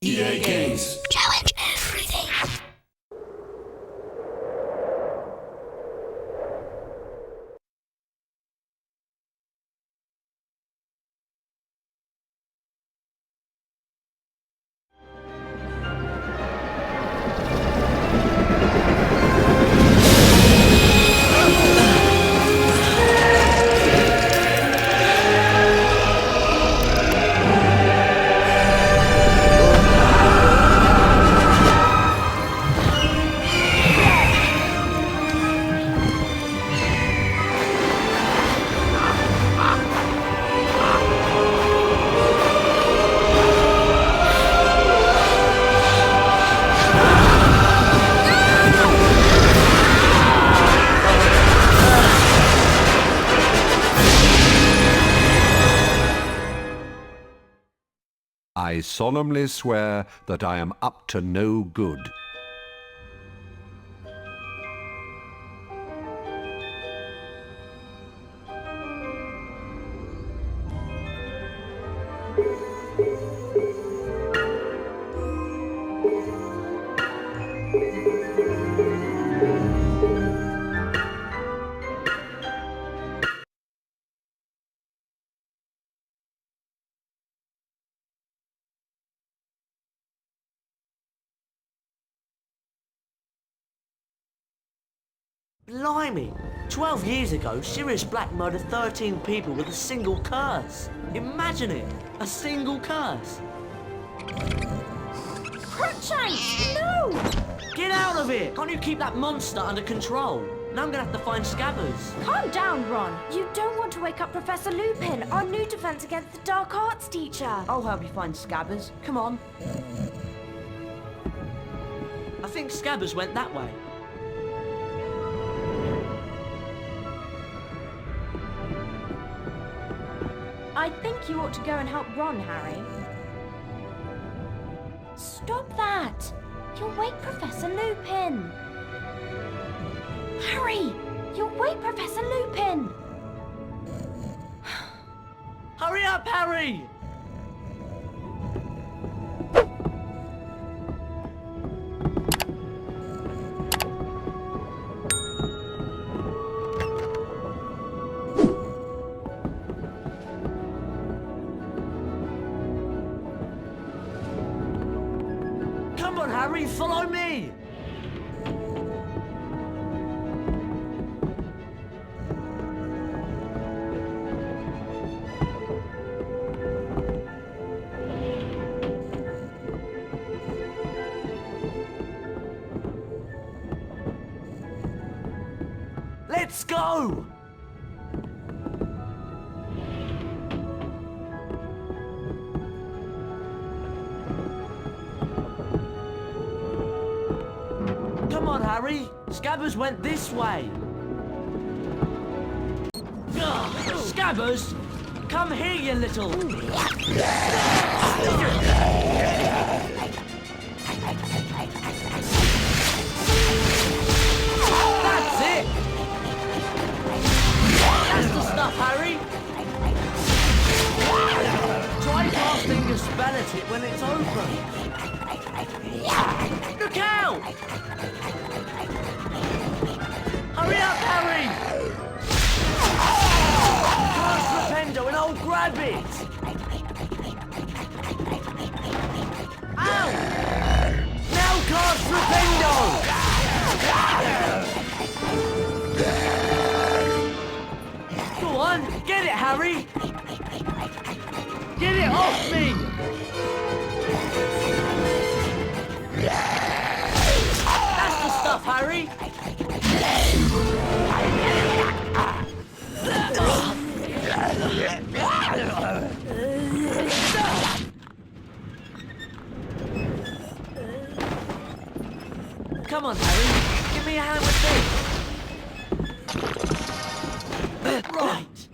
EA Games. Challenge everything. I solemnly swear that I am up to no good. Blimey! 12 years ago, Sirius Black murdered 13 people with a single curse. Imagine it! A single curse! Crookshanks! No! Get out of here! Can't you keep that monster under control? Now I'm gonna have to find Scabbers. Calm down, Ron. You don't want to wake up Professor Lupin, our new defense against the dark arts teacher. I'll help you find Scabbers. Come on. I think Scabbers went that way. I think you ought to go and help Ron, Harry. Stop that! You'll wake Professor Lupin. Harry! You'll wake Professor Lupin! Hurry up, Harry! Come on, Harry, follow me! Let's go! Come on, Harry. Scabbers went this way. Ugh, Scabbers! Come here, you little... That's it! That's the stuff, Harry! Try casting a spell at it when it's open. Look out! Hurry up, Harry! Cast Rependo and I'll grab it! Ow! Now cast Rependo! Go on, get it, Harry! Get it off me! That's the stuff, Harry! Come on, Harry. Right.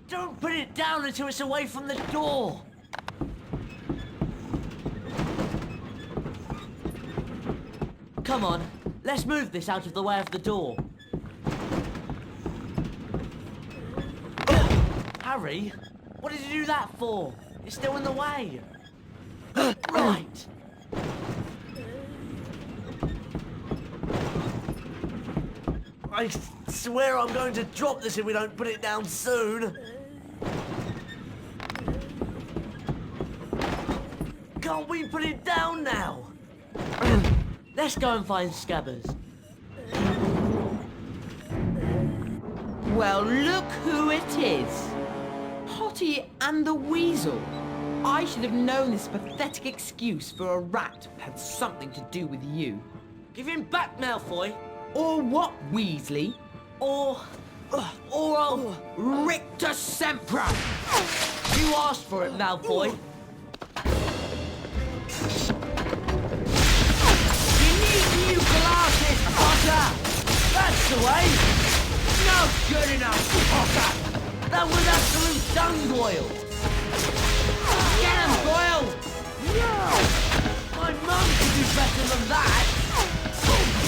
Don't put it down until it's away from the door. Come on, let's move this out of the way of the door. Harry, what did you do that for? It's still in the way. Right. I swear I'm going to drop this if we don't put it down soon. Can't we put it down now? Let's go and find Scabbers. Well, look who it is. Potty and the Weasel. I should have known this pathetic excuse for a rat had something to do with you. Give him back, Malfoy. Or what, Weasley? Or I'll... Rictus Sempra! You asked for it, Malfoy. You need new glasses, Potter! That's the way! Not good enough, Potter! That was absolute dung boil! Get him, Boyle! No! My mum could do better than that!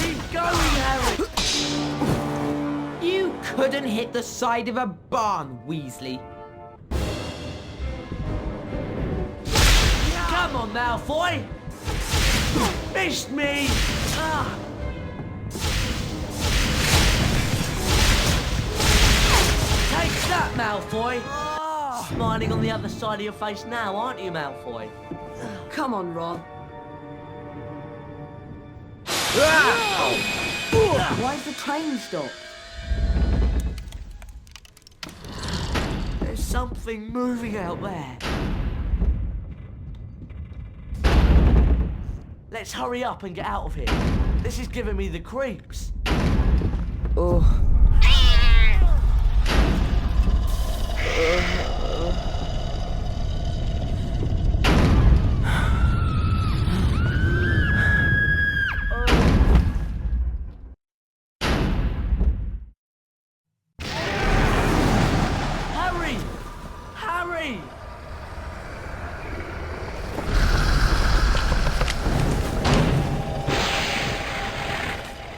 Keep going, Harry! You couldn't hit the side of a barn, Weasley. Come on, Malfoy! Missed me! Ah. Take that, Malfoy! Smiling on the other side of your face now, aren't you, Malfoy? Come on, Ron. Why's the train stopped? There's something moving out there. Let's hurry up and get out of here. This is giving me the creeps. Oh. Harry! Harry!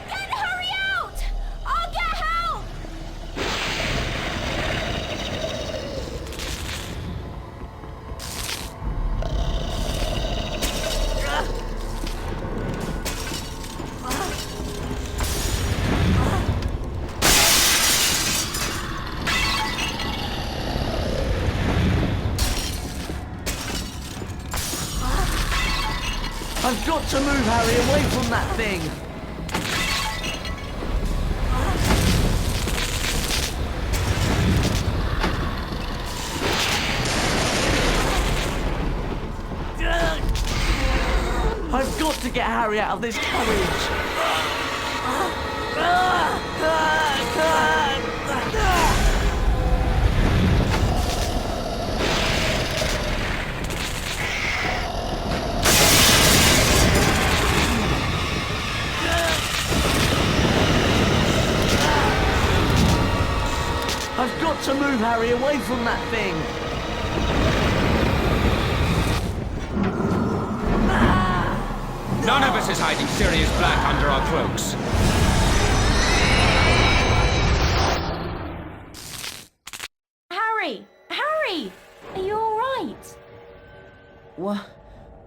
Hurry out! I'll get help! I've got to move Harry away from that thing! I've got to get Harry out of this carriage! I've got to move Harry away from that thing! None of us is hiding Sirius Black under our cloaks. Harry! Harry! Are you all right?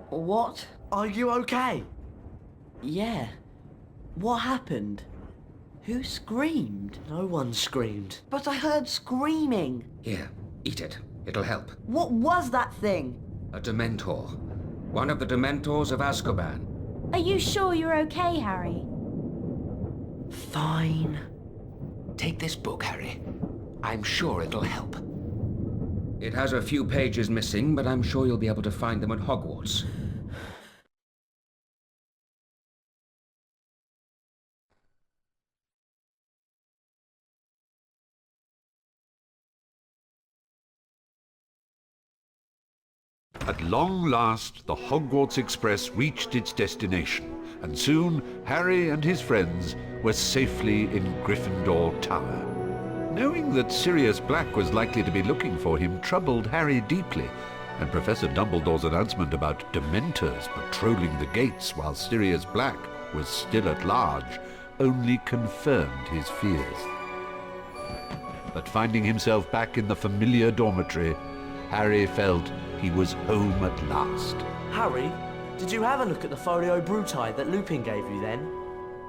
What? Are you okay? Yeah. What happened? Who screamed? No one screamed. But I heard screaming. Here, eat it. It'll help. What was that thing? A Dementor. One of the Dementors of Azkaban. Are you sure you're okay, Harry? Fine. Take this book, Harry. I'm sure it'll help. It has a few pages missing, but I'm sure you'll be able to find them at Hogwarts. At long last, the Hogwarts Express reached its destination, and soon Harry and his friends were safely in Gryffindor Tower. Knowing that Sirius Black was likely to be looking for him troubled Harry deeply, and Professor Dumbledore's announcement about Dementors patrolling the gates while Sirius Black was still at large only confirmed his fears. But finding himself back in the familiar dormitory, Harry felt he was home at last. Harry, did you have a look at the Folio Bruti that Lupin gave you then?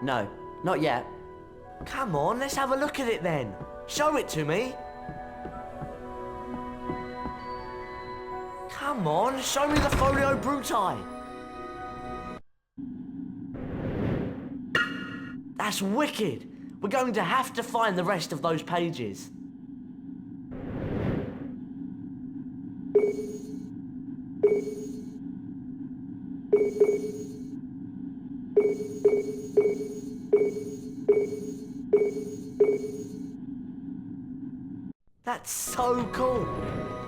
No, not yet. Come on, let's have a look at it then. Show it to me. Come on, show me the Folio Bruti. That's wicked. We're going to have to find the rest of those pages. That's so cool.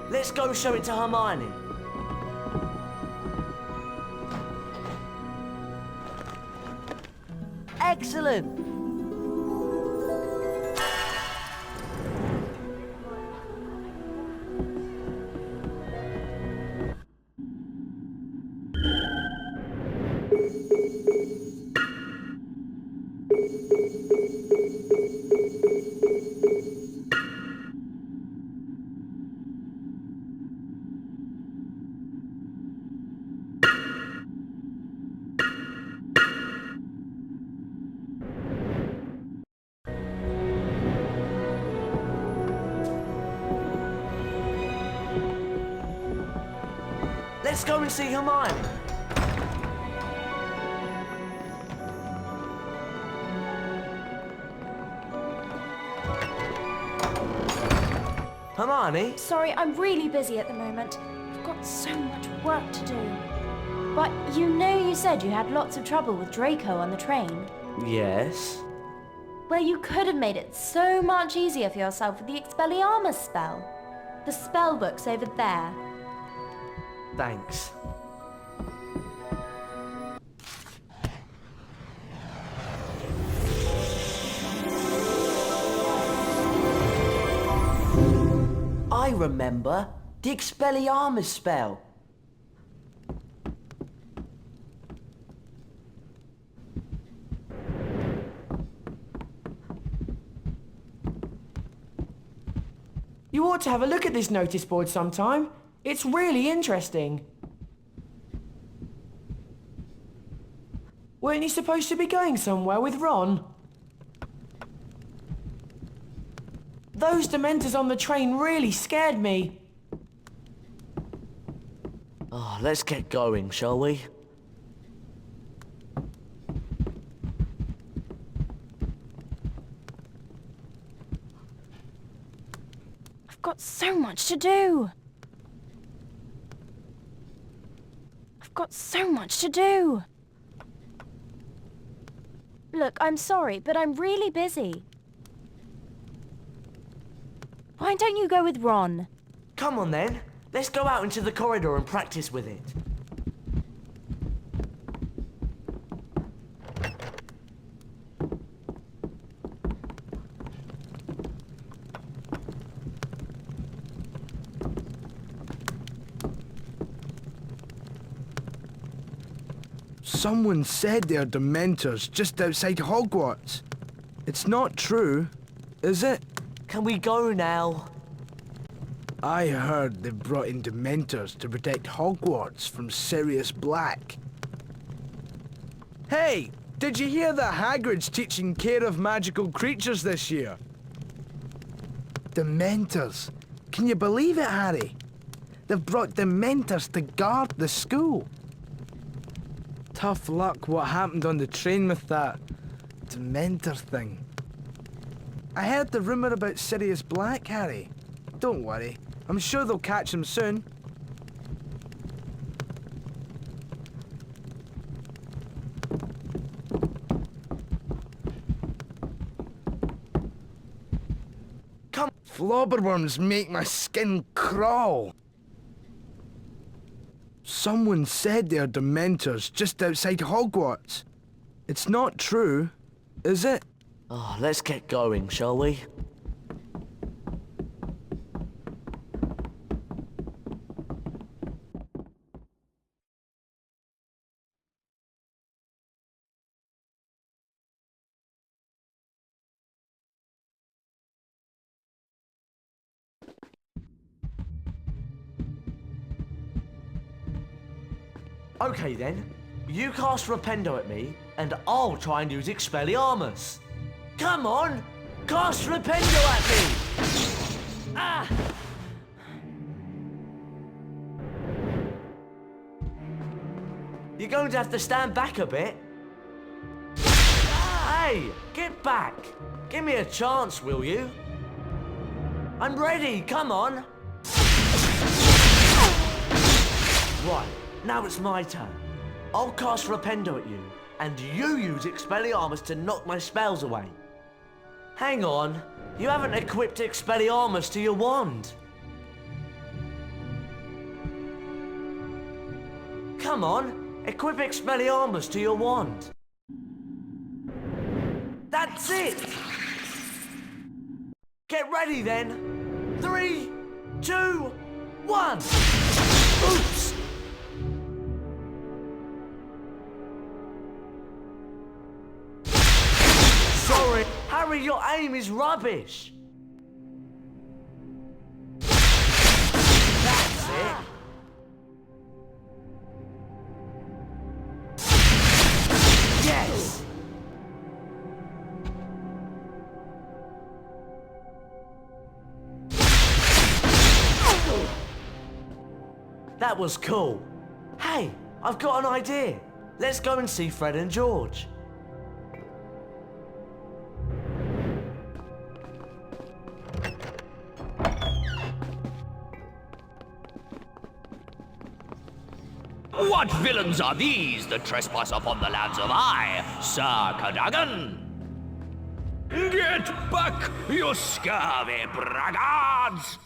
Let's go show it to Hermione. Excellent. Let's go and see Hermione. Hermione? Sorry, I'm really busy at the moment. I've got so much work to do. But you know you said you had lots of trouble with Draco on the train. Yes? Well, you could have made it so much easier for yourself with the Expelliarmus spell. The spellbook's over there. Thanks. I remember the Expelliarmus spell. You ought to have a look at this notice board sometime. It's really interesting. Weren't you supposed to be going somewhere with Ron? Those Dementors on the train really scared me. Oh, let's get going, shall we? I've got so much to do. I've got so much to do. Look, I'm sorry, but I'm really busy. Why don't you go with Ron? Come on then. Let's go out into the corridor and practice with it. Someone said there are Dementors just outside Hogwarts. It's not true, is it? Can we go now? I heard they brought in Dementors to protect Hogwarts from Sirius Black. Hey, did you hear that Hagrid's teaching care of magical creatures this year? Dementors. Can you believe it, Harry? They've brought Dementors to guard the school. Tough luck what happened on the train with that Dementor thing. I heard the rumour about Sirius Black, Harry. Don't worry, I'm sure they'll catch him soon. Come, flobberworms make my skin crawl. Someone said there are Dementors just outside Hogwarts. It's not true, is it? Oh, let's get going, shall we? Okay then, you cast Rependo at me, and I'll try and use Expelliarmus. Come on, cast Rependo at me! Ah! You're going to have to stand back a bit. Hey, get back. Give me a chance, will you? I'm ready, come on. Right. Now it's my turn. I'll cast Rependo at you, and you use Expelliarmus to knock my spells away. Hang on, you haven't equipped Expelliarmus to your wand. Come on, equip Expelliarmus to your wand. That's it! Get ready then. 3, 2, 1. Oops! Sorry, Harry, your aim is rubbish. That's it. Yes. That was cool. Hey, I've got an idea. Let's go and see Fred and George. What villains are these that trespass upon the lands of I, Sir Cadogan? Get back, you scurvy braggarts!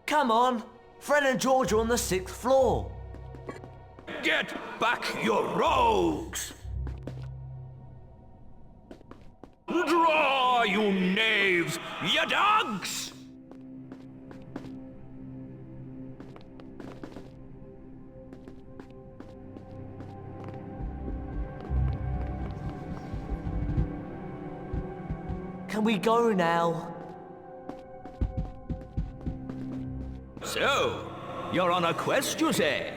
Come on, Fred and George are on the 6th floor. Get back, you rogues! Draw, you knaves, you dogs! Can we go now? So, you're on a quest, you say?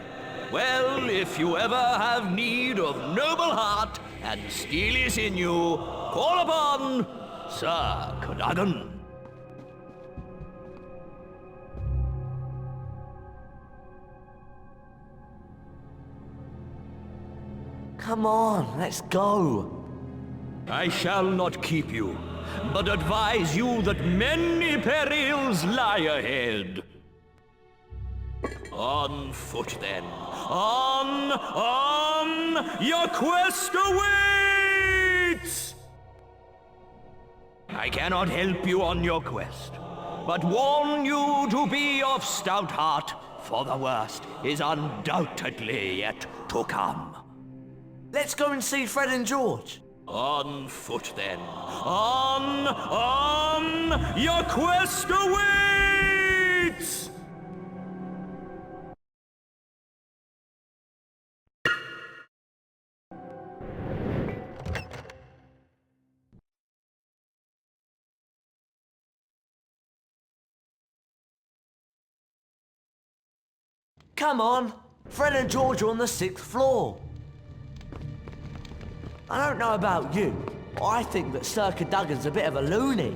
Well, if you ever have need of noble heart and steely sinew, call upon Sir Cadogan. Come on, let's go. I shall not keep you, but advise you that many perils lie ahead. On foot, then. On! Your quest awaits! I cannot help you on your quest, but warn you to be of stout heart, for the worst is undoubtedly yet to come. Let's go and see Fred and George. On foot, then. On! Your quest awaits! Come on, Fred and George are on the 6th floor. I don't know about you, but I think that Sir Cadogan's a bit of a loony.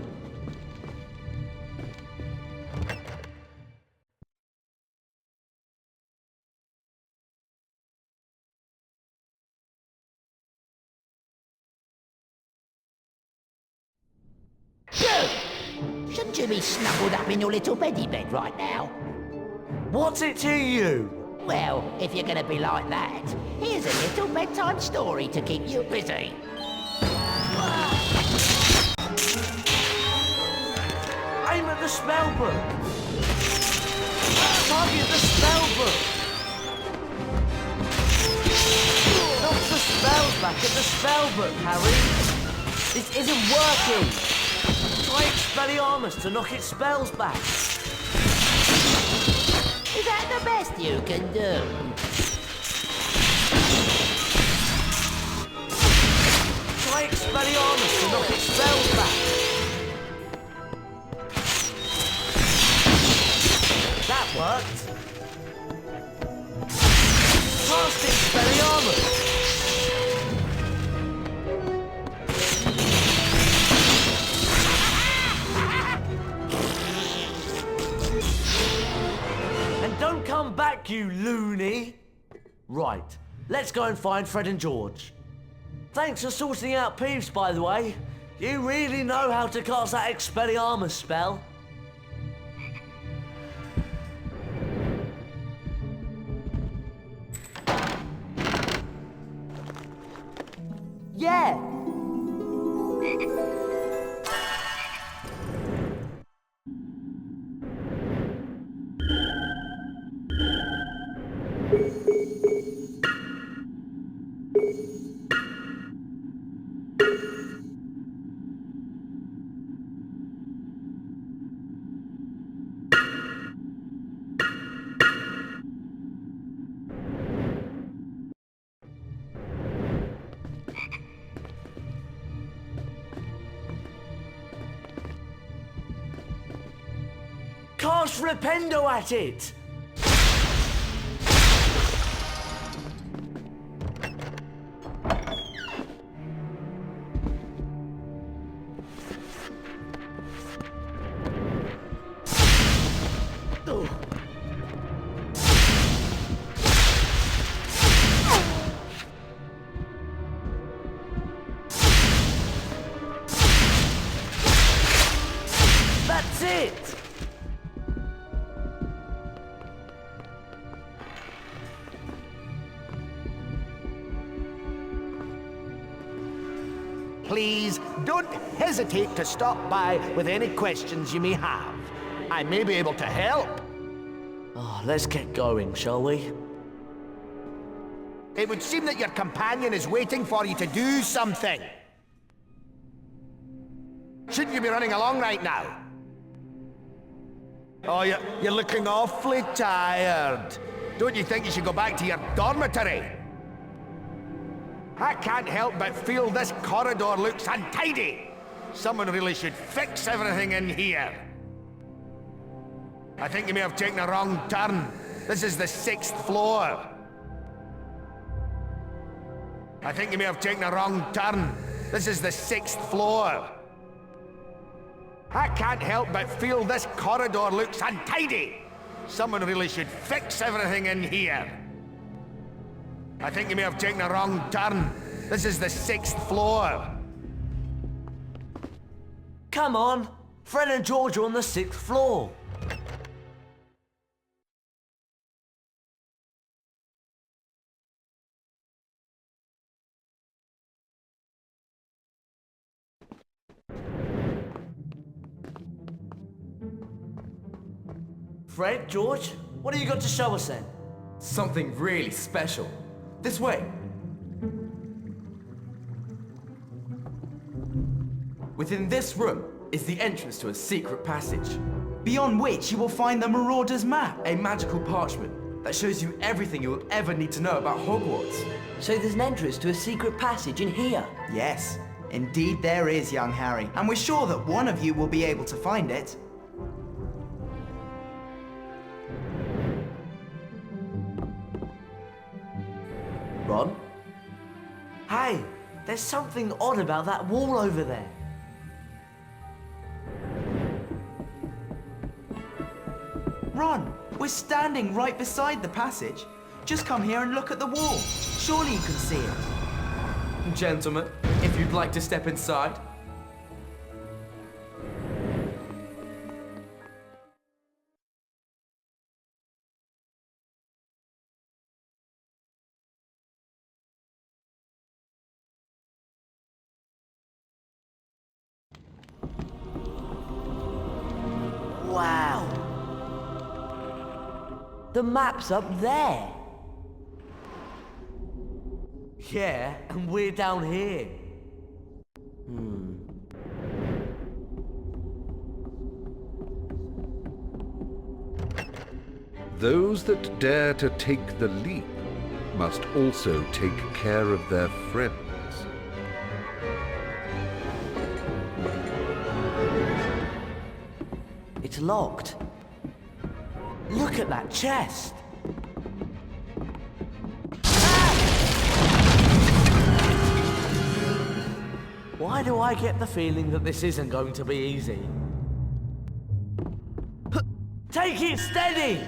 Shouldn't you be snuggled up in your little beddy bed right now? What's it to you? Well, if you're gonna be like that, here's a little bedtime story to keep you busy. Aim at the spellbook. Target the spellbook. Spellbook, Harry. This isn't working. Try Expelliarmus to knock its spells back. Is that the best you can do? Try Expelliarmus to knock its spells back. That worked. Cast Expelliarmus. And don't come back, you loony. Right, let's go and find Fred and George. Thanks for sorting out Peeves, by the way. You really know how to cast that Expelliarmus spell. Yeah! Cast Rependo at it! That's it! Please, don't hesitate to stop by with any questions you may have. I may be able to help. Oh, let's get going, shall we? It would seem that your companion is waiting for you to do something. Shouldn't you be running along right now? Oh, you're looking awfully tired. Don't you think you should go back to your dormitory? I can't help but feel this corridor looks untidy. Someone really should fix everything in here. I think you may have taken a wrong turn. This is the 6th floor. I think you may have taken a wrong turn. This is the 6th floor. I can't help but feel this corridor looks untidy. Someone really should fix everything in here. I think you may have taken a wrong turn. This is the 6th floor. Come on! Fred and George are on the 6th floor. Fred, George, what have you got to show us then? Something really special. This way. Within this room is the entrance to a secret passage, beyond which you will find the Marauder's map, a magical parchment that shows you everything you will ever need to know about Hogwarts. So there's an entrance to a secret passage in here? Yes, indeed there is, young Harry, and we're sure that one of you will be able to find it. Ron? Hey, there's something odd about that wall over there. Ron, we're standing right beside the passage. Just come here and look at the wall. Surely you can see it. Gentlemen, if you'd like to step inside. Wow! The map's up there. Yeah, and we're down here. Those that dare to take the leap must also take care of their friends. It's locked. Look at that chest. Why do I get the feeling that this isn't going to be easy? Take it steady!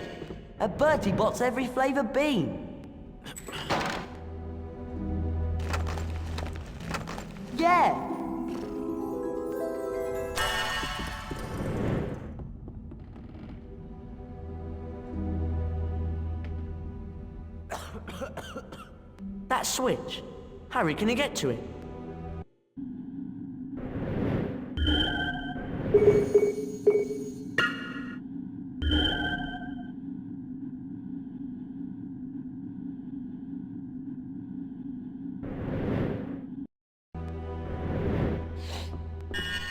A Bertie Bot's every flavour bean. Yeah! That switch. Harry, can you get to it?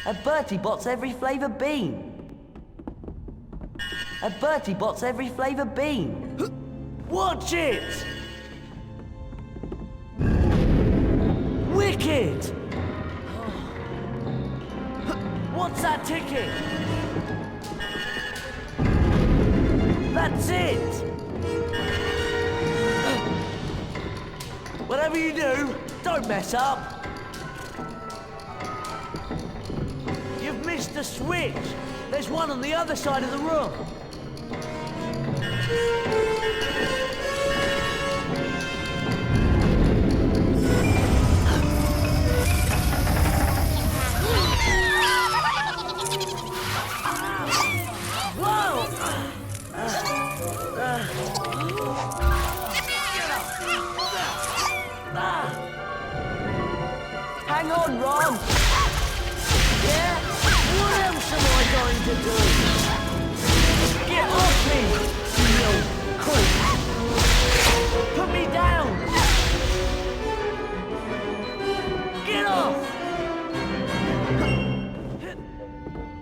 A Bertie Bot's every flavour bean. A Bertie Bot's every flavour bean. Watch it! Wicked! What's that ticking? That's it! Whatever you do, don't mess up! You've missed the switch! There's one on the other side of the room! Hang on, Ron! Yeah? What else am I going to do? Get off me, you creep! Put me down! Get off!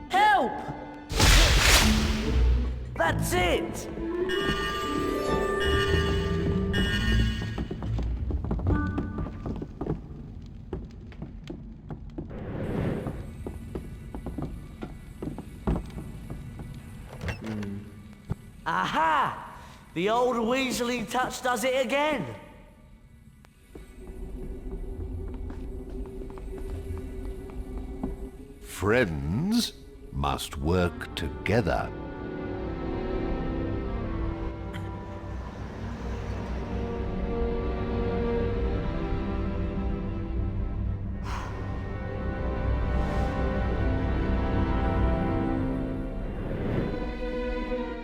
Help! That's it! Aha! The old Weasley touch does it again! Friends must work together.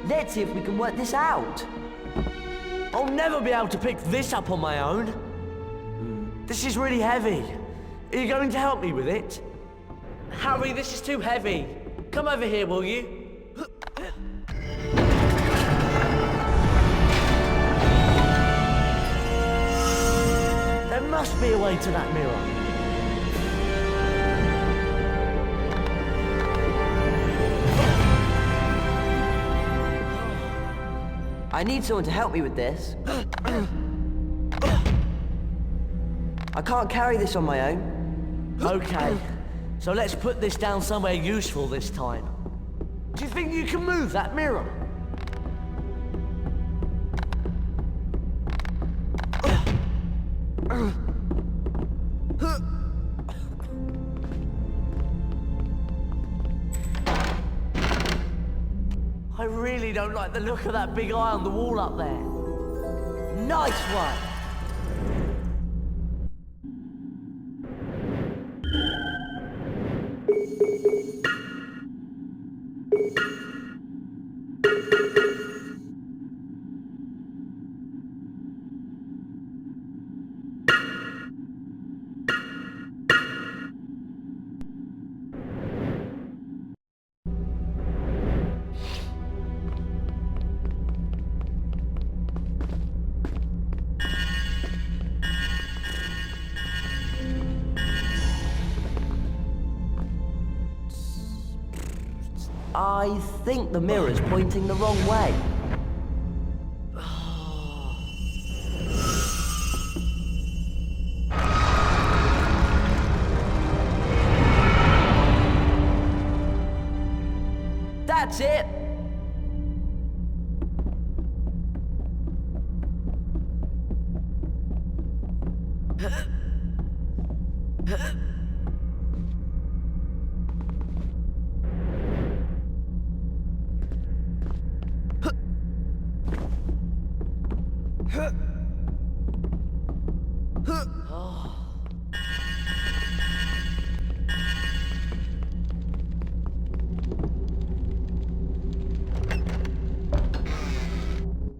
Let's see if we can work this out. I'll never be able to pick this up on my own. This is really heavy. Are you going to help me with it? Harry, this is too heavy. Come over here, will you? There must be a way to that mirror. I need someone to help me with this. I can't carry this on my own. Okay, so let's put this down somewhere useful this time. Do you think you can move that mirror? I really don't like the look of that big eye on the wall up there. Nice one! I think the mirror's pointing the wrong way. That's it!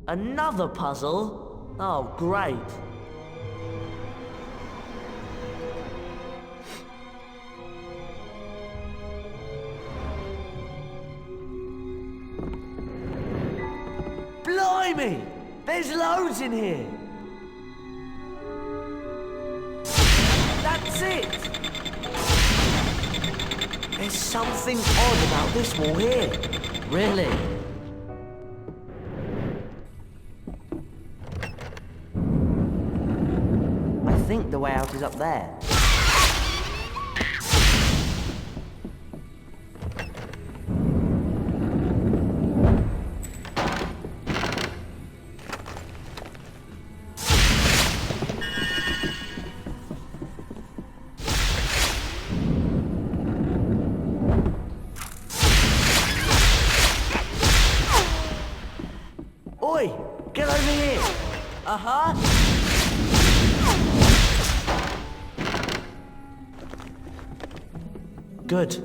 Another puzzle? Oh, great. Blimey! There's loads in here! That's it! There's something odd about this wall here. Really? I think the way out is up there. Oi! Get over here! Uh-huh! Good.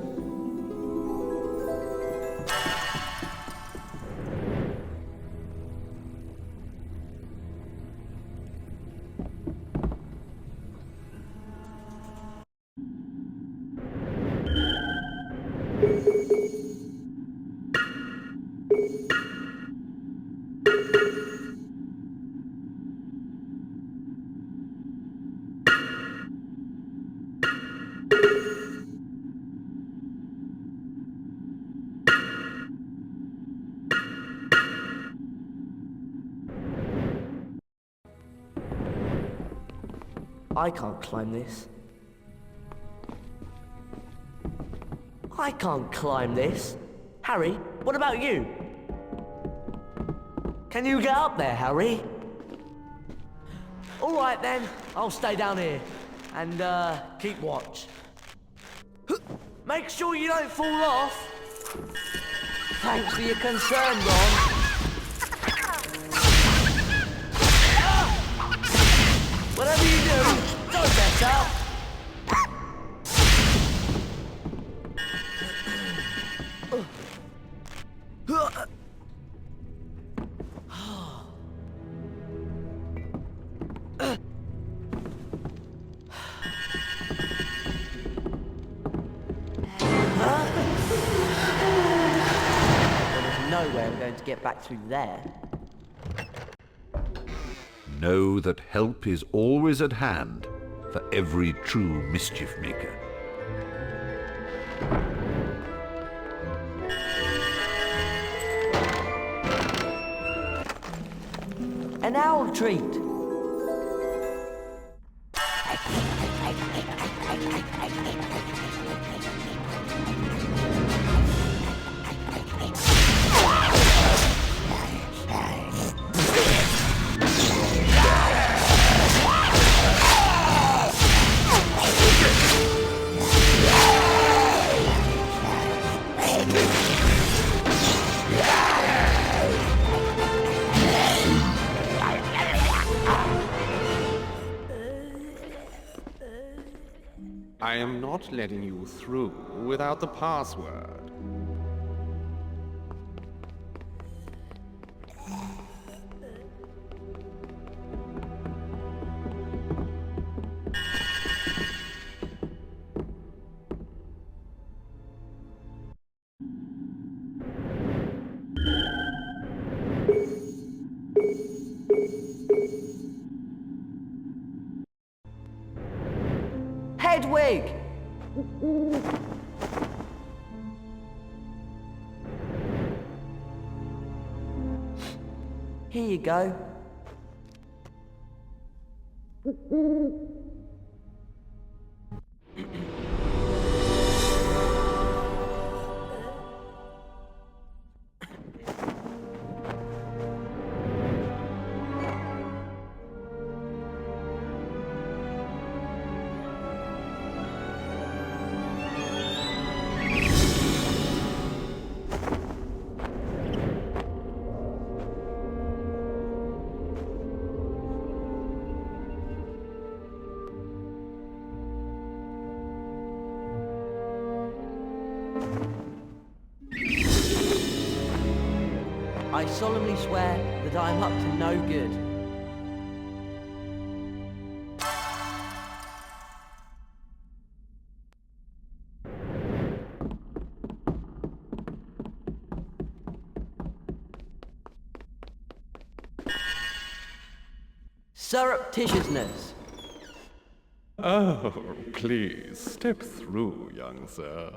I can't climb this. I can't climb this. Harry, what about you? Can you get up there, Harry? All right then, I'll stay down here and keep watch. Make sure you don't fall off. Thanks for your concern, Ron. Whatever you do, don't mess up. There's no way I'm going to get back through there. Know that help is always at hand for every true mischief maker. An owl treat. I am not letting you through without the password. Hedwig! Here you go. I solemnly swear that I am up to no good. Surreptitiousness. Oh, please, step through, young sir.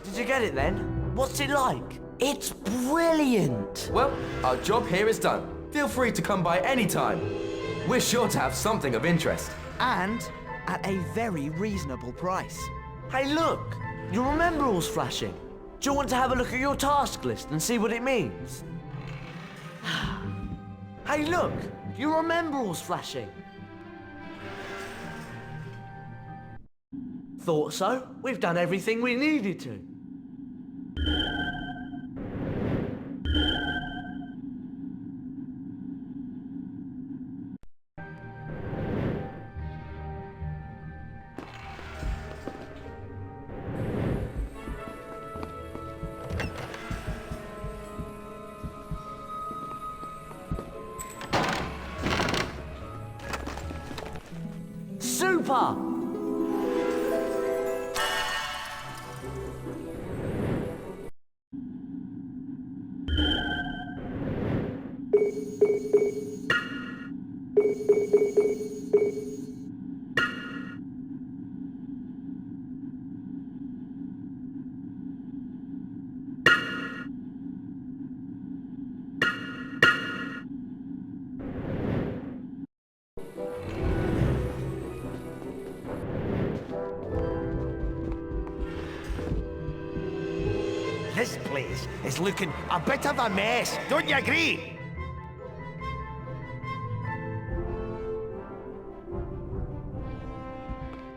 Did you get it then? What's it like? It's brilliant! Well, our job here is done. Feel free to come by any time. We're sure to have something of interest. And at a very reasonable price. Hey look! Your rememberall's flashing. Do you want to have a look at your task list and see what it means? Hey look! Your rememberall's flashing. Thought so? We've done everything we needed to. Super! place is looking a bit of a mess. Don't you agree?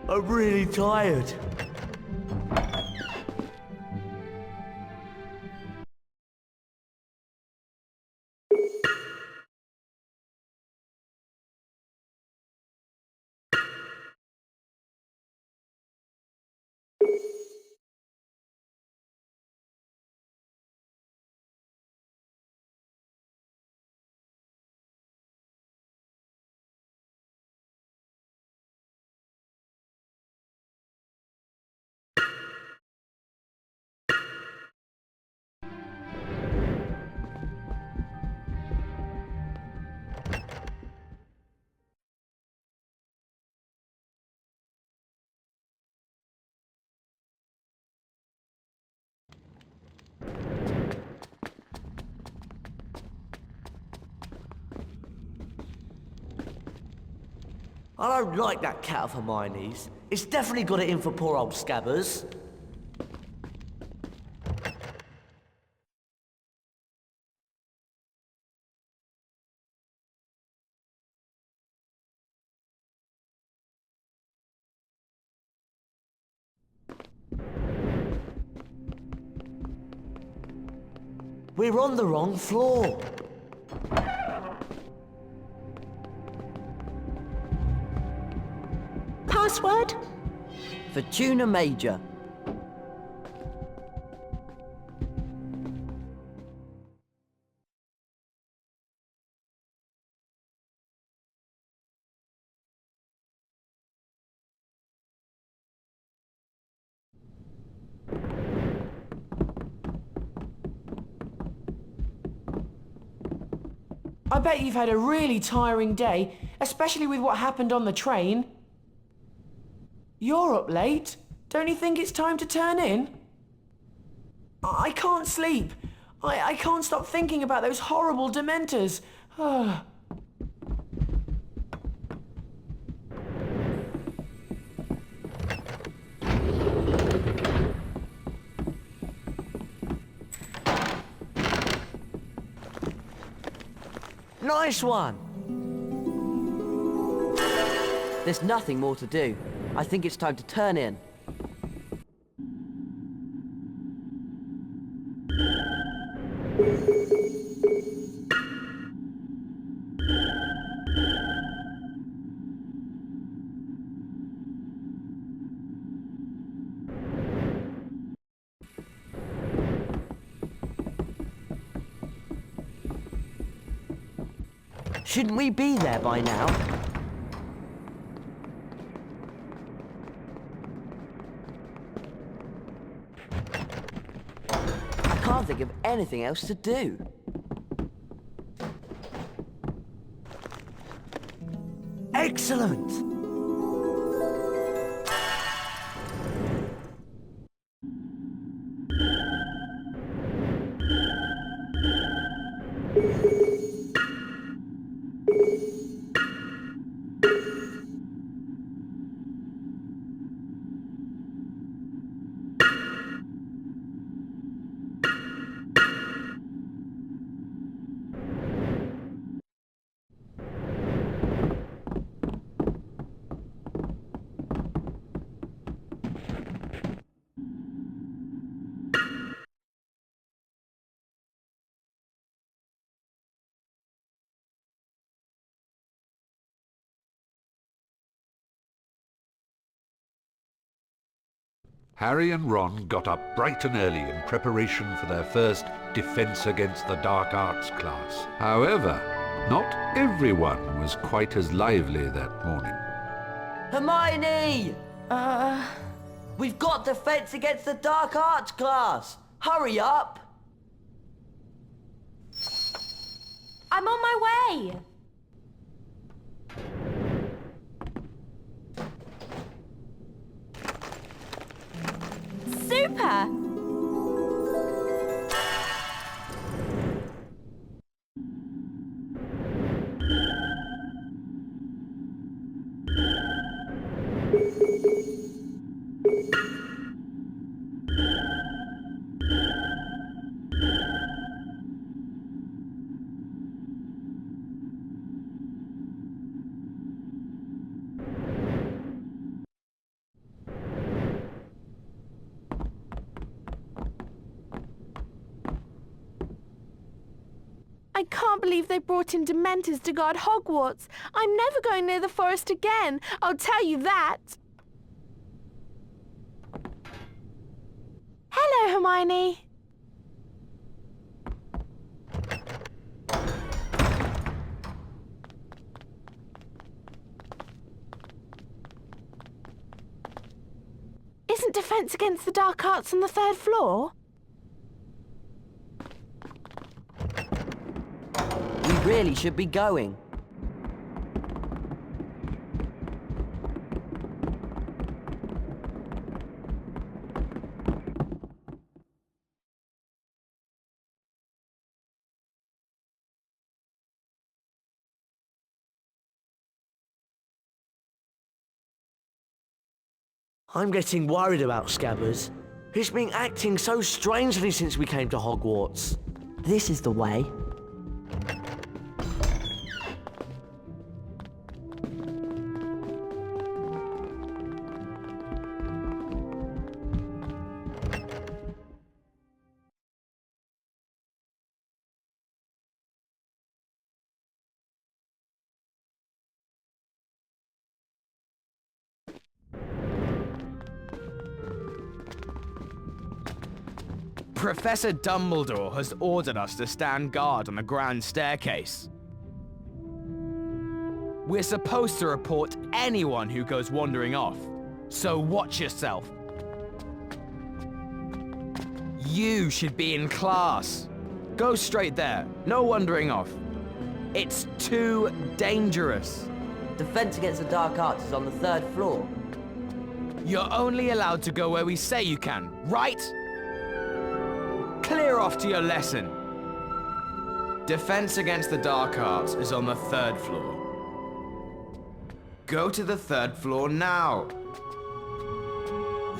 I'm really tired. I don't like that cat of Hermione's. It's definitely got it in for poor old Scabbers. We're on the wrong floor. Password? Fortuna Major. I bet you've had a really tiring day, especially with what happened on the train. You're up late. Don't you think it's time to turn in? I can't sleep. I can't stop thinking about those horrible Dementors. Nice one! There's nothing more to do. I think it's time to turn in. Shouldn't we be there by now? I can't think of anything else to do. Excellent! Harry and Ron got up bright and early in preparation for their first Defense Against the Dark Arts class. However, not everyone was quite as lively that morning. Hermione! We've got Defense Against the Dark Arts class! Hurry up! I'm on my way! Super! can't believe they brought in Dementors to guard Hogwarts. I'm never going near the forest again, I'll tell you that. Hello, Hermione. Isn't Defense Against the Dark Arts on the 3rd floor? We really should be going. I'm getting worried about Scabbers. He's been acting so strangely since we came to Hogwarts. This is the way. Professor Dumbledore has ordered us to stand guard on the grand staircase. We're supposed to report anyone who goes wandering off, so watch yourself. You should be in class. Go straight there, no wandering off. It's too dangerous. Defense Against the Dark Arts is on the 3rd floor. You're only allowed to go where we say you can, right? Clear off to your lesson. Defense Against the Dark Arts is on the 3rd floor. Go to the 3rd floor now.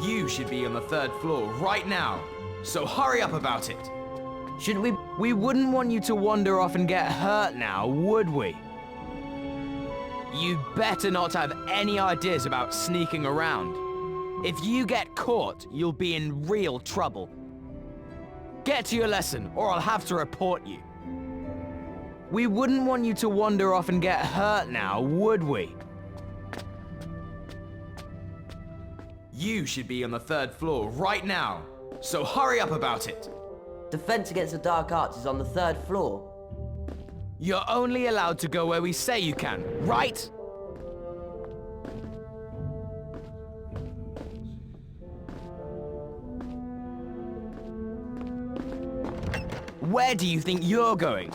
You should be on the 3rd floor right now, so hurry up about it. Shouldn't we? We wouldn't want you to wander off and get hurt now, would we? You'd better not have any ideas about sneaking around. If you get caught, you'll be in real trouble. Get to your lesson, or I'll have to report you. We wouldn't want you to wander off and get hurt now, would we? You should be on the 3rd floor right now, so hurry up about it. Defense Against the Dark Arts is on the 3rd floor. You're only allowed to go where we say you can, right? Where do you think you're going?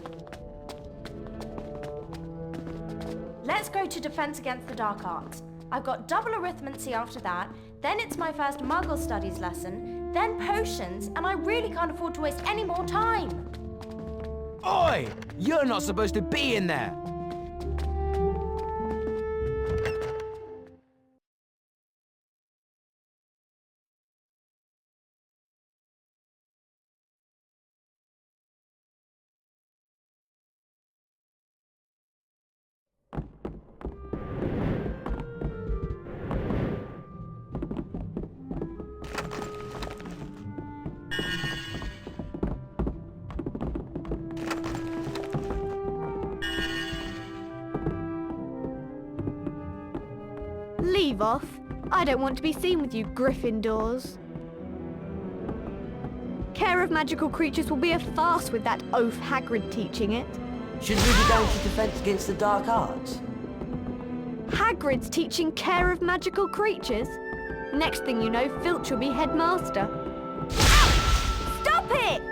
Let's go to Defense Against the Dark Arts. I've got double arithmancy after that, then it's my first Muggle Studies lesson, then potions, and I really can't afford to waste any more time. Oi! You're not supposed to be in there! Leave off. I don't want to be seen with you Gryffindors. Care of magical creatures will be a farce with that oaf Hagrid teaching it. Should we be going to Defense Against the Dark Arts? Hagrid's teaching care of magical creatures? Next thing you know, Filch will be headmaster. Ow! Stop it!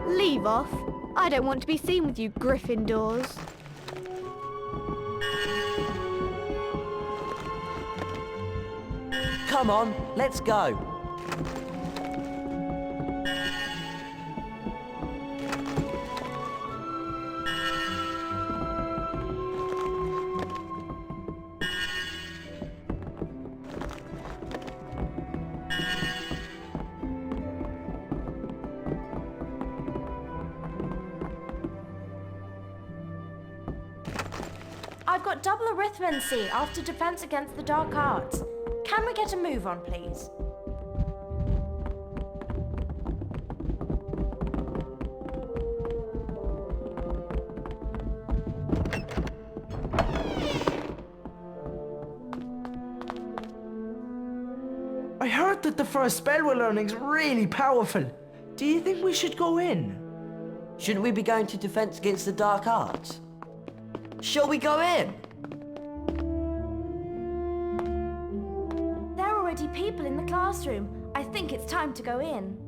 Leave off. I don't want to be seen with you Gryffindors. Come on, let's go. I've got double arithmancy after Defense Against the Dark Arts. Can we get a move on, please? that the first spell we're learning's really powerful. Do you think we should go in? Shouldn't we be going to Defense Against the Dark Arts? Shall we go in? There are already people in the classroom. I think it's time to go in.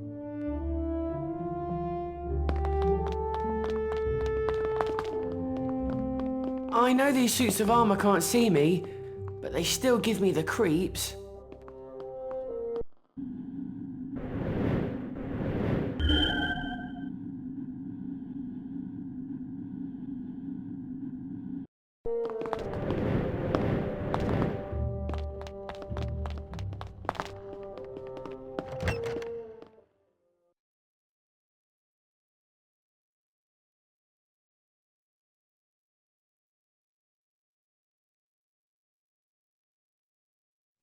I know these suits of armor can't see me, but they still give me the creeps.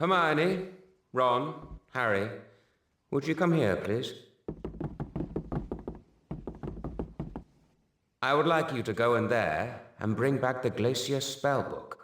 Hermione, Ron, Harry, would you come here, please? I would like you to go in there and bring back the Glacius Spellbook.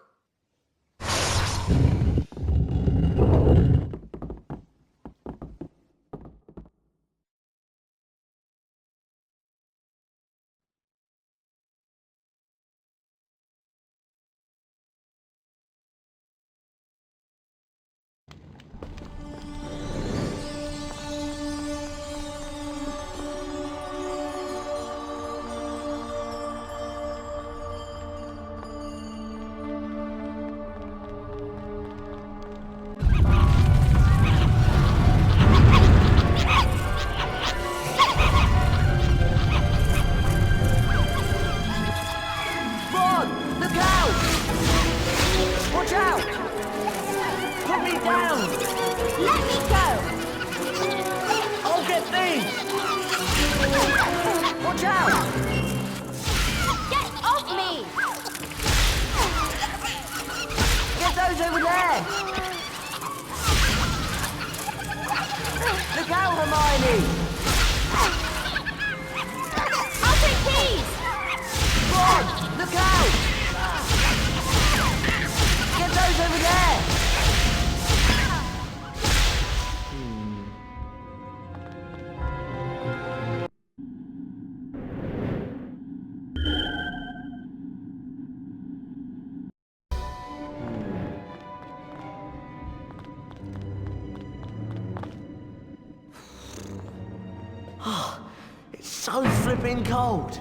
So flipping cold.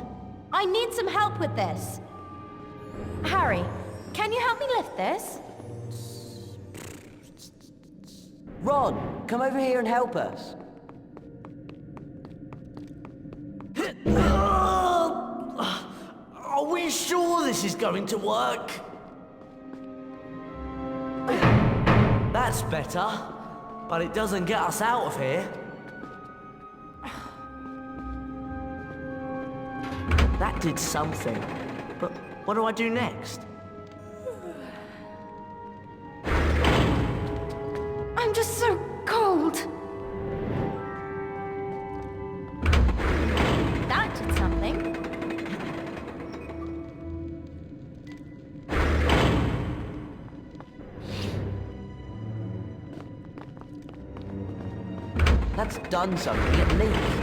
I need some help with this. Harry, can you help me lift this? Ron, come over here and help us. Are we sure this is going to work? That's better, but it doesn't get us out of here. That did something, but what do I do next? I'm just so cold. That did something. That's done something at least.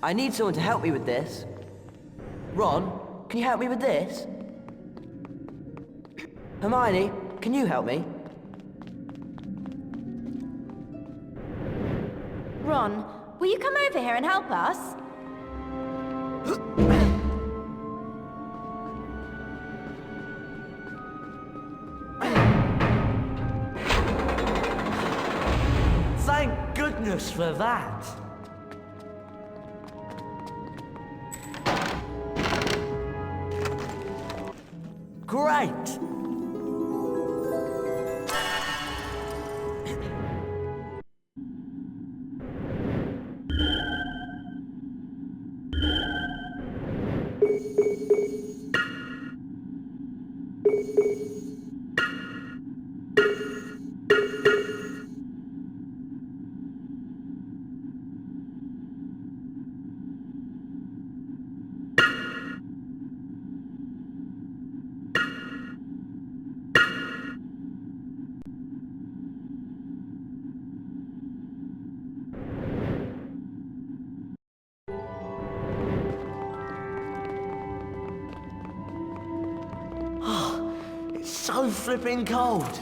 I need someone to help me with this. Ron, can you help me with this? Hermione, can you help me? Ron, will you come over here and help us? Thank goodness for that. Great! so flipping cold.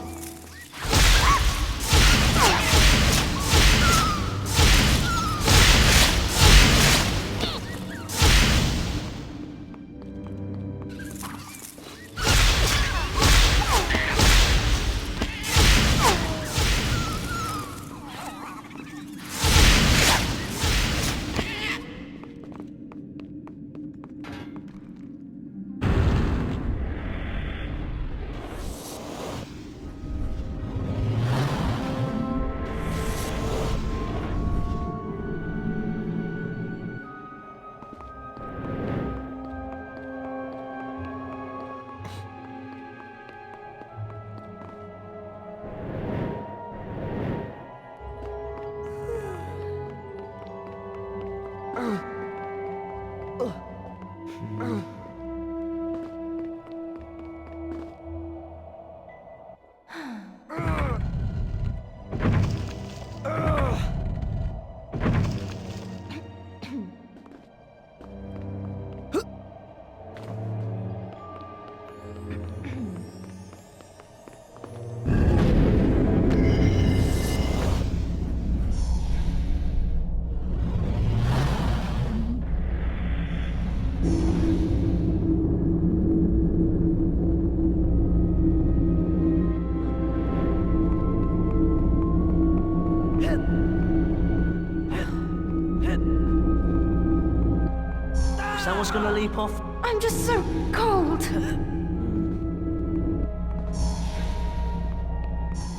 Someone's gonna leap off. I'm just so cold.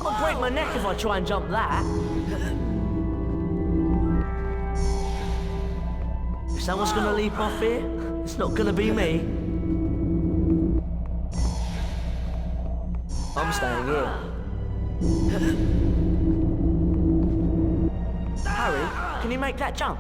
I'll break my neck if I try and jump that. If someone's gonna leap off here, it's not gonna be me. I'm staying here. Harry, can you make that jump?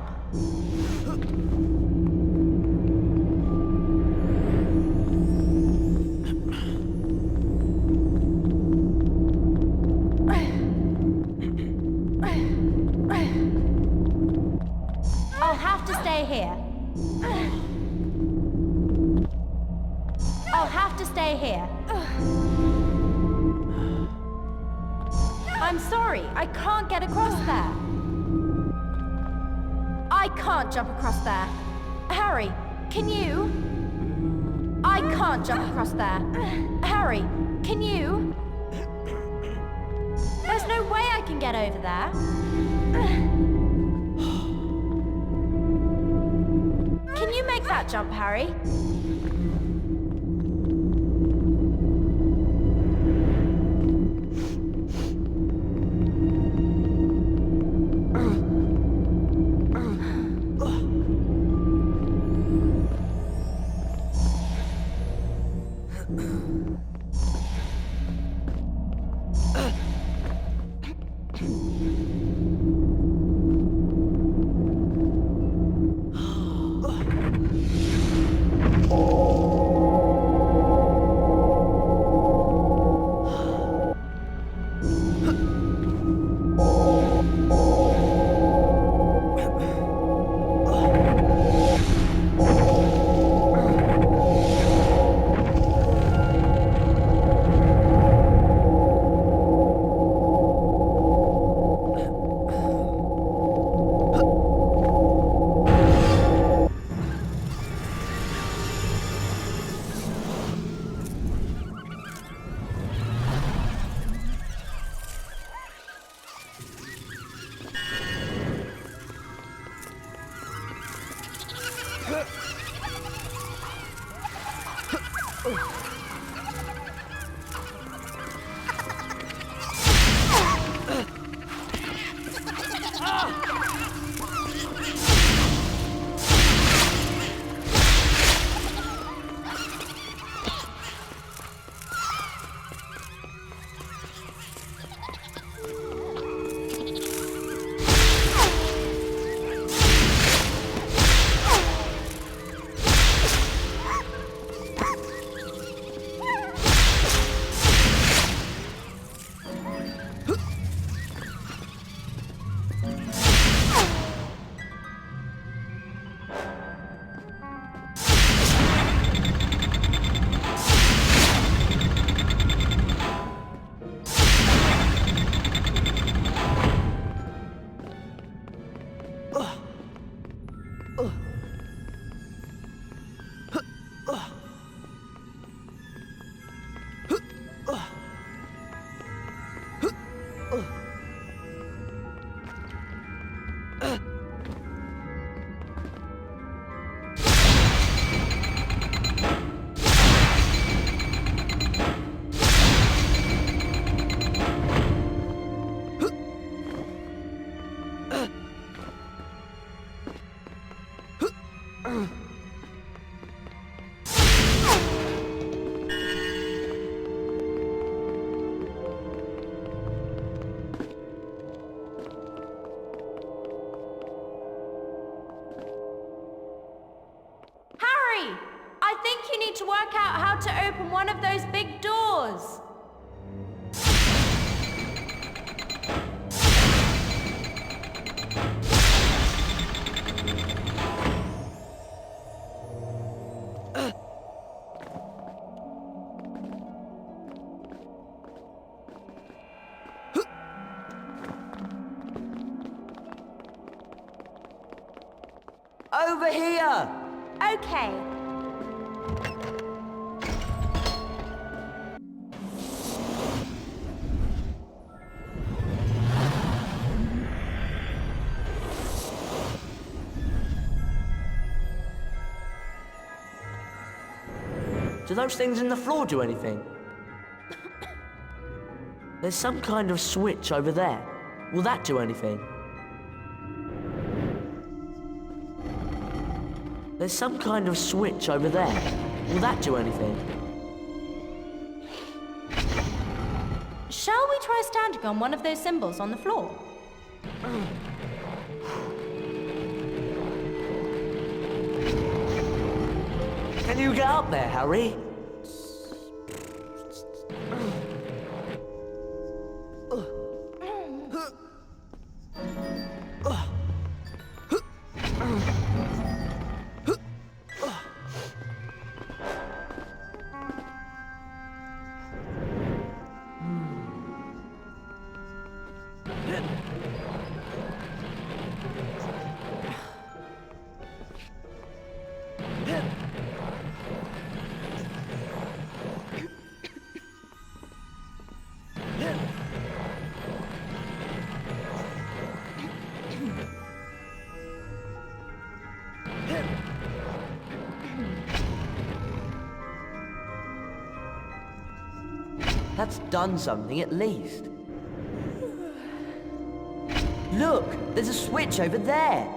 I'll have to stay here. I'll have to stay here. I'm sorry, I can't get across there. I can't jump across there. Harry, can you? I can't jump across there. Harry, can you? There's no way I can get over there. Can you make that jump, Harry? Harry! I think you need to work out how to open one of those big doors. Over here! Okay. Do those things in the floor do anything? There's some kind of switch over there. Will that do anything? There's some kind of switch over there. Will that do anything? Shall we try standing on one of those symbols on the floor? Can you get up there, Harry? That's done something at least. Look, there's a switch over there.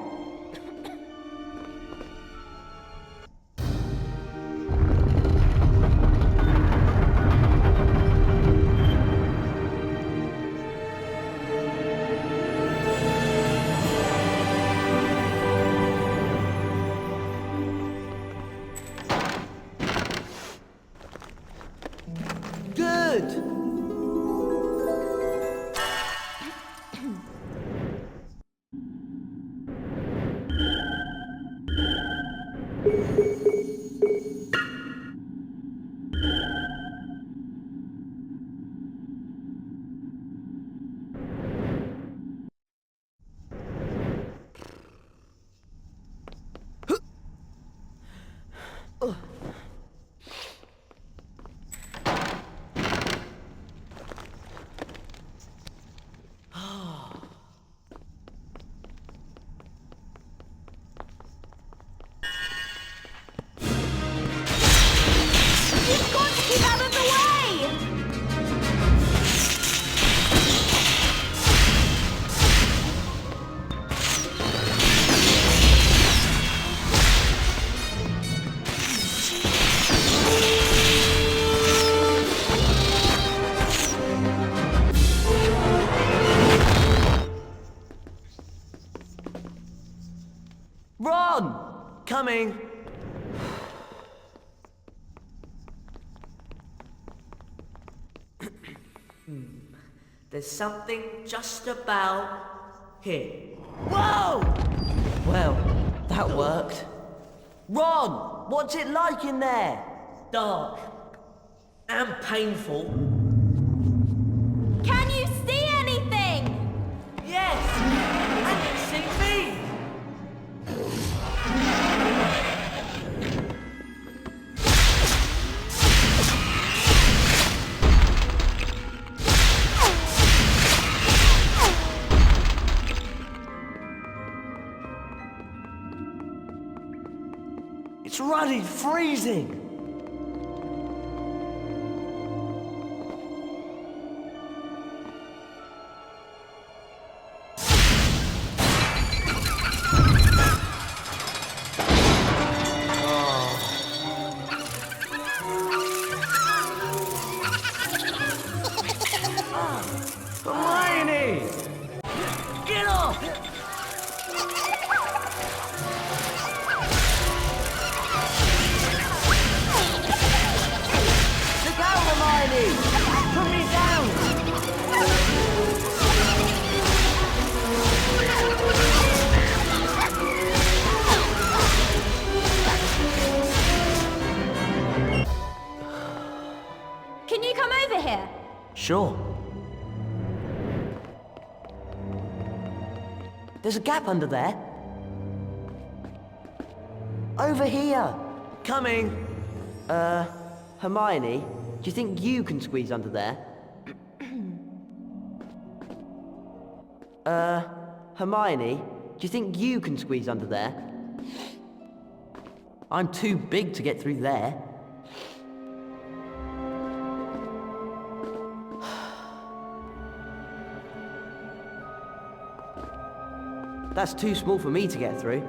Coming! There's something just about here. Whoa! Well, that worked. Ron, what's it like in there? Dark. And painful. Can you see anything? Yes! And you see me! It's ruddy freezing. Hermione! Get off! Look out, Hermione! Put me down! Can you come over here? Sure. There's a gap under there. Over here. Coming. Hermione, do you think you can squeeze under there? Hermione, do you think you can squeeze under there? I'm too big to get through there. That's too small for me to get through.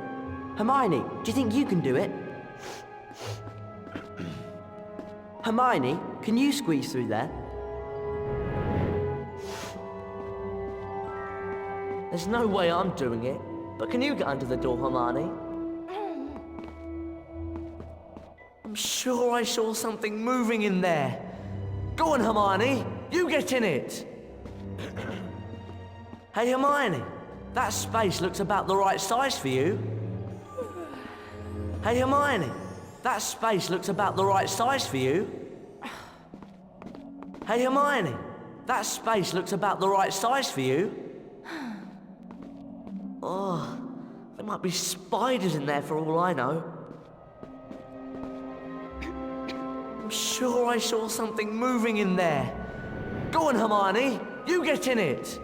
Hermione, do you think you can do it? Hermione, can you squeeze through there? There's no way I'm doing it. But can you get under the door, Hermione? I'm sure I saw something moving in there. Go on, Hermione. You get in it. Hey, Hermione. That space looks about the right size for you. Hey, Hermione. That space looks about the right size for you. Hey, Hermione. That space looks about the right size for you. Oh, there might be spiders in there for all I know. I'm sure I saw something moving in there. Go on, Hermione. You get in it.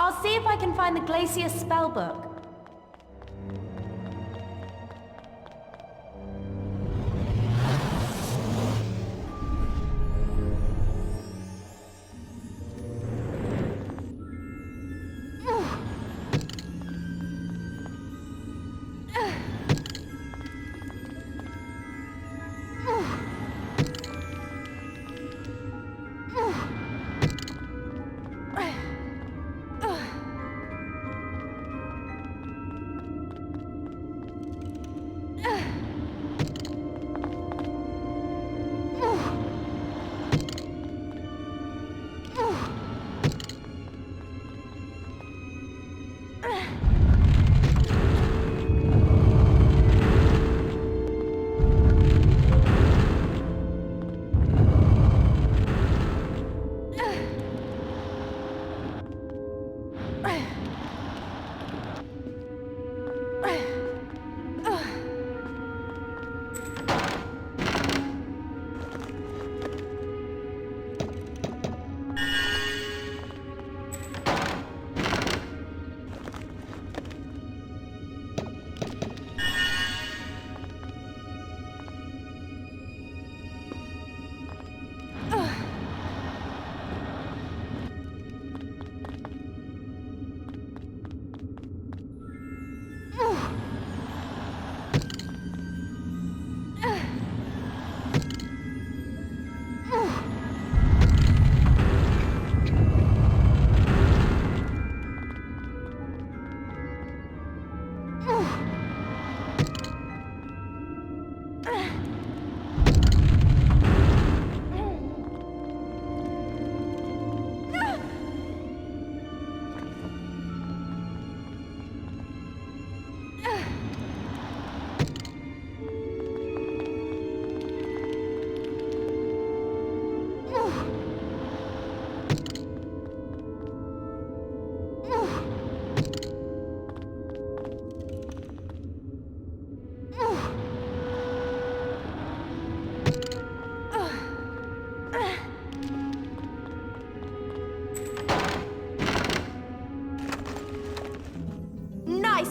I'll see if I can find the Glacius spellbook.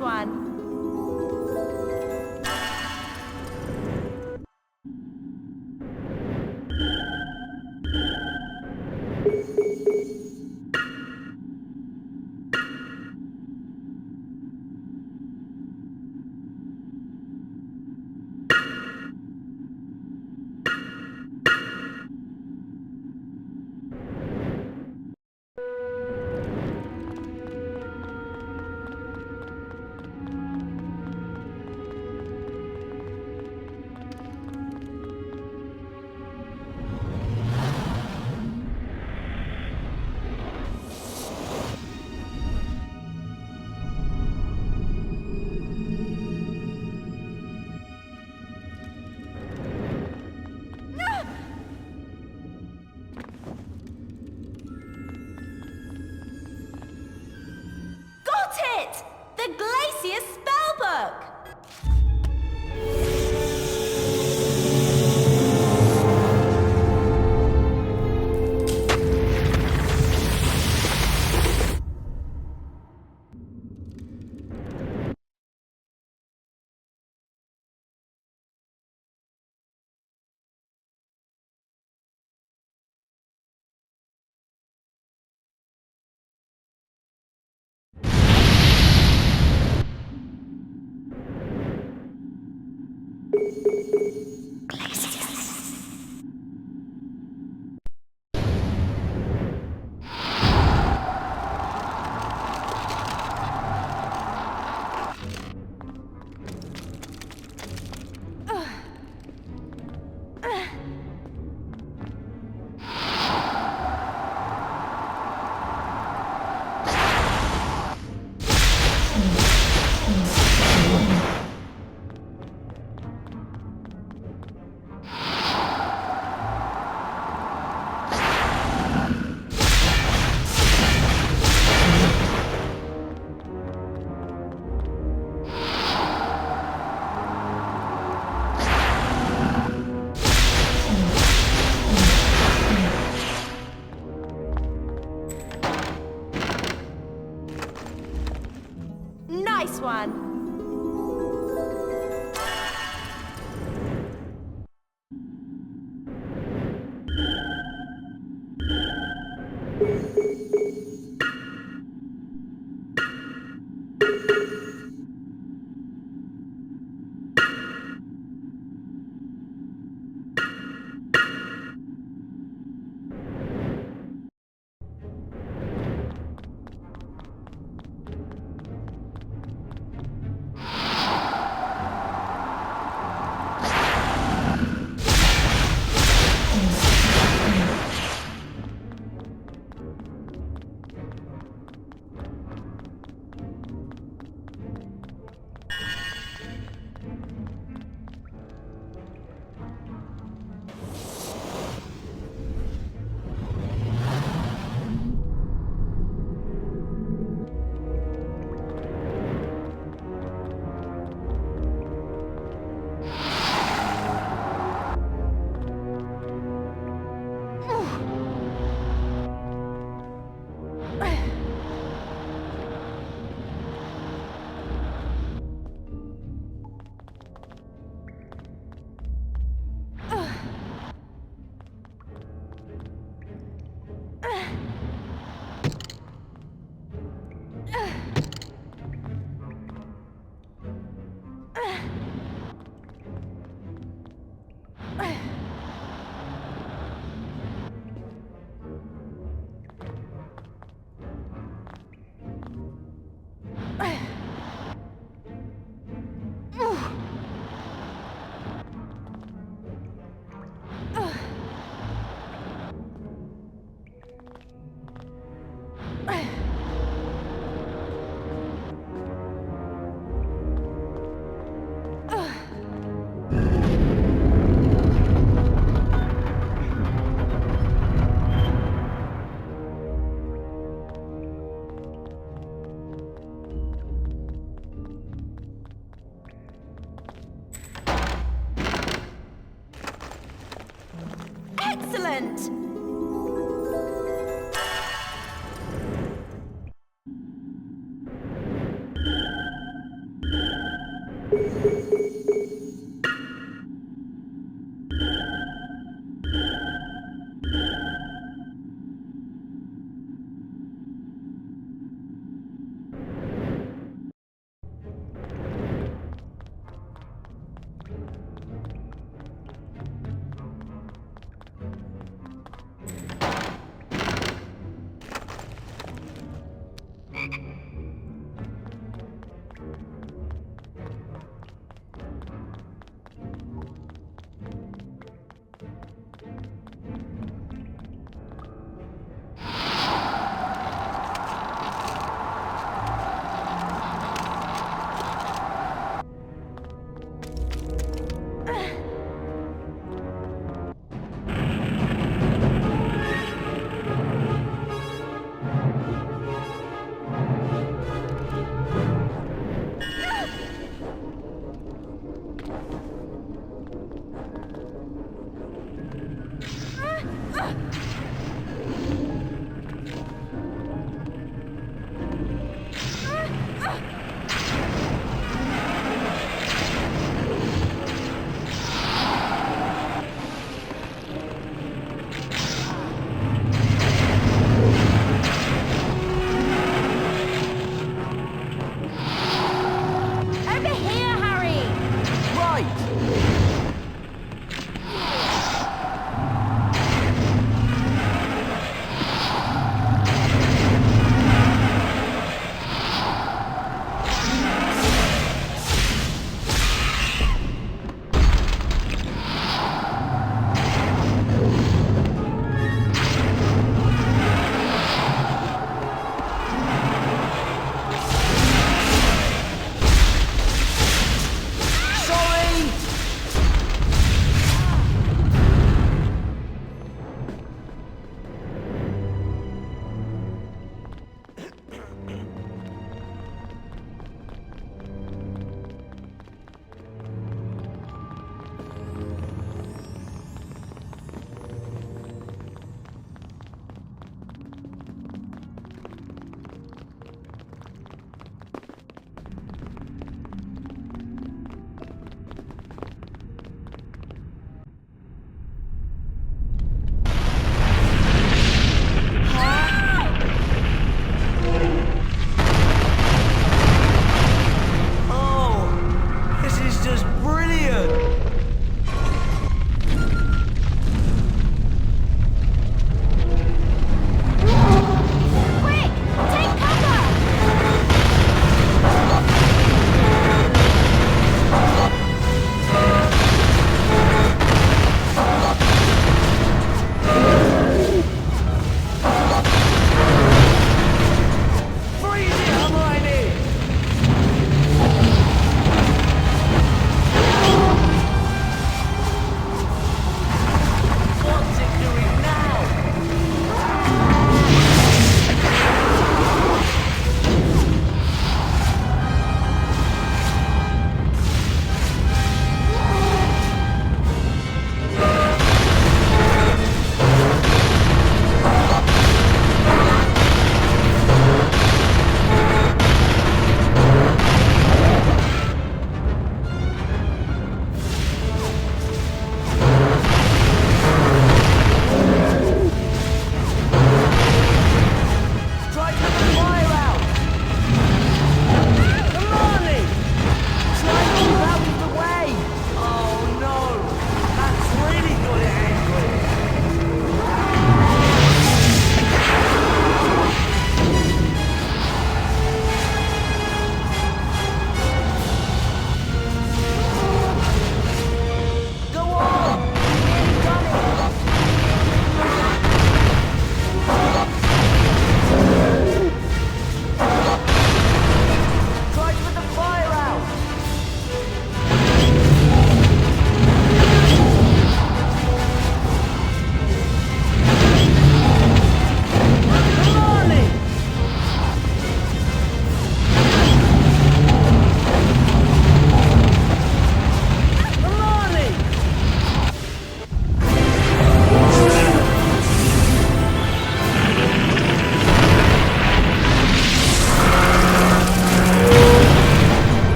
Nice one. The Glacius Spellbook! Nice one. Excellent!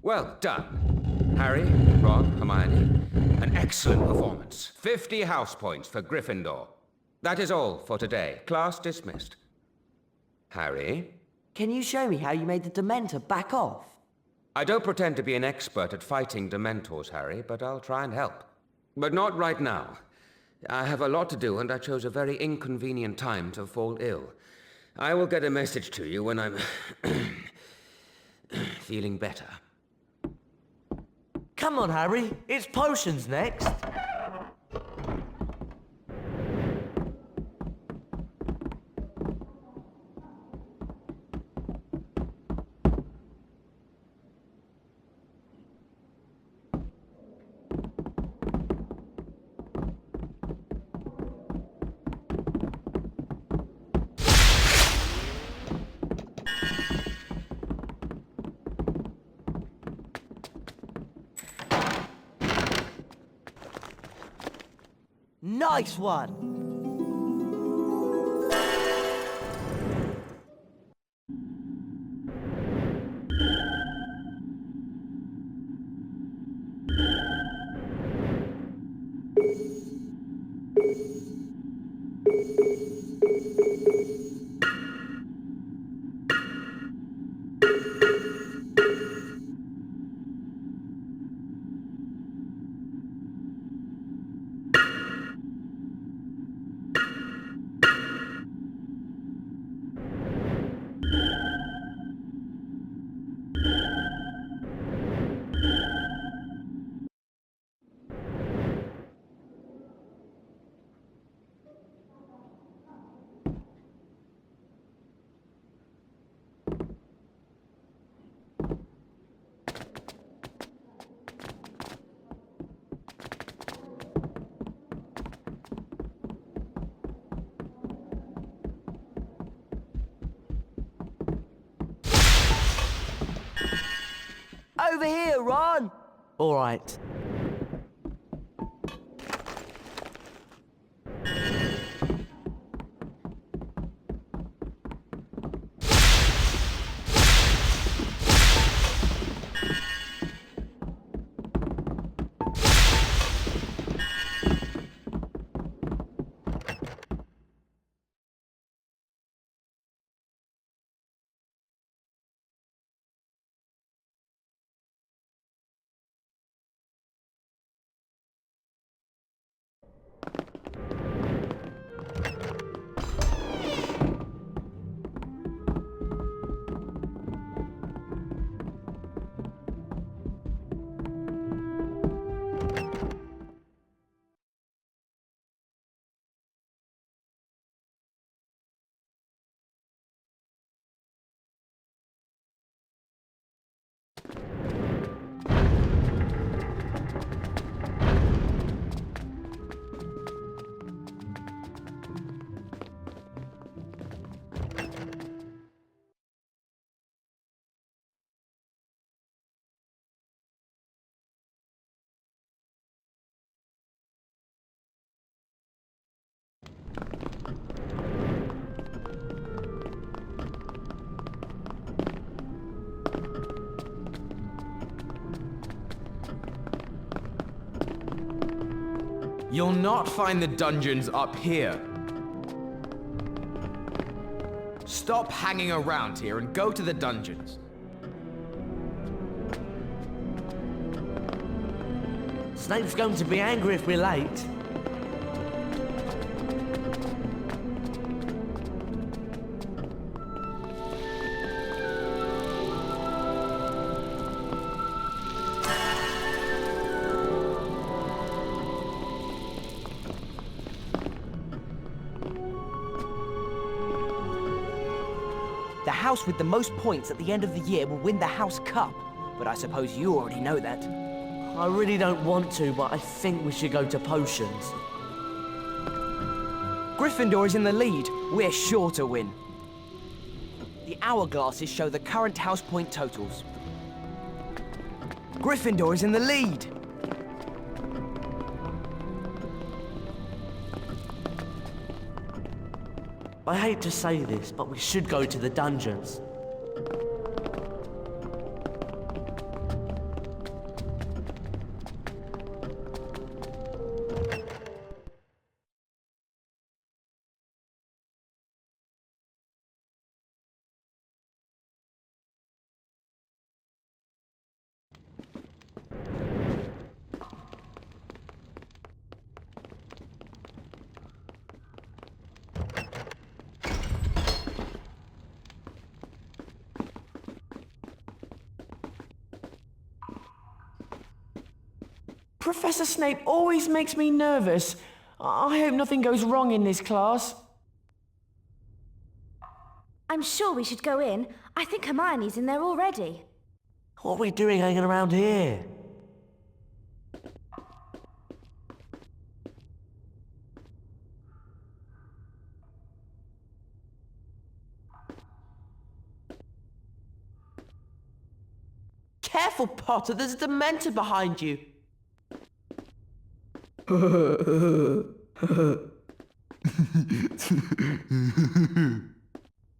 Well done. Harry, Ron, Hermione, an excellent performance. 50 house points for Gryffindor. That is all for today. Class dismissed. Harry? Can you show me how you made the Dementor back off? I don't pretend to be an expert at fighting Dementors, Harry, but I'll try and help. But not right now. I have a lot to do, and I chose a very inconvenient time to fall ill. I will get a message to you when I'm feeling better. Come on, Harry. It's potions next. Nice one! Over here, Ron! All right. You'll not find the dungeons up here. Stop hanging around here and go to the dungeons. Snape's going to be angry if we're late. The house with the most points at the end of the year will win the House Cup. But I suppose you already know that. I really don't want to, but I think we should go to potions. Gryffindor is in the lead. We're sure to win. The hourglasses show the current house point totals. Gryffindor is in the lead. I hate to say this, but we should go to the dungeons. Professor Snape always makes me nervous. I hope nothing goes wrong in this class. I'm sure we should go in. I think Hermione's in there already. What are we doing hanging around here? Careful, Potter, there's a Dementor behind you.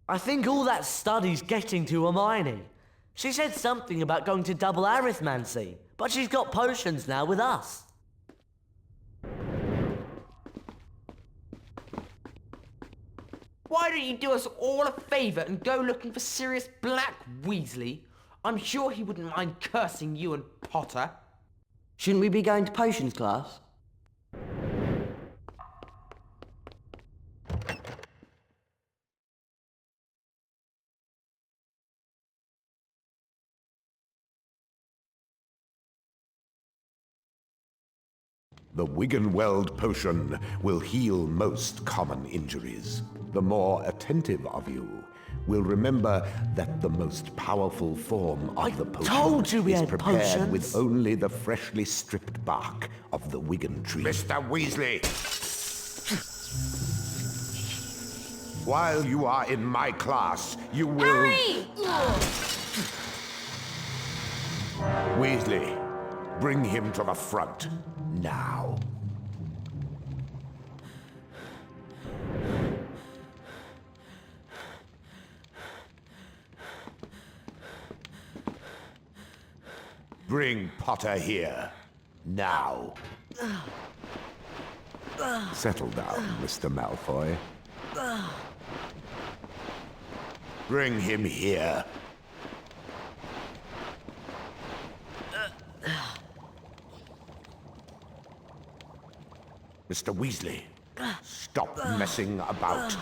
I think all that study's getting to Hermione. She said something about going to double arithmancy, but she's got potions now with us. Why don't you do us all a favour and go looking for Sirius Black, Weasley? I'm sure he wouldn't mind cursing you and Potter. Shouldn't we be going to potions class? The Wiggenweld potion will heal most common injuries. The more attentive of you will remember that the most powerful form of the potion told you we is had prepared potions. with only the freshly stripped bark of the Wiggen tree. Mr. Weasley! While you are in my class, you will... Harry! Weasley, bring him to the front, now. Bring Potter here, now. Settle down, Mr. Malfoy. Bring him here. Mr. Weasley, stop messing about.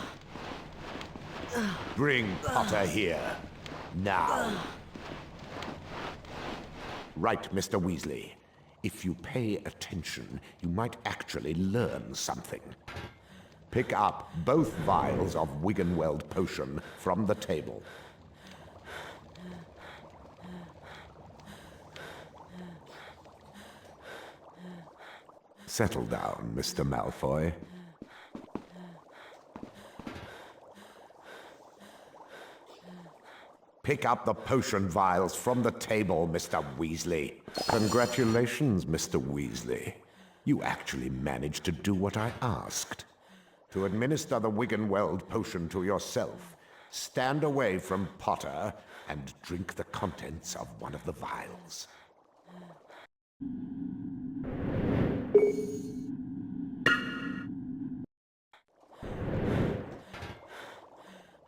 Bring Potter here, now. Right, Mr. Weasley. If you pay attention, you might actually learn something. Pick up both vials of Wiggenweld potion from the table. Settle down, Mr. Malfoy. Pick up the potion vials from the table, Mr. Weasley. Congratulations, Mr. Weasley. You actually managed to do what I asked. To administer the Wiggenweld potion to yourself, stand away from Potter and drink the contents of one of the vials.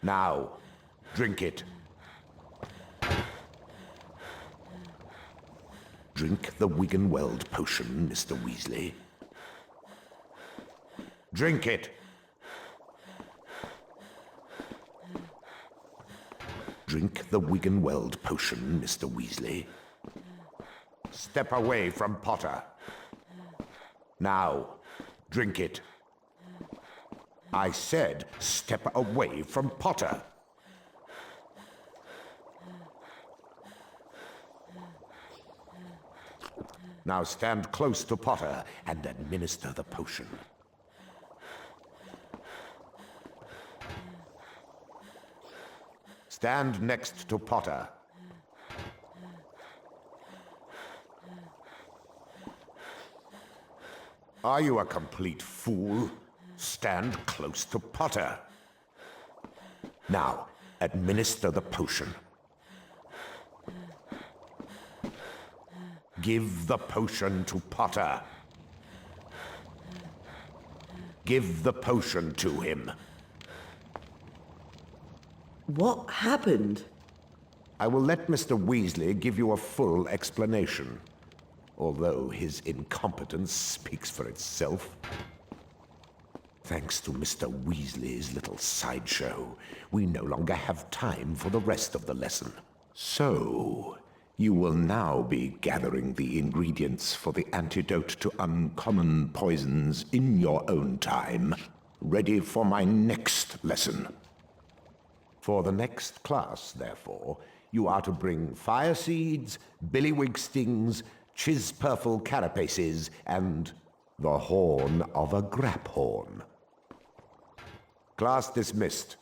Now, drink it. Drink the Wiggenweld potion, Mr. Weasley. Drink it. Drink the Wiggenweld potion, Mr. Weasley. Step away from Potter. Now, drink it. I said, step away from Potter. Now stand close to Potter and administer the potion. Stand next to Potter. Are you a complete fool? Stand close to Potter. Now, administer the potion. Give the potion to Potter. Give the potion to him. What happened? I will let Mr. Weasley give you a full explanation, although his incompetence speaks for itself. Thanks to Mr. Weasley's little sideshow, we no longer have time for the rest of the lesson. So, You will now be gathering the ingredients for the antidote to uncommon poisons in your own time, ready for my next lesson. For the next class, therefore, you are to bring fire seeds, billywig stings, chispurfle carapaces, and the horn of a graphorn. Class dismissed.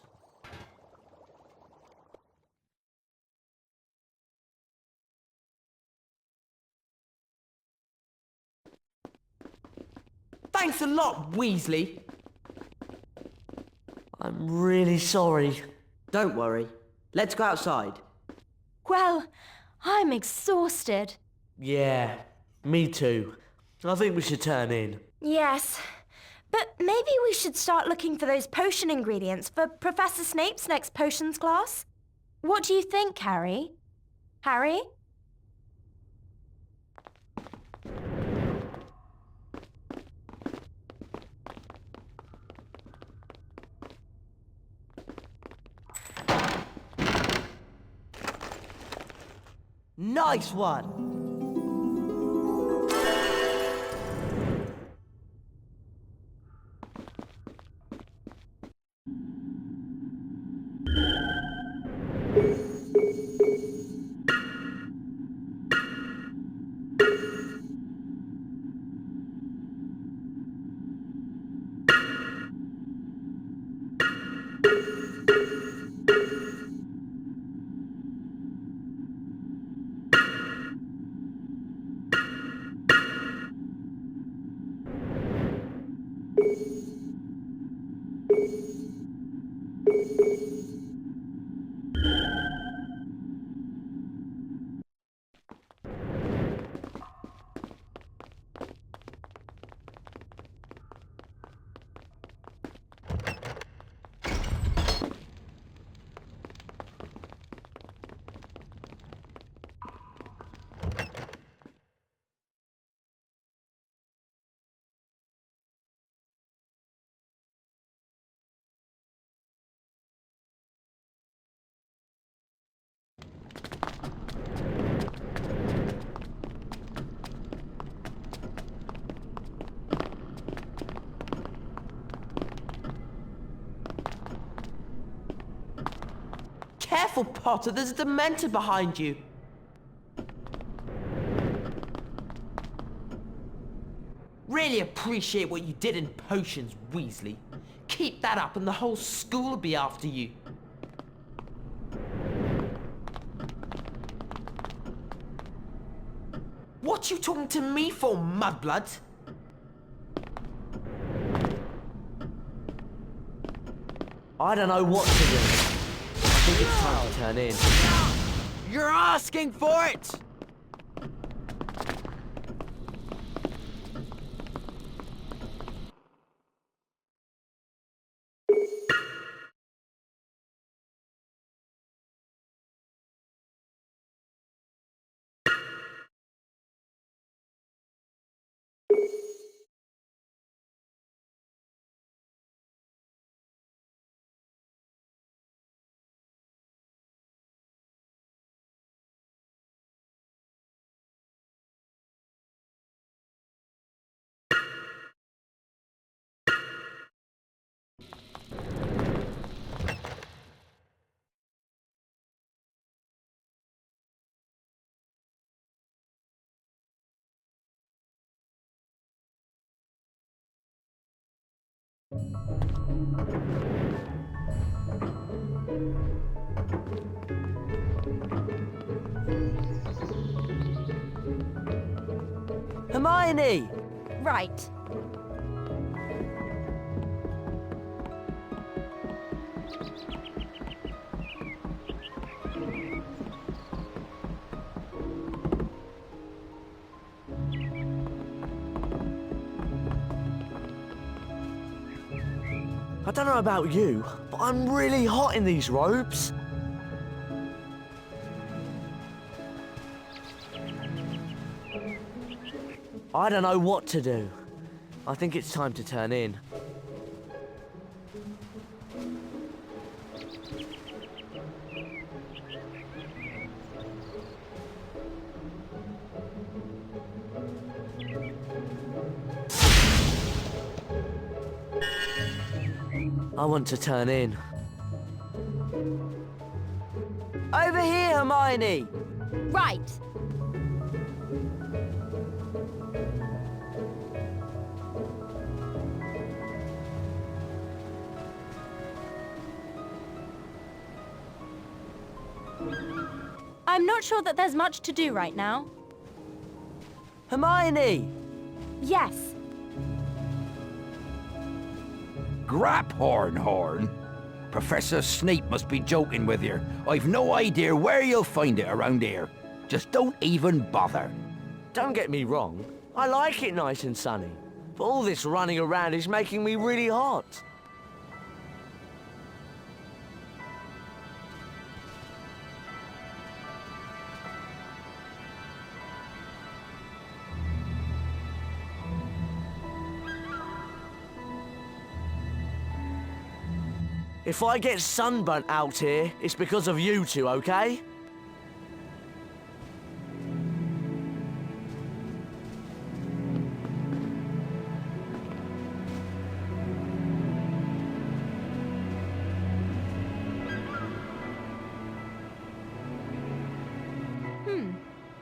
Thanks a lot, Weasley. I'm really sorry. Don't worry. Let's go outside. Well, I'm exhausted. Yeah, me too. I think we should turn in. Yes. But maybe we should start looking for those potion ingredients for Professor Snape's next potions class. What do you think, Harry? Harry? Nice one! Careful, Potter, there's a Dementor behind you. Really appreciate what you did in potions, Weasley. Keep that up and the whole school will be after you. What you talking to me for, mudblood? I don't know what to do. I think it's time to turn in. You're asking for it! Hermione! Right. I don't know about you, but I'm really hot in these robes. I don't know what to do. I think it's time to turn in. I want to turn in. Over here, Hermione! Right. I'm not sure that there's much to do right now. Hermione! Yes. Horn. Professor Snape must be joking with you. I've no idea where you'll find it around here. Just don't even bother. Don't get me wrong, I like it nice and sunny. But all this running around is making me really hot. If I get sunburnt out here, it's because of you two, okay?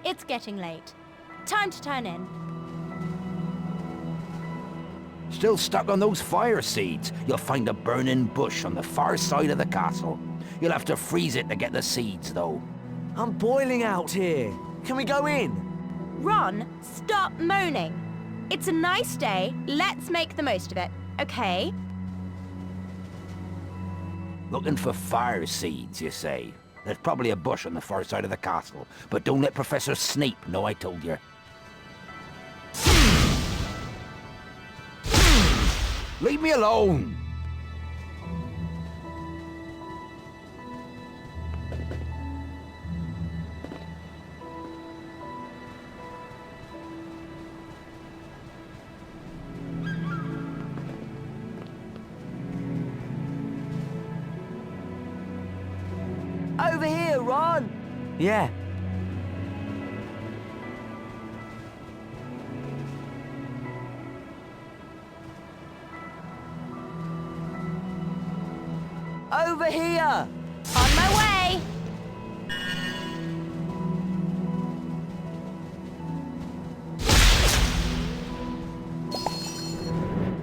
It's getting late. Time to turn in. Still stuck on those fire seeds? You'll find a burning bush on the far side of the castle. You'll have to freeze it to get the seeds, though. I'm boiling out here. Can we go in? Ron, stop moaning. It's a nice day. Let's make the most of it, okay? Looking for fire seeds, you say? There's probably a bush on the far side of the castle, but don't let Professor Snape know I told you. Leave me alone! Over here, Ron! Yeah. Over here! On my way!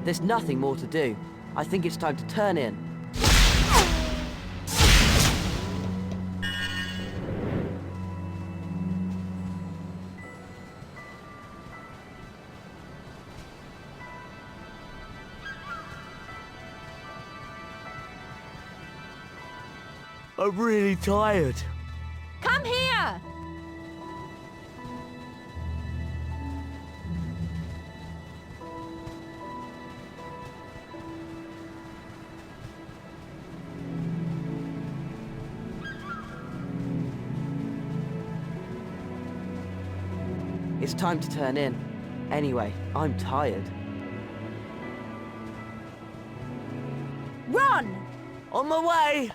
There's nothing more to do. I think it's time to turn in. I'm really tired. Come here! It's time to turn in. Anyway, I'm tired. Run! On my way!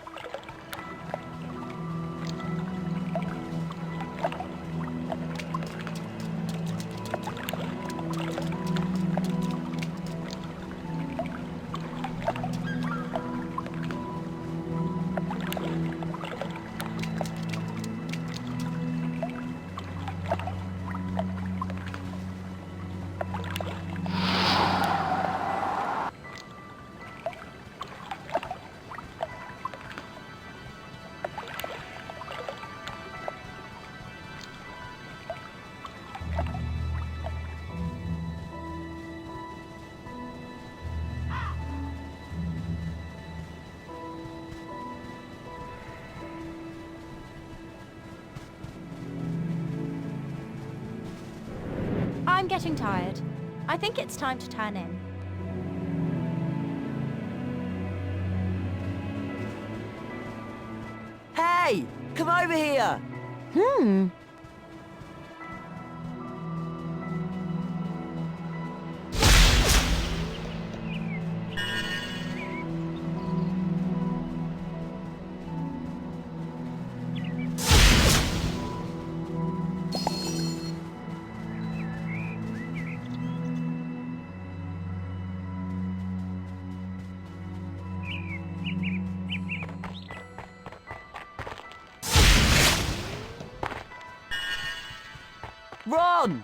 I'm getting tired. I think it's time to turn in. Hey! Come over here! Run!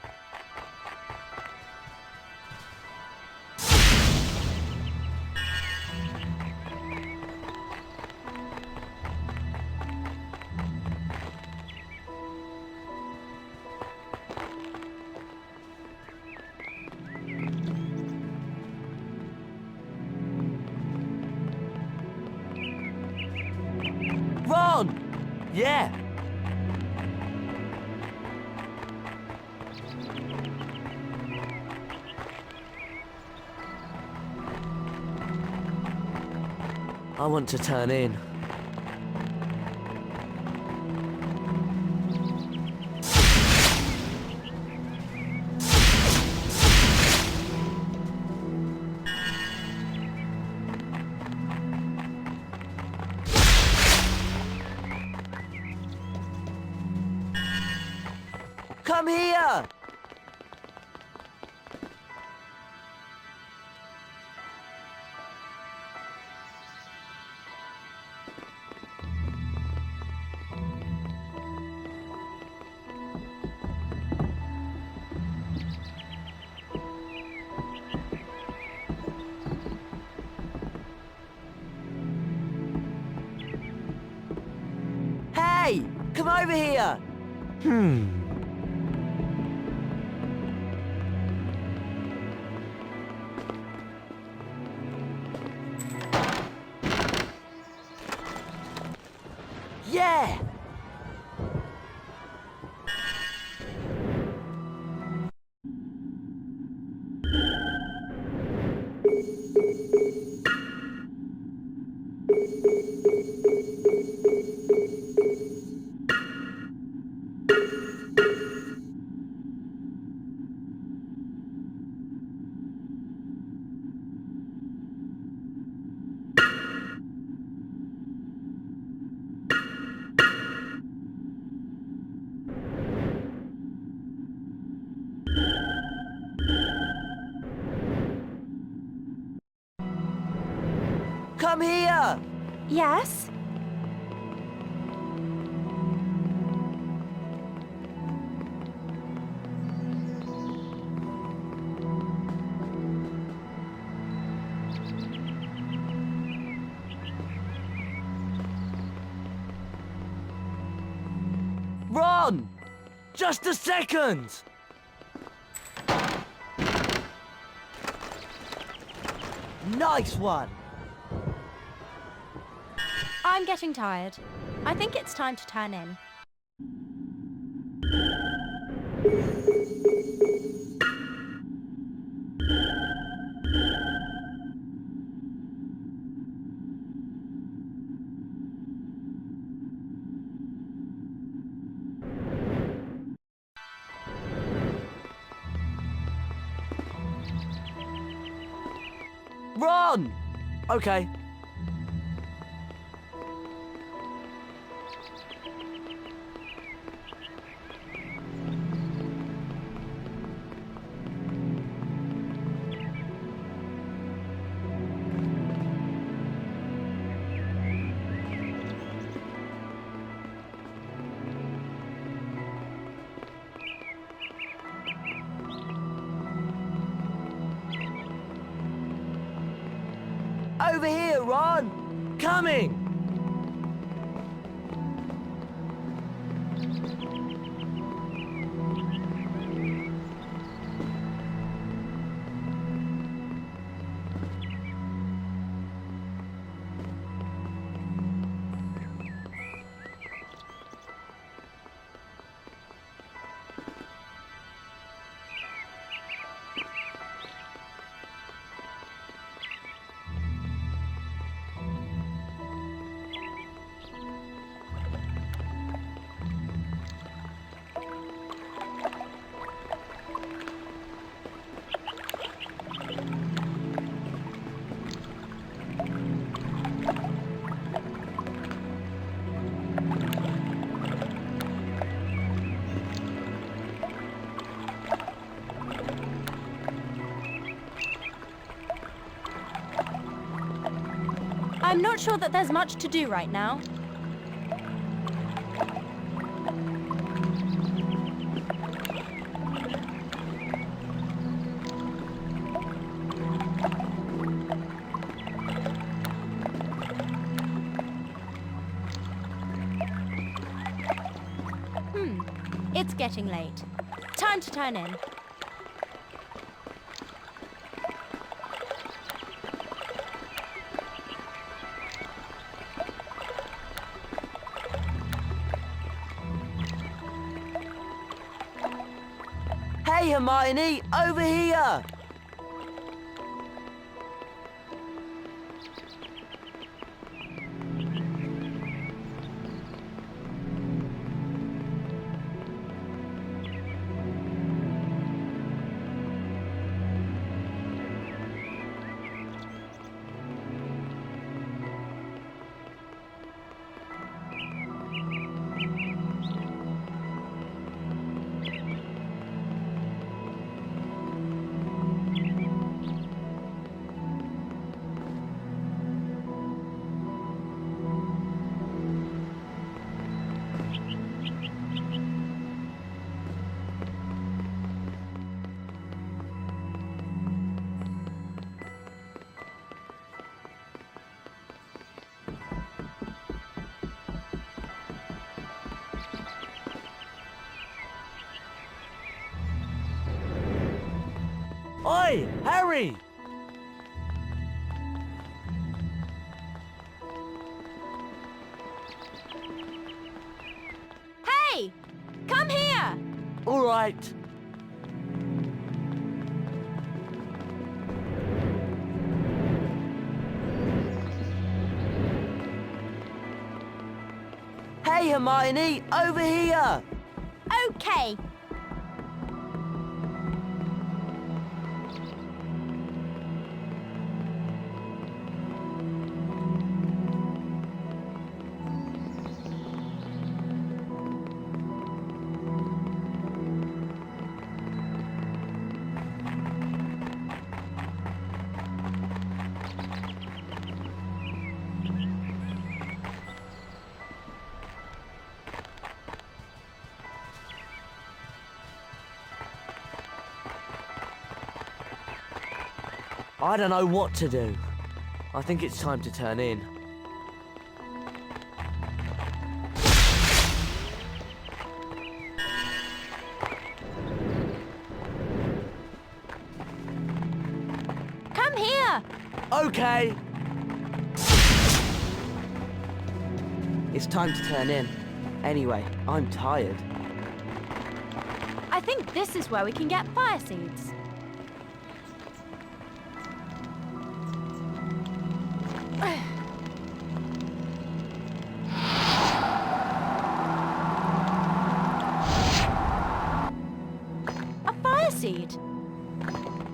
Run! Yeah! I want to turn in. Come here! Hey! Come over here! Yeah! Come here! Yes? Run! Just a second! Nice one! I'm getting tired. I think it's time to turn in. Run! Okay. Over here, Ron! Coming! I'm not sure that there's much to do right now. It's getting late. Time to turn in. Hey, Hermione, over here! Oi, Harry! Hey! Come here! All right. Hey, Hermione, over here! Okay. I don't know what to do. I think it's time to turn in. Come here! Okay. It's time to turn in. Anyway, I'm tired. I think this is where we can get fire seeds. Seed.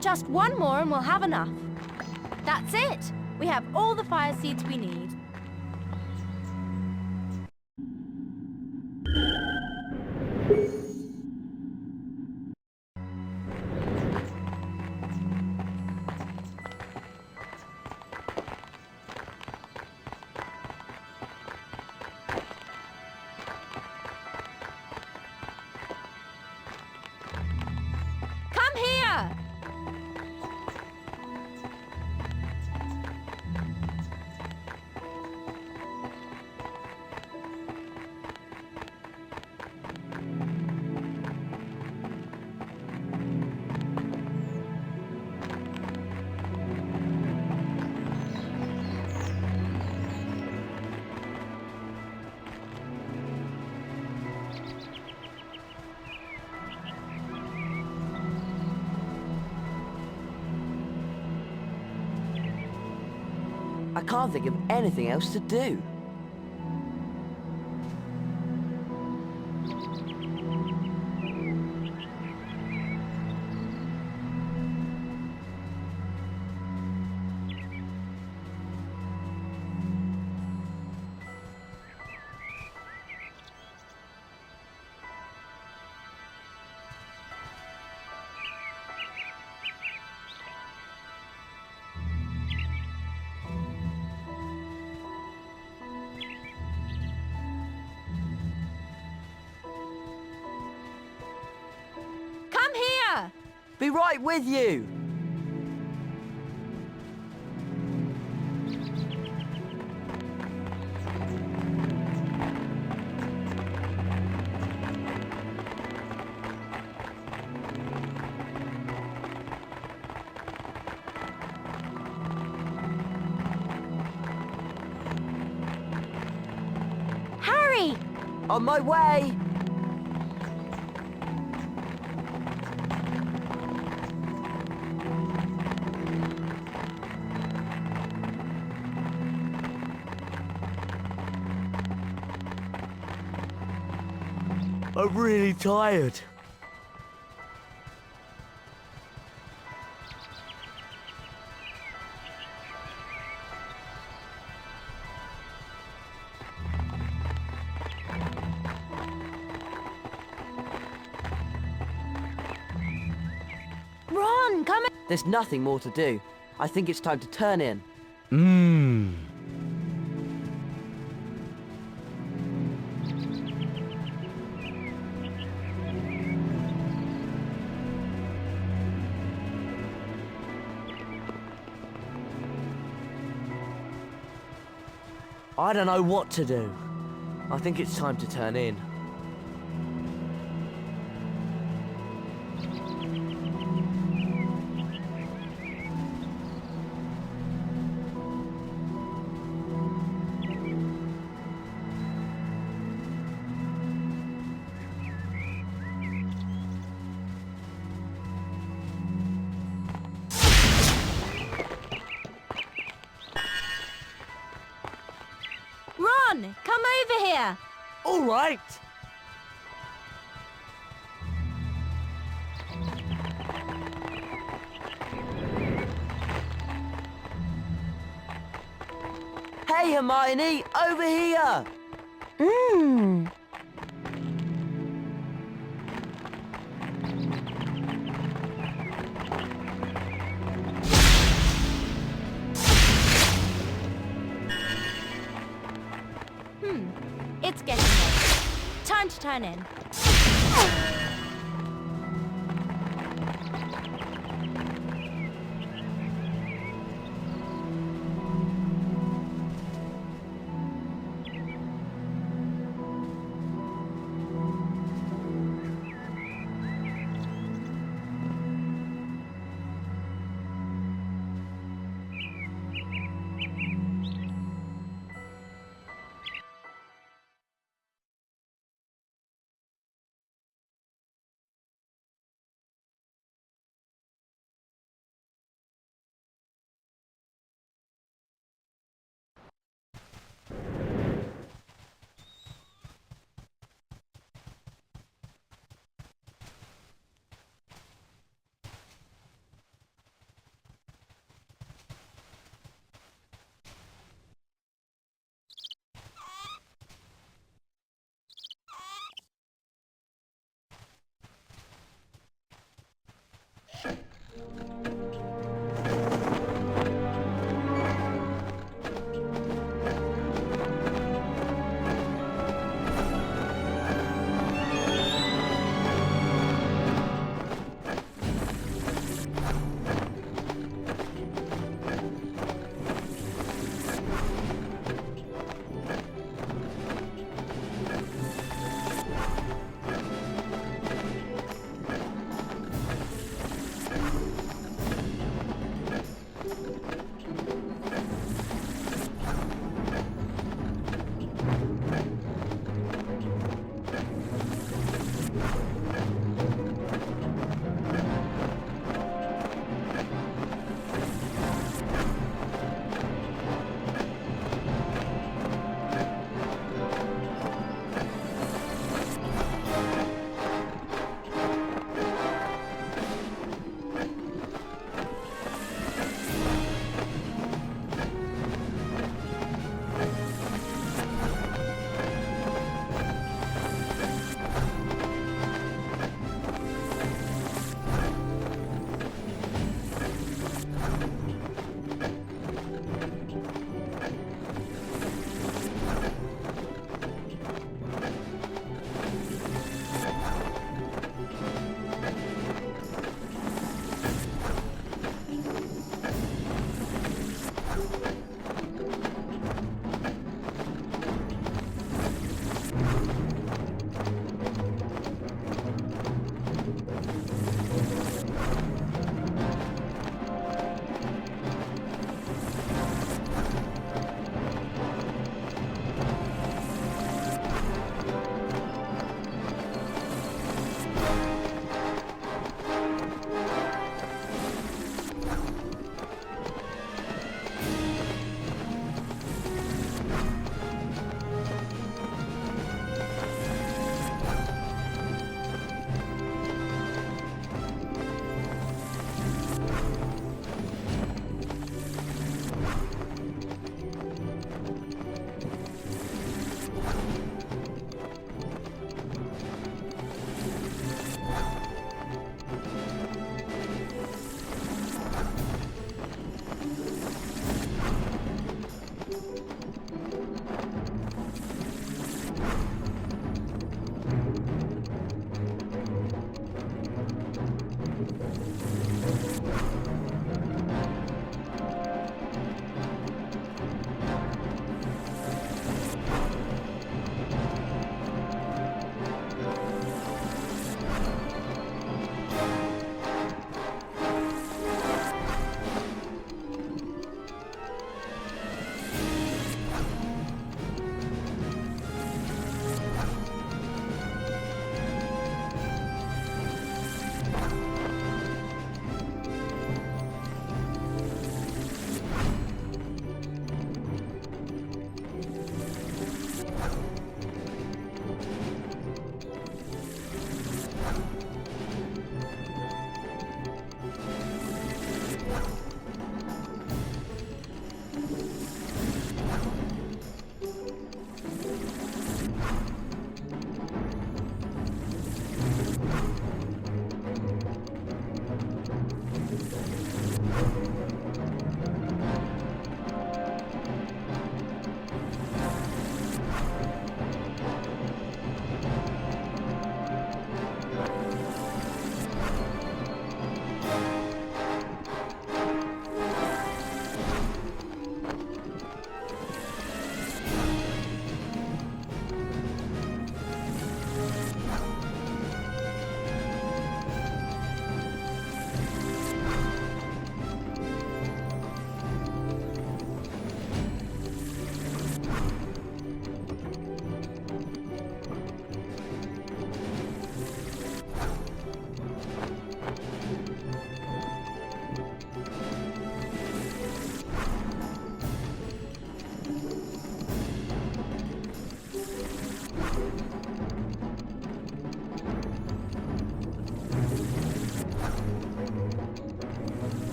Just one more and we'll have enough. That's it. We have all the fire seeds we need. I can't think of anything else to do. Be right with you! On my way! I'm really tired. Ron, come in. There's nothing more to do. I think it's time to turn in. I don't know what to do. I think it's time to turn in. Ron, come over here. All right. Hey, Hermione, over here! It's getting late. Time to turn in.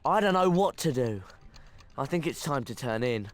I don't know what to do. I think it's time to turn in.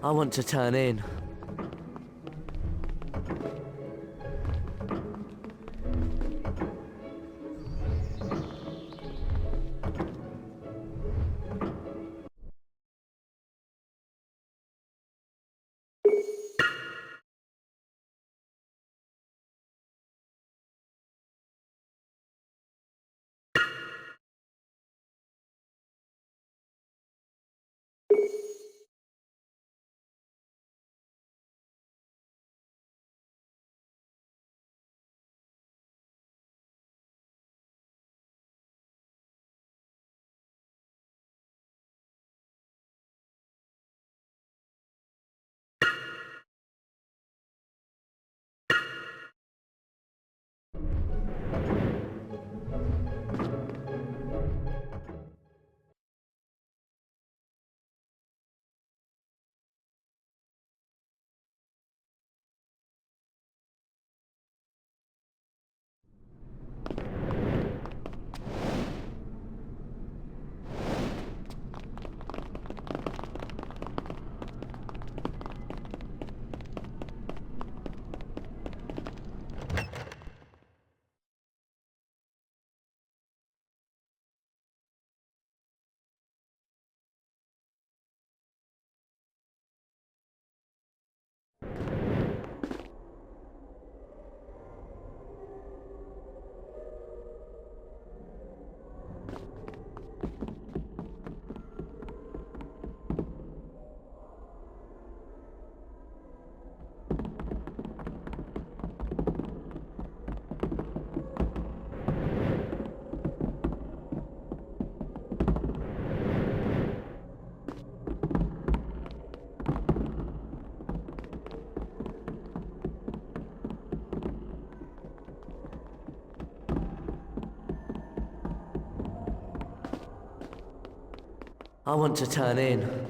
I want to turn in. I want to turn in.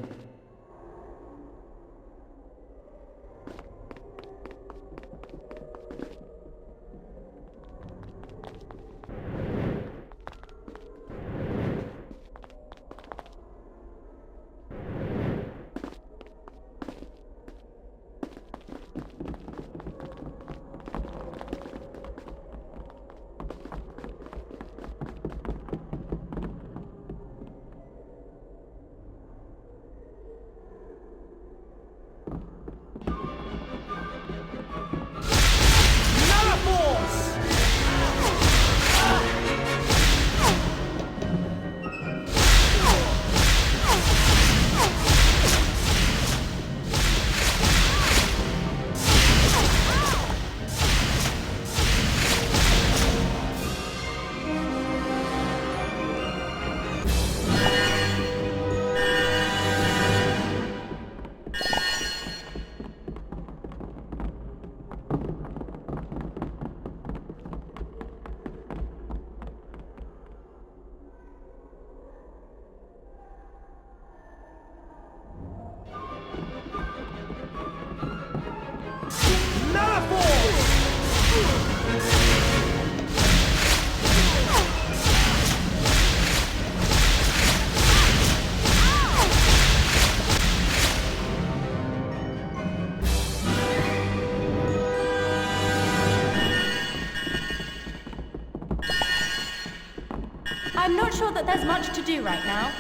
I'm not sure that there's much to do right now.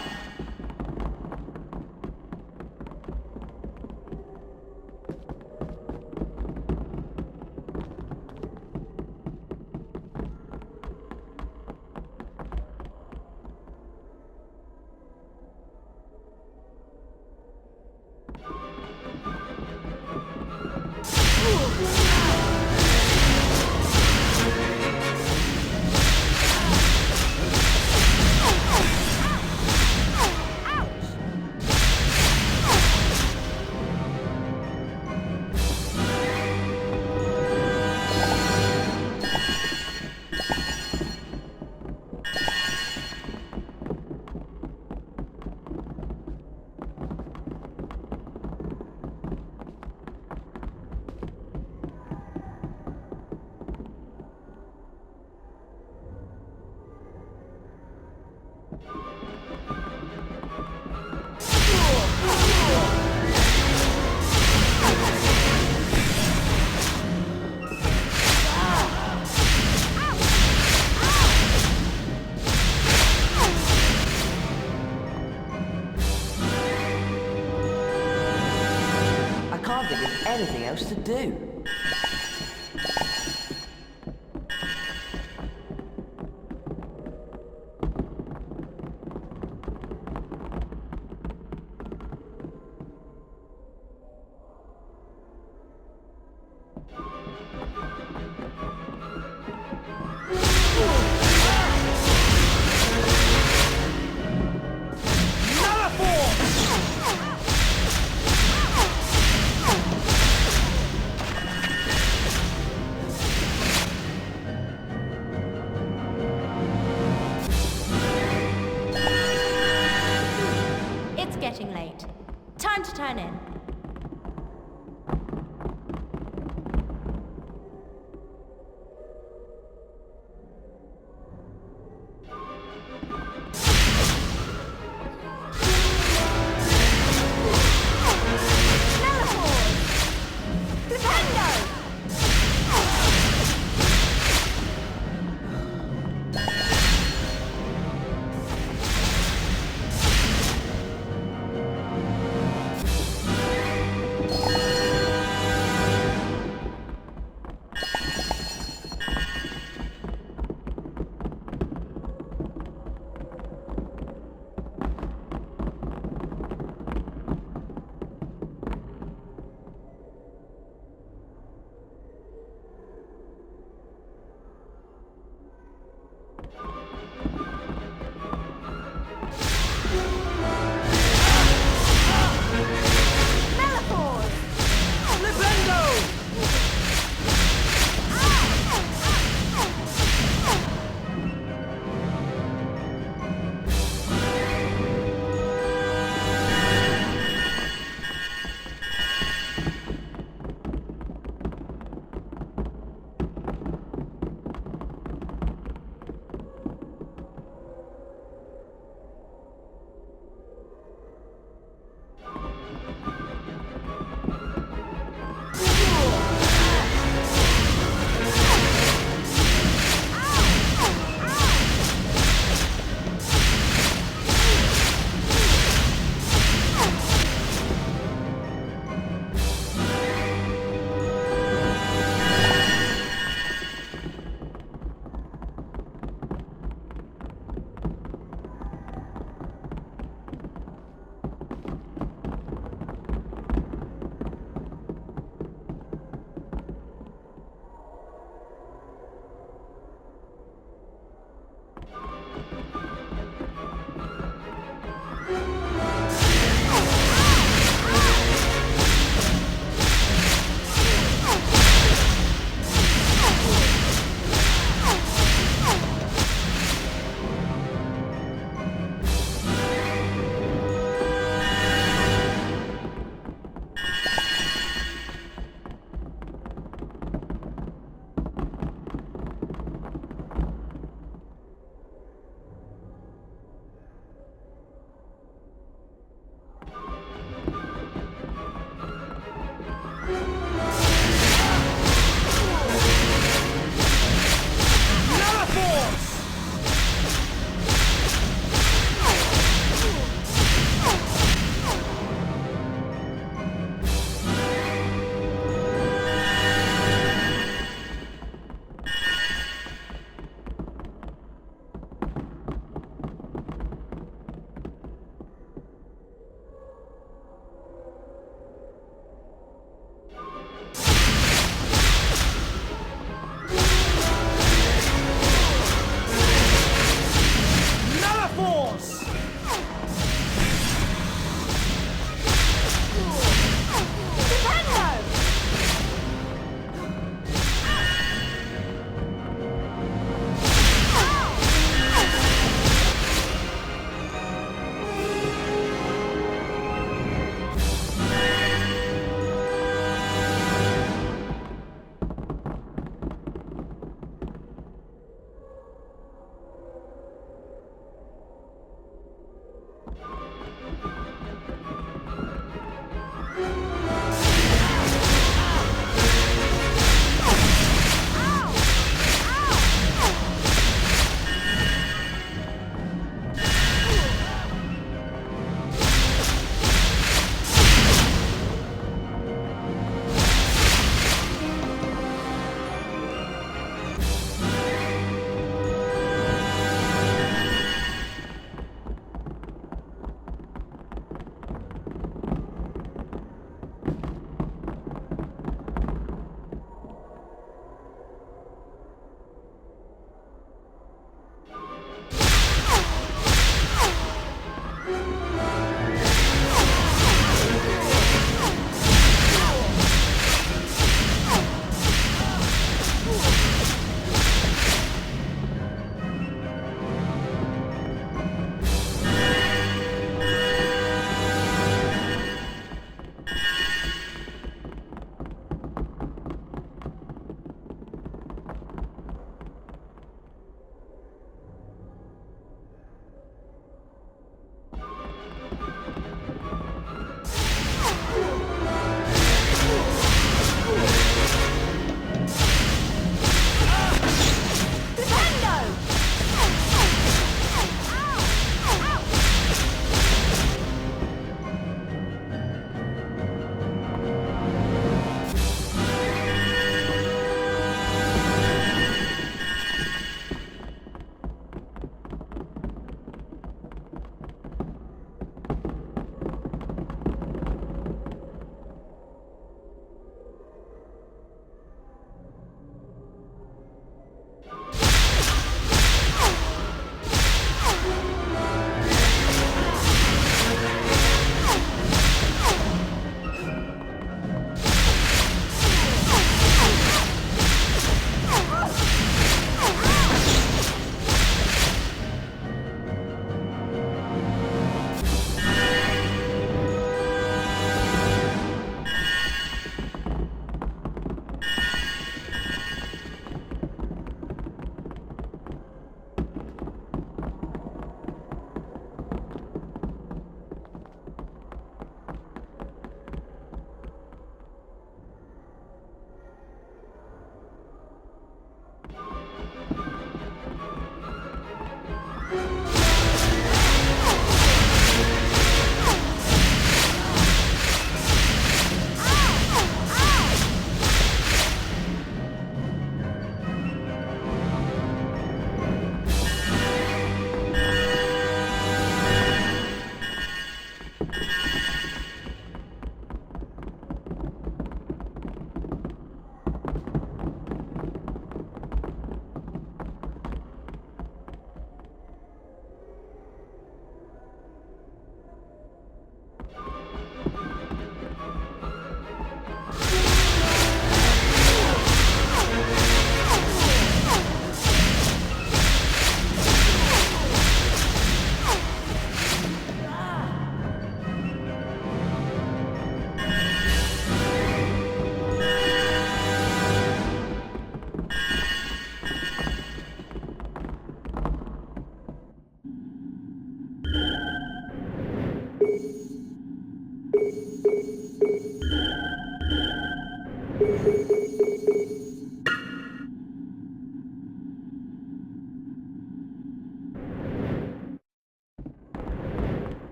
Anything else to do? Getting late. Time to turn in.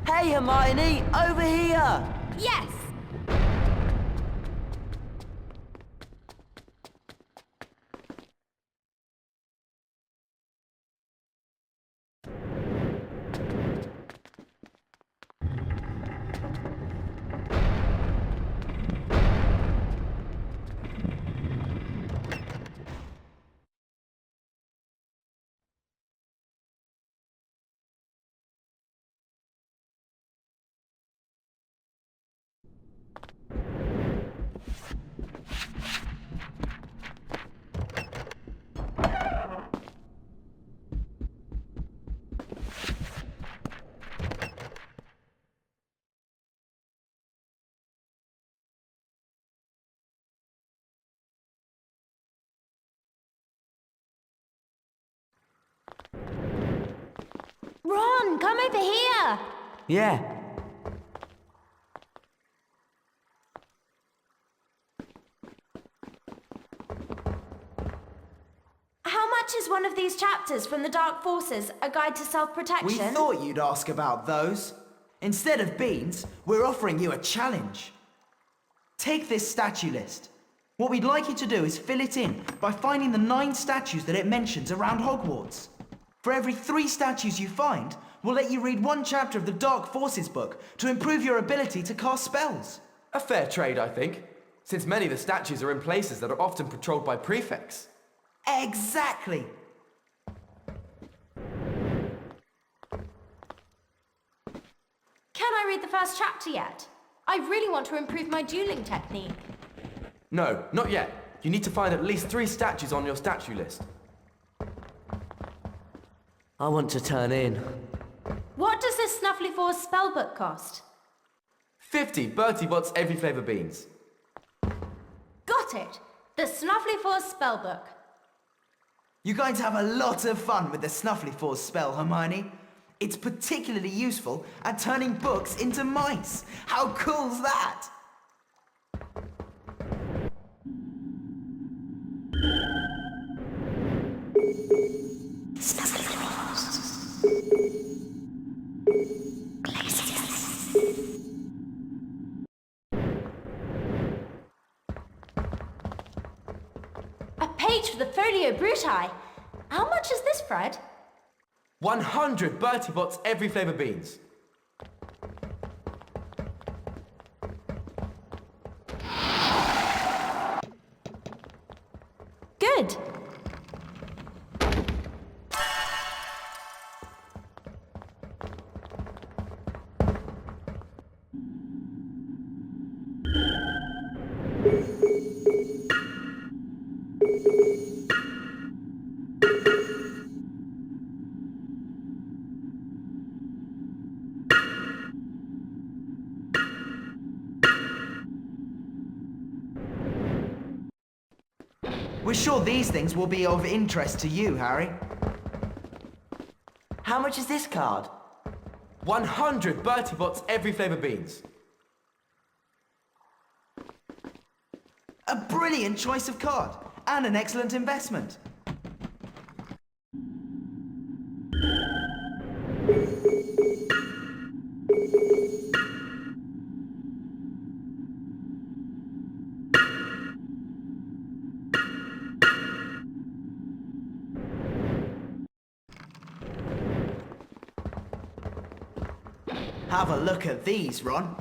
Hey, Hermione, over here! Yes! Ron, come over here! Yeah. How much is one of these chapters from the Dark Forces, A Guide to Self-Protection? We thought you'd ask about those. Instead of beans, we're offering you a challenge. Take this statue list. What we'd like you to do is fill it in by finding the 9 statues that it mentions around Hogwarts. For every 3 statues you find, we'll let you read 1 chapter of the Dark Forces book to improve your ability to cast spells. A fair trade, I think, since many of the statues are in places that are often patrolled by prefects. Exactly! Can I read the first chapter yet? I really want to improve my dueling technique. No, not yet. You need to find at least 3 statues on your statue list. I want to turn in. What does this Snuffly Fours spellbook cost? 50 Bertie Bott's every flavour beans. Got it! The Snuffly Fours spellbook. You're going to have a lot of fun with the Snuffly Fours spell, Hermione. It's particularly useful at turning books into mice. How cool's that? Snuffly Fours. Glacius. A page for the Folio Bruti. How much is this, Fred? 100 Bertie Bott's every flavour beans. Good. We're sure these things will be of interest to you, Harry. How much is this card? 100 Bertie Bott's every flavour beans. A brilliant choice of card, and an excellent investment. Have a look at these, Ron.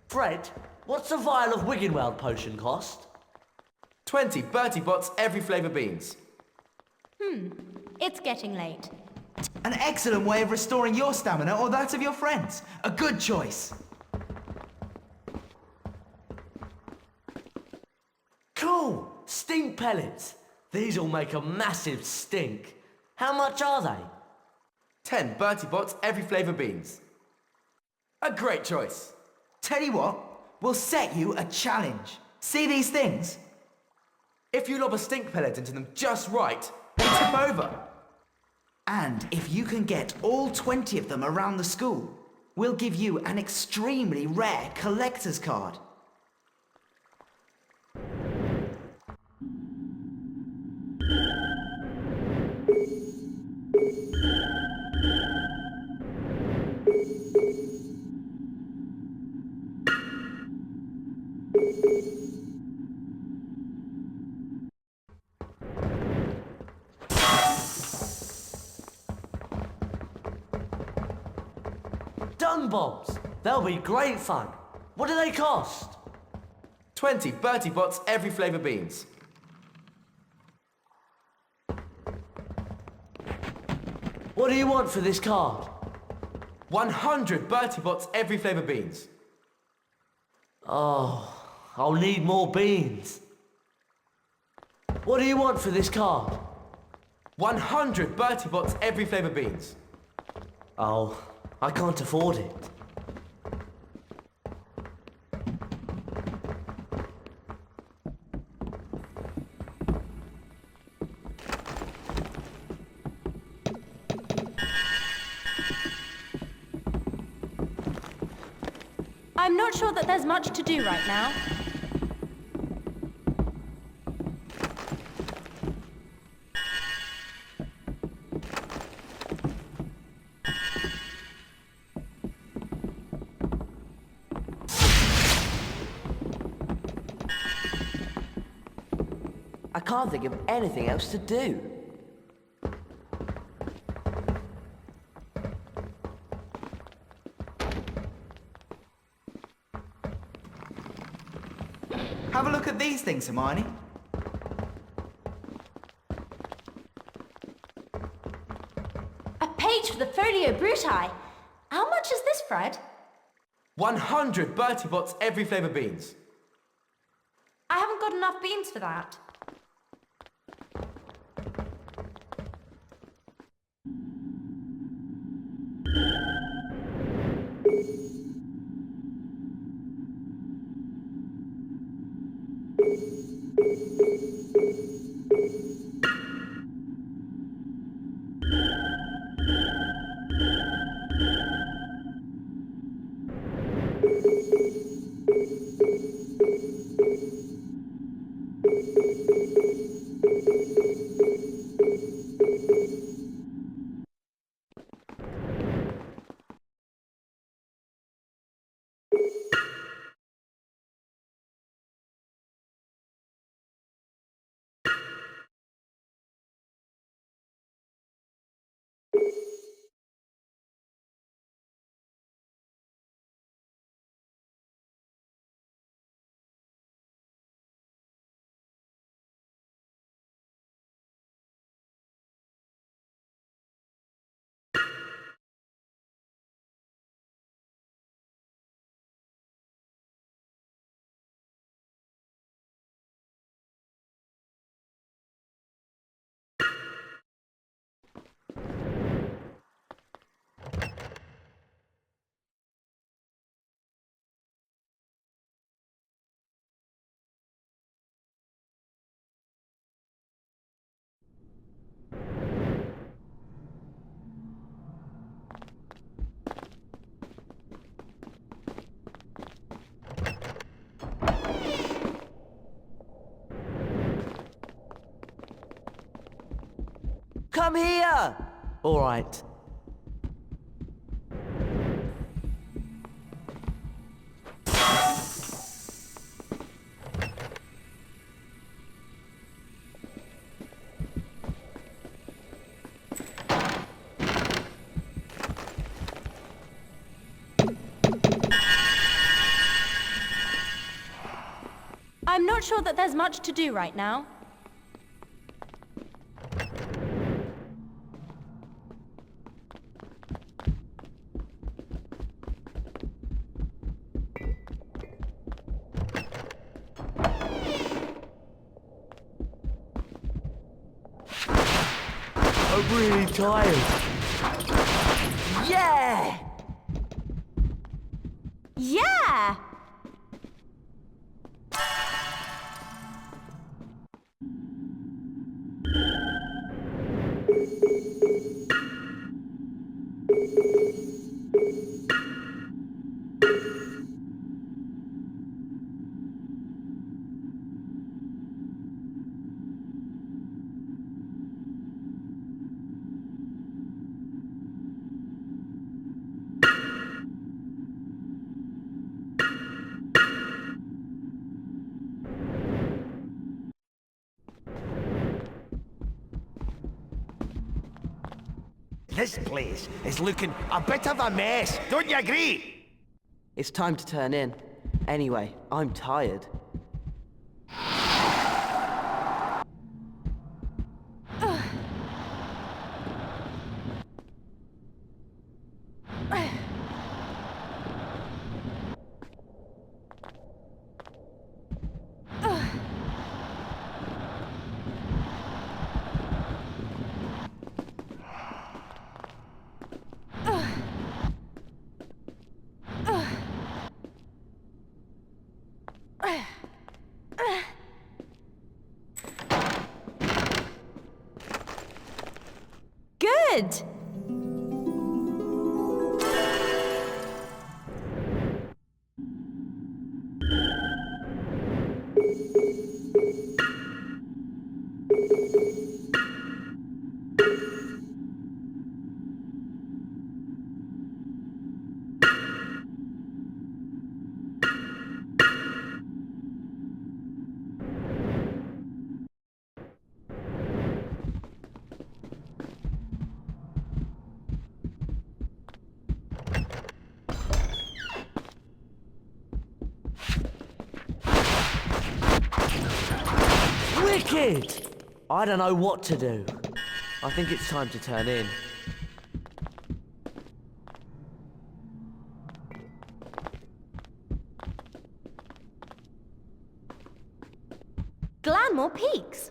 Fred, what's a vial of Wiggenweld potion cost? 20 Bertie Bott's every flavour beans. It's getting late. An excellent way of restoring your stamina or that of your friends. A good choice. Cool! Stink pellets. These will make a massive stink. How much are they? 10 Bertie Bott's every flavour beans. A great choice. Tell you what, we'll set you a challenge. See these things? If you lob a stink pellet into them just right, they tip over. And if you can get all 20 of them around the school, we'll give you an extremely rare collector's card. Dung bombs! They'll be great fun. What do they cost? 20 Bertie Bott's every flavour beans. What do you want for this card? 100 Bertie Bott's every flavour beans. Oh, I'll need more beans. What do you want for this card? 100 Bertie Bott's every flavour beans. Oh, I can't afford it. I'm not sure that there's much to do right now. I can't think of anything else to do. Have a look at these things, Hermione. A page for the Folio Bruti. How much is this, Fred? 100 Bertie Bott's every flavour beans. I haven't got enough beans for that. Come here! All right. I'm not sure that there's much to do right now. I'm really tired. Yeah! Yeah! This place is looking a bit of a mess, don't you agree? It's time to turn in. Anyway, I'm tired. Good! Wicked! I don't know what to do. I think it's time to turn in. Glanmore Peaks.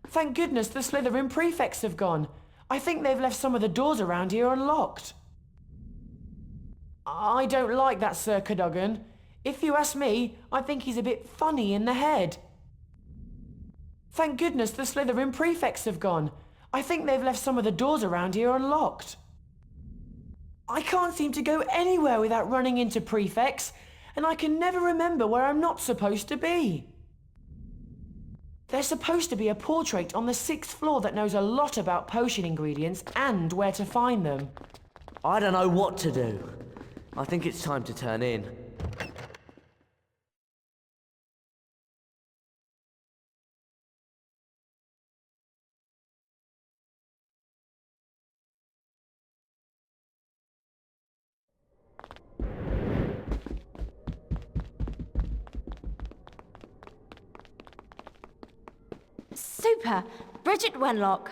Thank goodness the Slytherin prefects have gone. I think they've left some of the doors around here unlocked. I don't like that Sir Cadogan. If you ask me, I think he's a bit funny in the head. Thank goodness the Slytherin prefects have gone. I think they've left some of the doors around here unlocked. I can't seem to go anywhere without running into prefects, and I can never remember where I'm not supposed to be. There's supposed to be a portrait on the 6th floor that knows a lot about potion ingredients and where to find them. I don't know what to do. I think it's time to turn in. Super! Bridget Wenlock.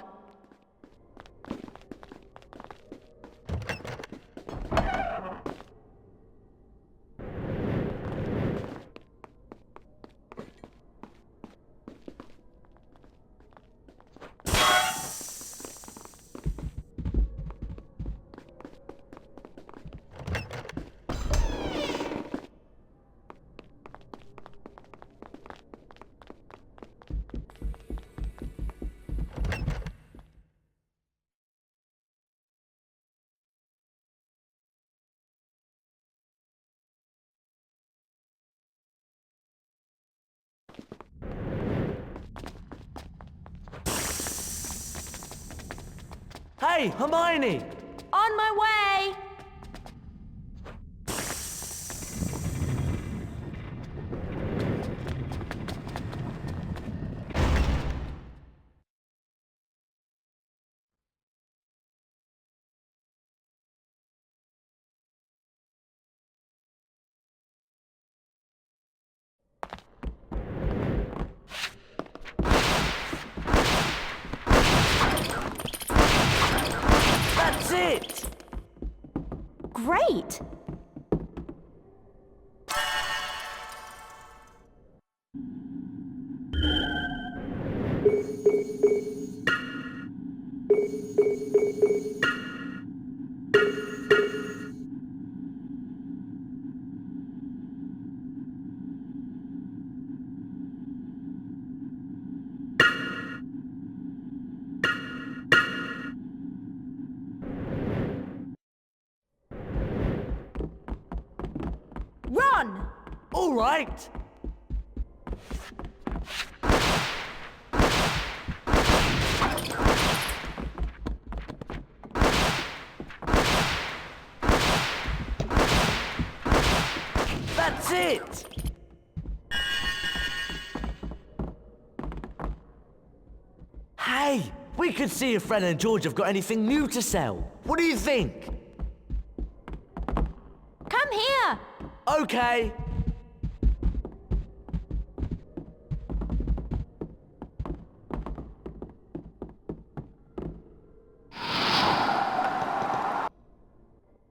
Hey, Hermione! On my way! That's it! Great! Run! All right. That's it! Hey, we could see if Fred and George have got anything new to sell. What do you think? Come here! Okay.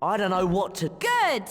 I don't know what to... Good!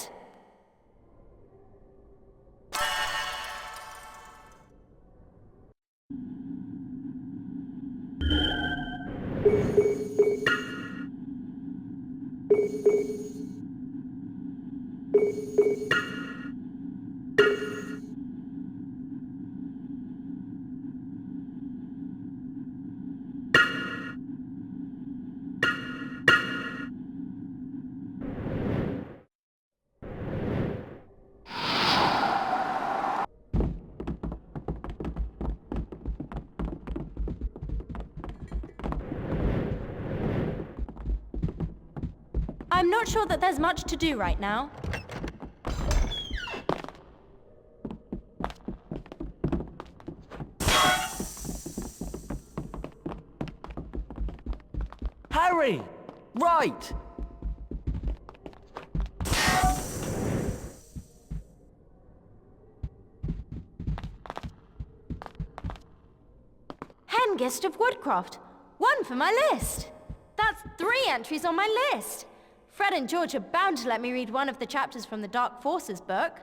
I'm not sure that there's much to do right now. Harry! Right! Hengist of Woodcroft. One for my list. That's 3 entries on my list. Fred and George are bound to let me read one of the chapters from the Dark Forces book.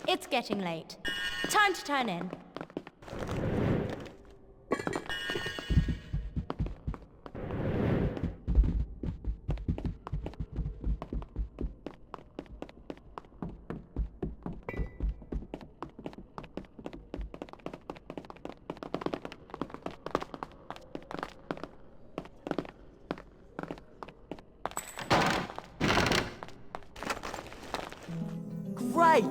It's getting late. Time to turn in. Great!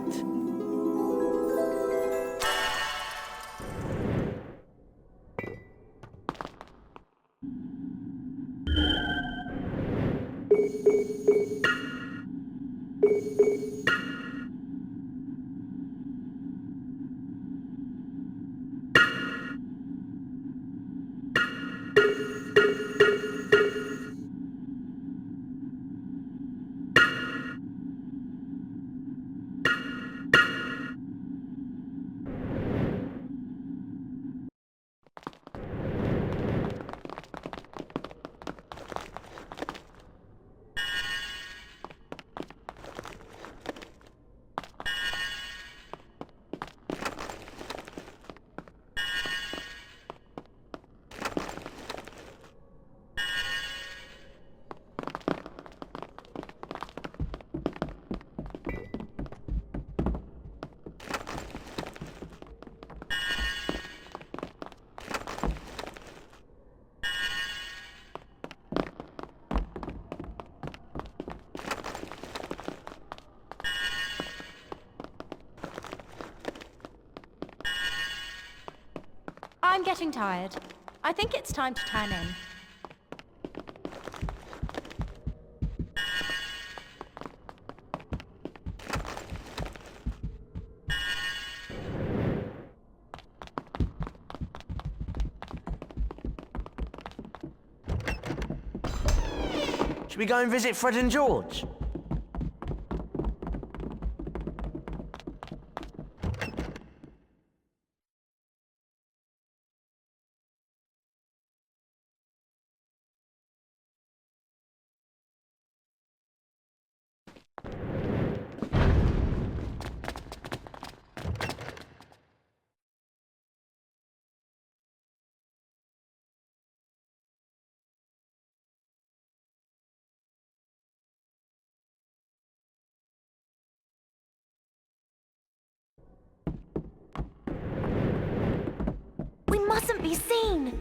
I'm getting tired. I think it's time to turn in. Should we go and visit Fred and George? We mustn't be seen!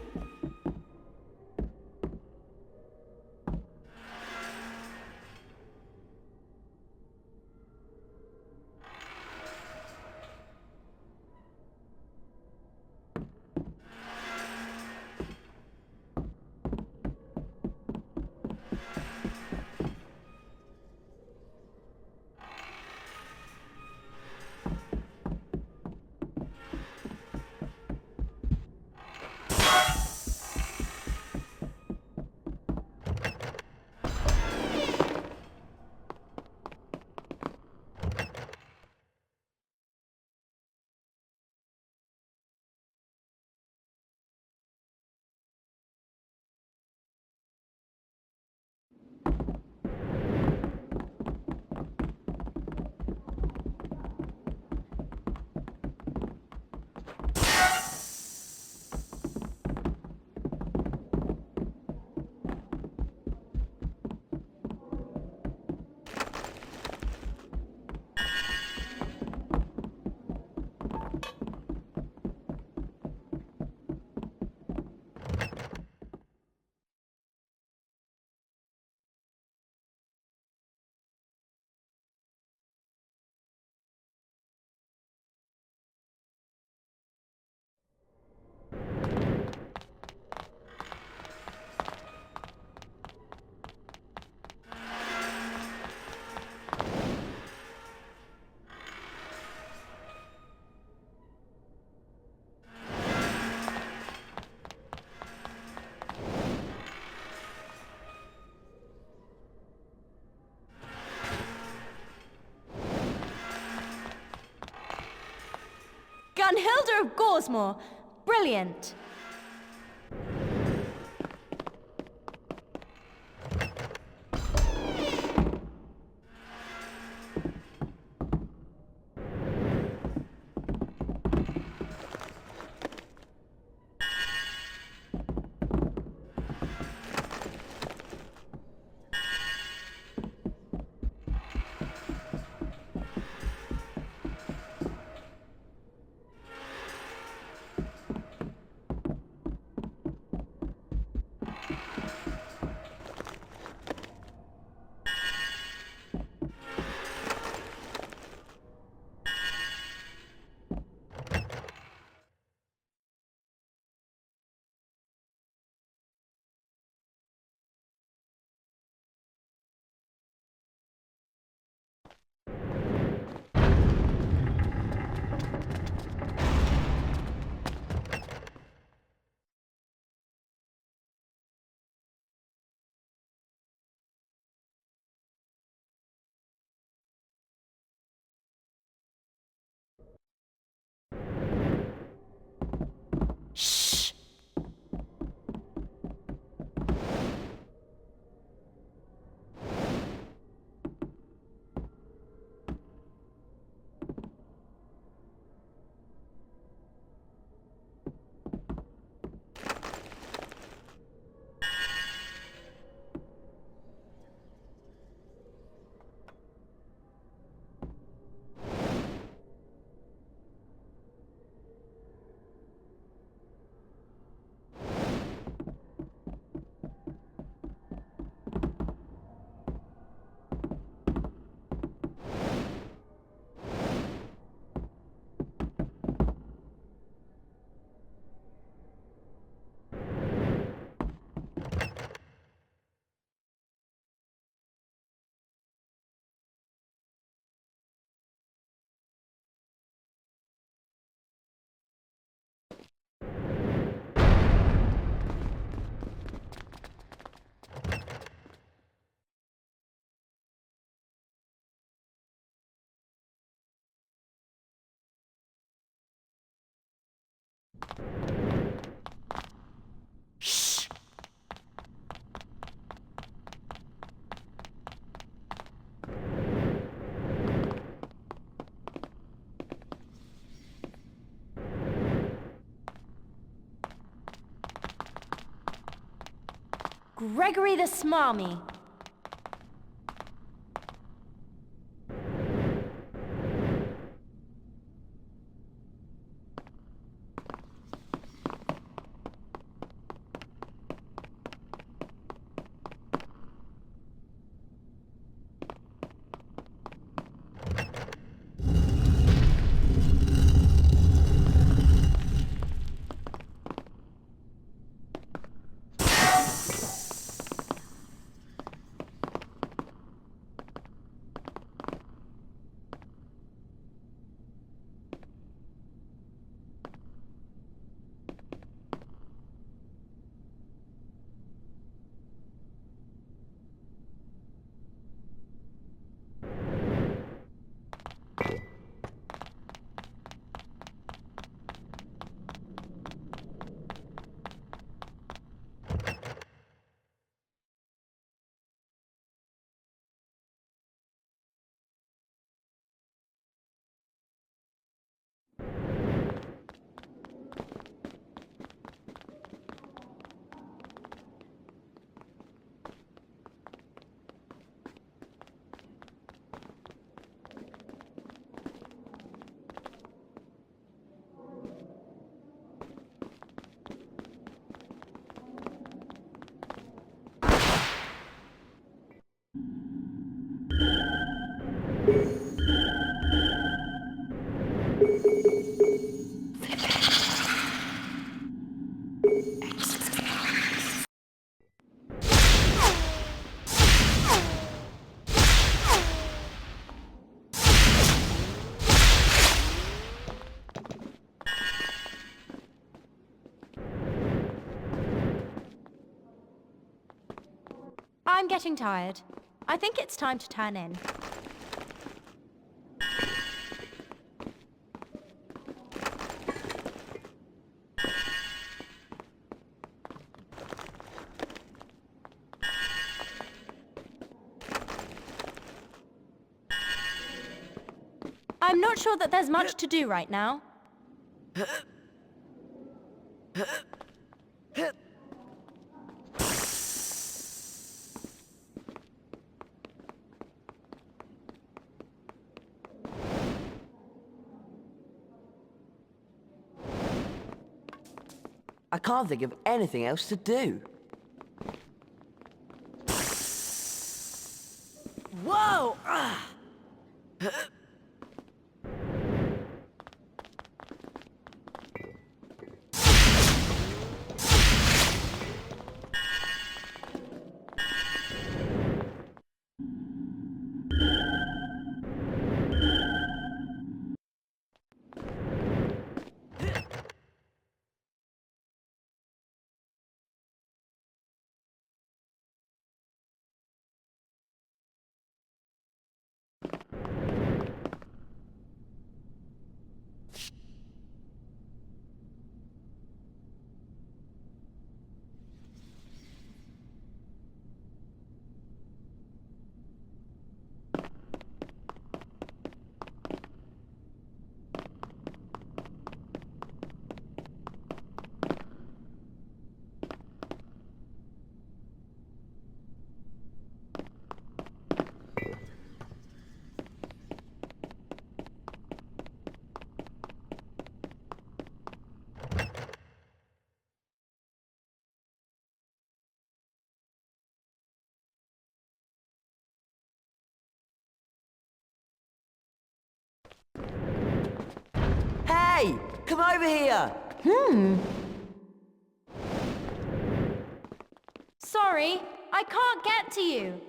Gunhilda of Gorsmore! Brilliant! Gregory the Smarmy. I'm getting tired. I think it's time to turn in. I'm not sure that there's much to do right now. I can't think of anything else to do. Whoa! Ah! Hey! Come over here! Sorry, I can't get to you.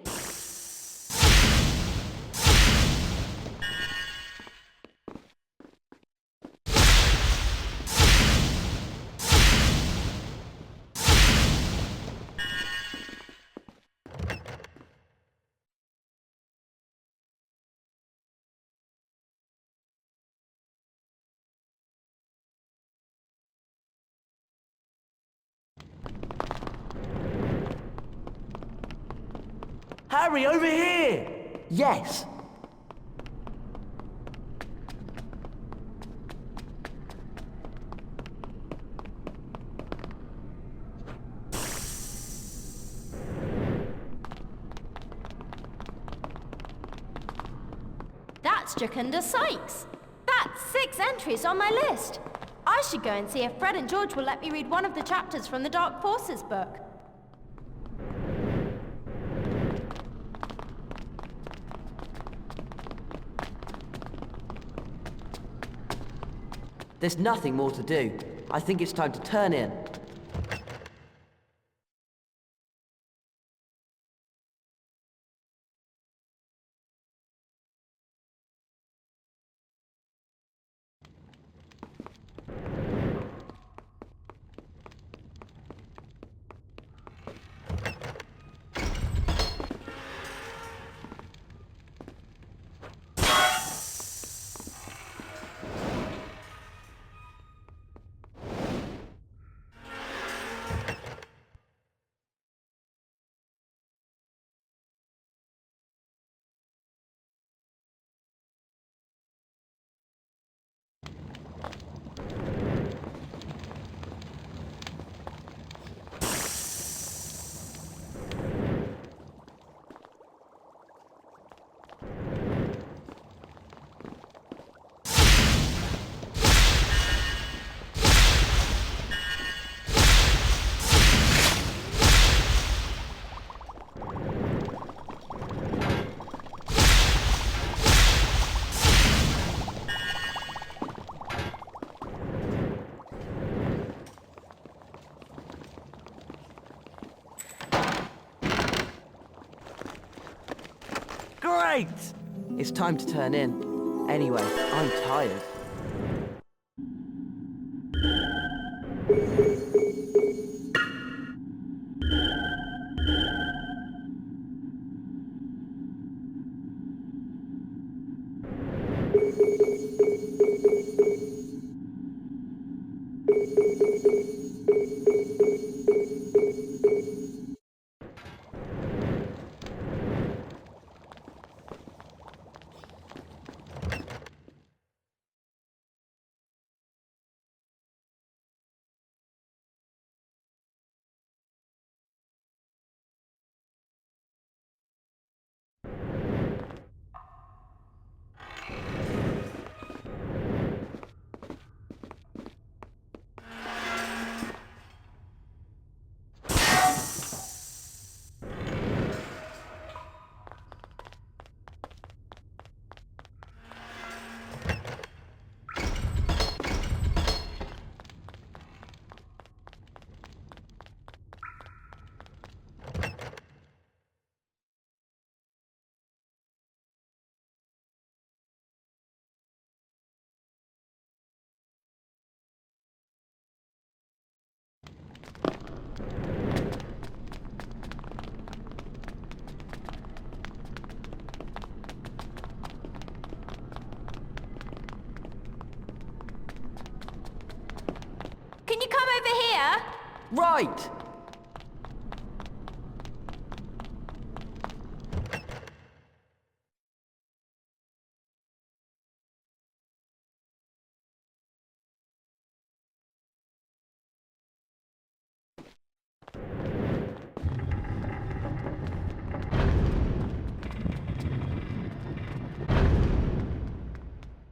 Harry, over here! Yes. That's Jacunda Sykes. That's 6 entries on my list. I should go and see if Fred and George will let me read one of the chapters from the Dark Forces book. There's nothing more to do. I think it's time to turn in. Great! It's time to turn in. Anyway, I'm tired. Can you come over here? Right!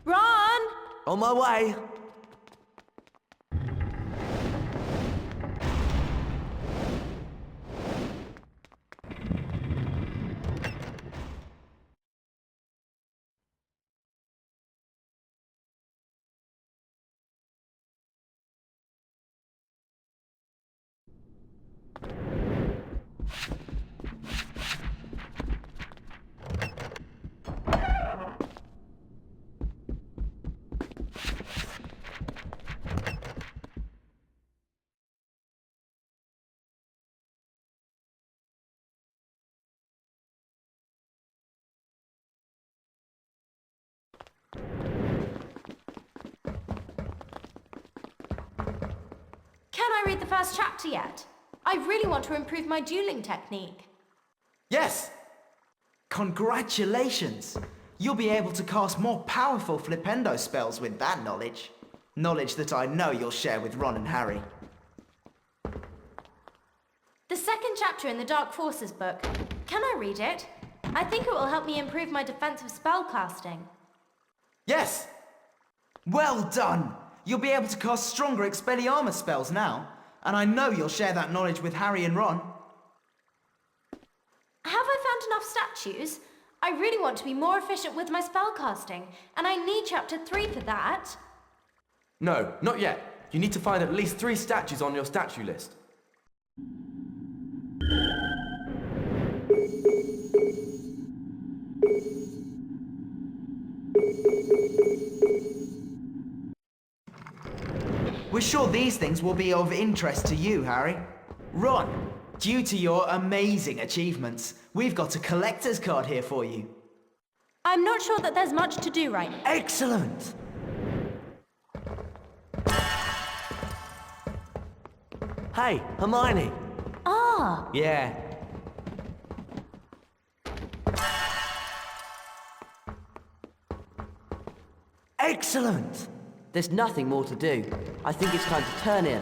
Ron! On my way. Can I read the first chapter yet? I really want to improve my dueling technique. Yes! Congratulations! You'll be able to cast more powerful flipendo spells with that knowledge. Knowledge that I know you'll share with Ron and Harry. The second chapter in the Dark Forces book. Can I read it? I think it will help me improve my defensive spellcasting. Yes! Well done! You'll be able to cast stronger Expelliarmus spells now, and I know you'll share that knowledge with Harry and Ron. Have I found enough statues? I really want to be more efficient with my spellcasting, and I need chapter 3 for that. No, not yet. You need to find at least 3 statues on your statue list. We're sure these things will be of interest to you, Harry. Ron, due to your amazing achievements, we've got a collector's card here for you. I'm not sure that there's much to do right now. Excellent! Hey, Hermione. Ah! Yeah. Excellent! There's nothing more to do. I think it's time to turn in.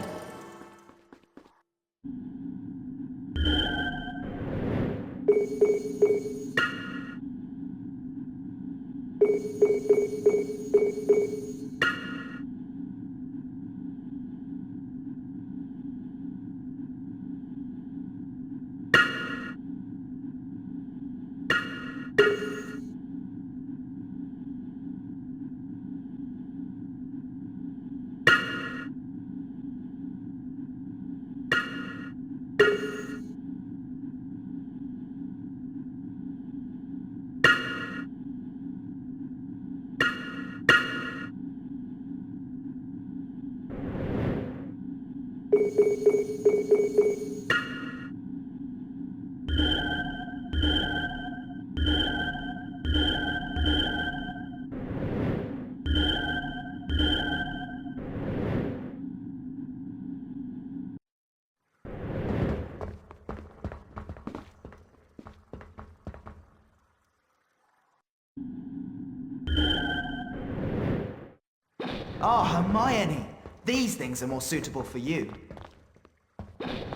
Ah, Hermione, these things are more suitable for you.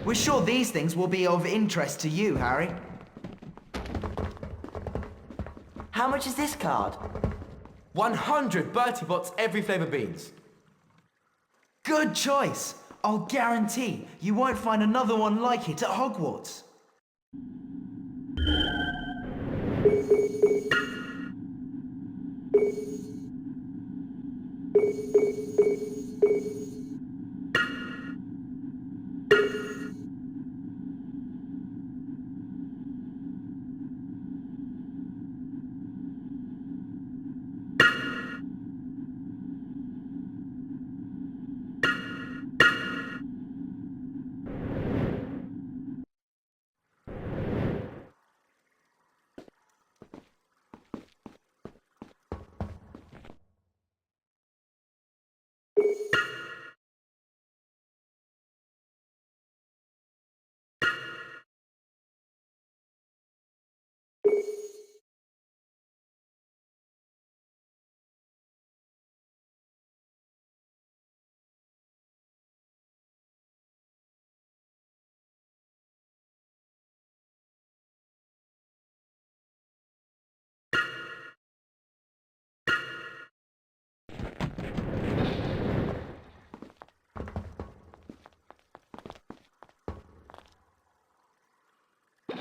We're sure these things will be of interest to you, Harry. How much is this card? 100 Bertie Bott's every flavour beans. Good choice. I'll guarantee you won't find another one like it at Hogwarts.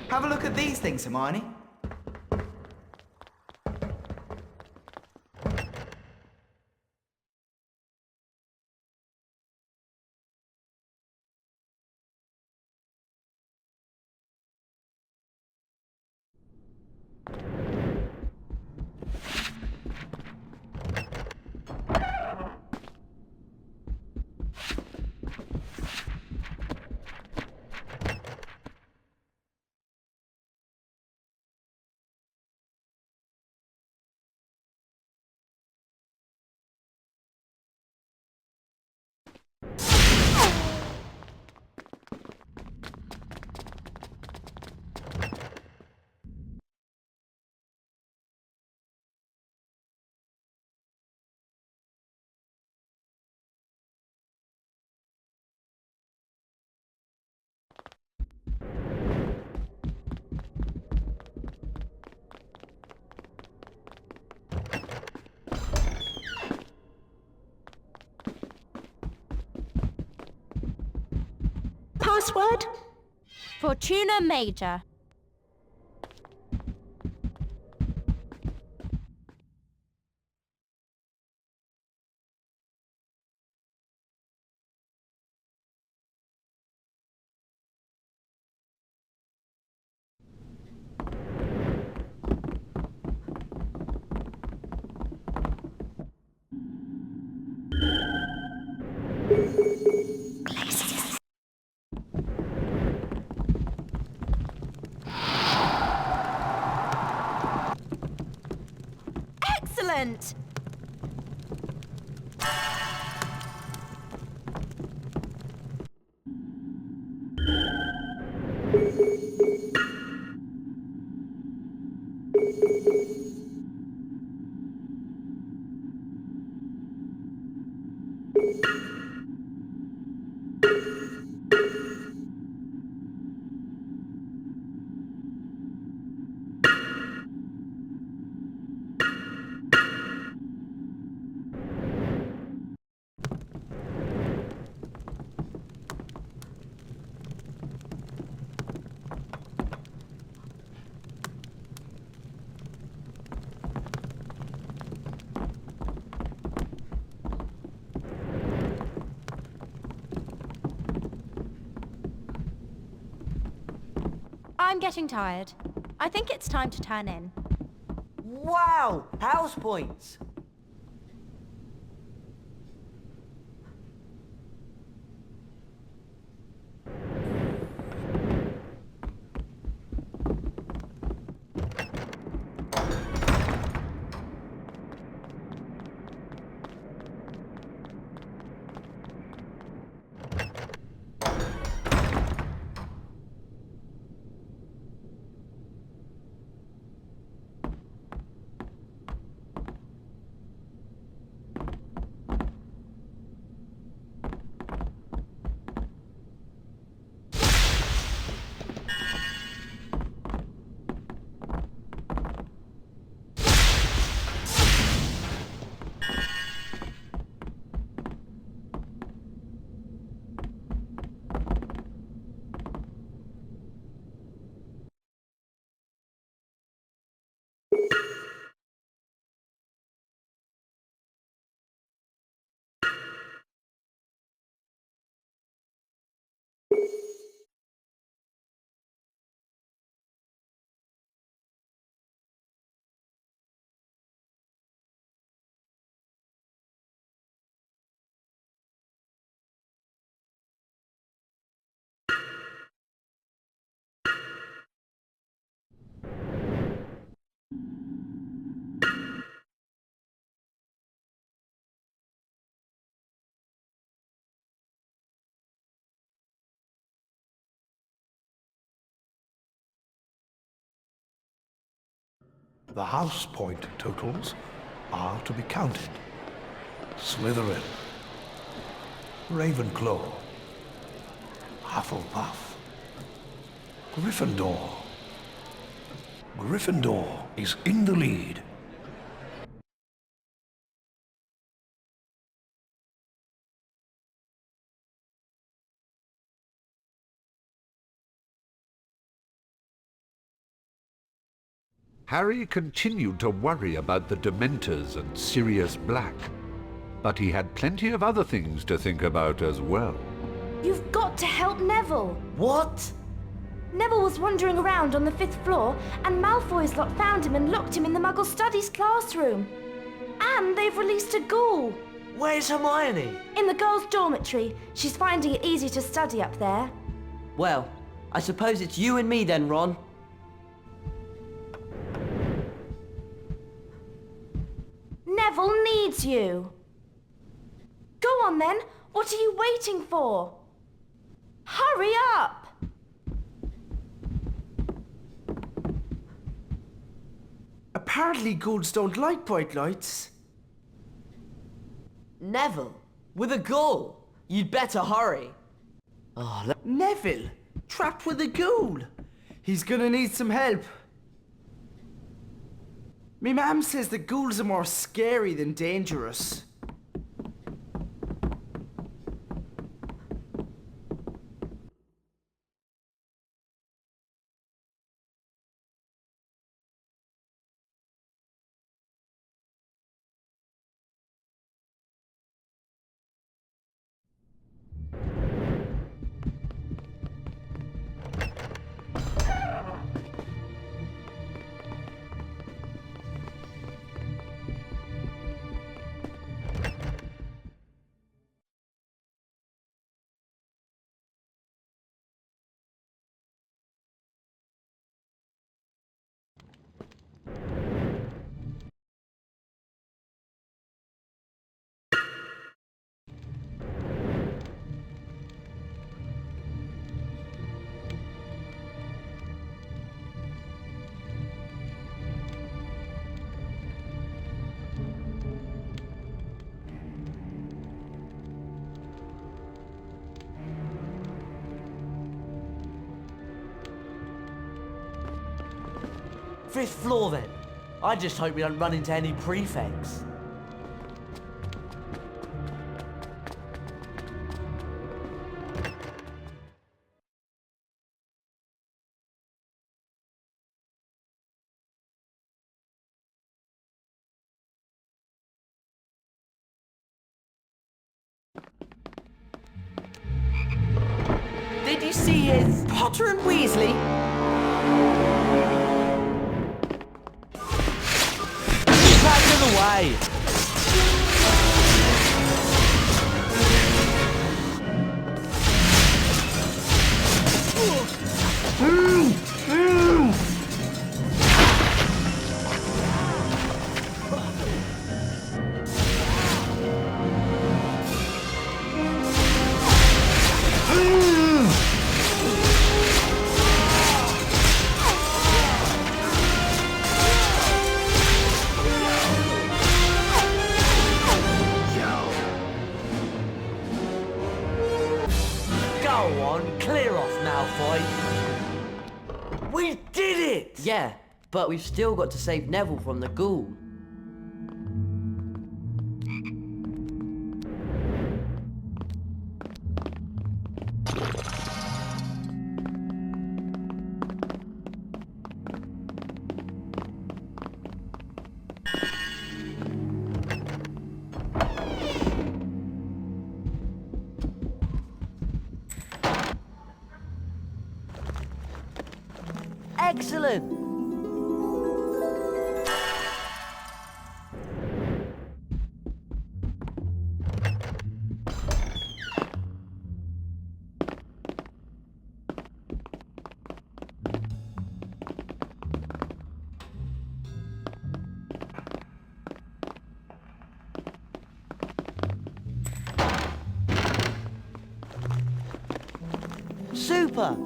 Have a look at these things, Hermione. password? Fortuna Major. Excellent! I'm getting tired. I think it's time to turn in. Wow! House points! The house point totals are to be counted. Slytherin, Ravenclaw, Hufflepuff, Gryffindor. Gryffindor is in the lead. Harry continued to worry about the Dementors and Sirius Black, but he had plenty of other things to think about as well. You've got to help Neville. What? Neville was wandering around on the 5th floor, and Malfoy's lot found him and locked him in the Muggle Studies classroom. And they've released a Ghoul. Where's Hermione? In the girls' dormitory. She's finding it easy to study up there. Well, I suppose it's you and me then, Ron. Neville needs you. Go on then. What are you waiting for? Hurry up! Apparently ghouls don't like bright lights. Neville, with a ghoul. You'd better hurry. Oh, Neville, trapped with a ghoul. He's gonna need some help. Me mum says the ghouls are more scary than dangerous. 5th floor then. I just hope we don't run into any prefects. Did you see his Potter and Weasley? Back to the way. Go on, clear off, Malfoy. We did it! Yeah, but we've still got to save Neville from the Ghoul. Excellent! Super!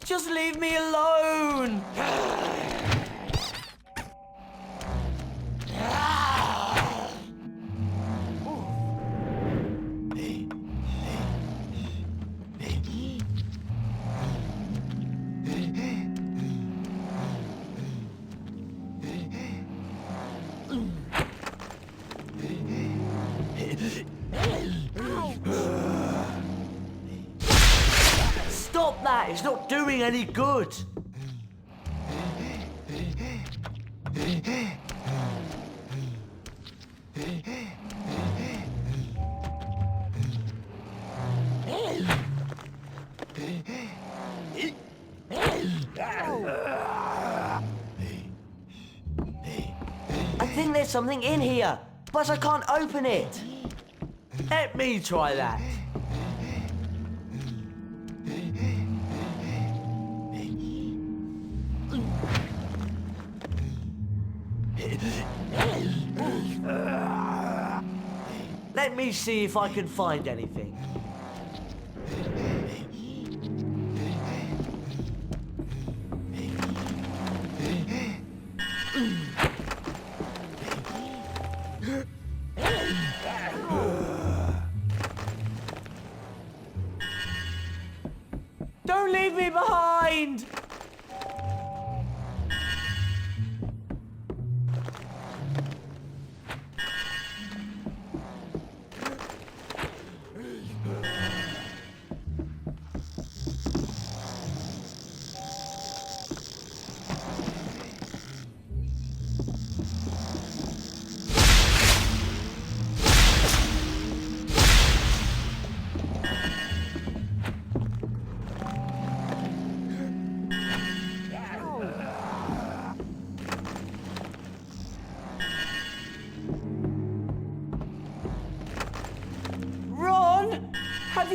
Just leave me alone! Stop that! It's not doing any good! I think there's something in here, but I can't open it. Let me try that. Let me see if I can find anything. Don't leave me behind!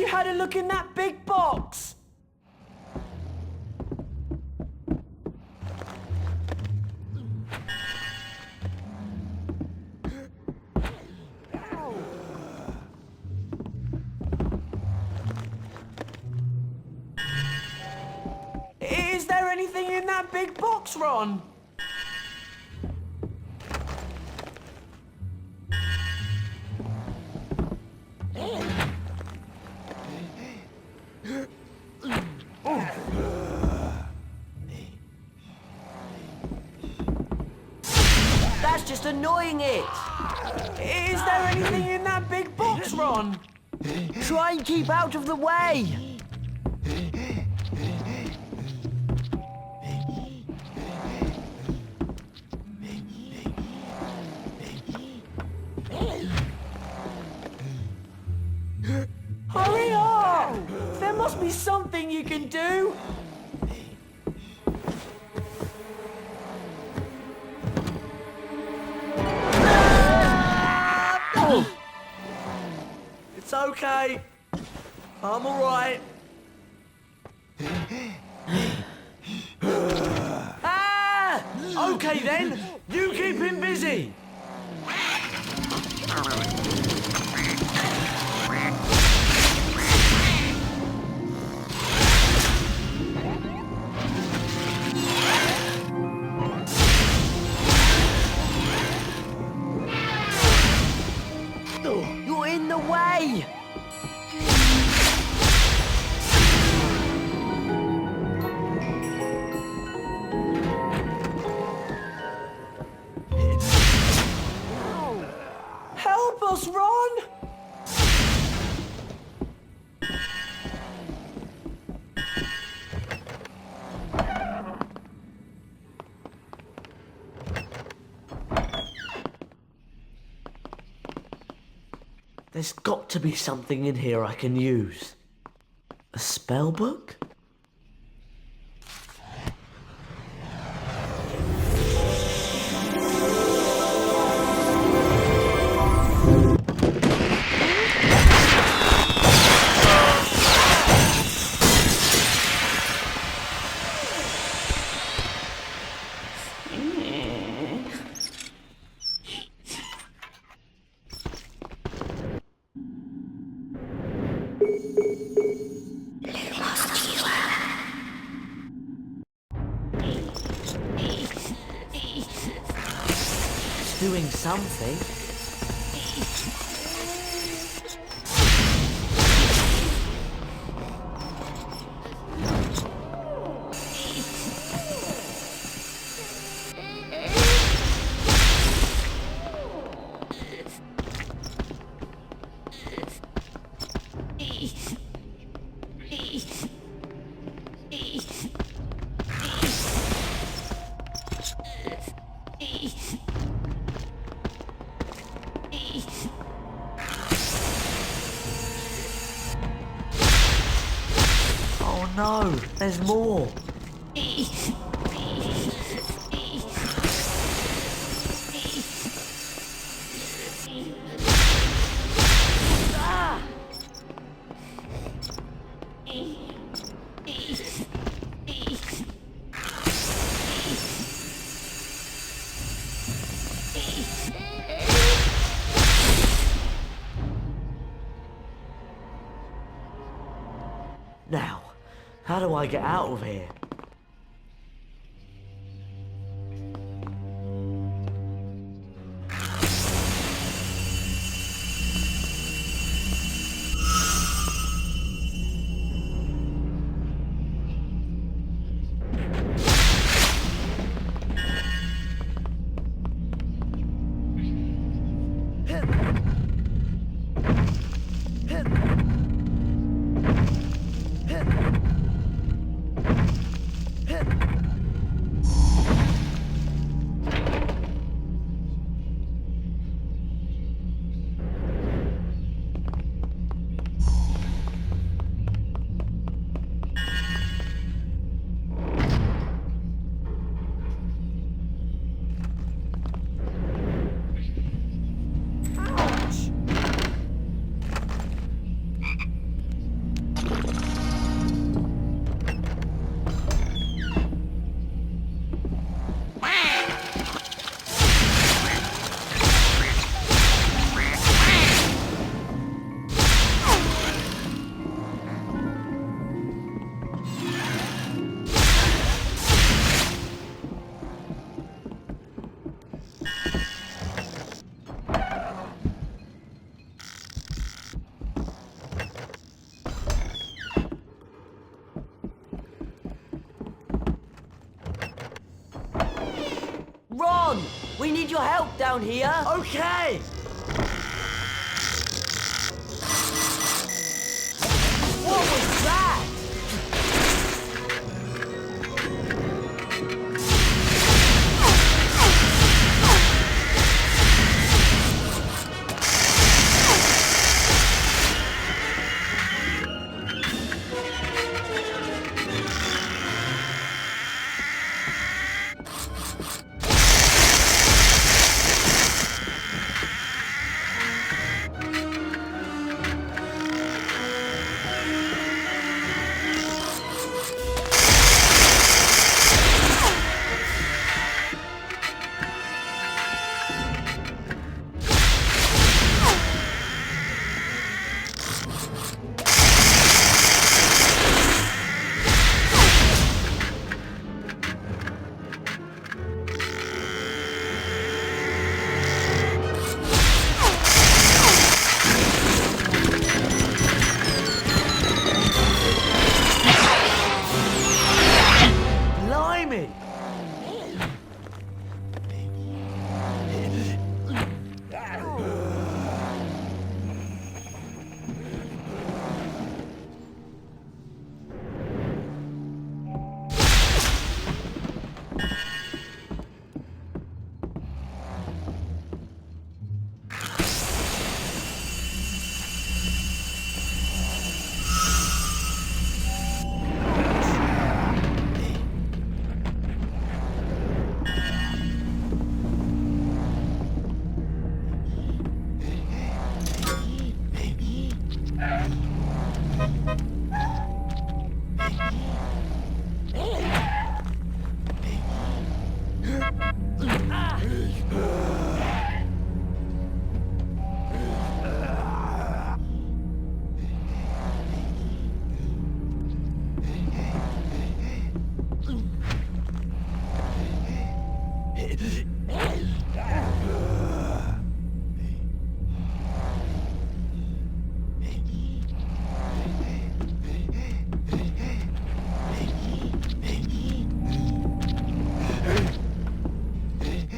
you had a look in that big box? Is there anything in that big box, Ron? That's just annoying it. Is there anything in that big box, Ron? Try and keep out of the way. Hurry up! There must be something you can do. It's okay. I'm alright. Ah! Okay then, you keep him busy. You're in the way. Help us, Ron! There's got to be something in here I can use. A spellbook? Doing something. Oh no, there's more. Now, how do I get out of here? on! We need your help down here! Okay! What was that?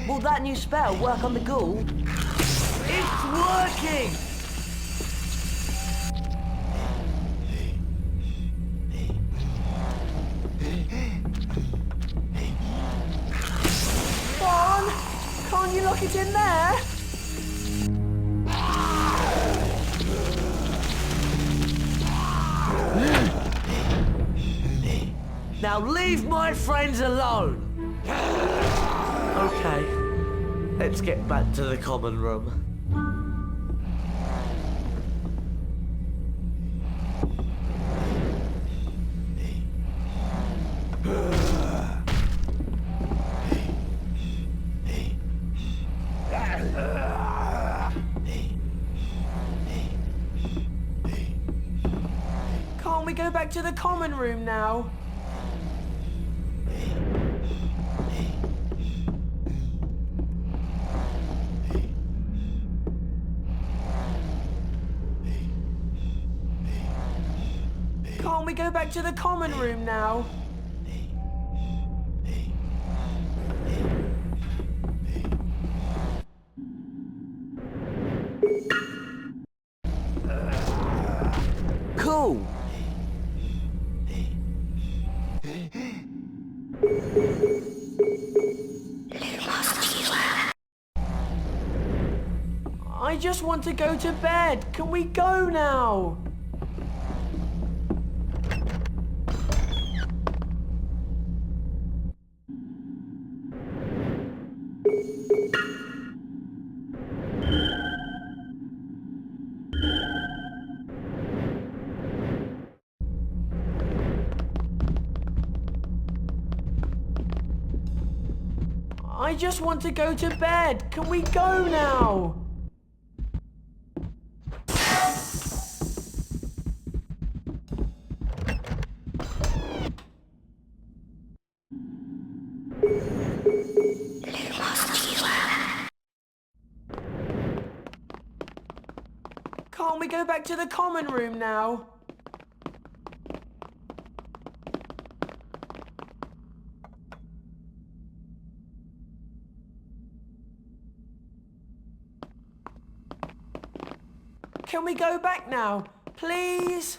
Will that new spell work on the ghoul? It's working! Bon! Can't you lock it in there? Now leave my friends alone! Okay, let's get back to the common room. Can't we go back to the common room now? Can't we go back to the common room now? Cool! I just want to go to bed. Can we go now? I just want to go to bed. Can we go now? Can't we go back to the common room now? Can we go back now? Please?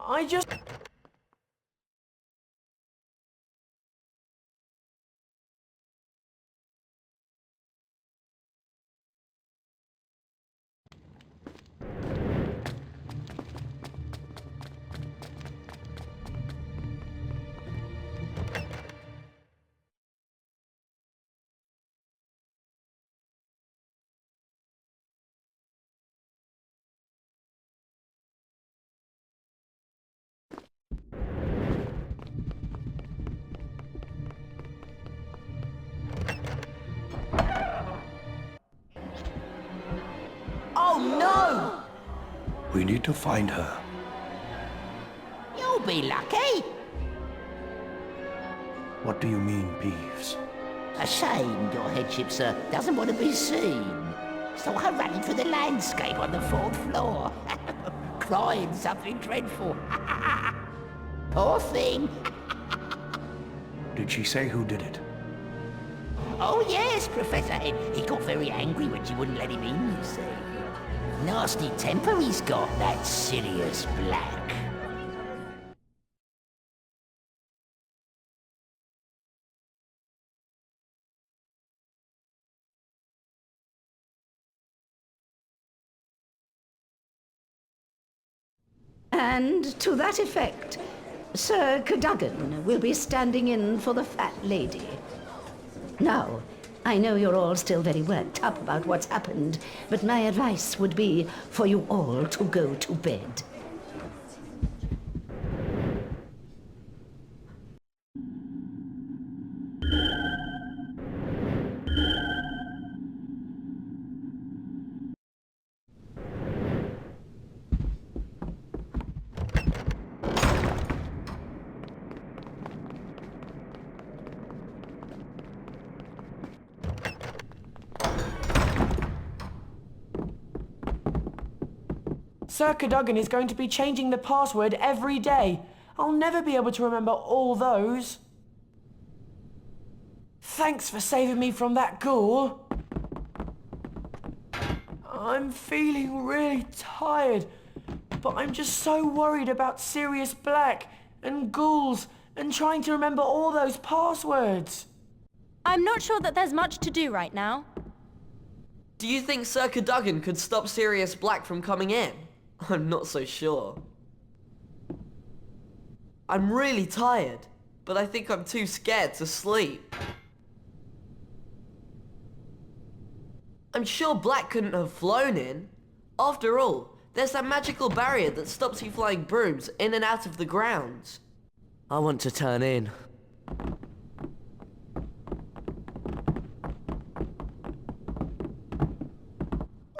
I just... Oh no! We need to find her. You'll be lucky. What do you mean, Peeves? Ashamed, your headship, sir, doesn't want to be seen. So I ran through the landscape on the 4th floor. Crying something dreadful. Poor thing. Did she say who did it? Oh yes, Professor Head. He got very angry when she wouldn't let him in, you see. Nasty temper he's got, that Sirius Black. And to that effect, Sir Cadogan will be standing in for the fat lady. Now, I know you're all still very worked up about what's happened, but my advice would be for you all to go to bed. Sir Cadogan is going to be changing the password every day. I'll never be able to remember all those. Thanks for saving me from that ghoul. I'm feeling really tired, but I'm just so worried about Sirius Black and ghouls and trying to remember all those passwords. I'm not sure that there's much to do right now. Do you think Sir Cadogan could stop Sirius Black from coming in? I'm not so sure. I'm really tired, but I think I'm too scared to sleep. I'm sure Black couldn't have flown in. After all, there's that magical barrier that stops you flying brooms in and out of the grounds. I want to turn in.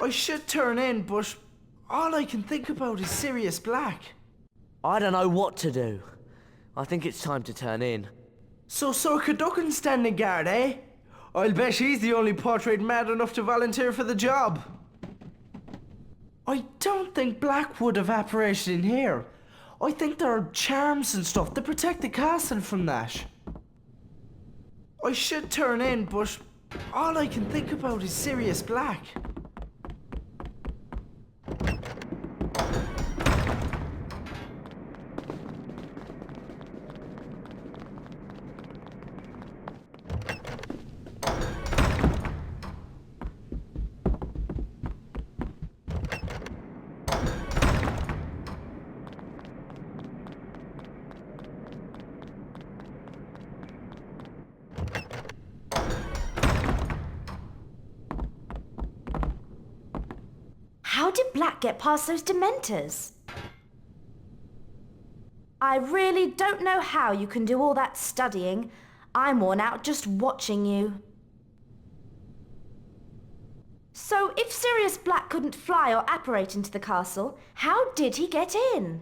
I should turn in, but all I can think about is Sirius Black. I don't know what to do. I think it's time to turn in. So Sir Cadogan's standing guard, eh? I'll bet he's the only portrait mad enough to volunteer for the job. I don't think Black would have apparated in here. I think there are charms and stuff that protect the castle from that. I should turn in, but all I can think about is Sirius Black. How did Black get past those Dementors? I really don't know how you can do all that studying. I'm worn out just watching you. So, if Sirius Black couldn't fly or apparate into the castle, how did he get in?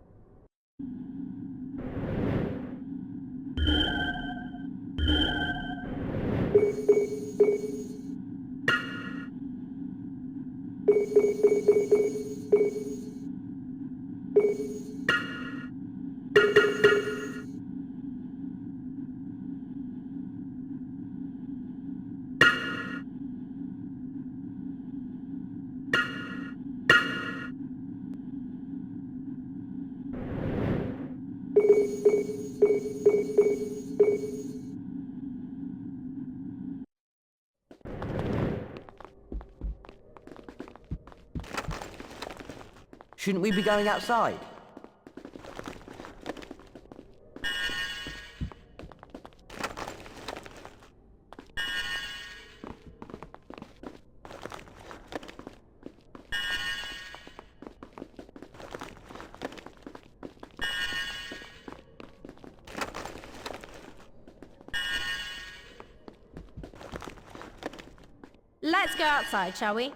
Shouldn't we be going outside? Let's go outside, shall we?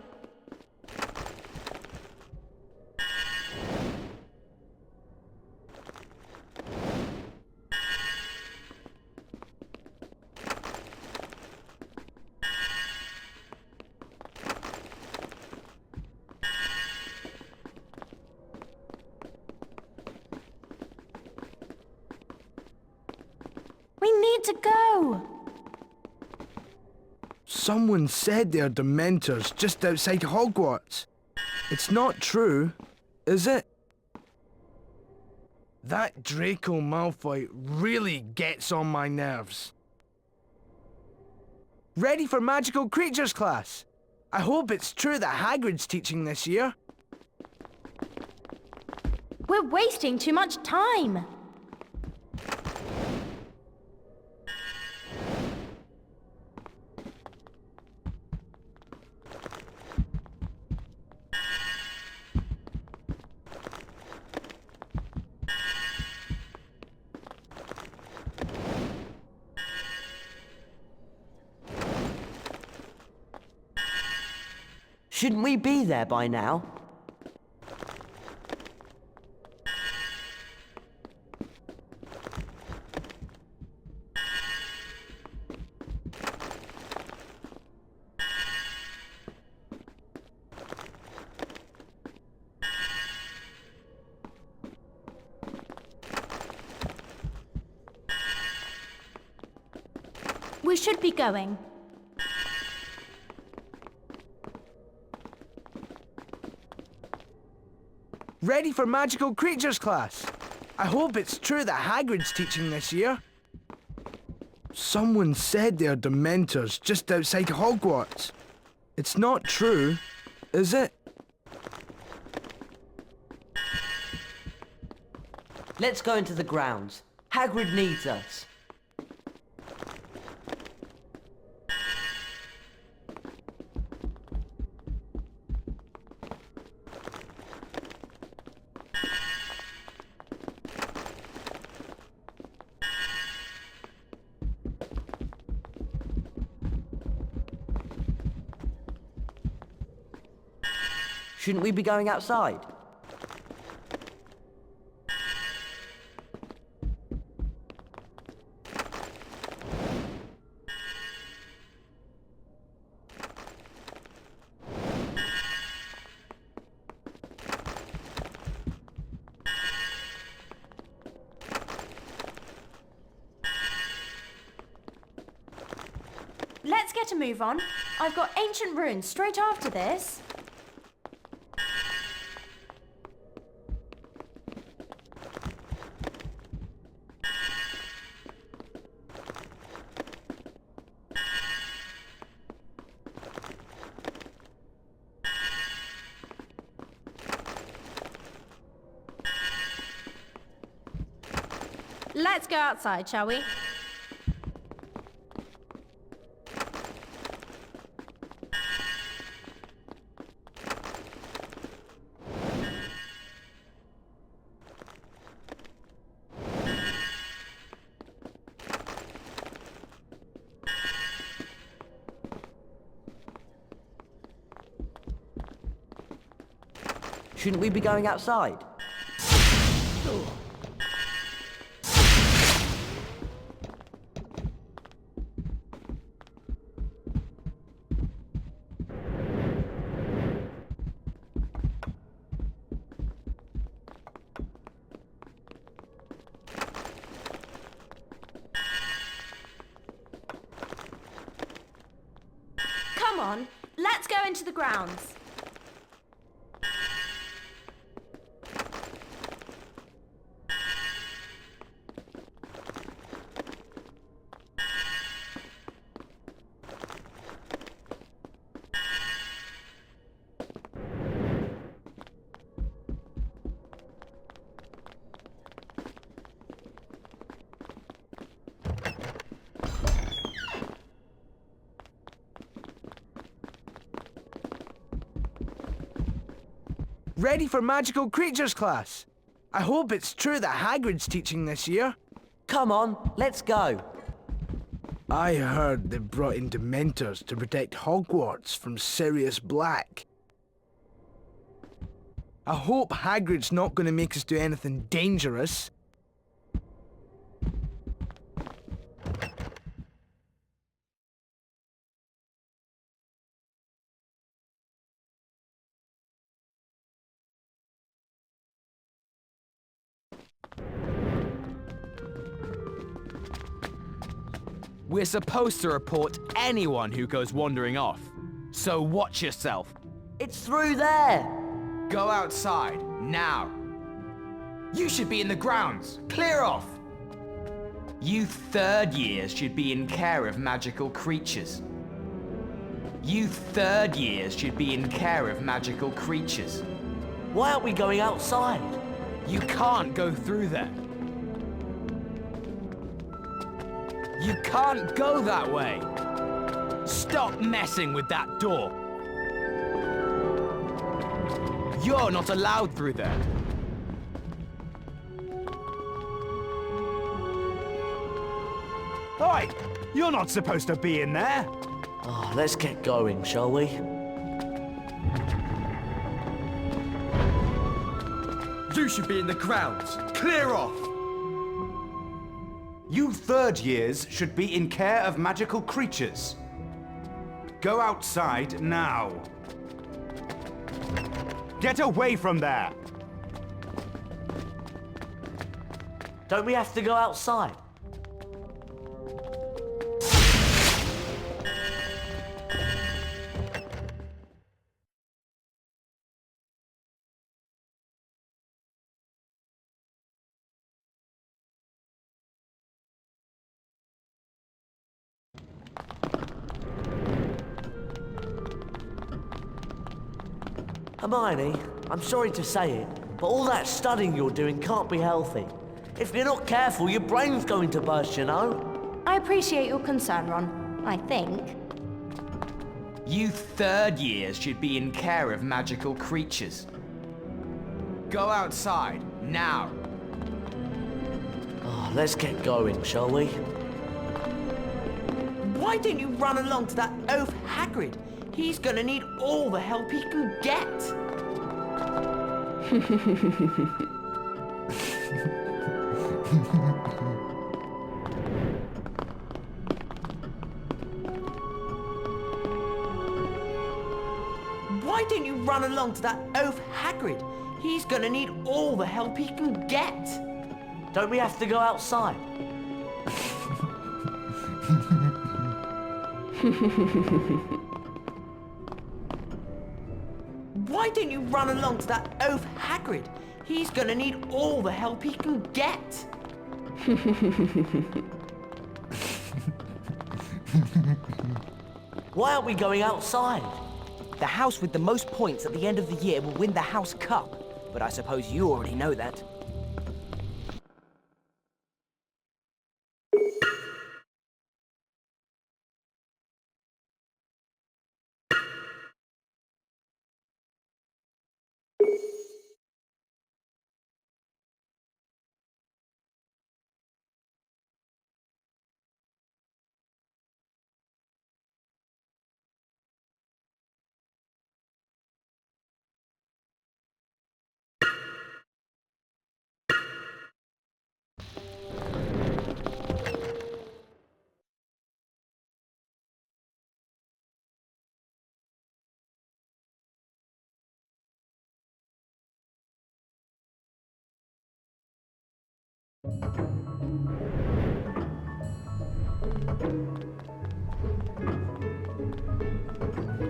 We need to go! Someone said there are Dementors just outside Hogwarts. It's not true, is it? That Draco Malfoy really gets on my nerves. Ready for Magical Creatures class? I hope it's true that Hagrid's teaching this year. We're wasting too much time. Shouldn't we be there by now? We should be going. Ready for Magical Creatures class? I hope it's true that Hagrid's teaching this year. Someone said there are Dementors just outside Hogwarts. It's not true, is it? Let's go into the grounds. Hagrid needs us. Shouldn't we be going outside? Let's get a move on. I've got ancient runes straight after this. Let's go outside, shall we? Shouldn't we be going outside? Come on, let's go into the grounds. ready for magical creatures class. I hope it's true that Hagrid's teaching this year. Come on, let's go. I heard they brought in Dementors to protect Hogwarts from Sirius Black. I hope Hagrid's not going to make us do anything dangerous. We're supposed to report anyone who goes wandering off. So watch yourself. It's through there. Go outside, now. You should be in the grounds. Clear off. You third years should be in care of magical creatures. You third years should be in care of magical creatures. Why aren't we going outside? You can't go through there. You can't go that way. Stop messing with that door. You're not allowed through there. Oi! You're not supposed to be in there! Oh, let's get going, shall we? You should be in the grounds. Clear off! You third years should be in care of magical creatures. Go outside now. Get away from there! Don't we have to go outside? Hermione, I'm sorry to say it, but all that studying you're doing can't be healthy. If you're not careful, your brain's going to burst, you know? I appreciate your concern, Ron. I think. You third years should be in care of magical creatures. Go outside, now. Oh, let's get going, shall we? Why don't you run along to that oaf Hagrid? He's gonna need all the help he can get. Why don't you run along to that oaf Hagrid? He's gonna need all the help he can get. Don't we have to go outside? Why don't you run along to that oaf Hagrid? He's gonna need all the help he can get. Why aren't we going outside? The house with the most points at the end of the year will win the House Cup, but I suppose you already know that.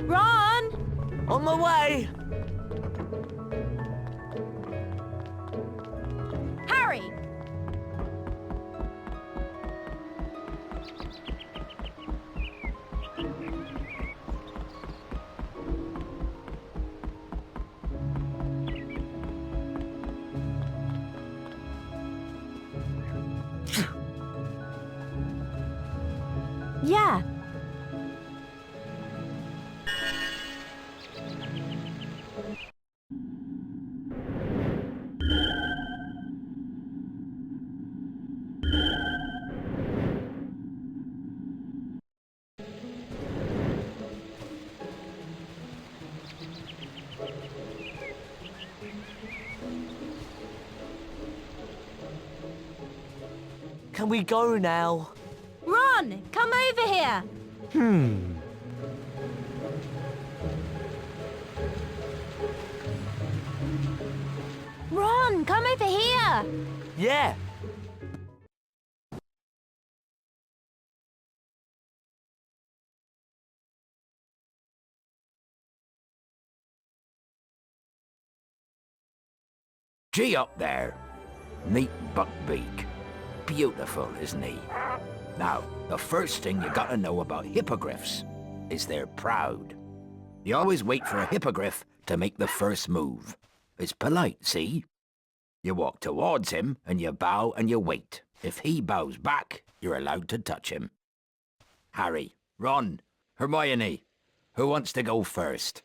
Ron! On my way! Harry! Yeah. can we go now? Ron, come over here. Ron, come over here. Yeah. Gee up there. Meet Buckbeak. Beautiful, isn't he? Now, the first thing you gotta know about hippogriffs is they're proud. You always wait for a hippogriff to make the first move. It's polite, see? You walk towards him, and you bow and you wait. If he bows back, you're allowed to touch him. Harry, Ron, Hermione, who wants to go first?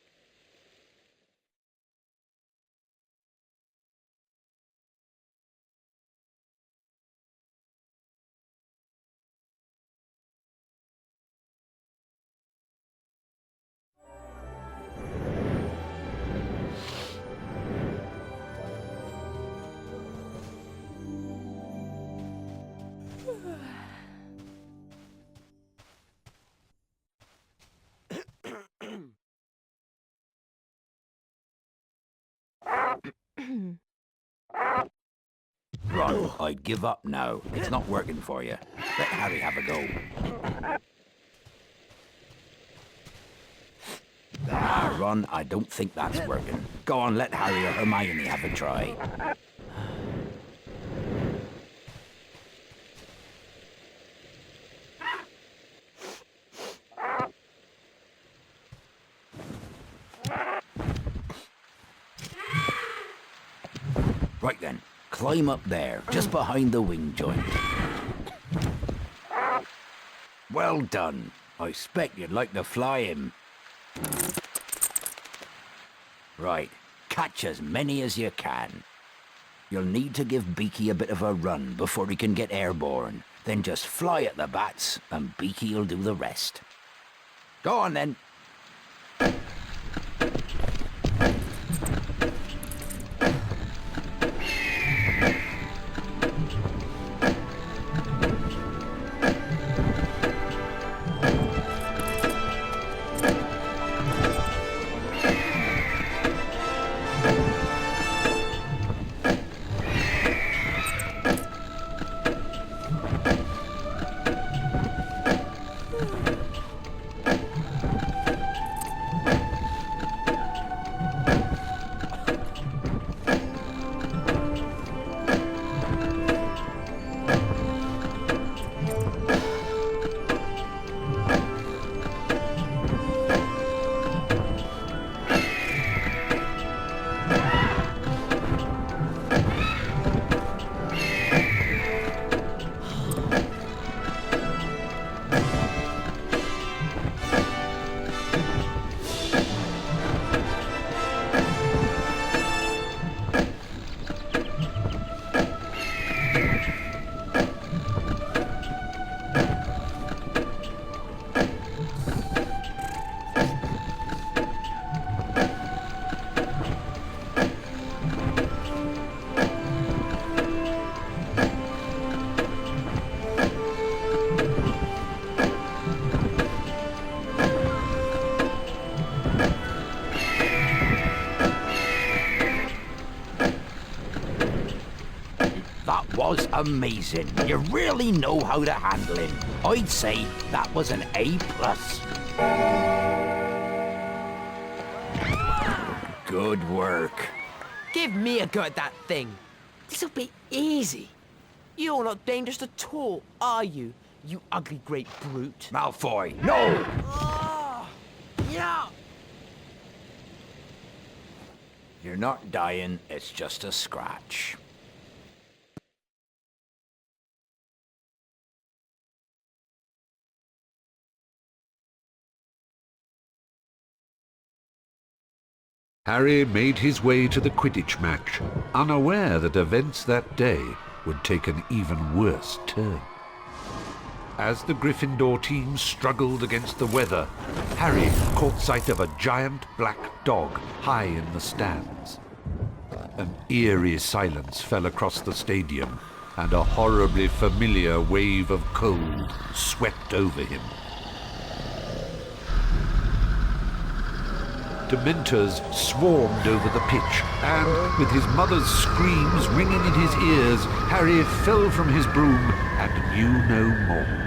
Ron, I'd give up now. It's not working for you. Let Harry have a go. Ron, I don't think that's working. Go on, let Harry or Hermione have a try. Right then, climb up there, just behind the wing joint. Well done. I expect you'd like to fly him. Right, catch as many as you can. You'll need to give Beaky a bit of a run before he can get airborne. Then just fly at the bats, and Beaky'll do the rest. Go on then. Was amazing. You really know how to handle him. I'd say that was an A+. Good work. Give me a go at that thing. This'll be easy. You're not dangerous at all, are you? You ugly great brute. Malfoy, no! Yeah. You're not dying, it's just a scratch. Harry made his way to the Quidditch match, unaware that events that day would take an even worse turn. As the Gryffindor team struggled against the weather, Harry caught sight of a giant black dog high in the stands. An eerie silence fell across the stadium and a horribly familiar wave of cold swept over him. Dementors swarmed over the pitch, and, with his mother's screams ringing in his ears, Harry fell from his broom and knew no more.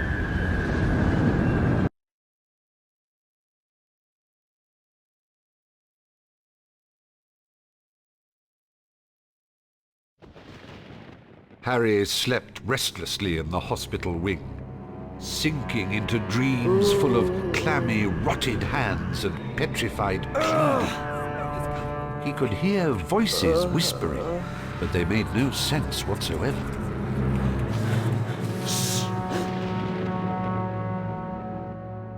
Harry slept restlessly in the hospital wing, sinking into dreams full of clammy, rotted hands and petrified clay. He could hear voices whispering, but they made no sense whatsoever.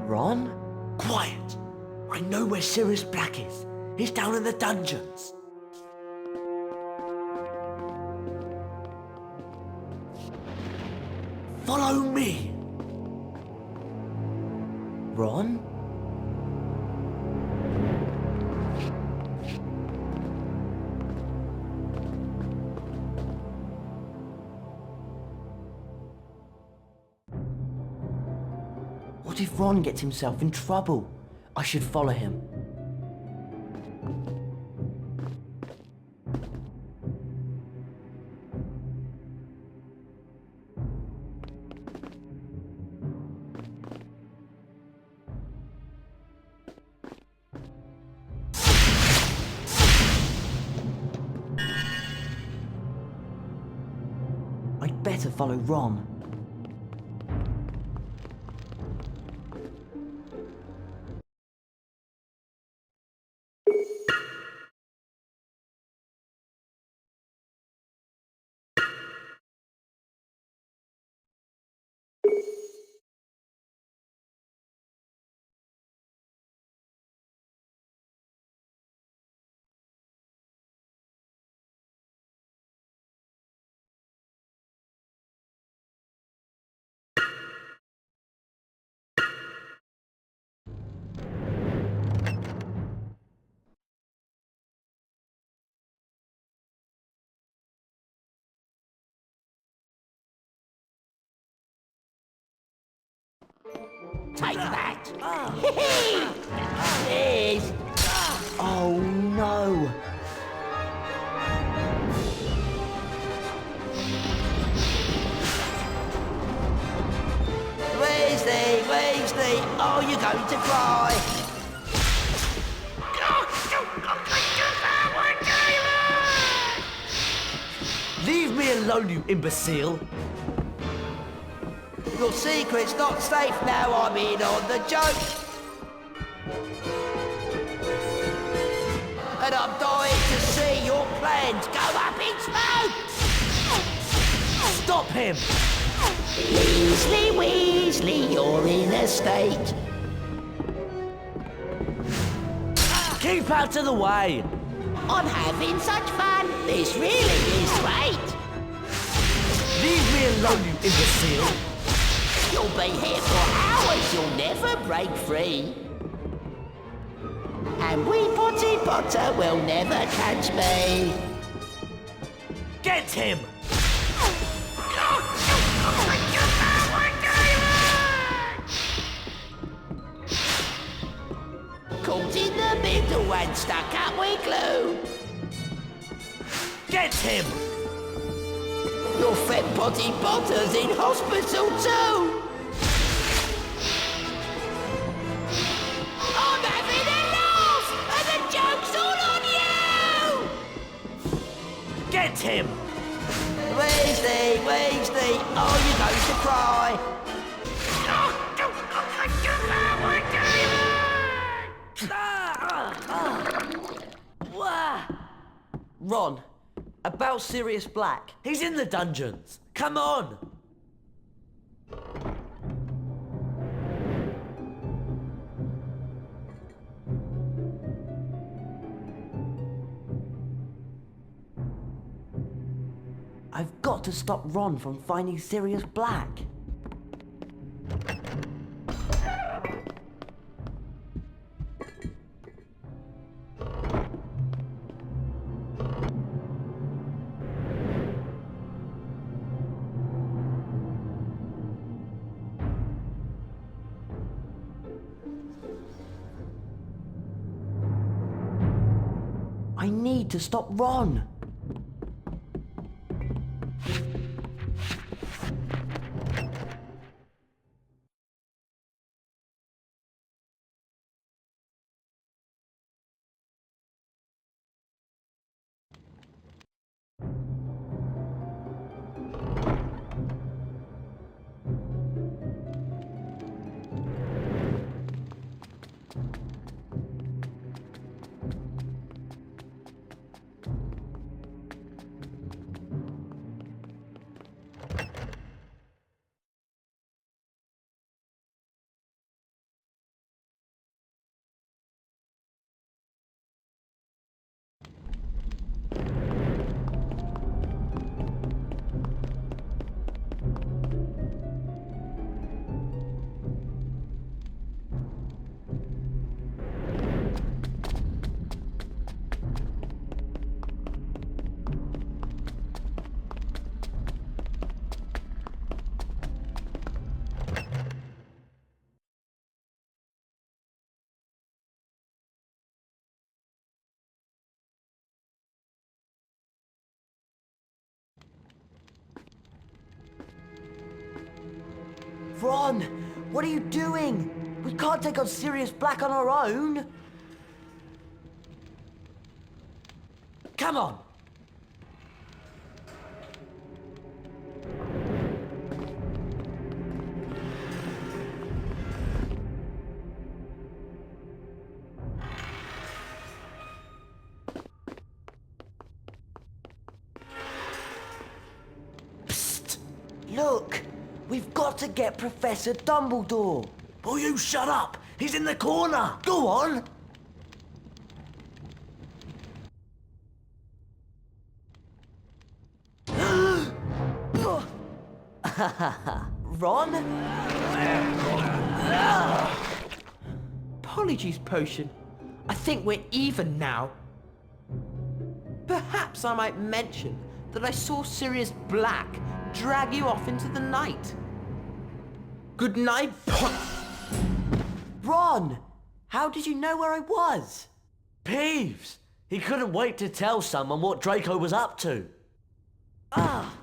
Ron? Quiet! I know where Sirius Black is. He's down in the dungeons. Follow me! Ron? What if Ron gets himself in trouble? I should follow him. I'd better follow Ron. Take that! Please! Oh no! Weasley! Weasley! Oh, you're going to cry! Leave me alone, you imbecile! Your secret's not safe now I'm in on the joke! And I'm dying to see your plans go up in smoke! Stop him! Weasley, Weasley, you're in a state. Keep out of the way! I'm having such fun. This really is great. Leave me alone, you imbecile! You'll be here for hours. You'll never break free. And we Potty Potter will never catch me. Get him! Caught in the middle and stuck up with glue. Get him! Your friend Potty Potter's in hospital too. I'm having a laugh, and the joke's all on you. Get him! Weasley, Weasley, oh, you're going to cry. Ron, about Sirius Black. He's in the dungeons. Come on! I've got to stop Ron from finding Sirius Black. I need to stop Ron. Ron, what are you doing? We can't take on Sirius Black on our own. Come on. Psst! Look! We've got to get Professor Dumbledore. Oh, you shut up! He's in the corner! Go on! Ron? Apologies, Potion. I think we're even now. Perhaps I might mention that I saw Sirius Black drag you off into the night. Good night, Ron! How did you know where I was? Peeves! He couldn't wait to tell someone what Draco was up to. Ah!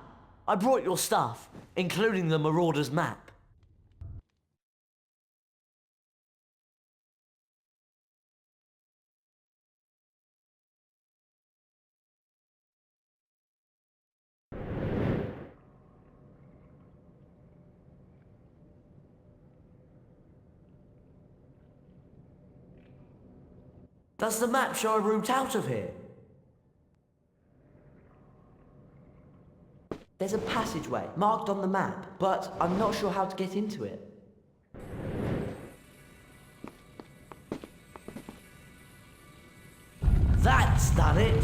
I brought your stuff, including the Marauder's map. Does the map show a route out of here? There's a passageway marked on the map, but I'm not sure how to get into it. That's done it!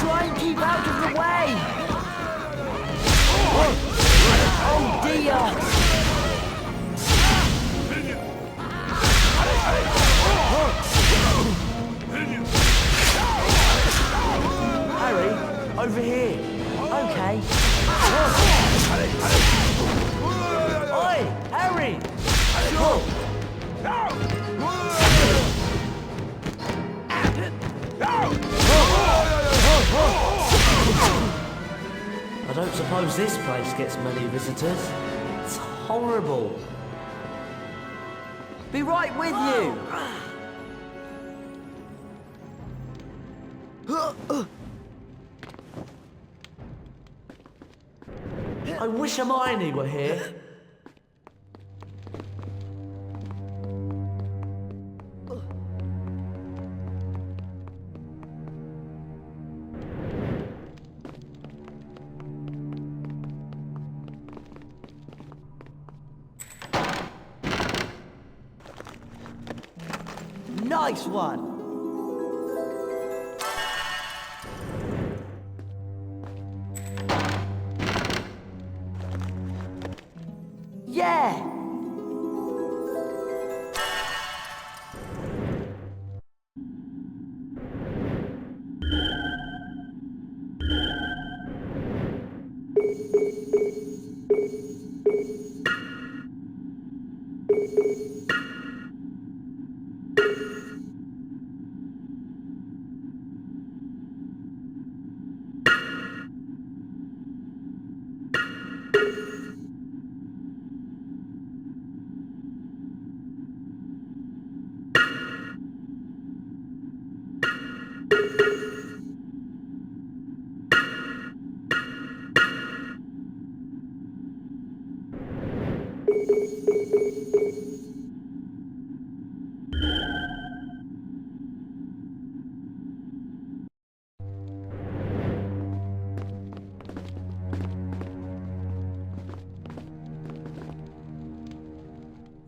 Try and keep out of the way! Oh dear! Harry, over here. Okay. Oi, Harry! Sure. I don't suppose this place gets many visitors. It's horrible. Be right with you! I wish Hermione were here. No! Nice one! Yeah!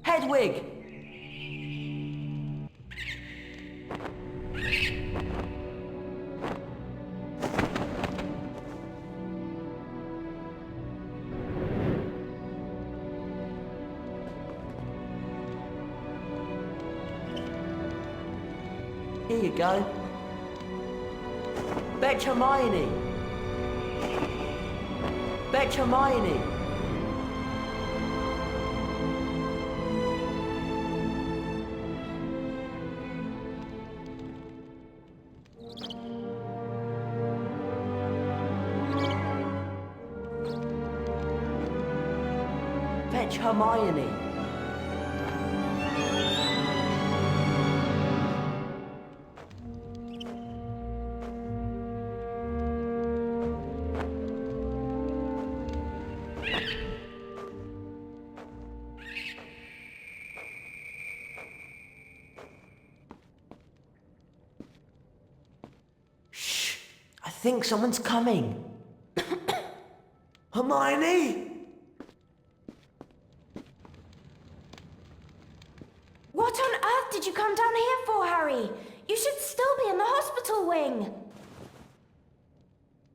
Hedwig! Here you go. Fetch Hermione! Fetch Hermione! Fetch Hermione! Shh! I think someone's coming. Hermione! What on earth did you come down here for, Harry? You should still be in the hospital wing.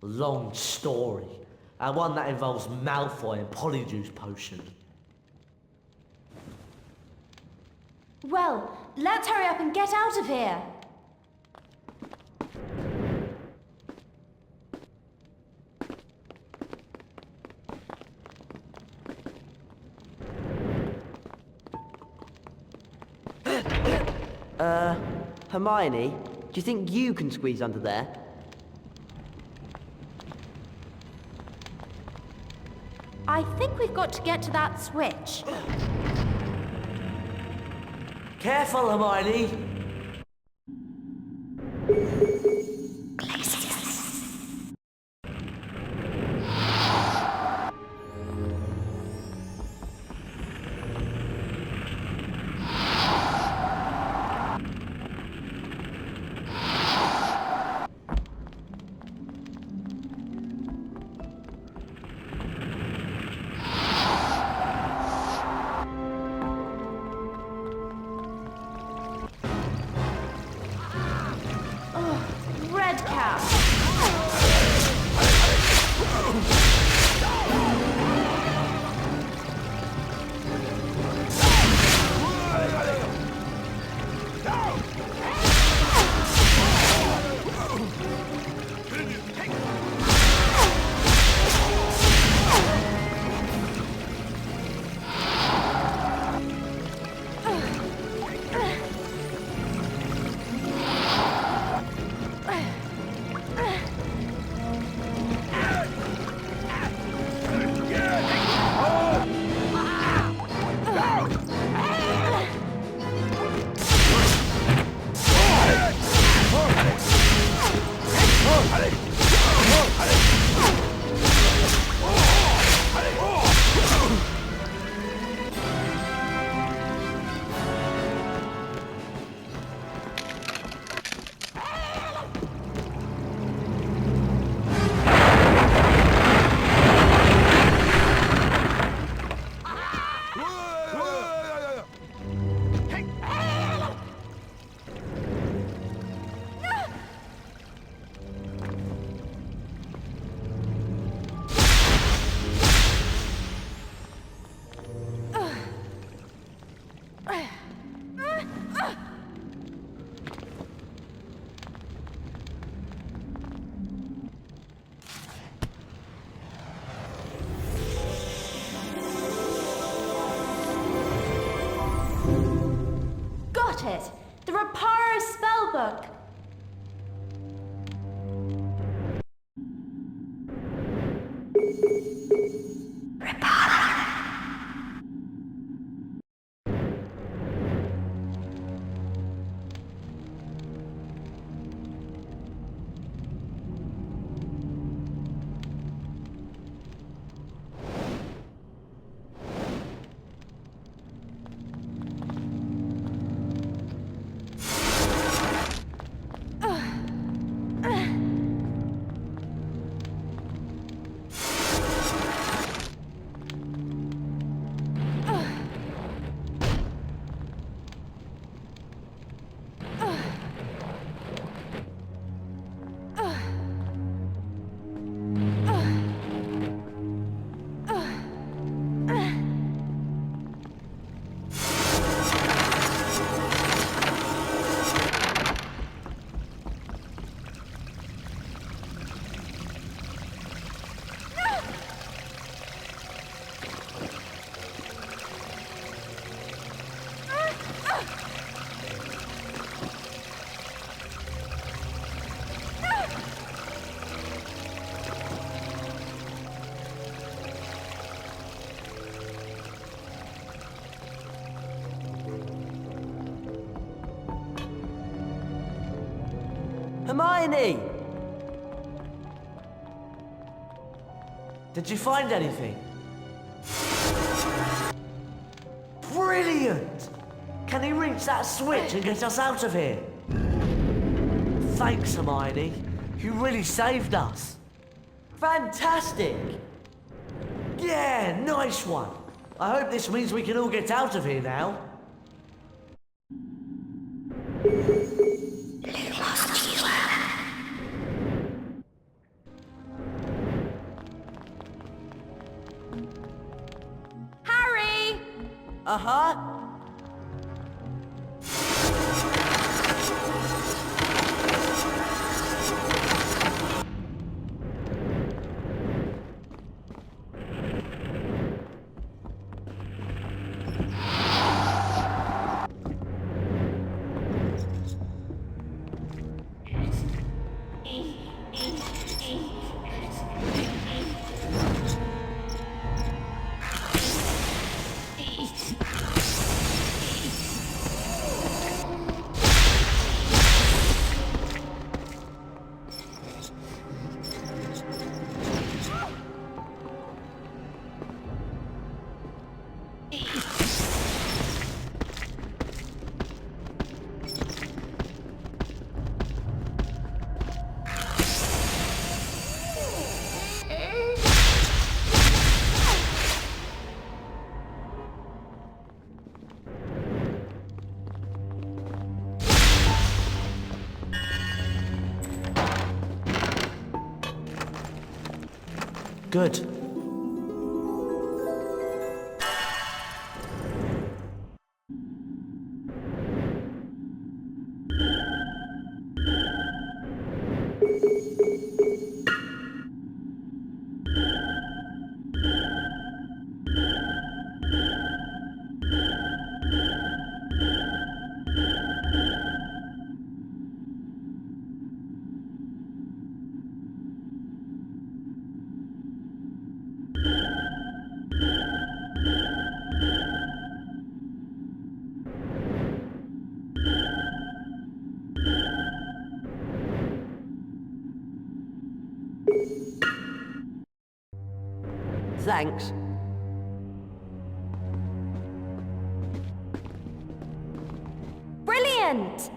Long story. And one that involves Malfoy and Polyjuice Potion. Well, let's hurry up and get out of here. Hermione, do you think you can squeeze under there? I think we've got to get to that switch. Careful, Hermione! got it! The Reparo Spellbook! Hermione! Did you find anything? Brilliant! Can he reach that switch and get us out of here? Thanks, Hermione. You really saved us. Fantastic! Yeah, nice one. I hope this means we can all get out of here now. Harry! Uh-huh. Good. Thanks. Brilliant!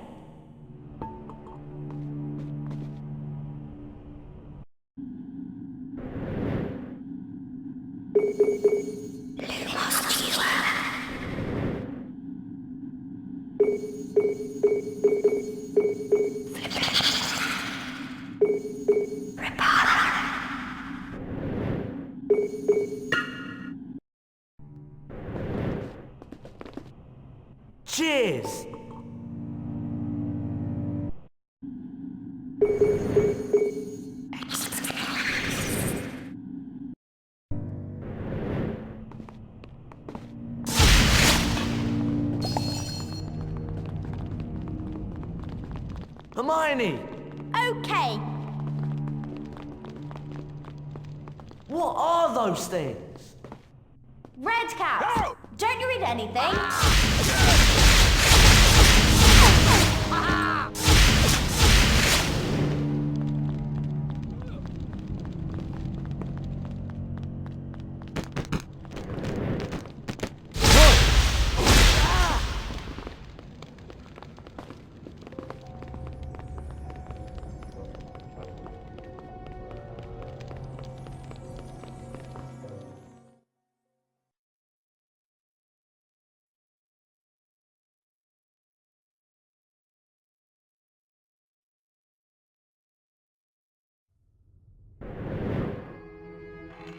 Cheers! Hermione! Okay. What are those things? Red caps. No! Don't you read anything?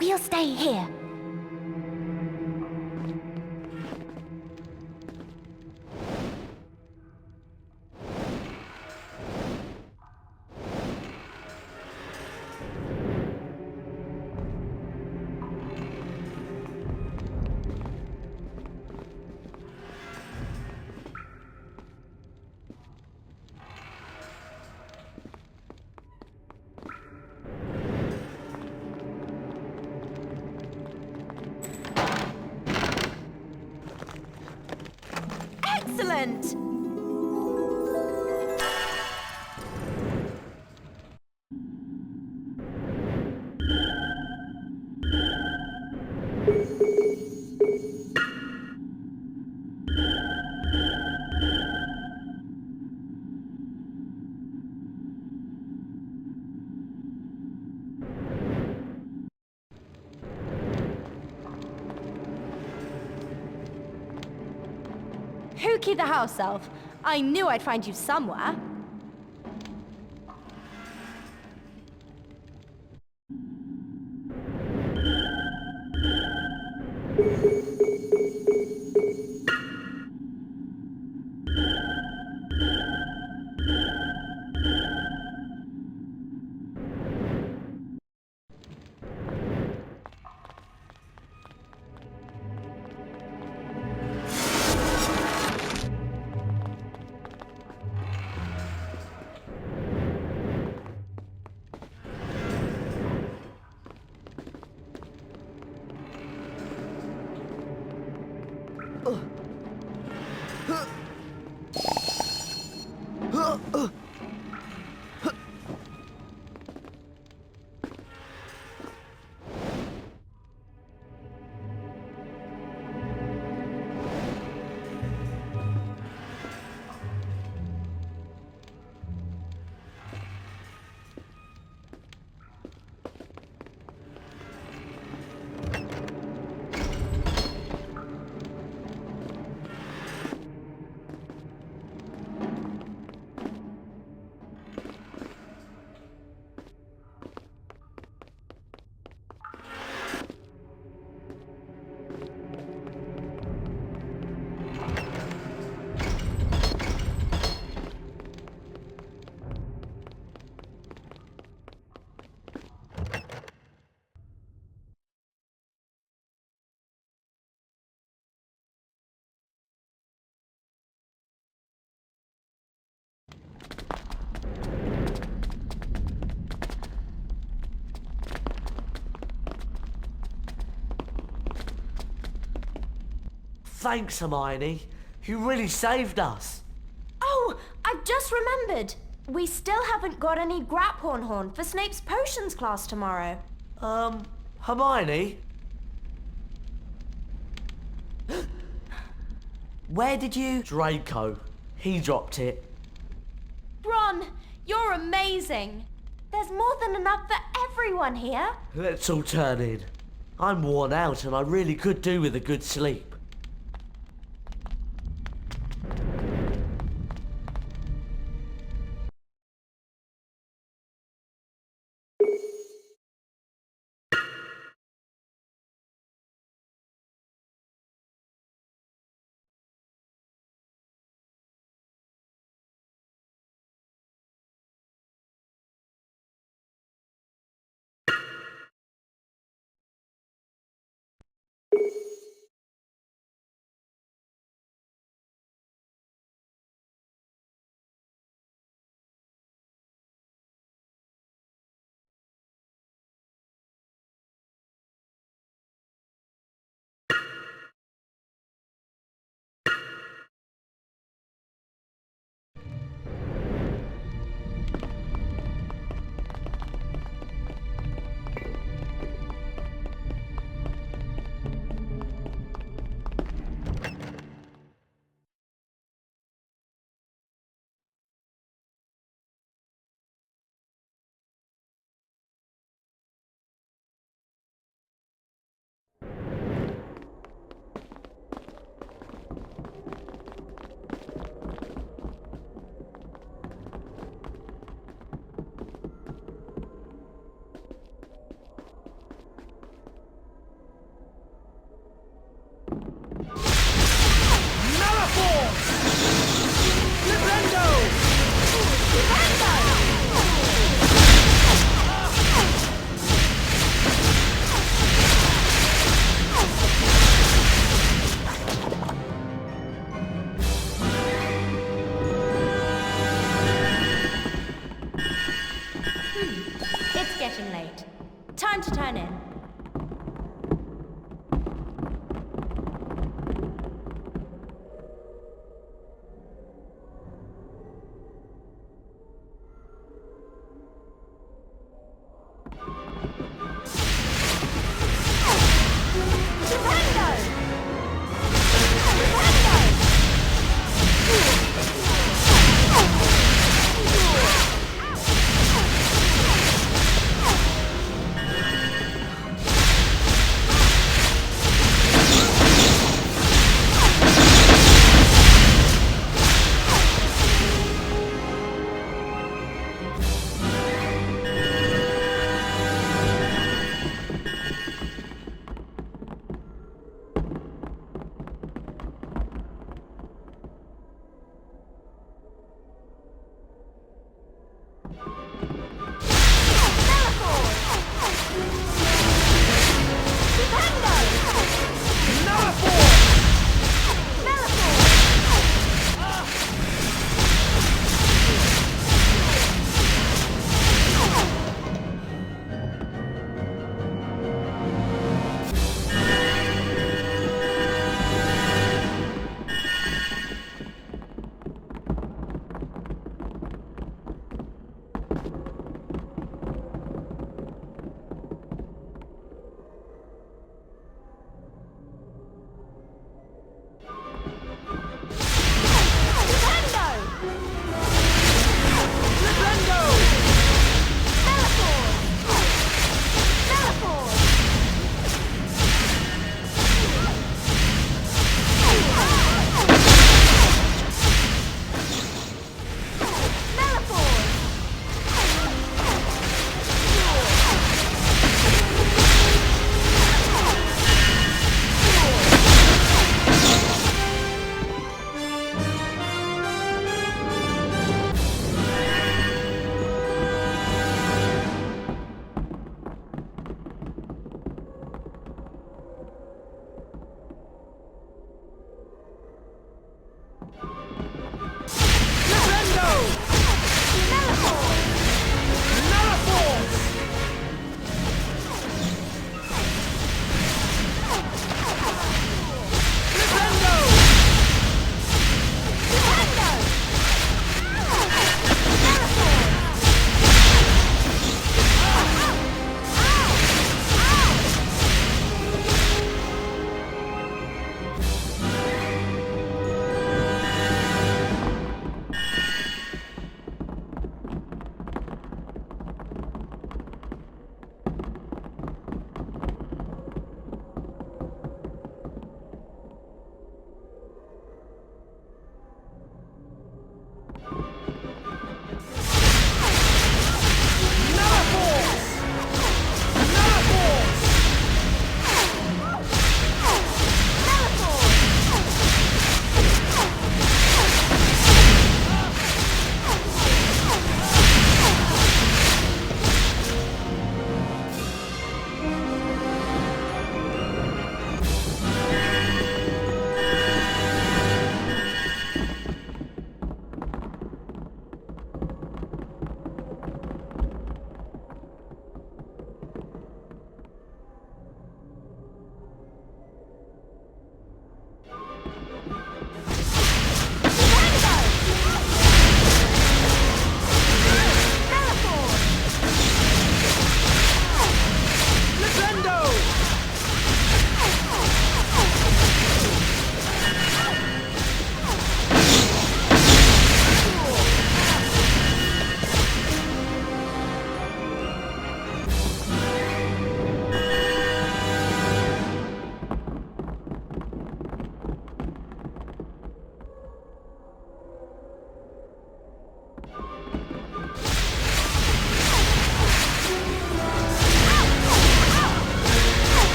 We'll stay here. Excellent! Hookie the house elf. I knew I'd find you somewhere. Thanks, Hermione. You really saved us. Oh, I've just remembered. We still haven't got any Graphorn Horn for Snape's potions class tomorrow. Hermione? Where did you... Draco. He dropped it. Ron, you're amazing. There's more than enough for everyone here. Let's all turn in. I'm worn out and I really could do with a good sleep.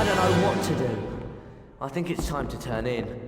I don't know what to do. I think it's time to turn in.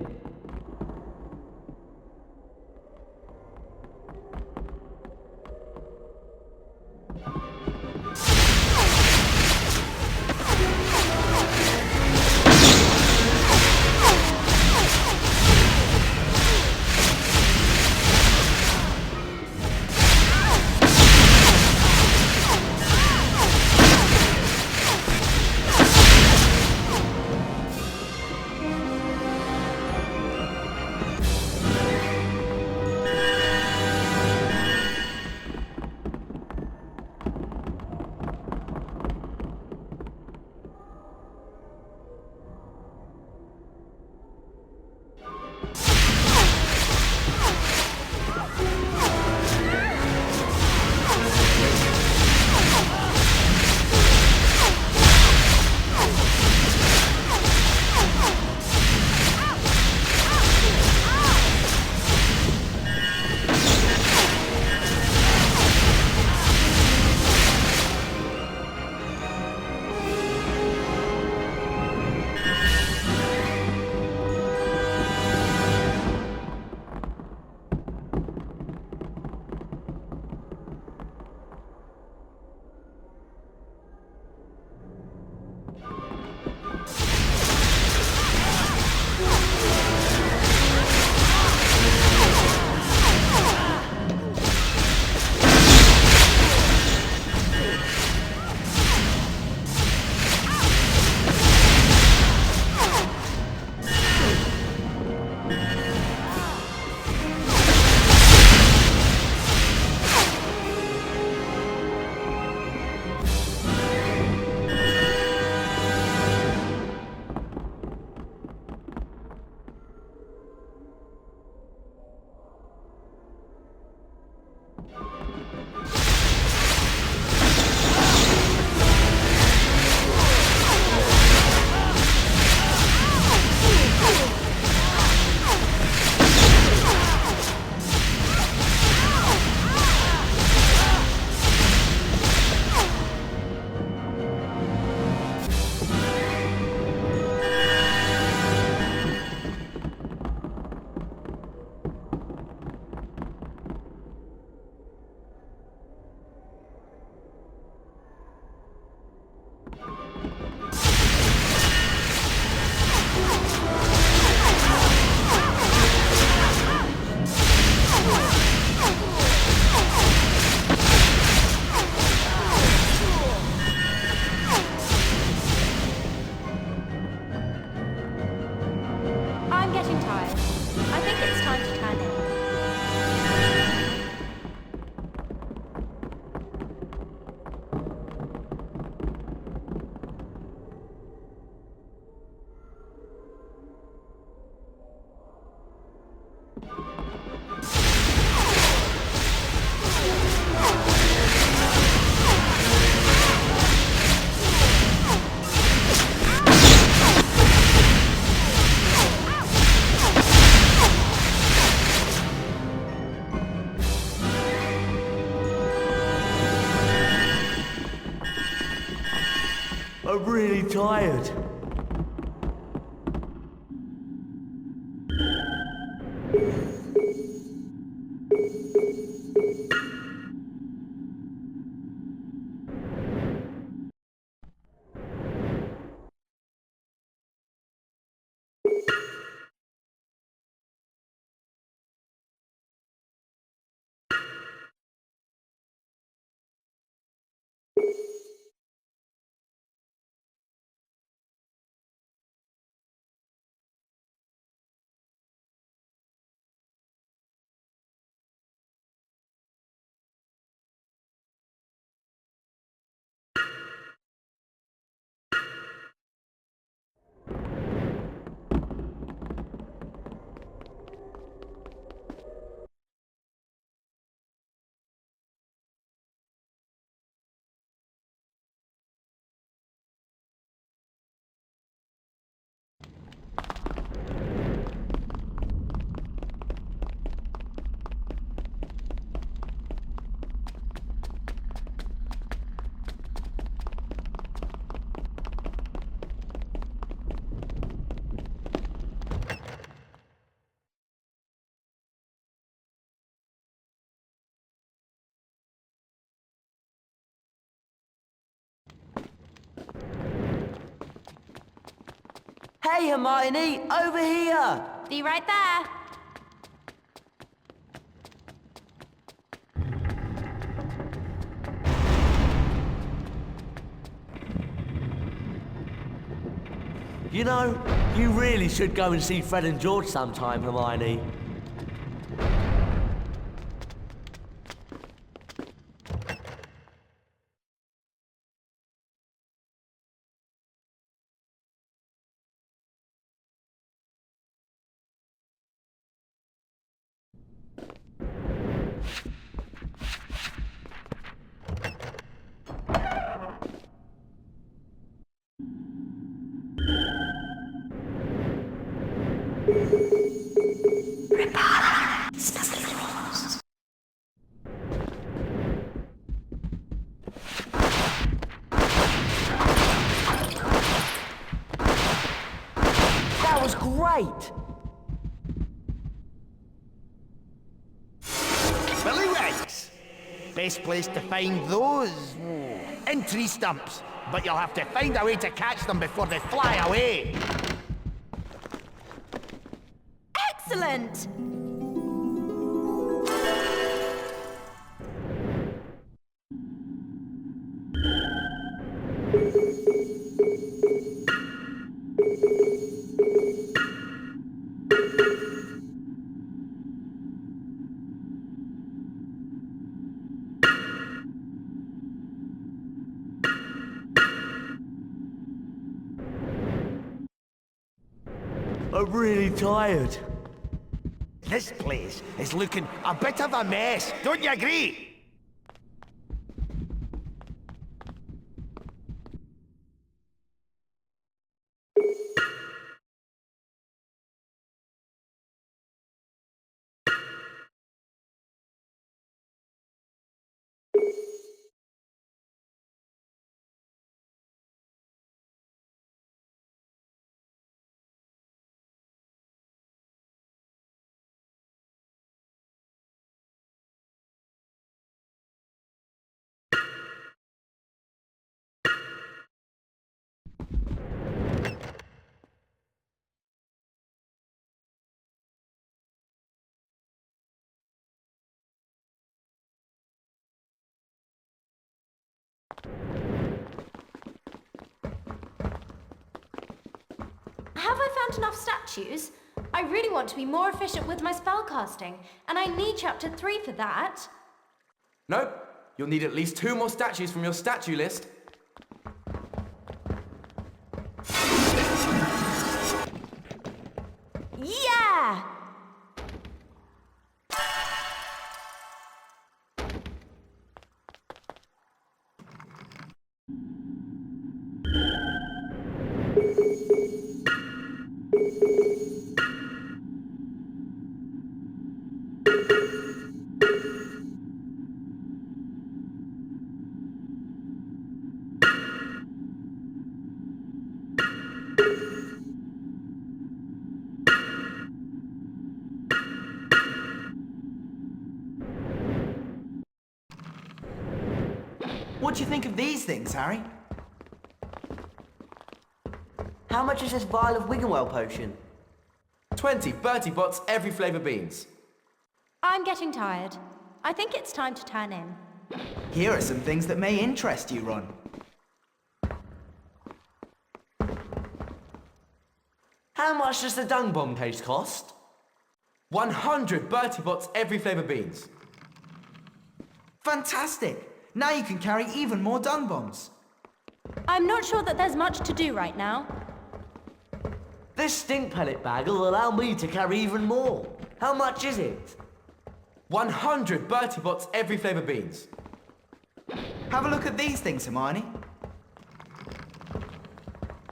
I'm really tired. Hey, Hermione, over here! Be right there. You know, you really should go and see Fred and George sometime, Hermione. That was great! Billywigs! Best place to find those in tree stumps, but you'll have to find a way to catch them before they fly away. Excellent! I'm really tired. This place is looking a bit of a mess, don't you agree? Have I found enough statues? I really want to be more efficient with my spellcasting, and I need chapter 3 for that. Nope. You'll need at least 2 more statues from your statue list. Yeah! What do you think of these things, Harry? How much is this vial of Wiggenweld potion? 20 Bertie Bott's every flavour beans. I'm getting tired. I think it's time to turn in. Here are some things that may interest you, Ron. How much does the dung bomb case cost? 100 Bertie Bott's every flavour beans. Fantastic! Now you can carry even more dung bombs. I'm not sure that there's much to do right now. This stink pellet bag will allow me to carry even more. How much is it? 100 Bertie Bott's every flavour beans. Have a look at these things, Hermione.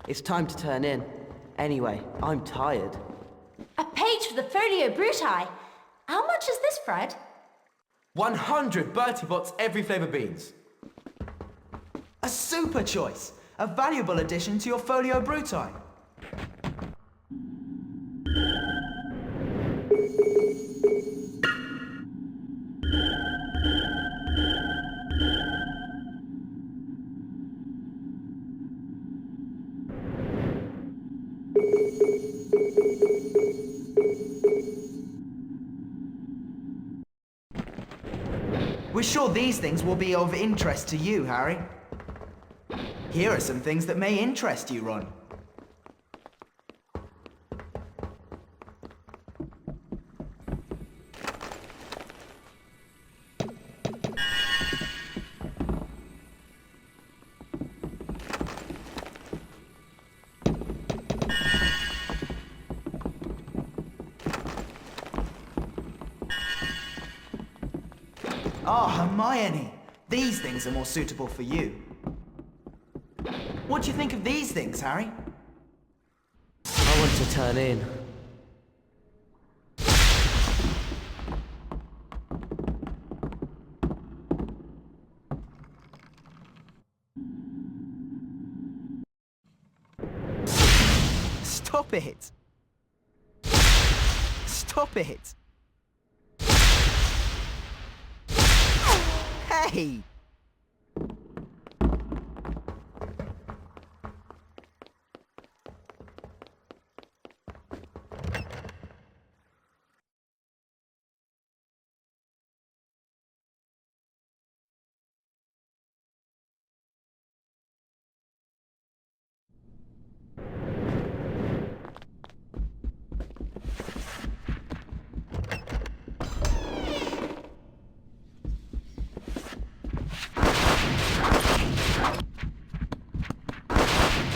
It's time to turn in. Anyway, I'm tired. A page for the Folio Bruti. How much is this, Fred? 100 Bertie Bott's every flavour beans. A super choice! A valuable addition to your Folio Bruti. We're sure these things will be of interest to you, Harry. Here are some things that may interest you, Ron. Ah, Hermione! These things are more suitable for you. What do you think of these things, Harry? I want to turn in. Stop it! Stop it! Hey!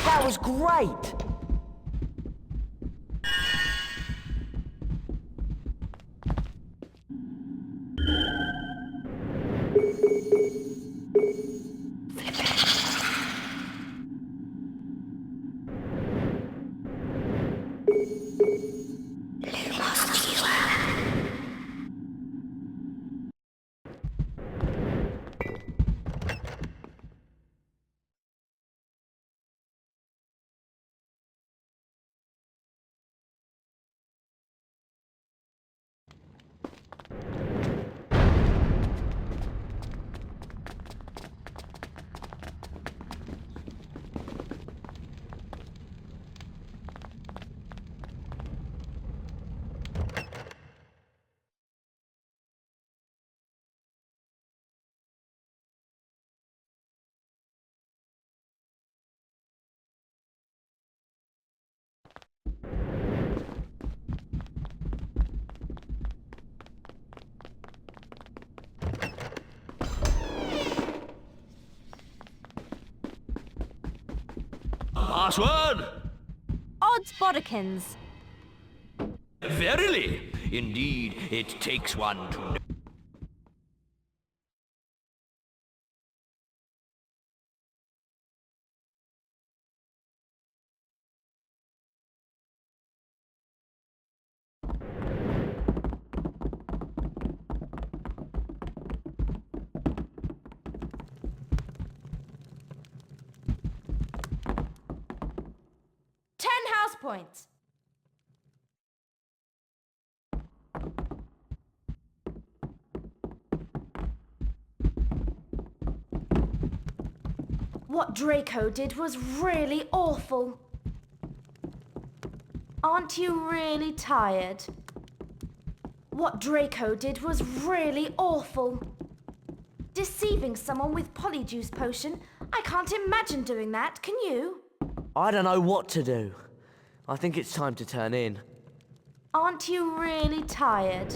That was great! Password? Odds bodikins. Verily, indeed, it takes one to know. Points. What Draco did was really awful. Aren't you really tired? What Draco did was really awful. Deceiving someone with polyjuice potion? I can't imagine doing that, can you? I don't know what to do. I think it's time to turn in. Aren't you really tired?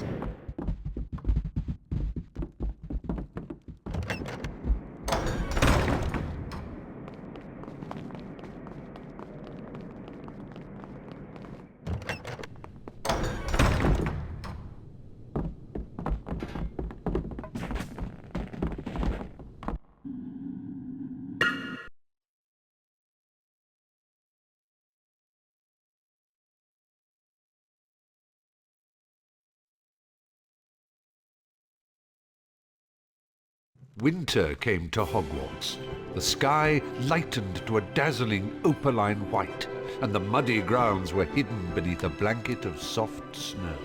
Winter came to Hogwarts. The sky lightened to a dazzling opaline white, and the muddy grounds were hidden beneath a blanket of soft snow.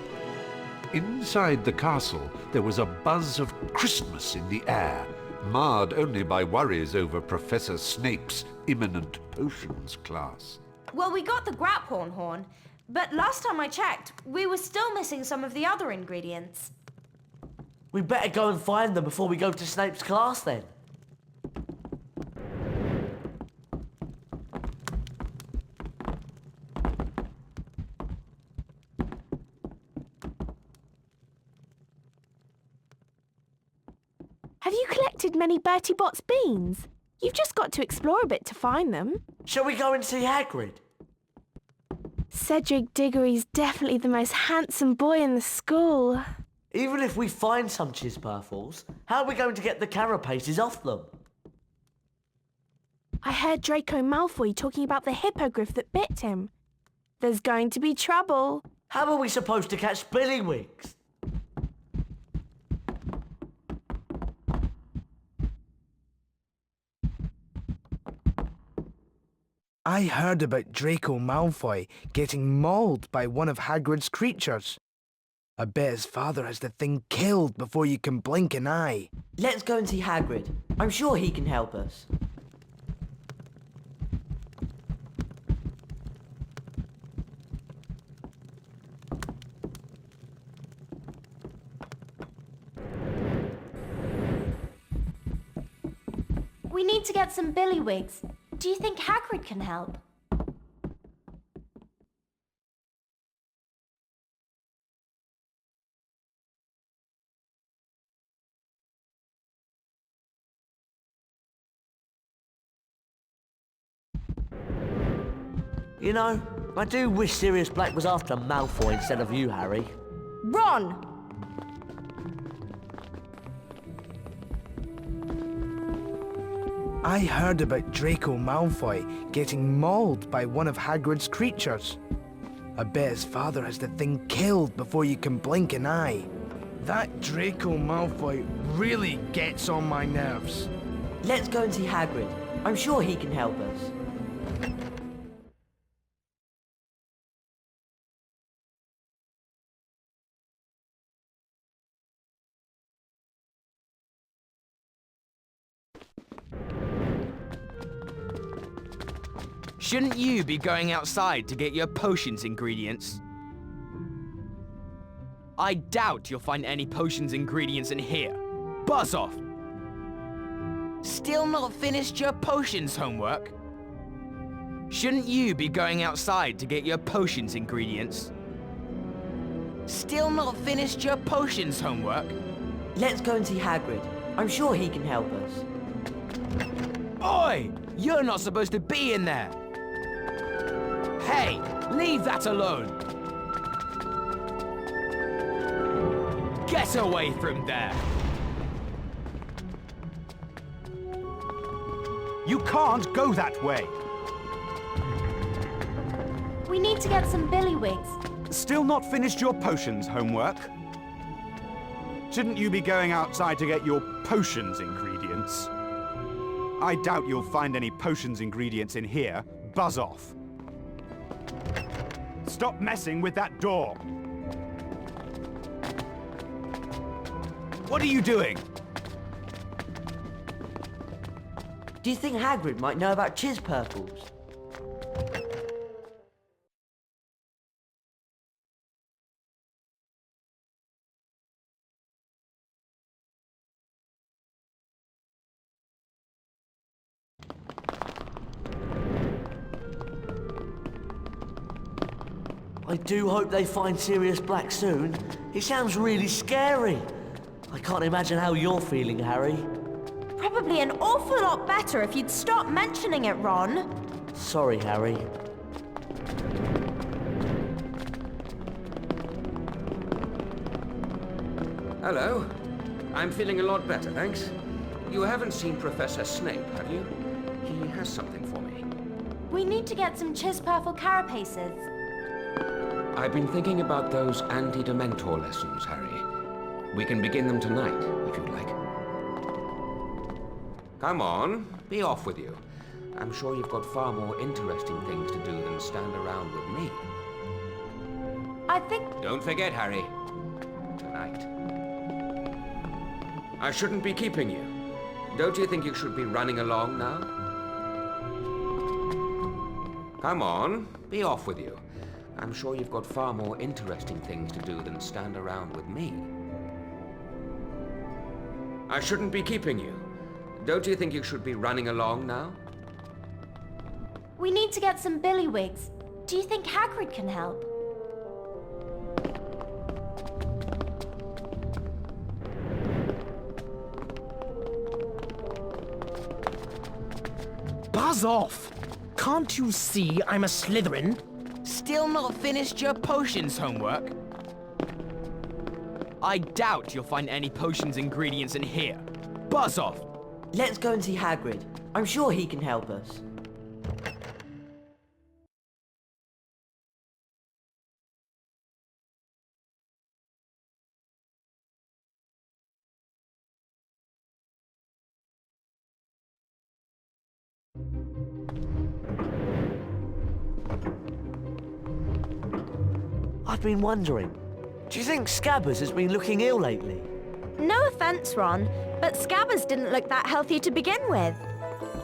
Inside the castle, there was a buzz of Christmas in the air, marred only by worries over Professor Snape's imminent potions class. Well, we got the Graphorn horn, But last time I checked, we were still missing some of the other ingredients. We better go and find them before we go to Snape's class then. Have you collected many Bertie Bott's beans? You've just got to explore a bit to find them. Shall we go and see Hagrid? Cedric Diggory's definitely the most handsome boy in the school. Even if we find some Chisperfles, how are we going to get the carapaces off them? I heard Draco Malfoy talking about the Hippogriff that bit him. There's going to be trouble. How are we supposed to catch Spillywigs? I heard about Draco Malfoy getting mauled by one of Hagrid's creatures. I bet his father has the thing killed before you can blink an eye. Let's go and see Hagrid. I'm sure he can help us. We need to get some Billywigs. Do you think Hagrid can help? You know, I do wish Sirius Black was after Malfoy instead of you, Harry. Ron! I heard about Draco Malfoy getting mauled by one of Hagrid's creatures. I bet his father has the thing killed before you can blink an eye. That Draco Malfoy really gets on my nerves. Let's go and see Hagrid. I'm sure he can help us. Shouldn't you be going outside to get your potions ingredients? I doubt you'll find any potions ingredients in here. Buzz off! Still not finished your potions homework? Shouldn't you be going outside to get your potions ingredients? Still not finished your potions homework? Let's go and see Hagrid. I'm sure he can help us. Oi! You're not supposed to be in there! Hey, leave that alone! Get away from there! You can't go that way! We need to get some Billywigs. Still not finished your potions homework? Shouldn't you be going outside to get your potions ingredients? I doubt you'll find any potions ingredients in here. Buzz off. Stop messing with that door. What are you doing? Do you think Hagrid might know about Chisperfles? I do hope they find Sirius Black soon. He sounds really scary. I can't imagine how you're feeling, Harry. Probably an awful lot better if you'd stop mentioning it, Ron. Sorry, Harry. Hello. I'm feeling a lot better, thanks. You haven't seen Professor Snape, have you? He has something for me. We need to get some Chisperfle carapaces. I've been thinking about those anti-Dementor lessons, Harry. We can begin them tonight, if you'd like. Come on, be off with you. I'm sure you've got far more interesting things to do than stand around with me. I think... Don't forget, Harry. Tonight. I shouldn't be keeping you. Don't you think you should be running along now? Come on, be off with you. I'm sure you've got far more interesting things to do than stand around with me. I shouldn't be keeping you. Don't you think you should be running along now? We need to get some billywigs. Do you think Hagrid can help? Buzz off! Can't you see I'm a Slytherin? Still not finished your potions homework? I doubt you'll find any potions ingredients in here. Buzz off! Let's go and see Hagrid. I'm sure he can help us. I've been wondering, do you think Scabbers has been looking ill lately? No offense, Ron, but Scabbers didn't look that healthy to begin with.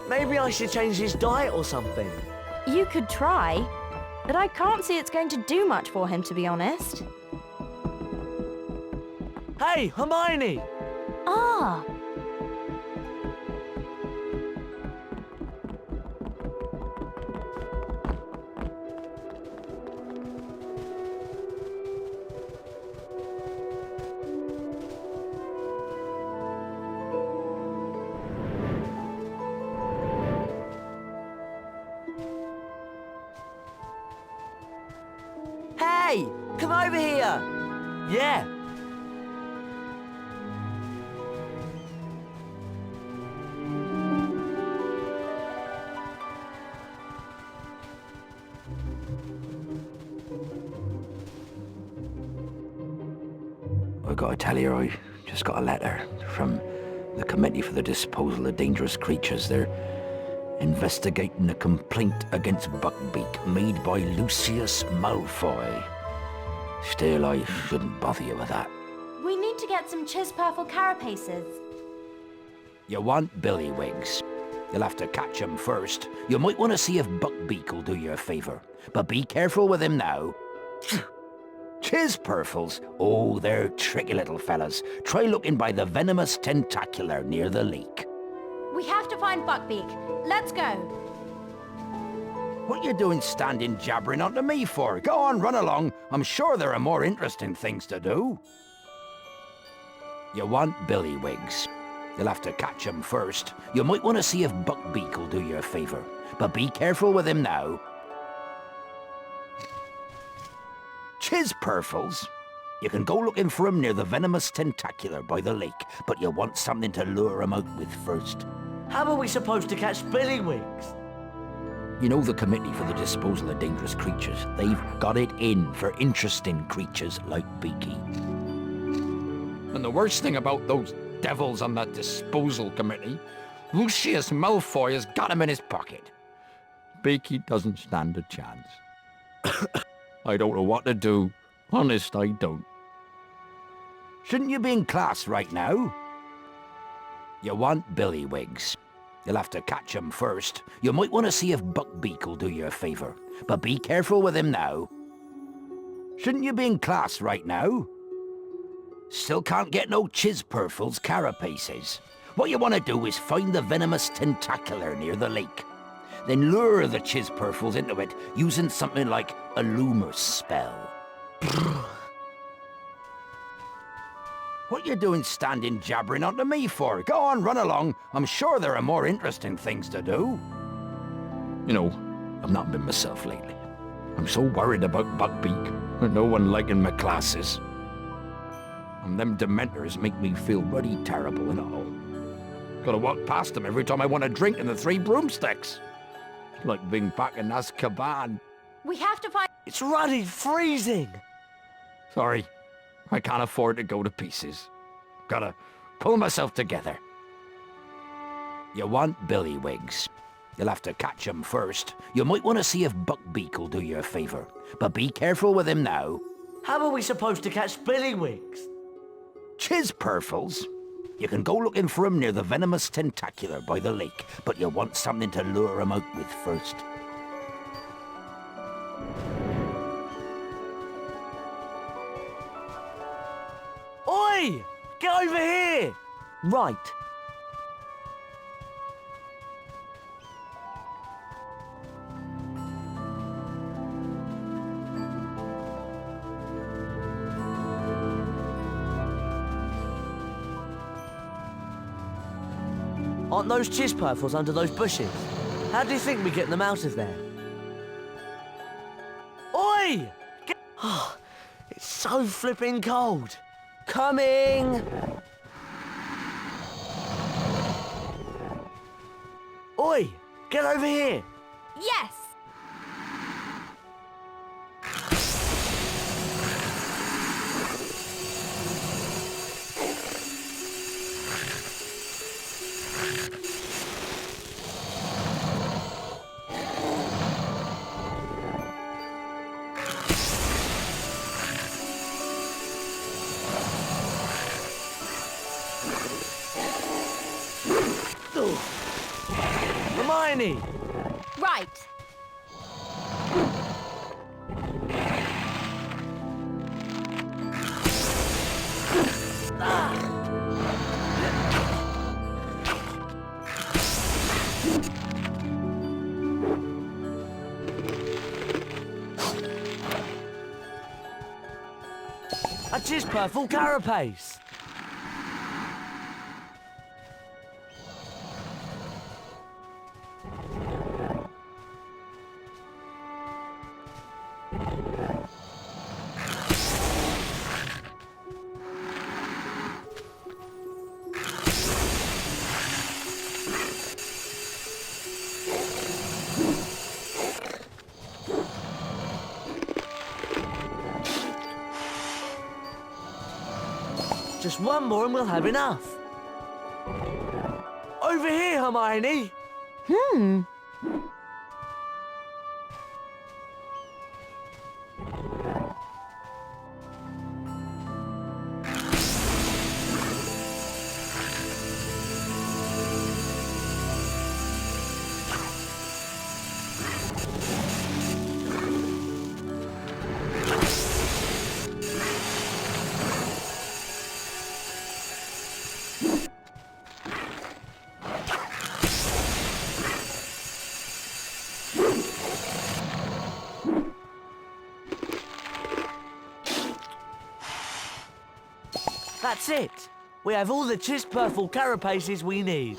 Maybe I should change his diet or something. You could try, but I can't see it's going to do much for him, to be honest. Hey, Hermione! Ah! Hey, come over here! Yeah. I gotta tell you, I just got a letter from the Committee for the Disposal of Dangerous Creatures. They're investigating a complaint against Buckbeak made by Lucius Malfoy. Still, I shouldn't bother you with that. We need to get some Chiz-Purple carapaces. You want billywigs. You'll have to catch 'em first. You might want to see if Buckbeak will do you a favour. But be careful with him now. Chiz-Purfles? Oh, they're tricky little fellas. Try looking by the venomous tentacular near the lake. We have to find Buckbeak. Let's go. What you doing standing jabbering onto me for? Go on, run along. I'm sure there are more interesting things to do. You want billywigs. You'll have to catch 'em first. You might want to see if Buckbeak will do you a favour. But be careful with him now. Chiz-Purfles? You can go looking for 'em near the venomous tentacular by the lake, but you want something to lure 'em out with first. How are we supposed to catch billywigs? You know the Committee for the Disposal of Dangerous Creatures? They've got it in for interesting creatures like Beaky. And the worst thing about those devils on that disposal committee, Lucius Malfoy has got him in his pocket. Beaky doesn't stand a chance. I don't know what to do. Honest, I don't. Shouldn't you be in class right now? You want billywigs. You'll have to catch 'em first. You might want to see if Buckbeak will do you a favour. But be careful with him now. Shouldn't you be in class right now? Still can't get no Chiz-Purfles carapaces. What you want to do is find the venomous tentacular near the lake. Then lure the Chiz-Purfles into it using something like a Lumos spell. What you doing standing jabbering onto me for? Go on, run along. I'm sure there are more interesting things to do. You know, I've not been myself lately. I'm so worried about Buckbeak and no one liking my classes. And them Dementors make me feel ruddy terrible and all. Gotta walk past them every time I want a drink in the Three Broomsticks. It's like being back in Azkaban. We have to find... It's ruddy freezing! Sorry, I can't afford to go to pieces. Gotta pull myself together. You want billywigs. You'll have to catch 'em first. You might want to see if Buckbeak will do you a favour. But be careful with him now. How are we supposed to catch billywigs? Chiz-Purfles? You can go looking for 'em near the venomous tentacular by the lake, but you want something to lure 'em out with first. Oi! Get over here! Right. Aren't those Chispurfles under those bushes? How do you think we get them out of there? Oi! Oh, it's so flipping cold. Coming! Oi! Get over here! Yes! Hermione! Right. A Chispurfle carapace! Just one more and we'll have enough. Over here, Hermione! That's it. We have all the Chispurfle carapaces we need.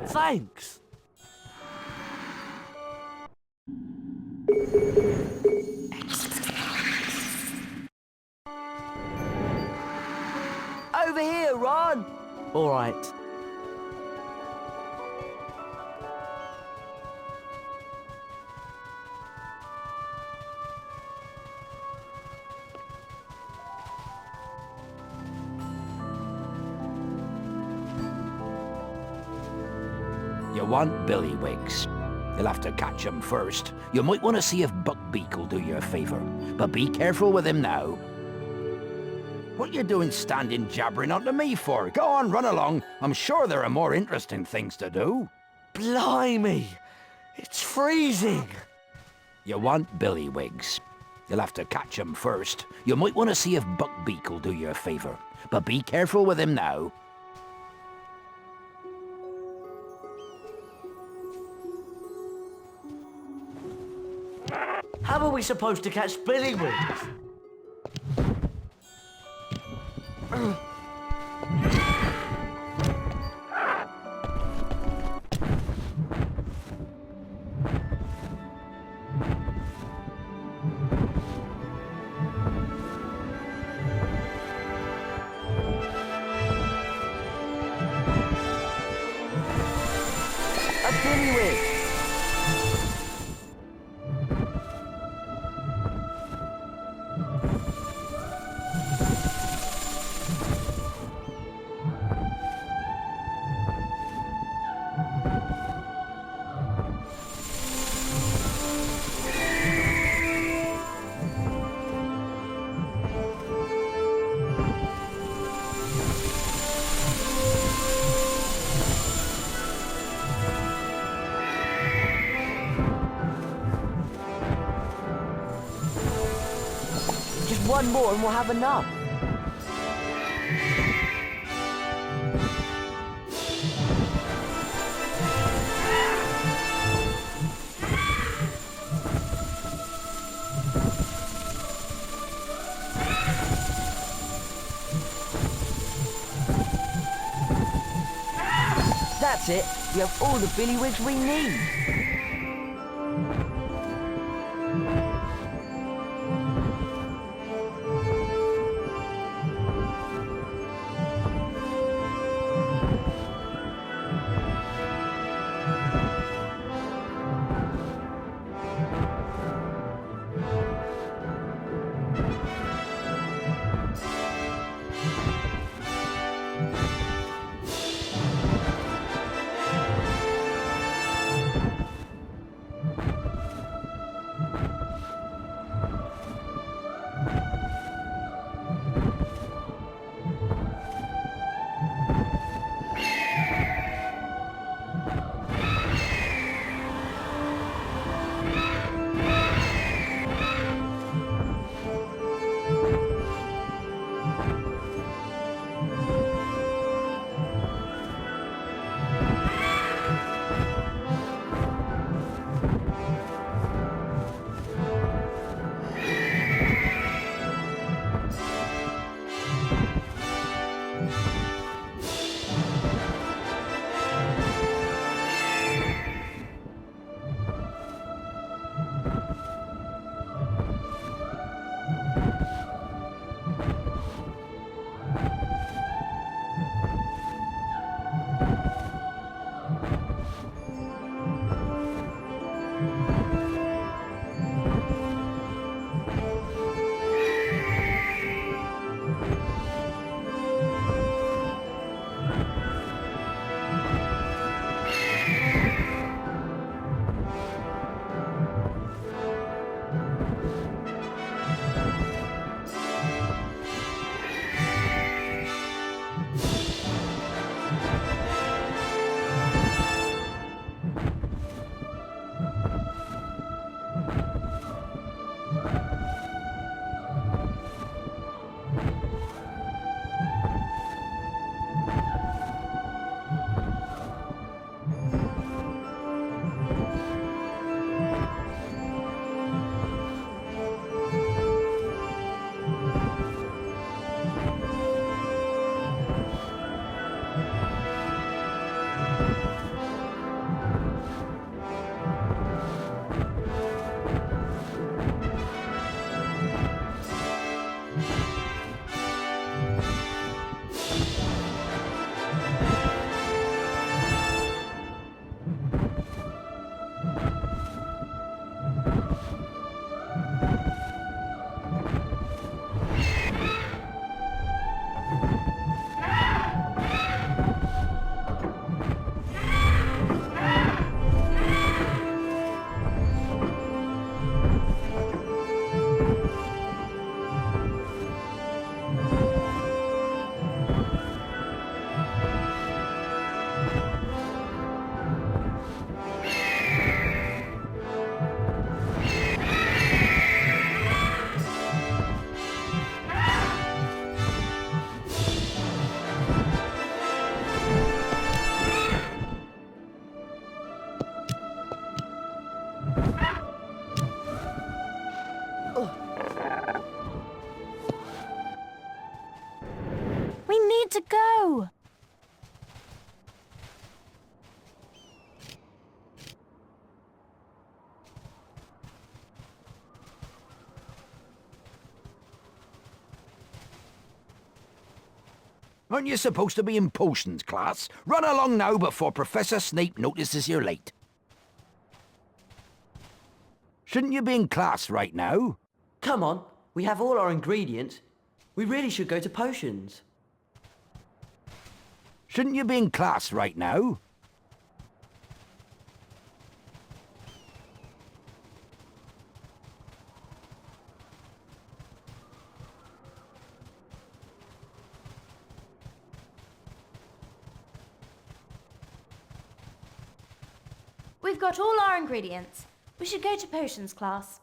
Thanks. Over here, Ron! All right. You want Billywigs. You'll have to catch him first. You might want to see if Buckbeak will do you a favour. But be careful with him now. What you doing standing jabbering onto me for? Go on, run along. I'm sure there are more interesting things to do. Blimey! It's freezing! You want Billywigs. You'll have to catch him first. You might want to see if Buckbeak will do you a favour. But be careful with him now. How are we supposed to catch Billywigs? A Billywig! one more and we'll have enough. That's it. We have all the billywigs we need. To go. Aren't you supposed to be in potions class? Run along now before Professor Snape notices you're late. Shouldn't you be in class right now? Come on, we have all our ingredients. We really should go to potions. Shouldn't you be in class right now? We've got all our ingredients. We should go to potions class.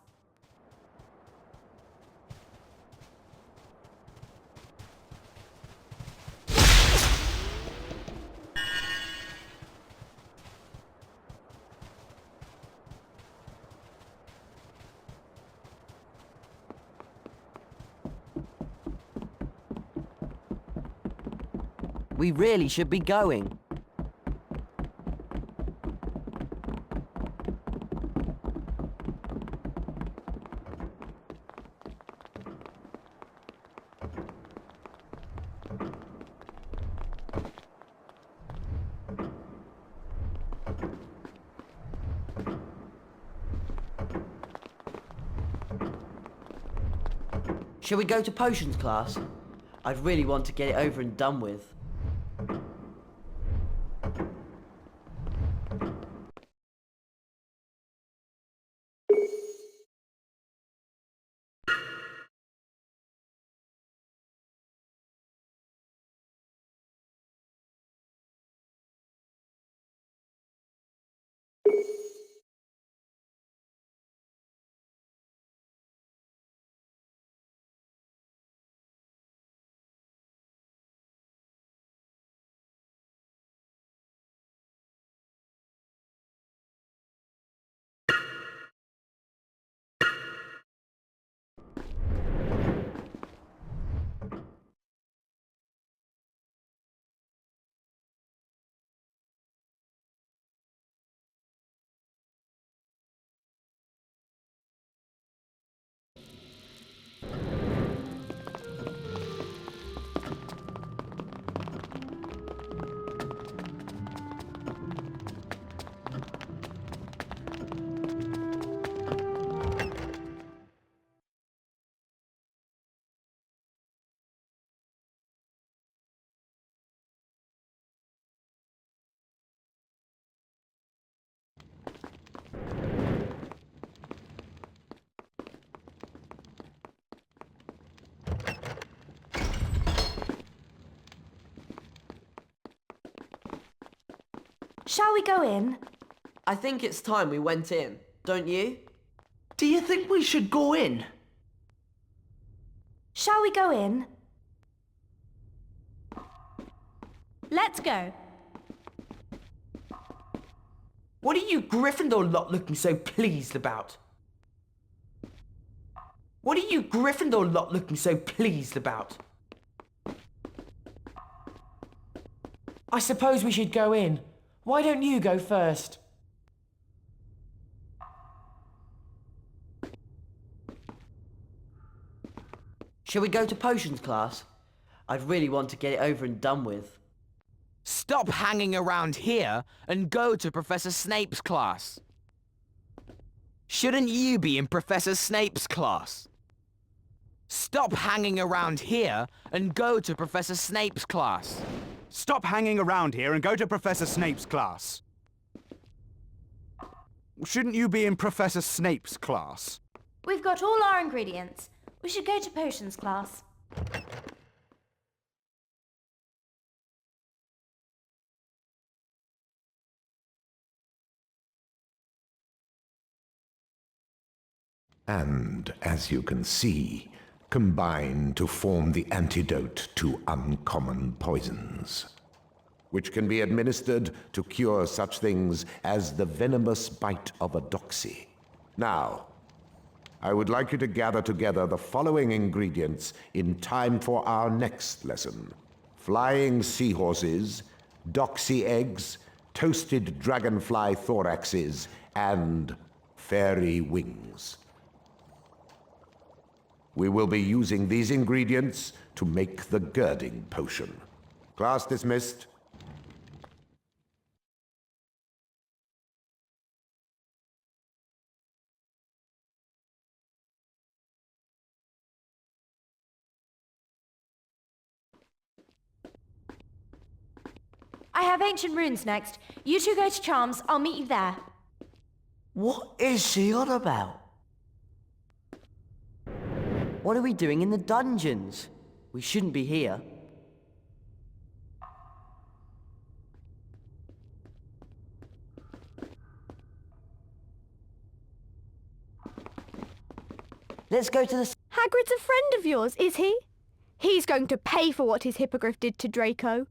We really should be going. Shall we go to potions class? I'd really want to get it over and done with. Shall we go in? I think it's time we went in, don't you? Do you think we should go in? Shall we go in? Let's go. What are you Gryffindor lot looking so pleased about? What are you Gryffindor lot looking so pleased about? I suppose we should go in. Why don't you go first? Shall we go to potions class? I'd really want to get it over and done with. Stop hanging around here and go to Professor Snape's class. Shouldn't you be in Professor Snape's class? Stop hanging around here and go to Professor Snape's class. Stop hanging around here and go to Professor Snape's class. Shouldn't you be in Professor Snape's class? We've got all our ingredients. We should go to potions class. And, as you can see, combine to form the antidote to uncommon poisons, which can be administered to cure such things as the venomous bite of a doxy. Now, I would like you to gather together the following ingredients in time for our next lesson: flying seahorses, doxy eggs, toasted dragonfly thoraxes, and fairy wings. We will be using these ingredients to make the girding potion. Class dismissed. I have ancient runes next. You two go to charms. I'll meet you there. What is she on about? What are we doing in the dungeons? We shouldn't be here. Let's go to the... Hagrid's a friend of yours, is he? He's going to pay for what his Hippogriff did to Draco.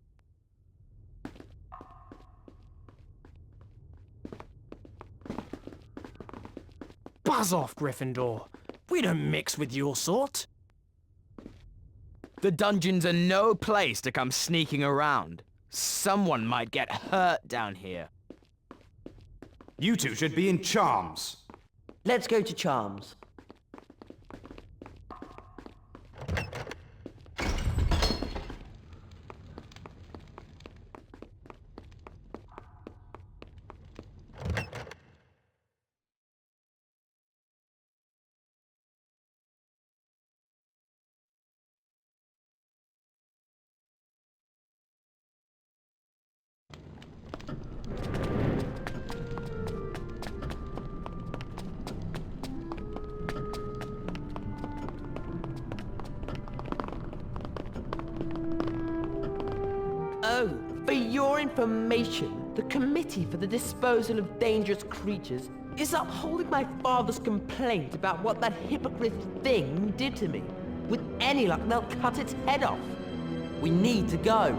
Buzz off, Gryffindor. We don't mix with your sort. The dungeons are no place to come sneaking around. Someone might get hurt down here. You two should be in charms. Let's go to charms. Oh, for your information, the Committee for the Disposal of Dangerous Creatures is upholding my father's complaint about what that Hippogriff thing did to me. With any luck, they'll cut its head off. We need to go.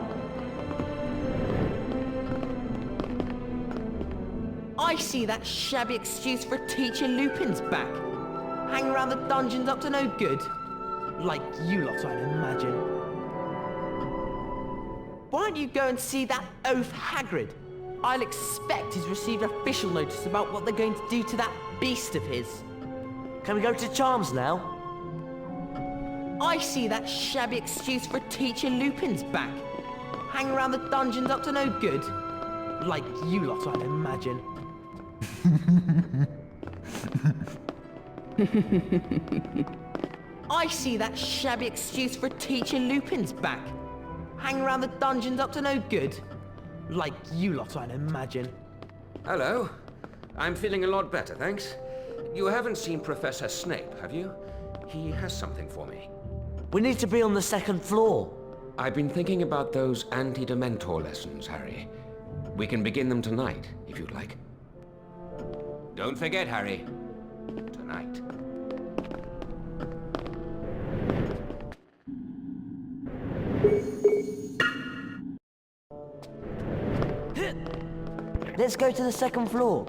I see that shabby excuse for Teacher Lupin's back. Hang around the dungeons up to no good. Like you lot, I'd imagine. Why don't you go and see that oaf Hagrid? I'll expect he's received official notice about what they're going to do to that beast of his. Can we go to charms now? I see that shabby excuse for Teacher Lupin's back. Hang around the dungeons up to no good. Like you lot, I'd imagine. I see that shabby excuse for Teacher Lupin's back. Hang around the dungeons up to no good. Like you lot, I'd imagine. Hello. I'm feeling a lot better, thanks. You haven't seen Professor Snape, have you? He has something for me. We need to be on the second floor. I've been thinking about those anti-Dementor lessons, Harry. We can begin them tonight, if you'd like. Don't forget, Harry. Tonight. Let's go to the second floor.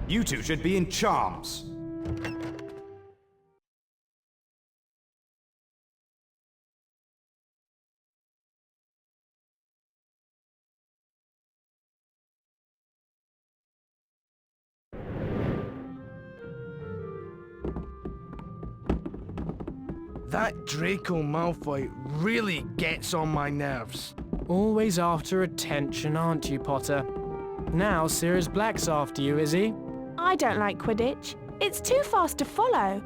You two should be in charms. That Draco Malfoy really gets on my nerves. Always after attention, aren't you, Potter? Now Sirius Black's after you, is he? I don't like Quidditch. It's too fast to follow.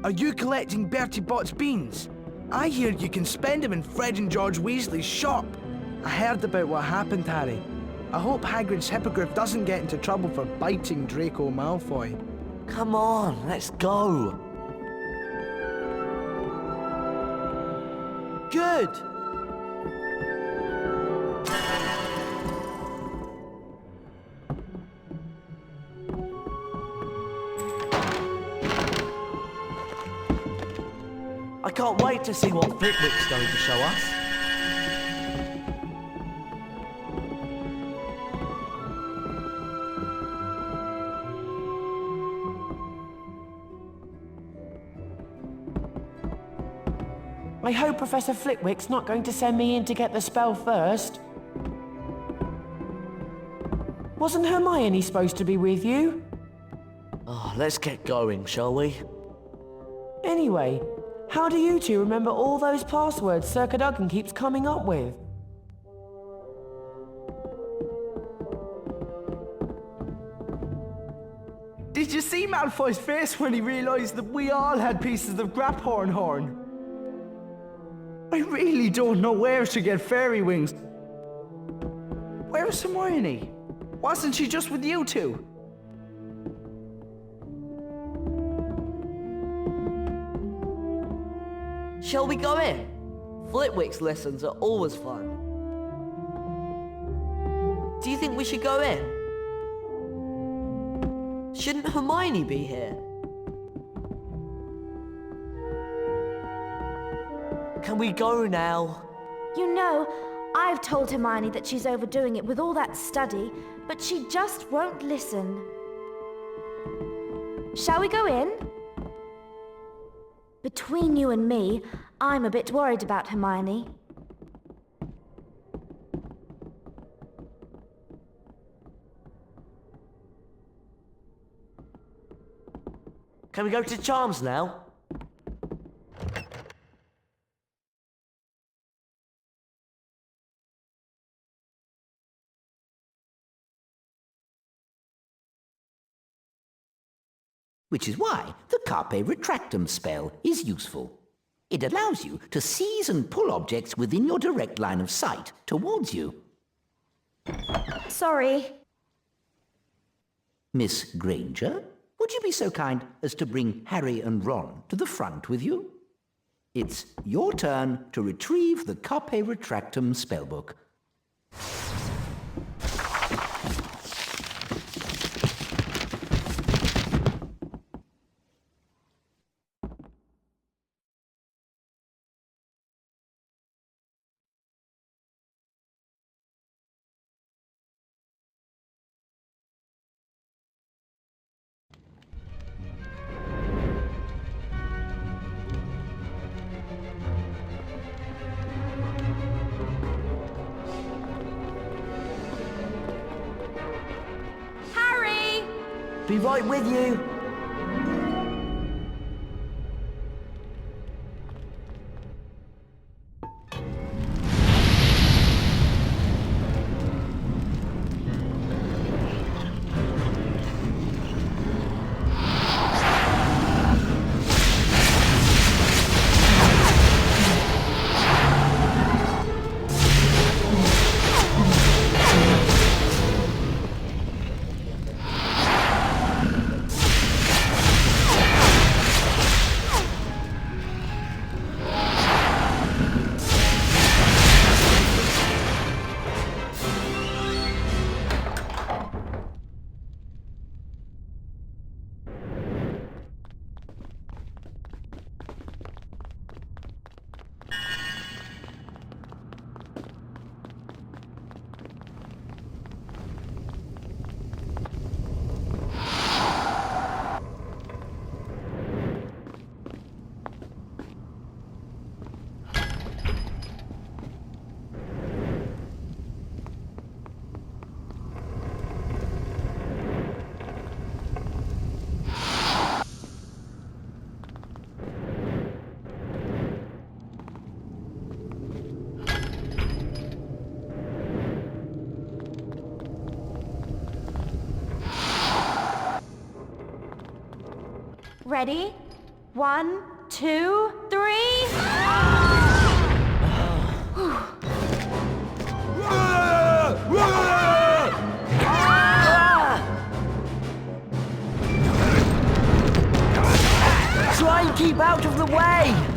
Are you collecting Bertie Bott's beans? I hear you can spend them in Fred and George Weasley's shop. I heard about what happened, Harry. I hope Hagrid's Hippogriff doesn't get into trouble for biting Draco Malfoy. Come on, let's go. Good. I can't wait to see what Flitwick's going to show us. I hope Professor Flitwick's not going to send me in to get the spell first. Wasn't Hermione supposed to be with you? Oh, let's get going, shall we? Anyway, how do you two remember all those passwords Sir Cadogan keeps coming up with? Did you see Malfoy's face when he realised that we all had pieces of Graphorn horn? I really don't know where to get fairy wings. Where's Hermione? Wasn't she just with you two? Shall we go in? Flitwick's lessons are always fun. Do you think we should go in? Shouldn't Hermione be here? Can we go now? You know, I've told Hermione that she's overdoing it with all that study, but she just won't listen. Shall we go in? Between you and me, I'm a bit worried about Hermione. Can we go to Charms now? Which is why the Carpe Retractum spell is useful. It allows you to seize and pull objects within your direct line of sight towards you. Sorry. Miss Granger, would you be so kind as to bring Harry and Ron to the front with you? It's your turn to retrieve the Carpe Retractum spellbook. Be right with you. Ready? 1, 2, 3. Try and keep out of the way!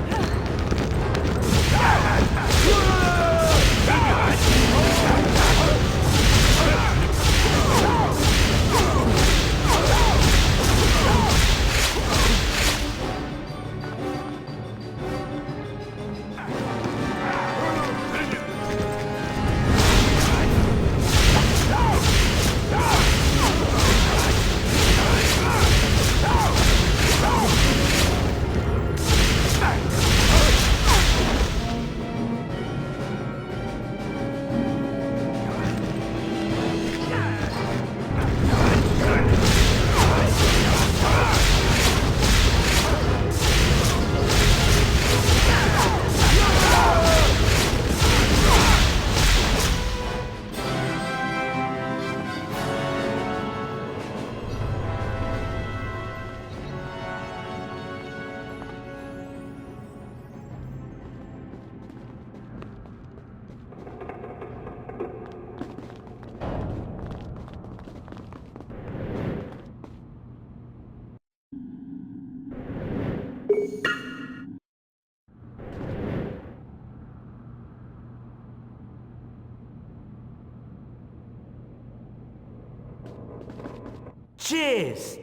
Cheers!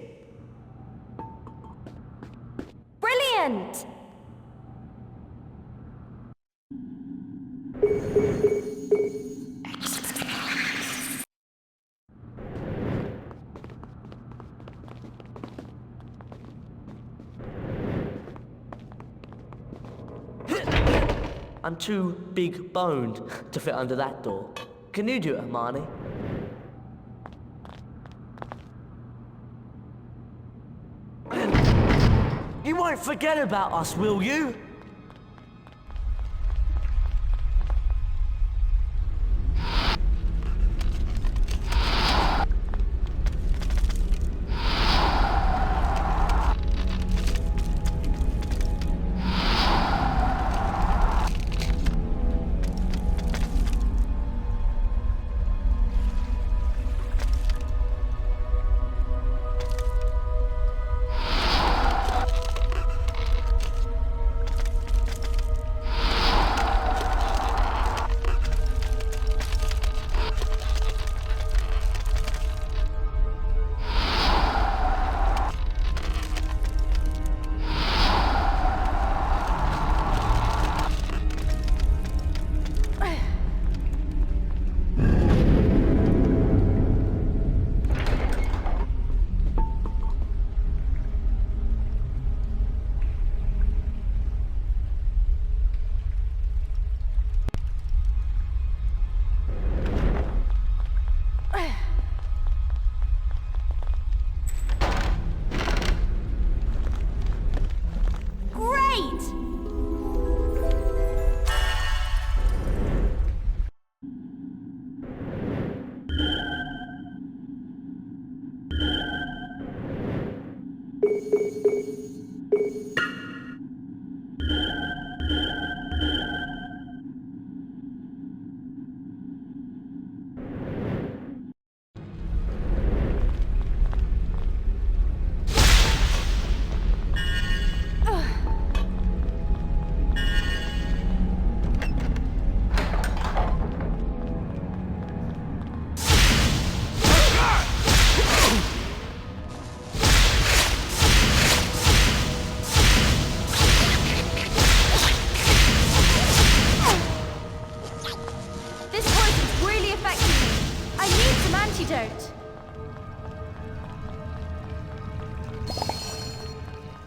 Brilliant! I'm too big-boned to fit under that door. Can you do it, Hermione? You won't forget about us, will you?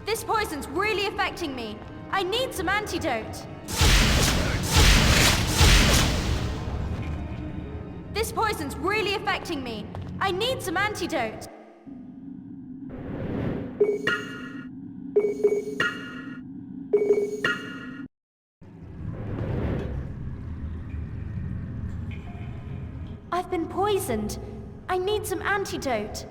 This poison's really affecting me. I need some antidote. This poison's really affecting me. I need some antidote. I've been poisoned. I need some antidote.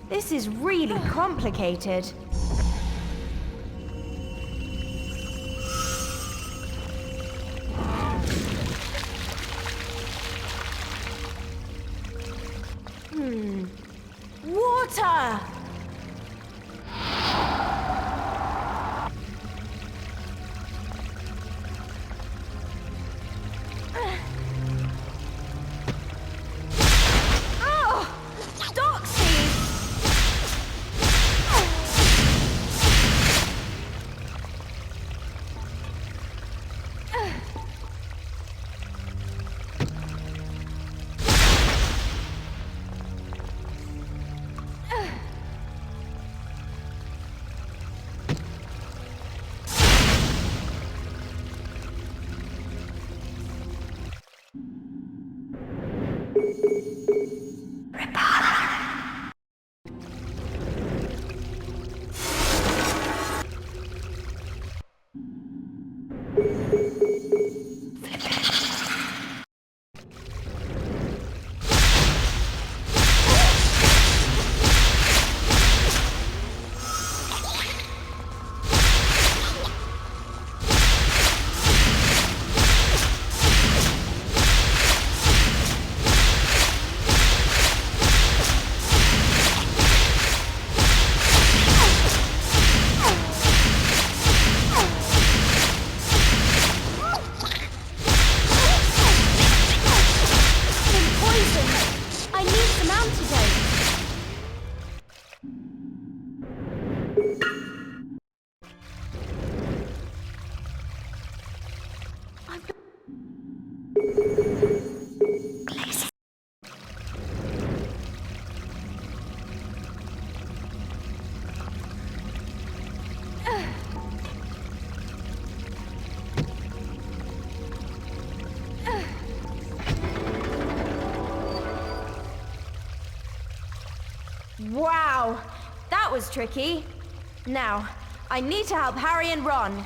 This is really complicated. water! Wow, that was tricky. Now, I need to help Harry and Ron.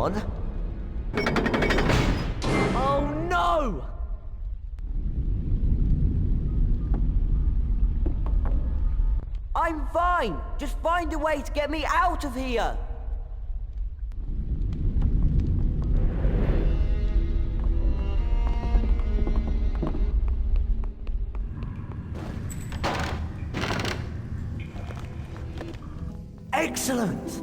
on. Oh no! I'm fine. Just find a way to get me out of here. Excellent!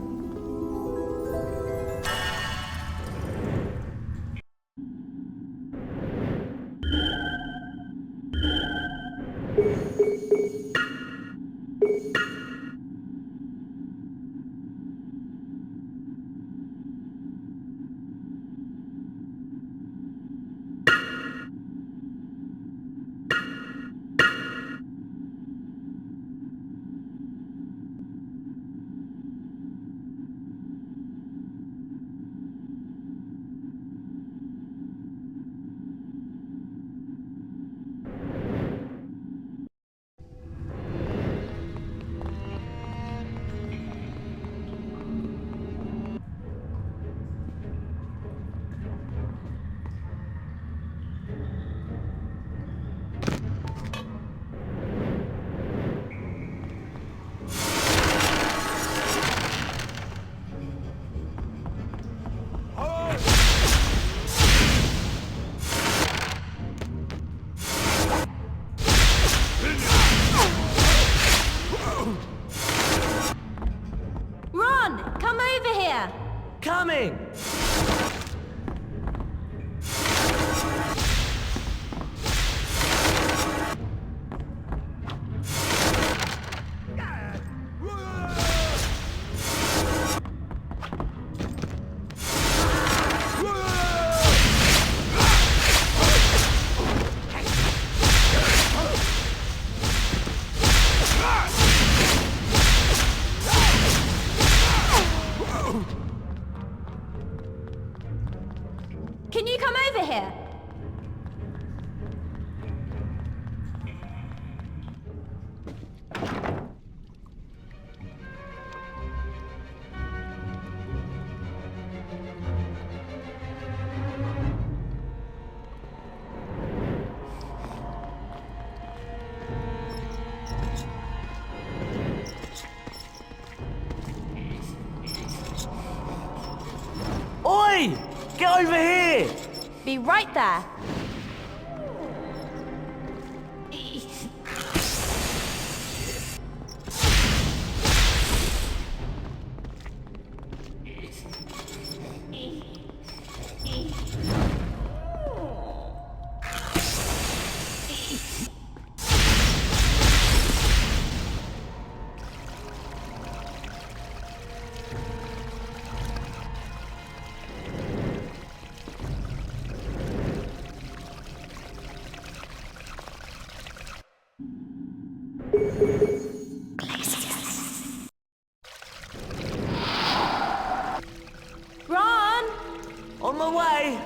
Coming! Can you come over here? Oi! Get over here! Be right there. On my way!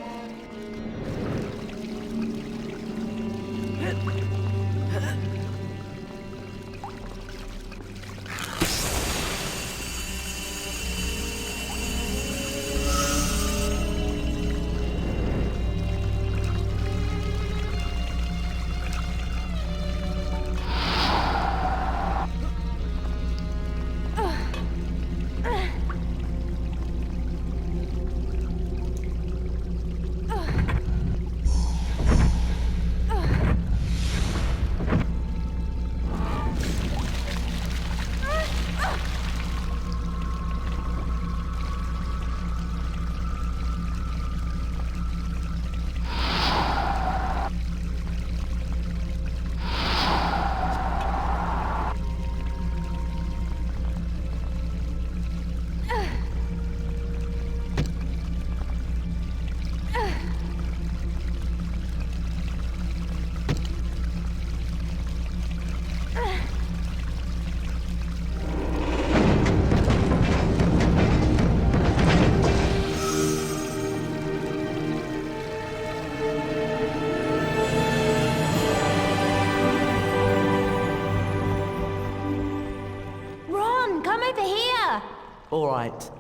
Ron, come over here. All right.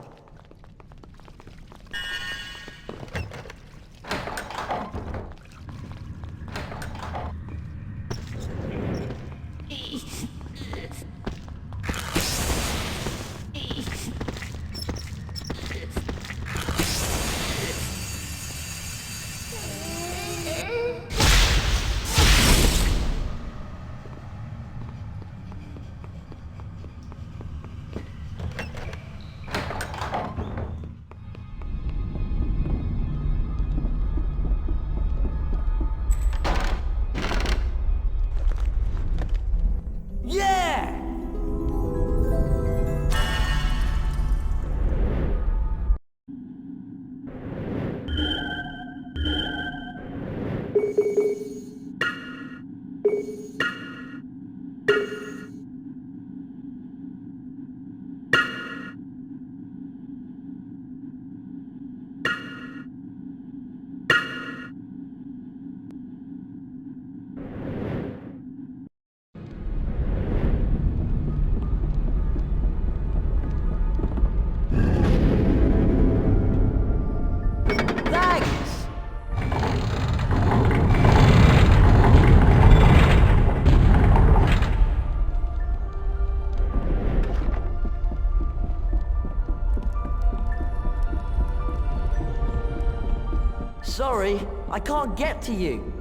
Sorry, I can't get to you.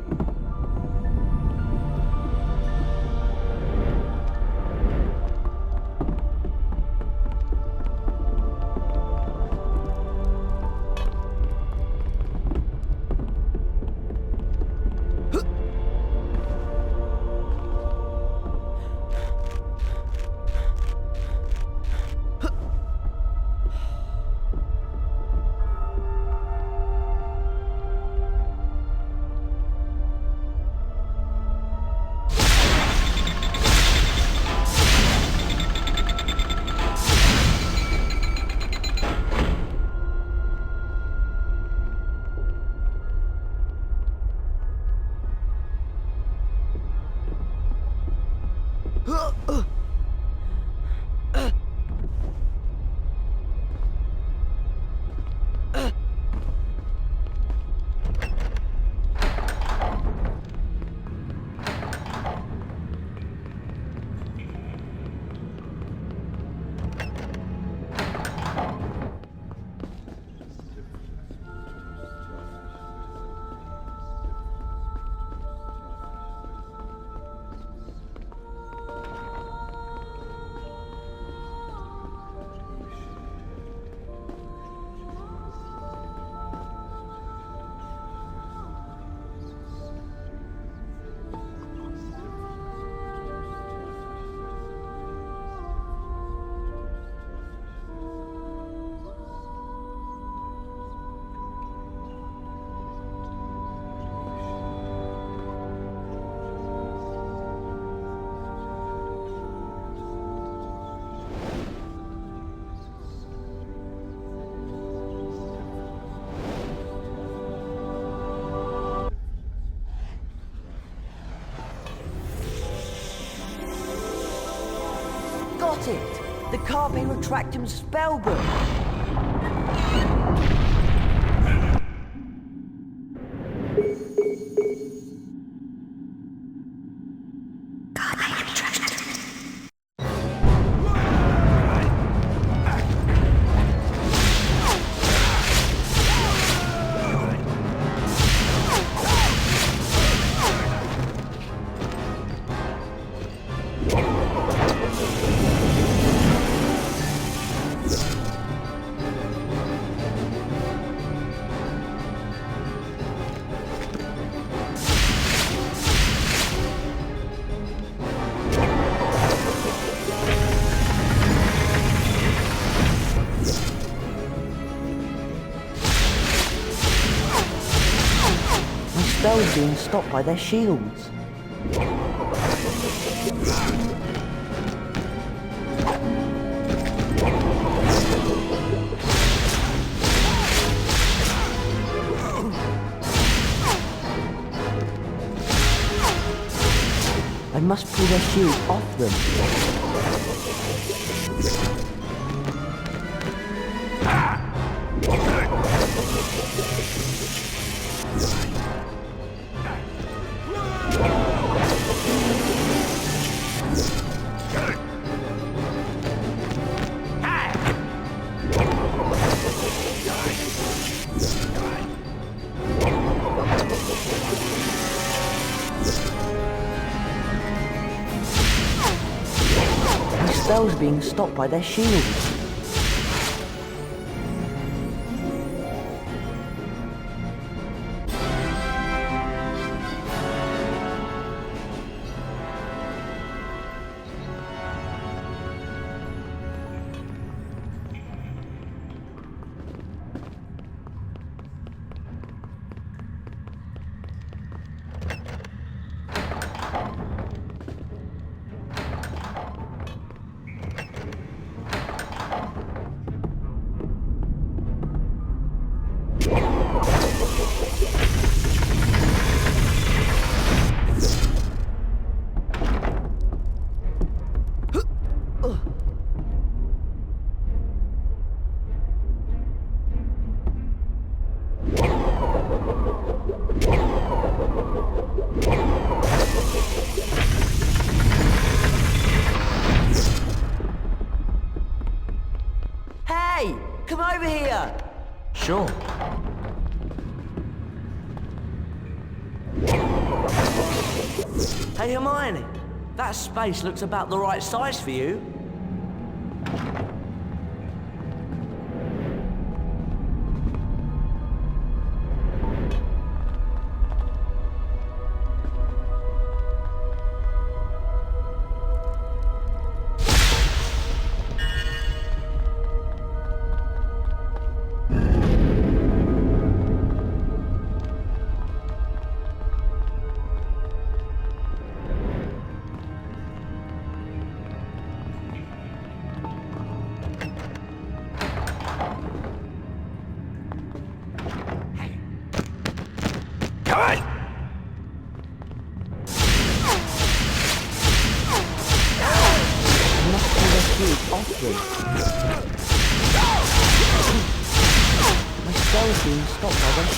Got it! The Carpe Retractum Spellbook! Spells being stopped by their shields. I must pull their shields off them. Spells being stopped by their shields. Hey, come over here! Sure. Hey Hermione, that space looks about the right size for you. My spell's being stopped by their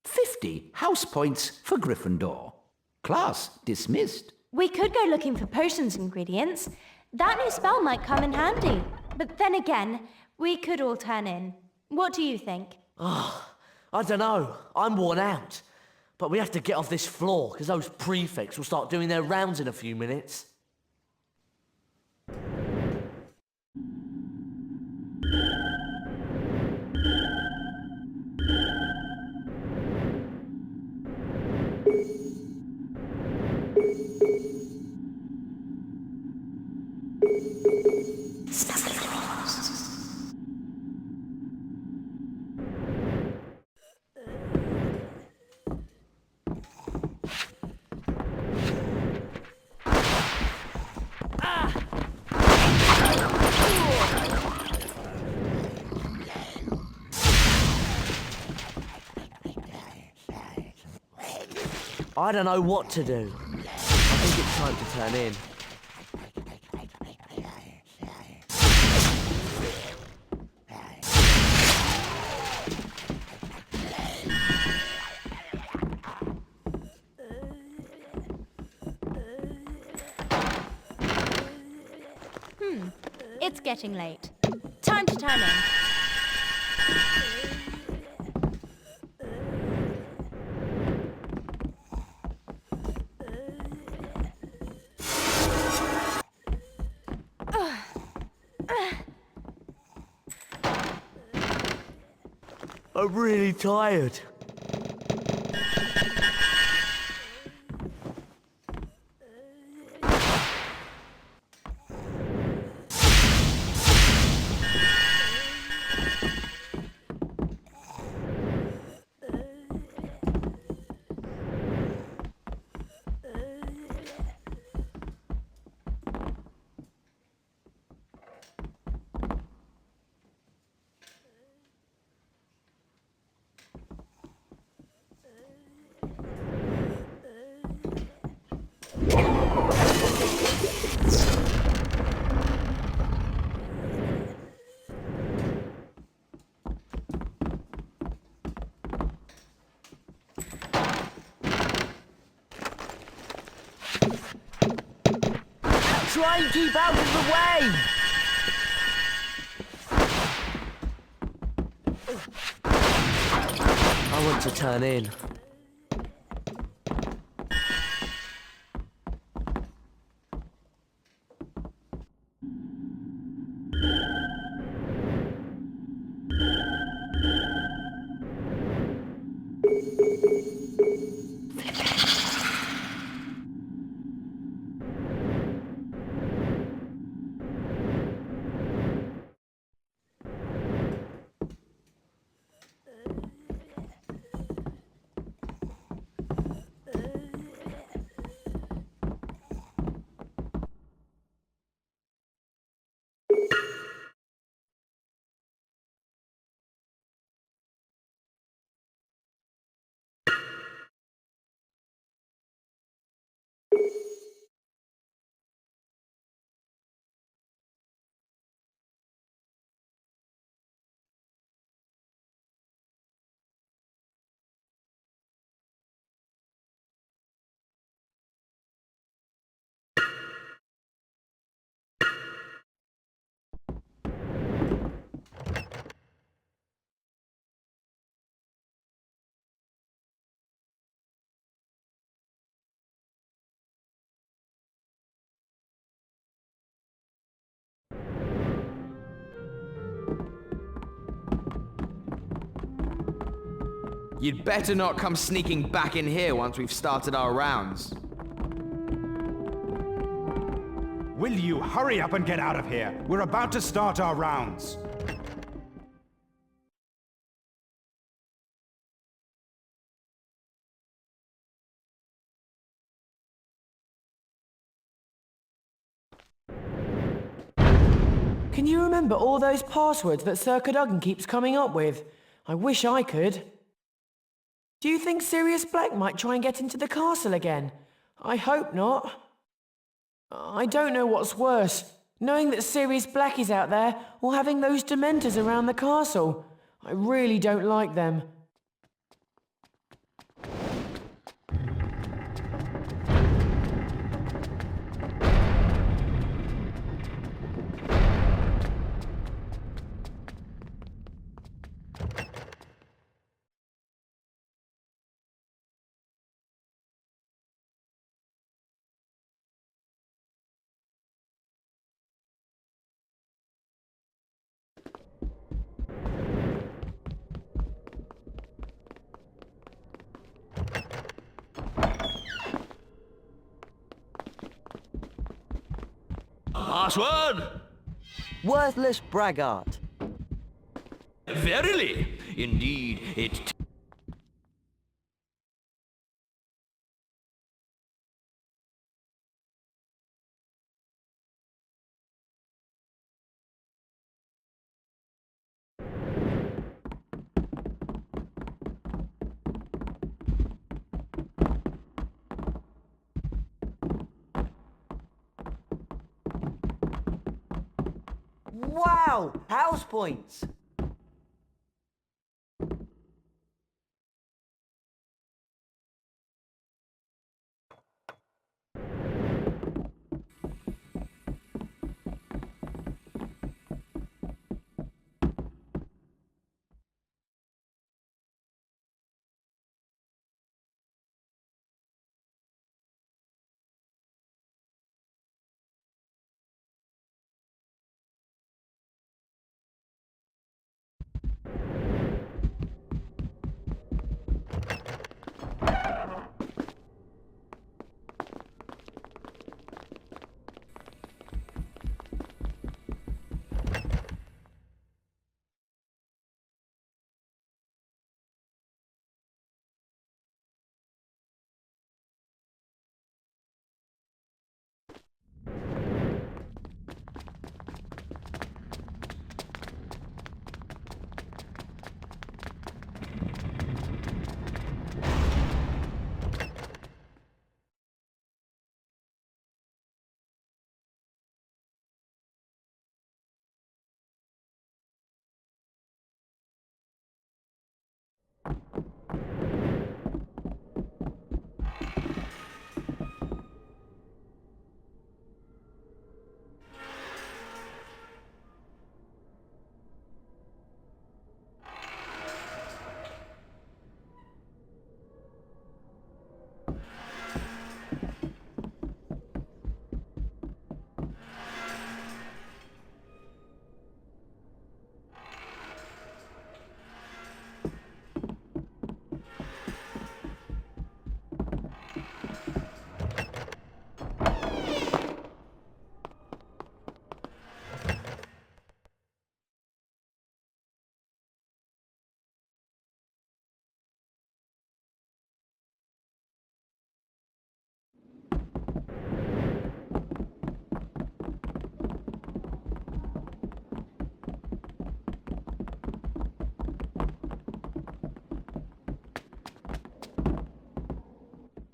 50 house points for Gryffindor. Class dismissed. We could go looking for potions ingredients. That new spell might come in handy. But then again, we could all turn in. What do you think? I don't know. I'm worn out. But we have to get off this floor, because those prefects will start doing their rounds in a few minutes. I don't know what to do. I think it's time to turn in. It's getting late. Time to turn in. I'm really tired. Try and keep out of the way! I want to turn in. You'd better not come sneaking back in here once we've started our rounds. Will you hurry up and get out of here? We're about to start our rounds. Can you remember all those passwords that Sir Cadogan keeps coming up with? I wish I could. Do you think Sirius Black might try and get into the castle again? I hope not. I don't know what's worse, knowing that Sirius Black is out there or having those Dementors around the castle. I really don't like them. password? Worthless braggart. Verily, indeed, it... Wow! House points!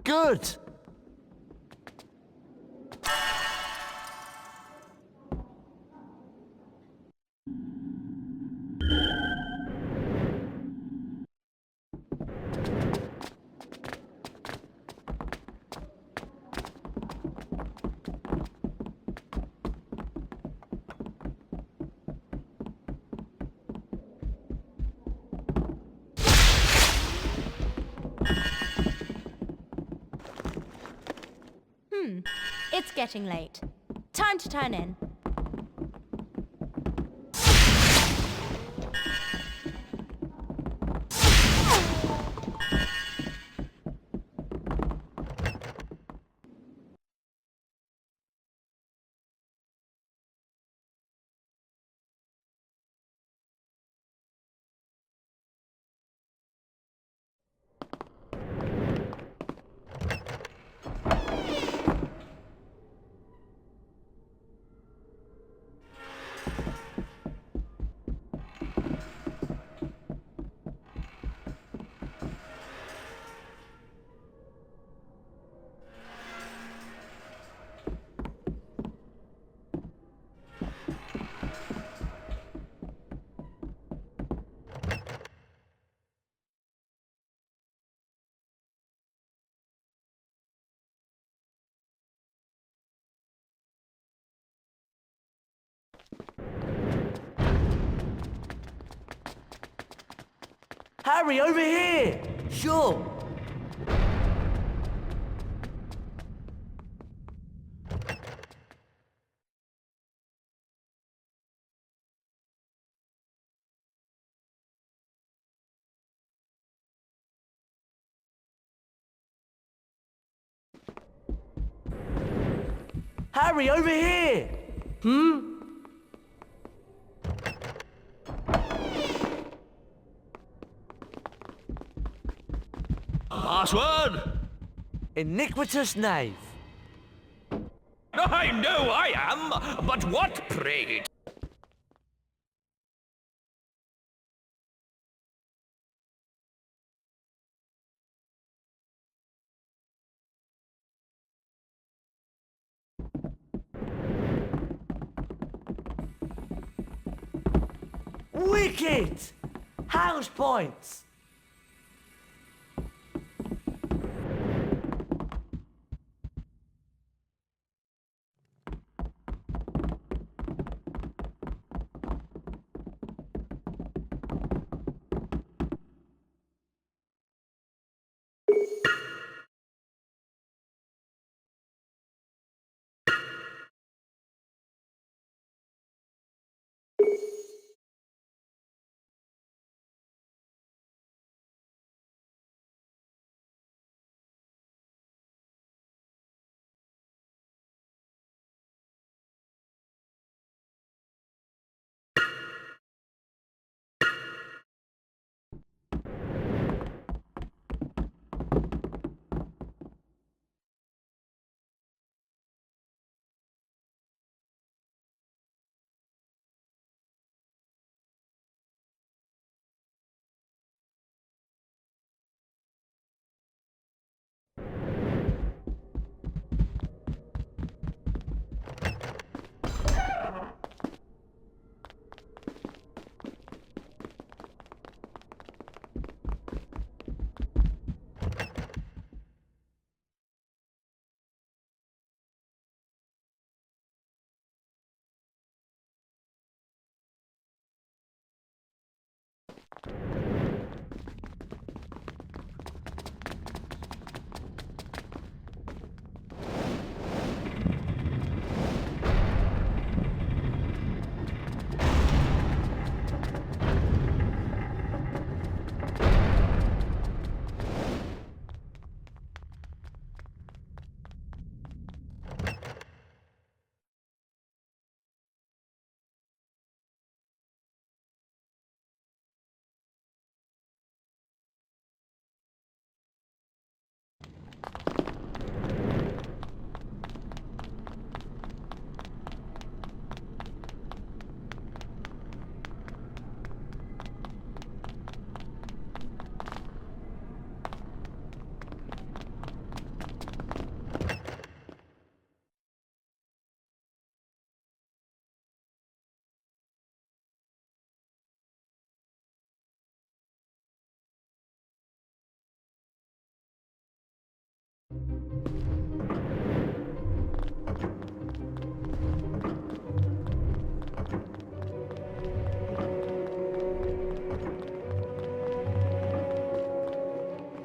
Good! It's getting late. Time to turn in. Harry, over here! Sure. Harry, over here! Password? Iniquitous knave. I know I am, but what, pray? Wicked! House points!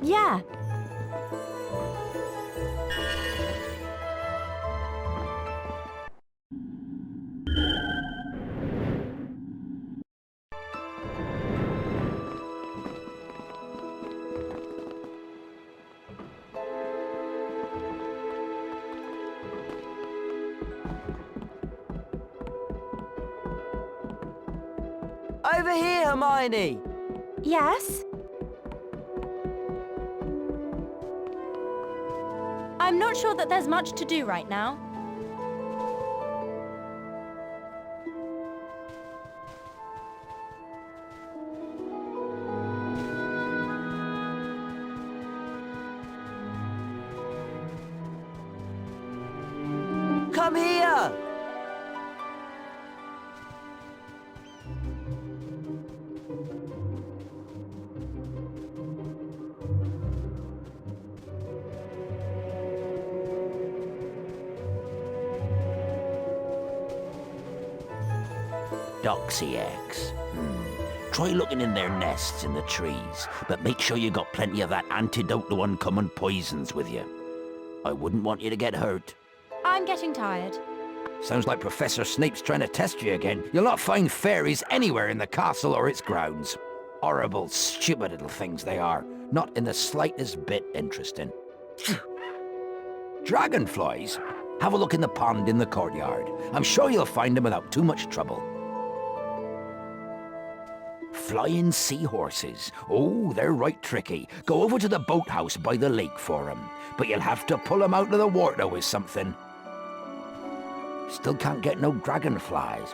Yeah. Over here, Hermione! Yes? I'm not sure that there's much to do right now. Come here! Doxy eggs. Try looking in their nests in the trees, but make sure you got plenty of that antidote to uncommon poisons with you. I wouldn't want you to get hurt. I'm getting tired. Sounds like Professor Snape's trying to test you again. You'll not find fairies anywhere in the castle or its grounds. Horrible, stupid little things they are. Not in the slightest bit interesting. Dragonflies? Have a look in the pond in the courtyard. I'm sure you'll find them without too much trouble. Flying seahorses. Oh, they're right tricky. Go over to the boathouse by the lake for 'em. But you'll have to pull 'em out of the water with something. Still can't get no dragonflies.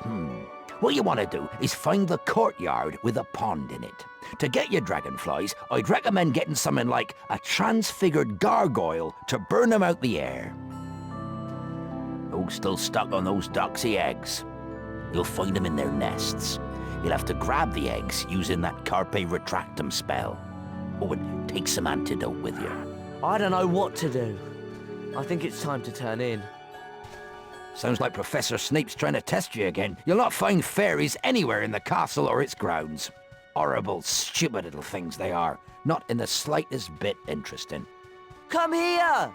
What you want to do is find the courtyard with a pond in it. To get your dragonflies, I'd recommend getting something like a transfigured gargoyle to burn 'em out the air. Oh, still stuck on those doxy eggs. You'll find 'em in their nests. You'll have to grab the eggs using that Carpe retractum spell. Oh, and take some antidote with you. I don't know what to do. I think it's time to turn in. Sounds like Professor Snape's trying to test you again. You'll not find fairies anywhere in the castle or its grounds. Horrible, stupid little things they are. Not in the slightest bit interesting. Come here!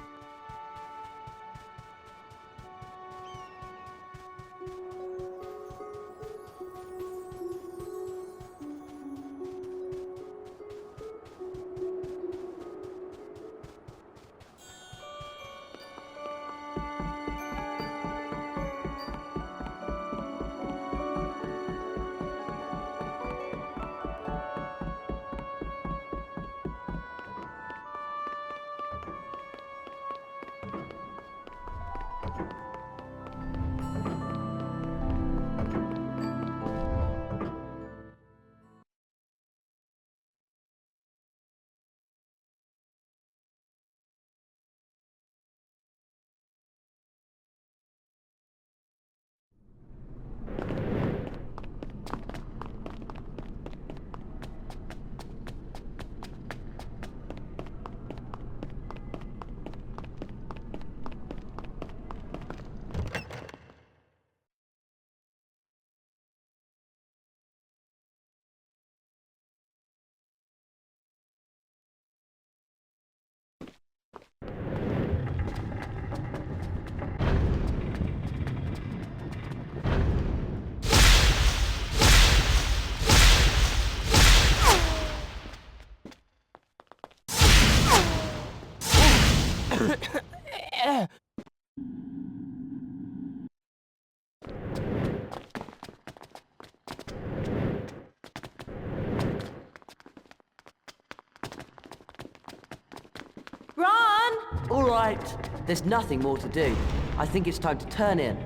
Ron! All right, there's nothing more to do. I think it's time to turn in.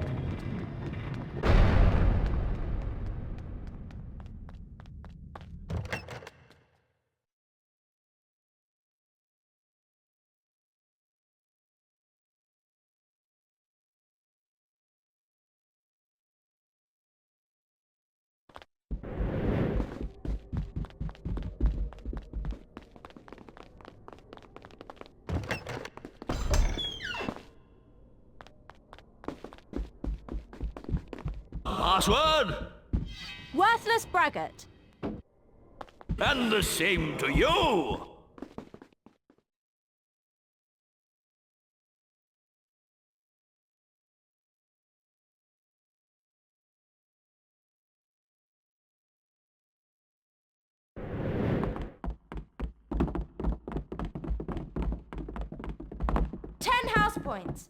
Password? Worthless braggart. And the same to you! Ten house points.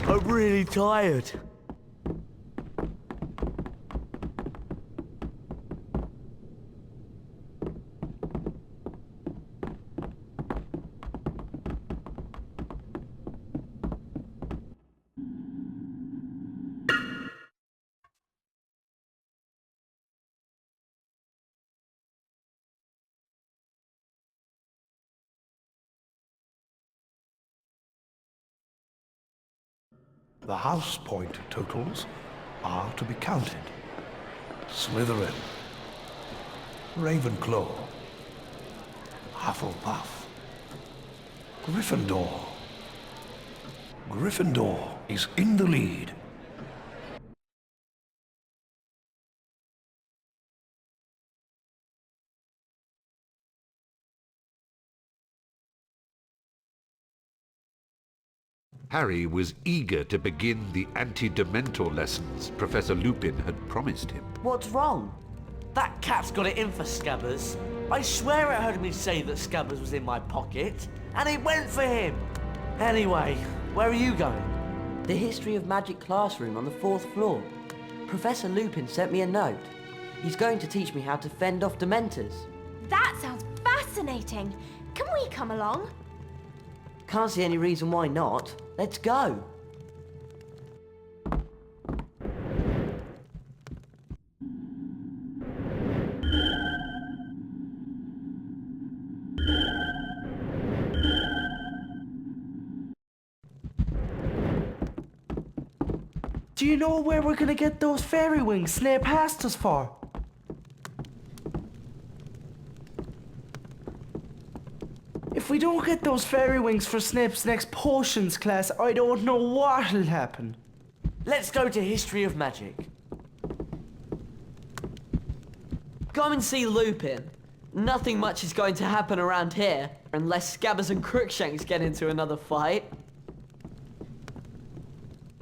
I'm really tired. The house point totals are to be counted. Slytherin, Ravenclaw, Hufflepuff, Gryffindor. Gryffindor is in the lead. Harry was eager to begin the anti-Dementor lessons Professor Lupin had promised him. What's wrong? That cat's got it in for Scabbers. I swear I heard me say that Scabbers was in my pocket, and it went for him. Anyway, where are you going? The History of Magic classroom on the 4th floor. Professor Lupin sent me a note. He's going to teach me how to fend off Dementors. That sounds fascinating. Can we come along? Can't see any reason why not. Let's go. Do you know where we're gonna get those fairy wings Snape asked us for? If we don't get those fairy wings for Snape's next potions class, I don't know what'll happen. Let's go to History of Magic. Come and see Lupin. Nothing much is going to happen around here, unless Scabbers and Crookshanks get into another fight.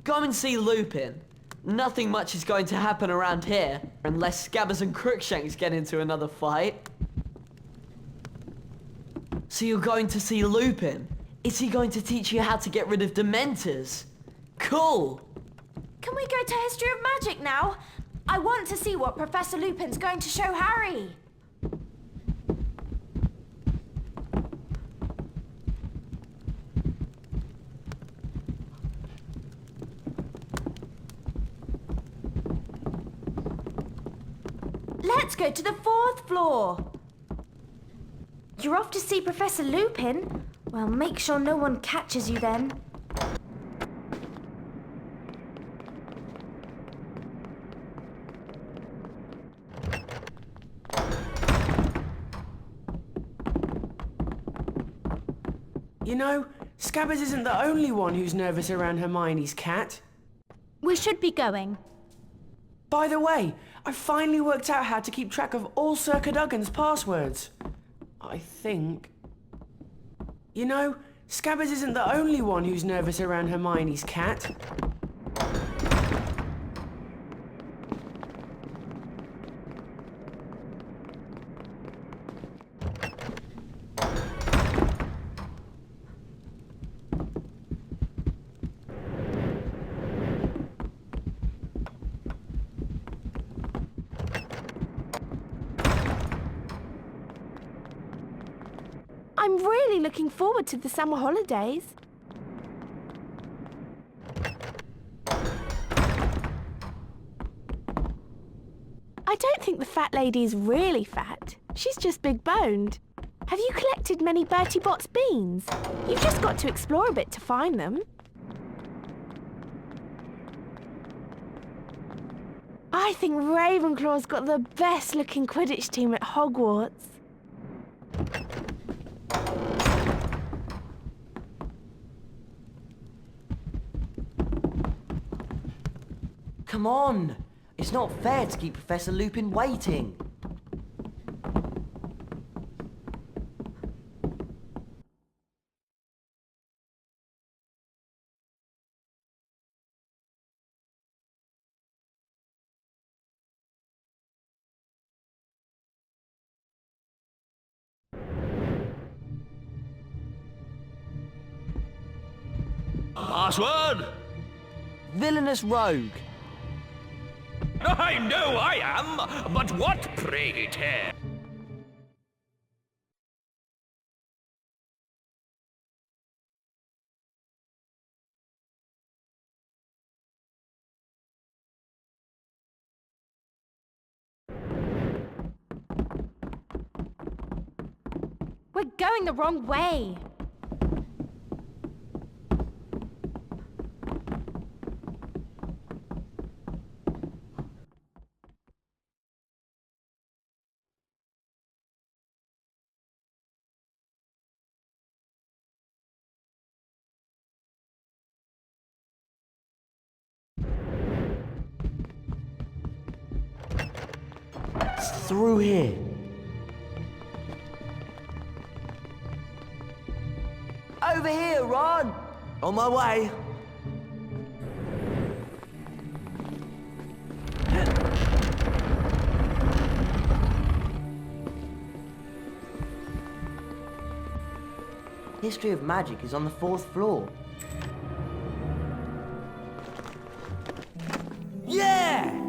Come and see Lupin. Nothing much is going to happen around here, unless Scabbers and Crookshanks get into another fight. So you're going to see Lupin? Is he going to teach you how to get rid of Dementors? Cool! Can we go to History of Magic now? I want to see what Professor Lupin's going to show Harry. Let's go to the 4th floor. You're off to see Professor Lupin? Well, make sure no one catches you then. You know, Scabbers isn't the only one who's nervous around Hermione's cat. We should be going. By the way, I finally worked out how to keep track of all Sir Cadogan's passwords. I think. You know, Scabbers isn't the only one who's nervous around Hermione's cat. I'm really looking forward to the summer holidays. I don't think the fat lady's really fat. She's just big-boned. Have you collected many Bertie Bott's beans? You've just got to explore a bit to find them. I think Ravenclaw's got the best-looking Quidditch team at Hogwarts. Come on! It's not fair to keep Professor Lupin waiting. Password? Villainous rogue. I know I am, but what, pray tell? We're going the wrong way. through here. Over here, Ron! On my way. History of Magic is on the 4th floor. Yeah!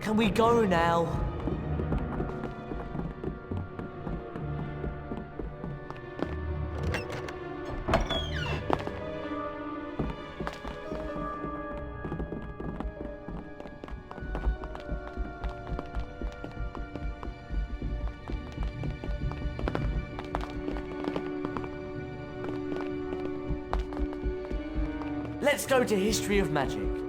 Can we go now? Let's go to History of Magic.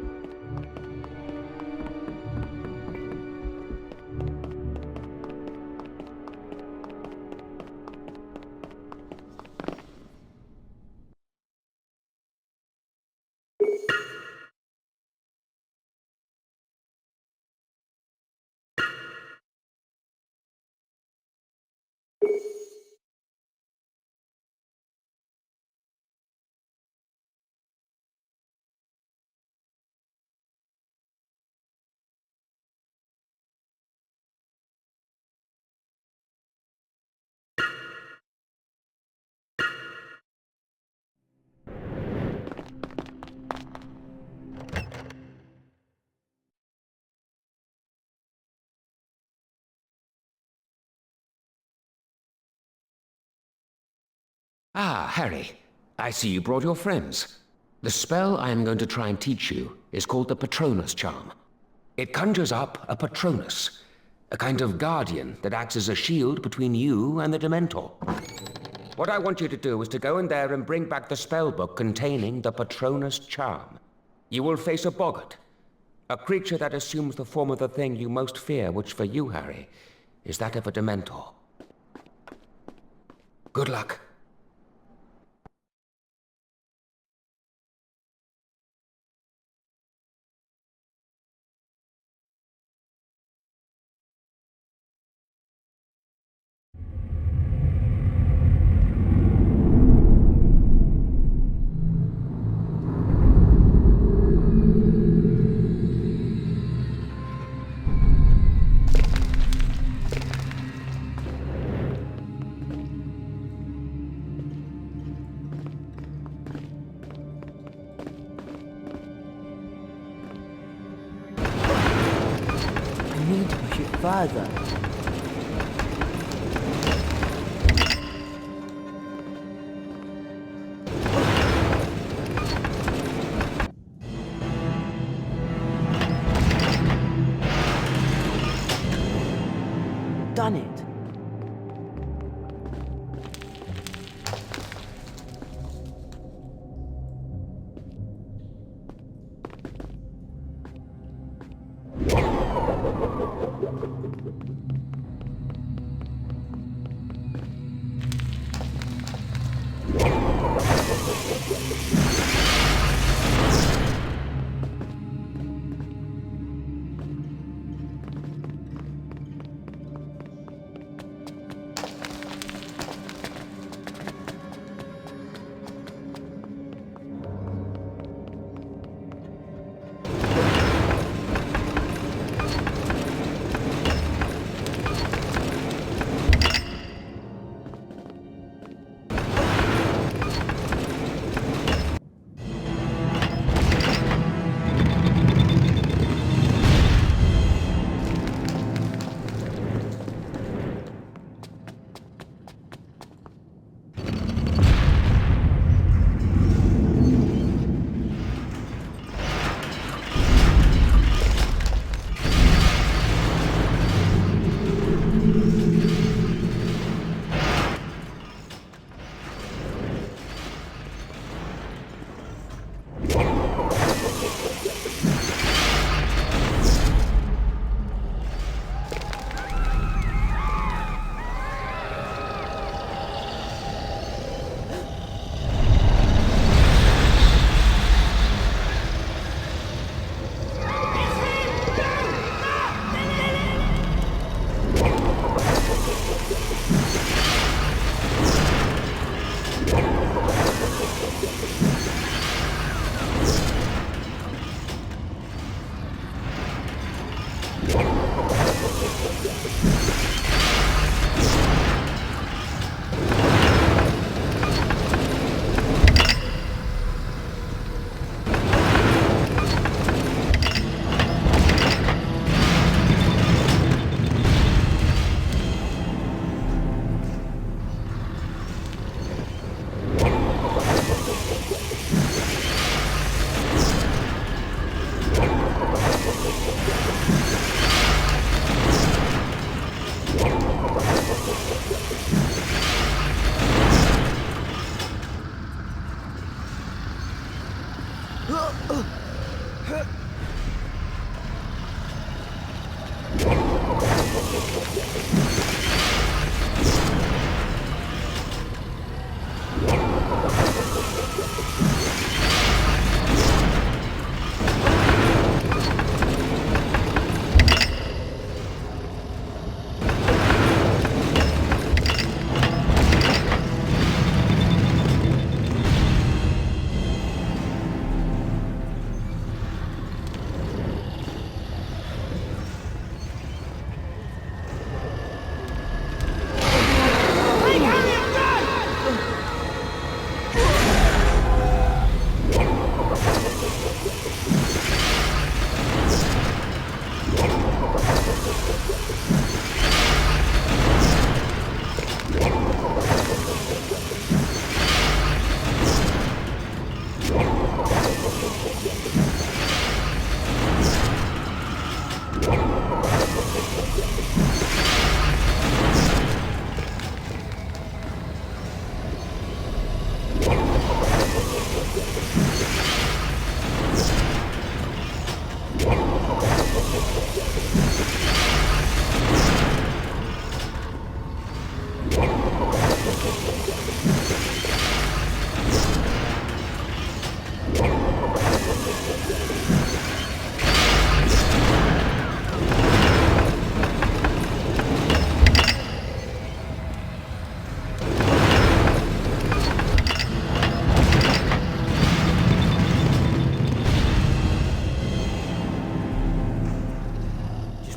Ah, Harry. I see you brought your friends. The spell I am going to try and teach you is called the Patronus Charm. It conjures up a Patronus, a kind of guardian that acts as a shield between you and the Dementor. What I want you to do is to go in there and bring back the spellbook containing the Patronus charm. You will face a boggart, a creature that assumes the form of the thing you most fear, which for you, Harry, is that of a Dementor. Good luck. Further. Done it.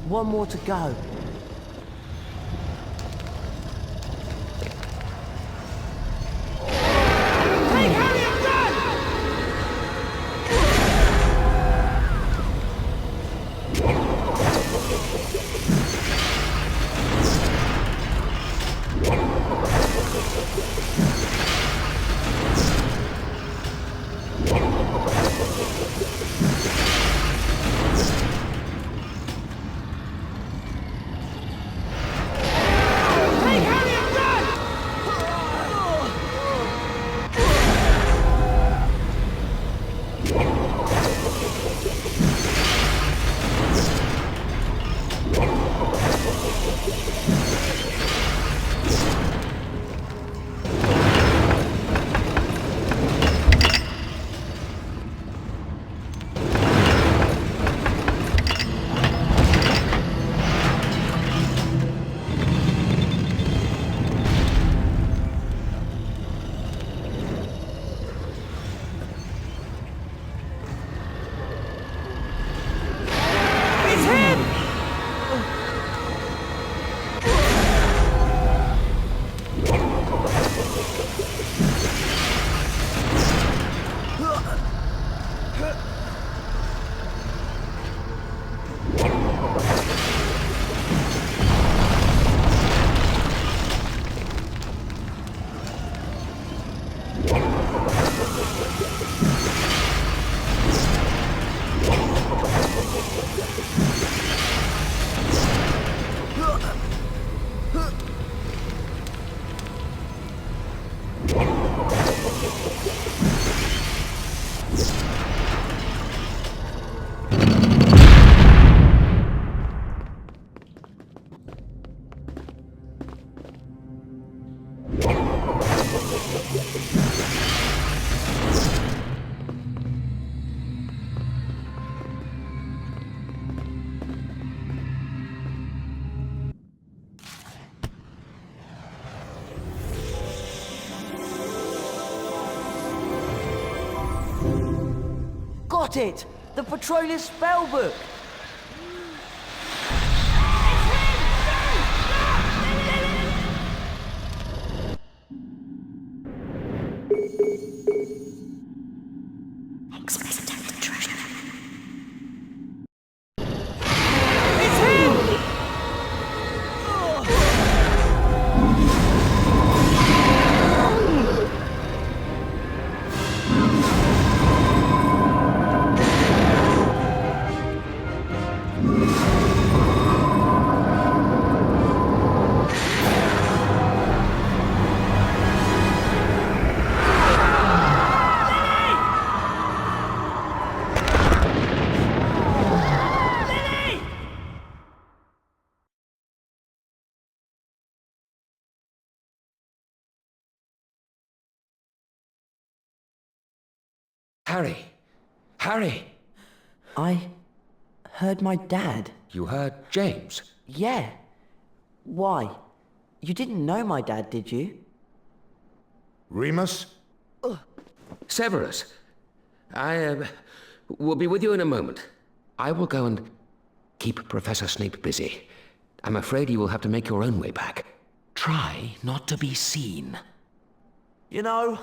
one more to go. Got it! The Patronus Spellbook! Harry! Harry! I heard my dad. You heard James? Yeah. Why? You didn't know my dad, did you? Remus? Severus, I will be with you in a moment. I will go and keep Professor Snape busy. I'm afraid you will have to make your own way back. Try not to be seen. You know,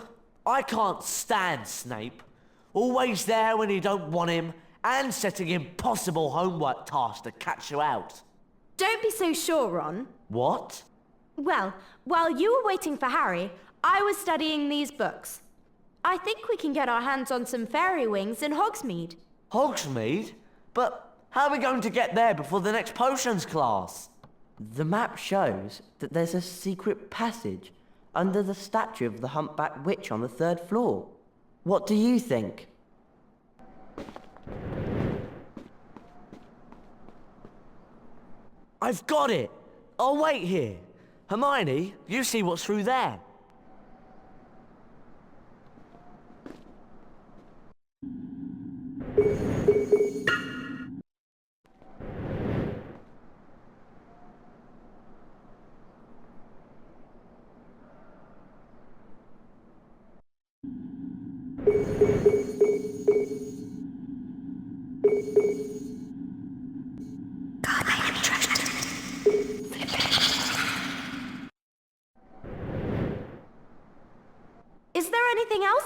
I can't stand Snape. Always there when you don't want him, and setting impossible homework tasks to catch you out. Don't be so sure, Ron. What? Well, while you were waiting for Harry, I was studying these books. I think we can get our hands on some fairy wings in Hogsmeade. Hogsmeade? But how are we going to get there before the next potions class? The map shows that there's a secret passage under the statue of the humpback witch on the 3rd floor. What do you think? I've got it! I'll wait here. Hermione, you see what's through there. God, I am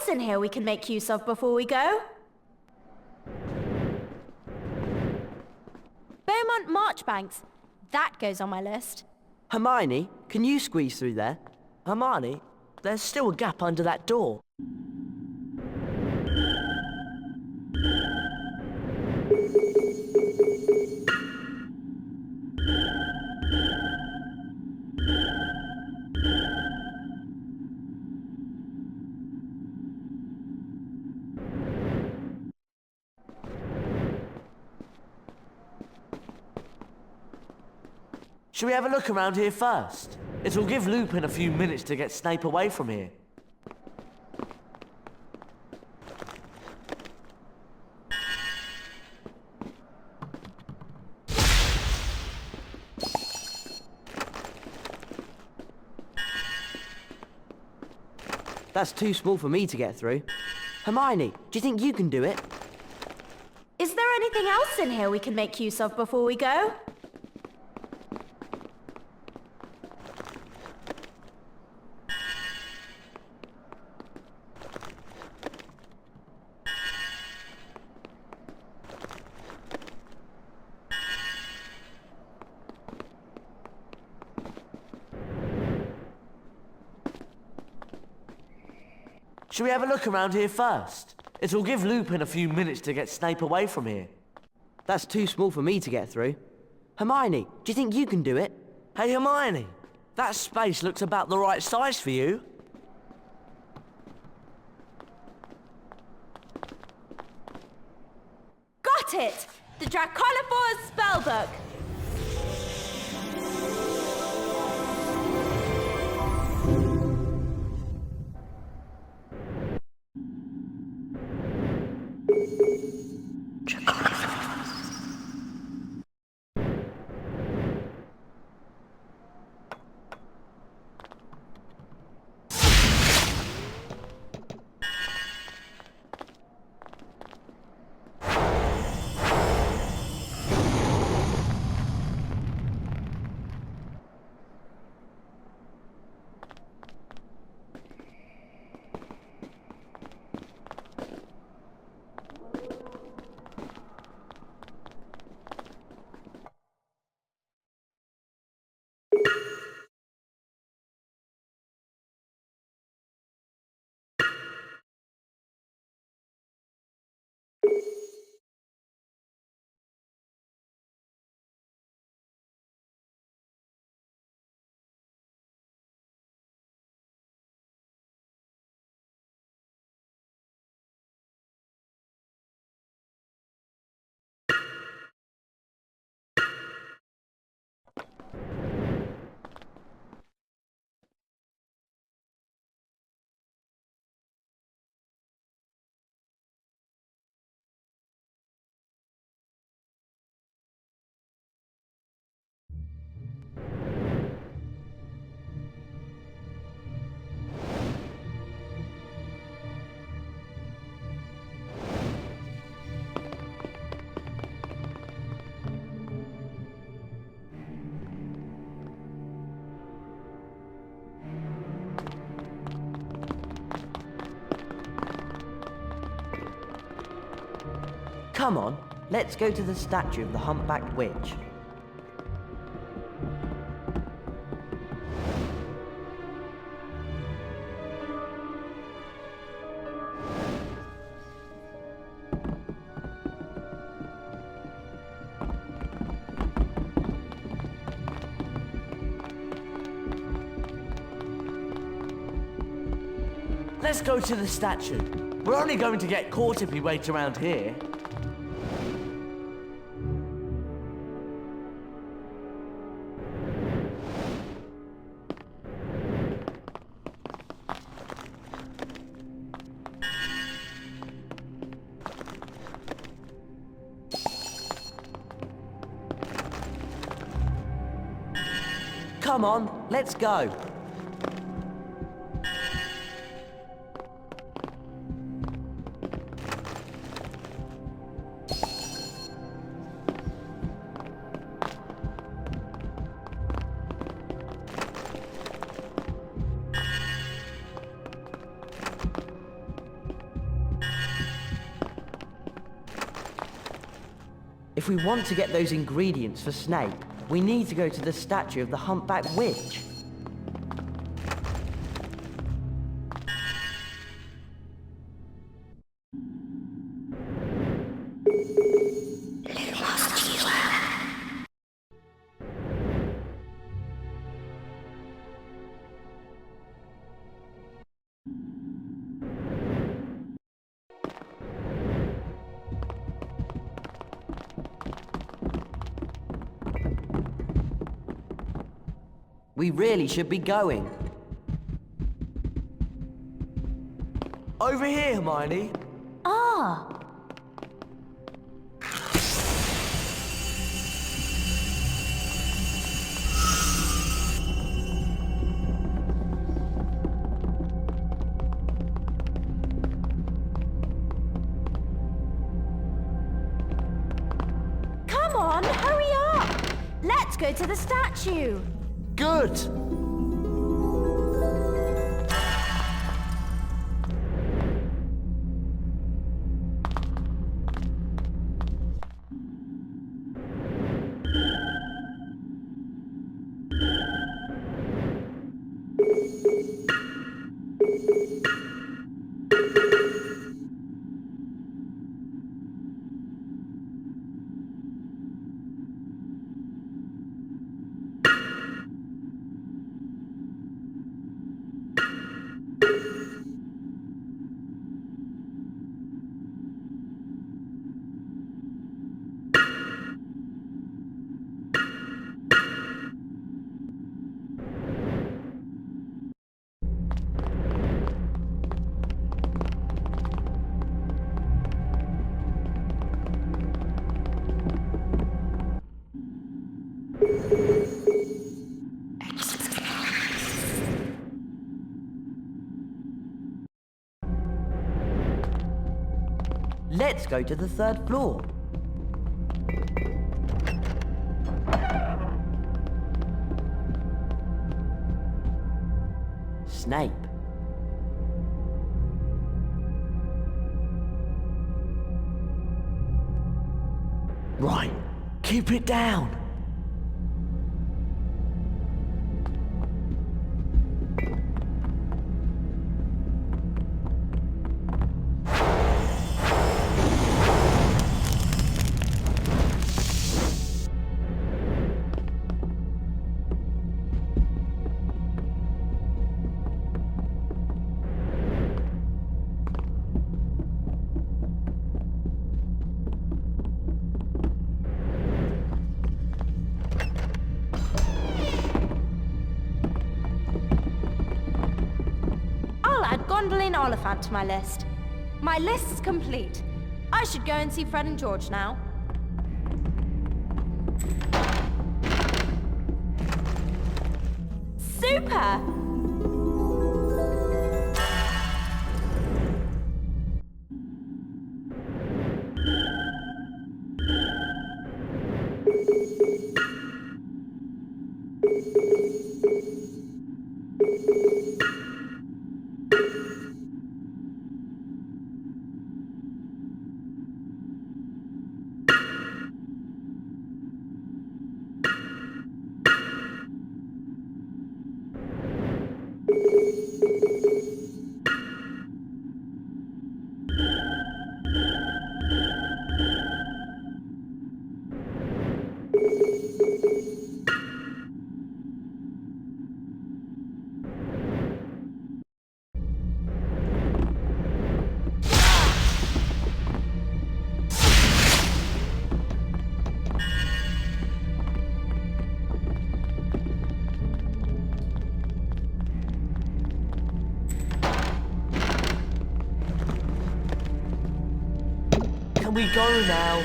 in here we can make use of before we go? Beaumont Marchbanks. That goes on my list. Hermione, can you squeeze through there? Hermione, there's still a gap under that door. Should we have a look around here first? It'll give Lupin a few minutes to get Snape away from here. That's too small for me to get through. Hermione, do you think you can do it? Is there anything else in here we can make use of before we go? Should we have a look around here first? It'll give Lupin a few minutes to get Snape away from here. That's too small for me to get through. Hermione, do you think you can do it? Hey Hermione, that space looks about the right size for you. Got it! The Dracolifor's Spellbook! Come on, let's go to the statue of the humpbacked witch. Let's go to the statue. We're only going to get caught if we wait around here. Come on, let's go. If we want to get those ingredients for Snape, we need to go to the statue of the humpback witch. We really should be going. Over here, Hermione. Ah! Come on, hurry up! Let's go to the statue. Good! Let's go to the 3rd floor. Snape. Right, keep it down. Gondolin Oliphant to my list. My list's complete. I should go and see Fred and George now. Super! Can we go now?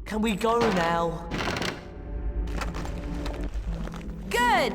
Can we go now? Good!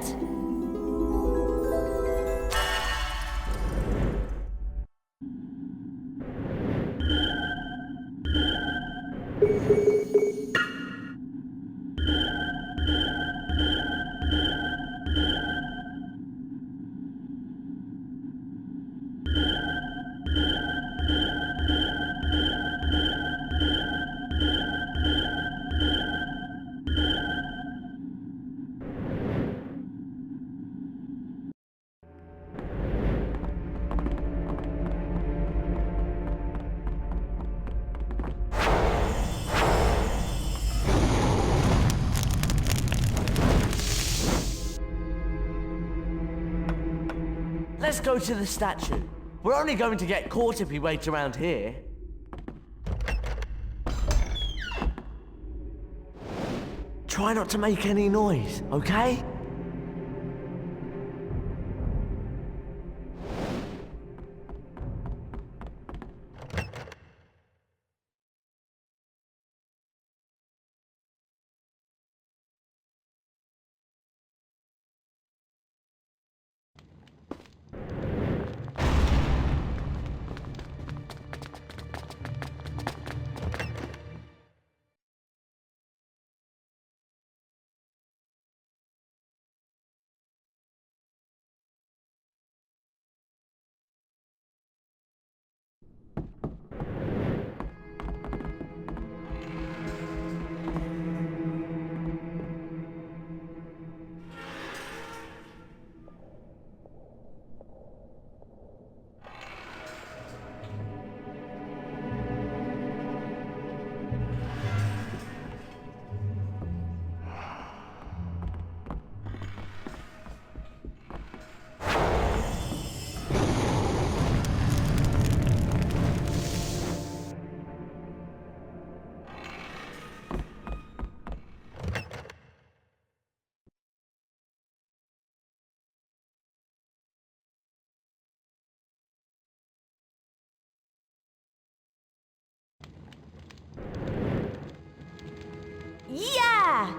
Let's go to the statue. We're only going to get caught if we wait around here. Try not to make any noise, okay? Yeah!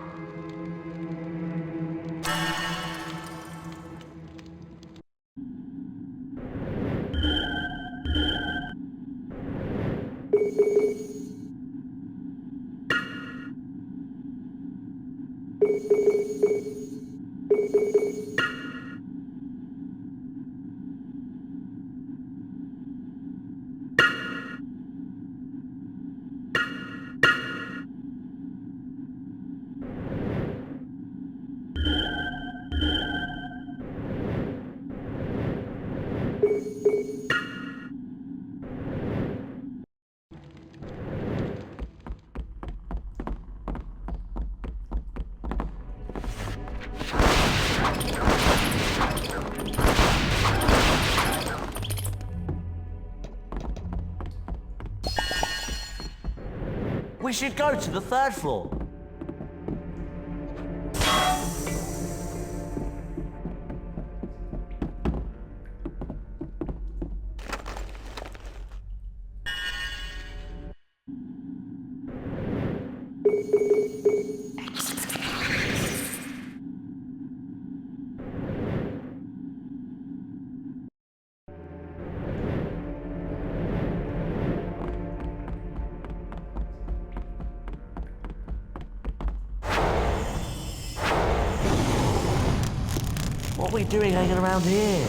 We should go to the third floor. What are we doing hanging around here?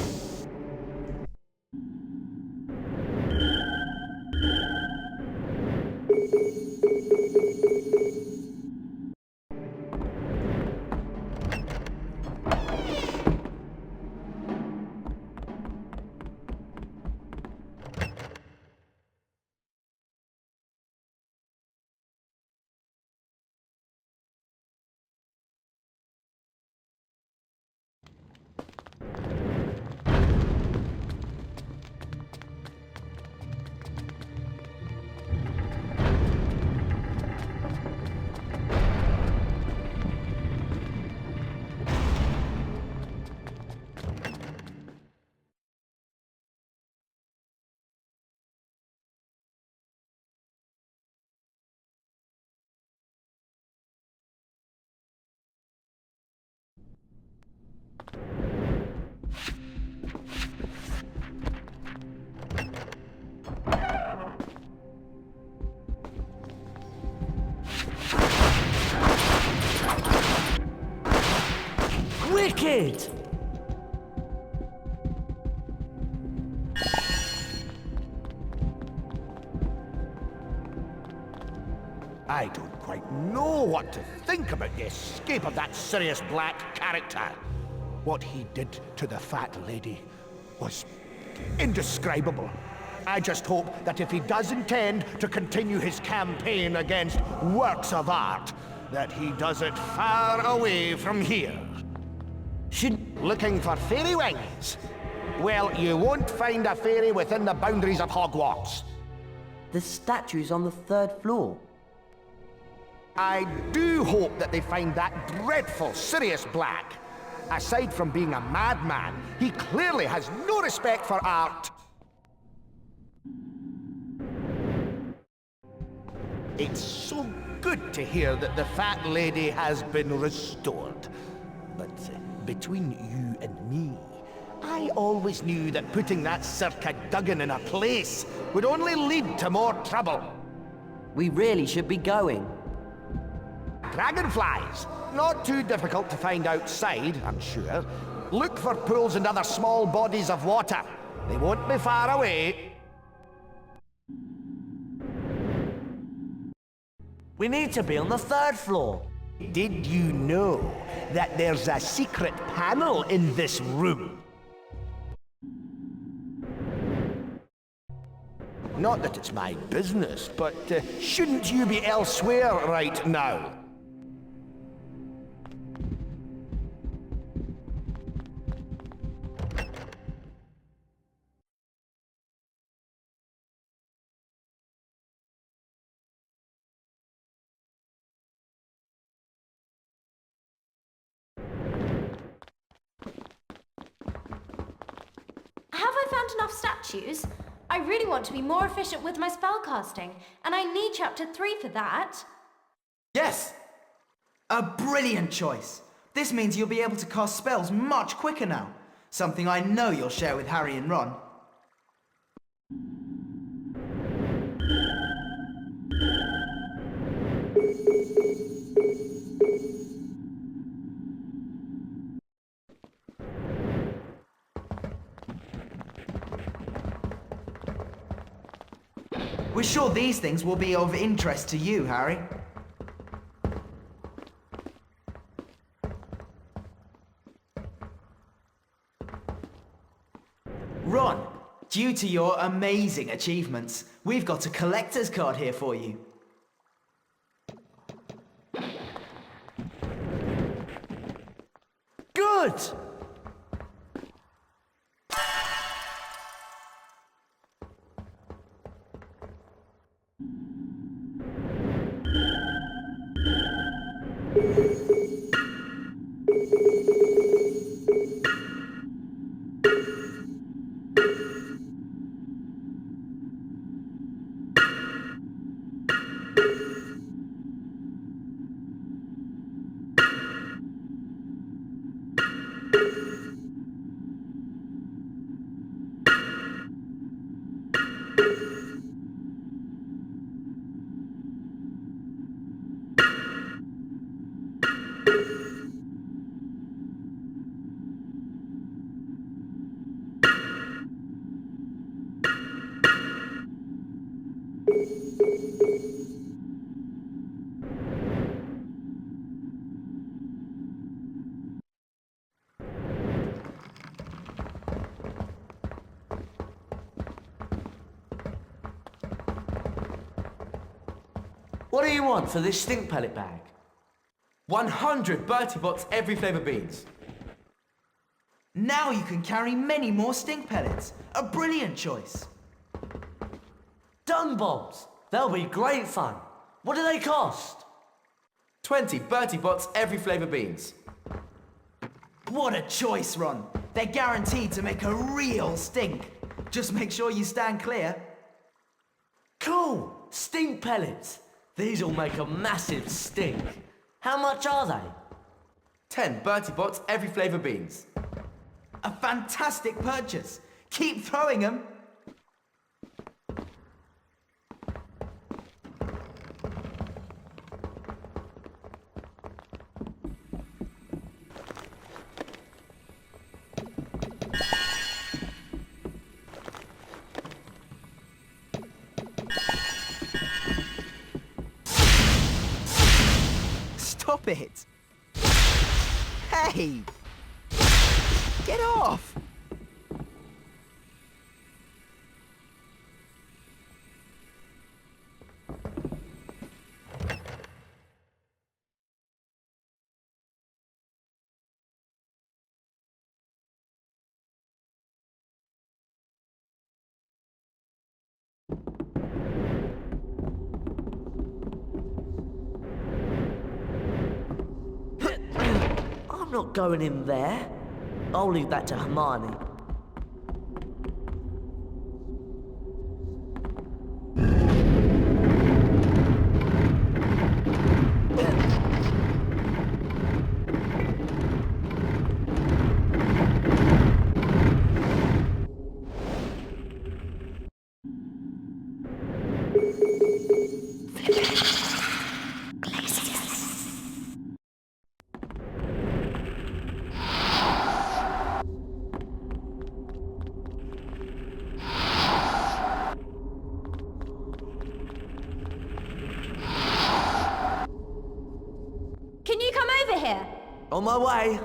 kid! I don't quite know what to think about the escape of that Sirius Black character. What he did to the fat lady was indescribable. I just hope that if he does intend to continue his campaign against works of art, that he does it far away from here. Looking for fairy wings? Well, you won't find a fairy within the boundaries of Hogwarts. The statue's on the 3rd floor. I do hope that they find that dreadful Sirius Black. Aside from being a madman, he clearly has no respect for art. It's so good to hear that the fat lady has been restored. But between you and me, I always knew that putting that Sir Cadogan in a place would only lead to more trouble. We really should be going. Dragonflies! Not too difficult to find outside, I'm sure. Look for pools and other small bodies of water. They won't be far away. We need to be on the 3rd floor. Did you know that there's a secret panel in this room? Not that it's my business, but shouldn't you be elsewhere right now? Have I found enough statues? I really want to be more efficient with my spellcasting, and I need chapter 3 for that. Yes! A brilliant choice. This means you'll be able to cast spells much quicker now. Something I know you'll share with Harry and Ron. We're sure these things will be of interest to you, Harry. Ron, due to your amazing achievements, we've got a collector's card here for you. Good! What do you want for this stink pellet bag? 100 Bertie Bott's every flavour beans. Now you can carry many more stink pellets. A brilliant choice. Dung bombs! They'll be great fun. What do they cost? 20 Bertie Bott's every flavour beans. What a choice, Ron. They're guaranteed to make a real stink. Just make sure you stand clear. Cool! Stink pellets! These'll make a massive stink. How much are they? 10 Bertie Bott's every flavour beans. A fantastic purchase. Keep throwing them. Stop it! Hey! Get off! I'm not going in there. I'll leave that to Hermione. Can you come over here? On my way.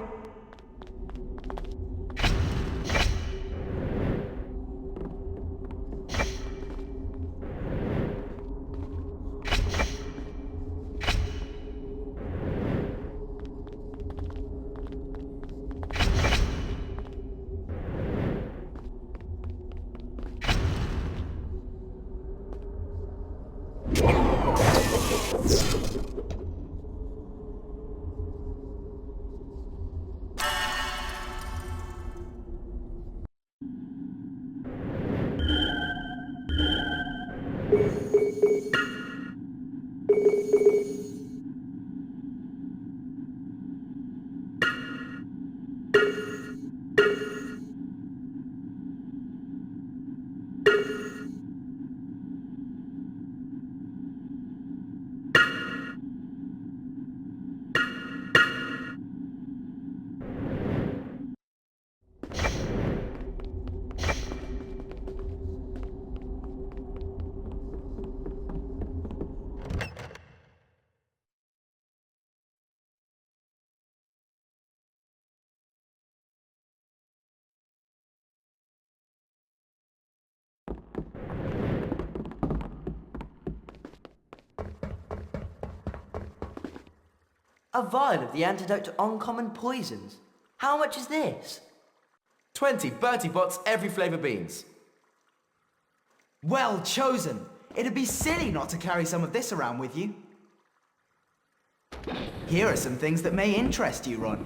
A vial of the antidote to uncommon poisons. How much is this? 20 Bertie Bott's every flavour beans. Well chosen. It'd be silly not to carry some of this around with you. Here are some things that may interest you, Ron.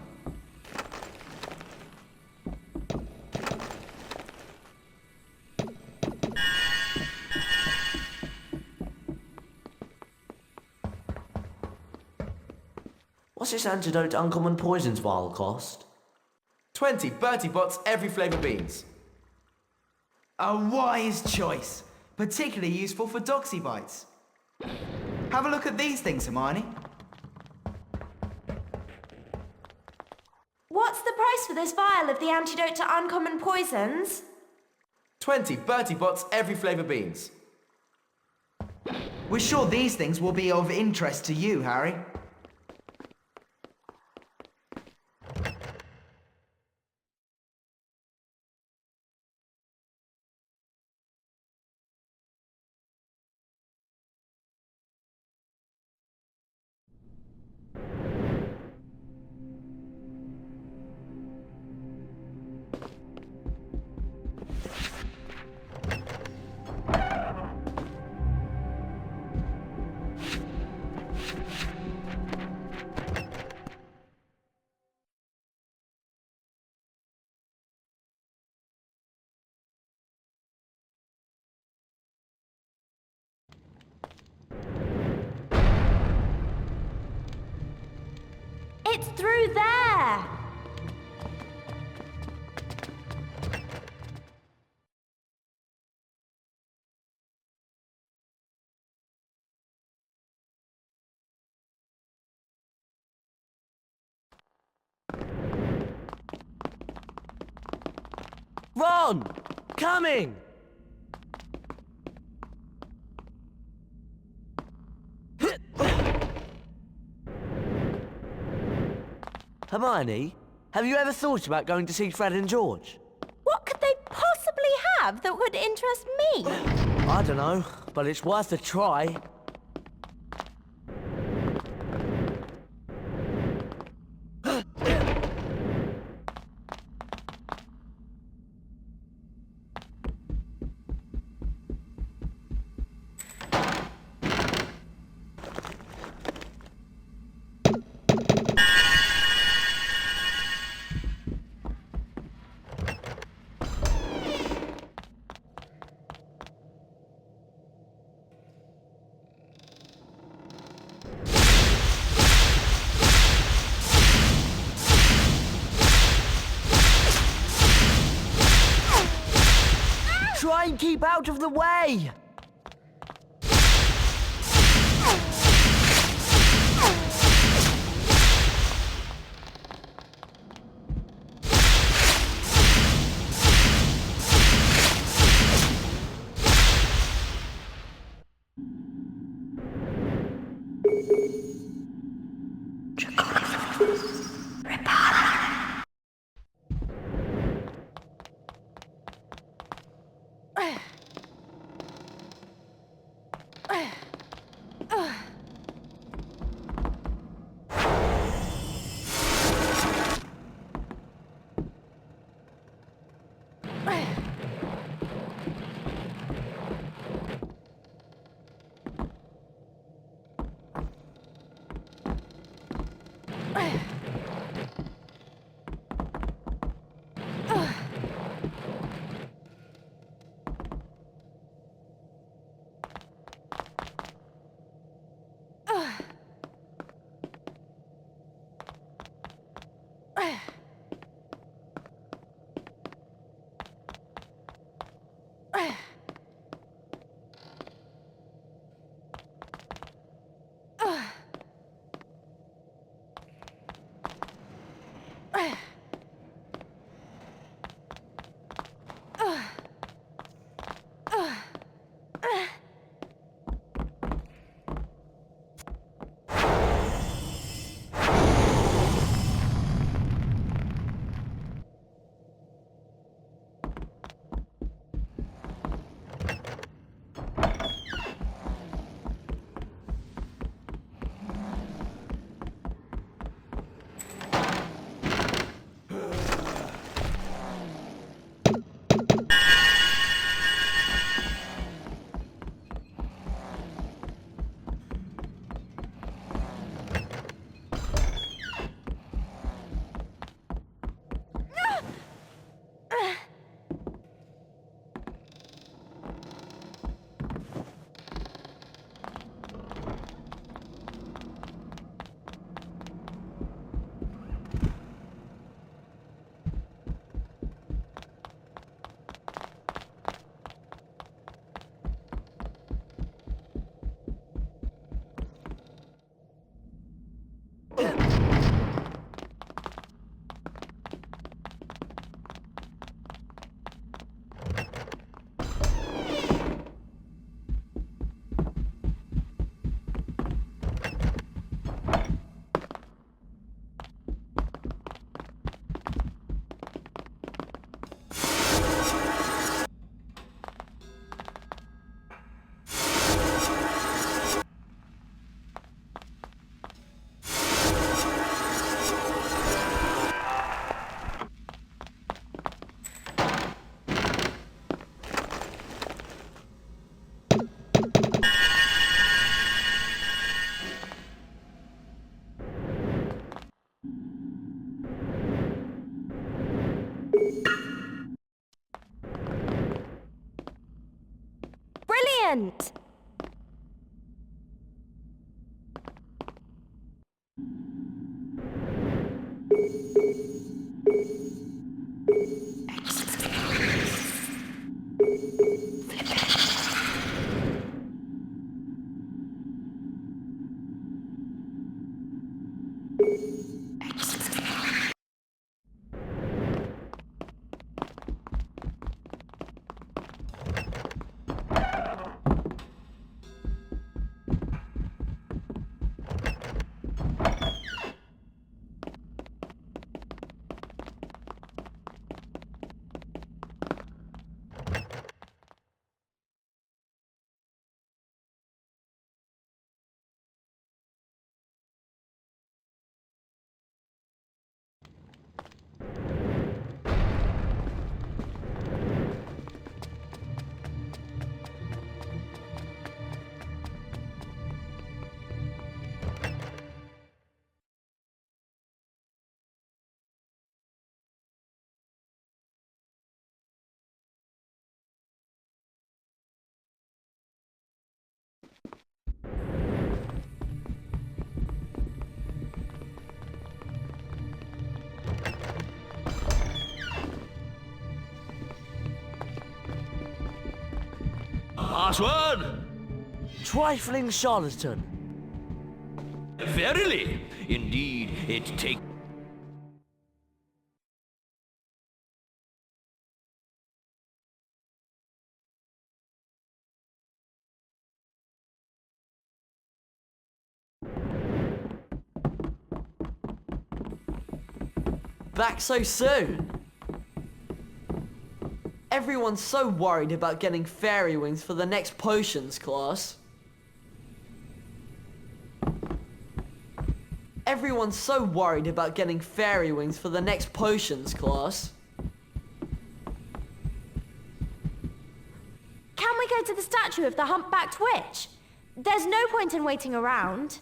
What's this antidote to uncommon poisons vial cost? 20 Bertie Bott's every flavour beans. A wise choice. Particularly useful for doxy bites. Have a look at these things, Hermione. What's the price for this vial of the antidote to uncommon poisons? 20 Bertie Bott's every flavour beans. We're sure these things will be of interest to you, Harry. It's through there! Ron! Coming! Hermione, have you ever thought about going to see Fred and George? What could they possibly have that would interest me? I don't know, but it's worth a try. Try and keep out of the way! Brilliant! password? Trifling charlatan. Verily, indeed, it takes... Back so soon? Everyone's so worried about getting fairy wings for the next potions class. Everyone's so worried about getting fairy wings for the next potions class. Can we go to the statue of the humpbacked witch? There's no point in waiting around.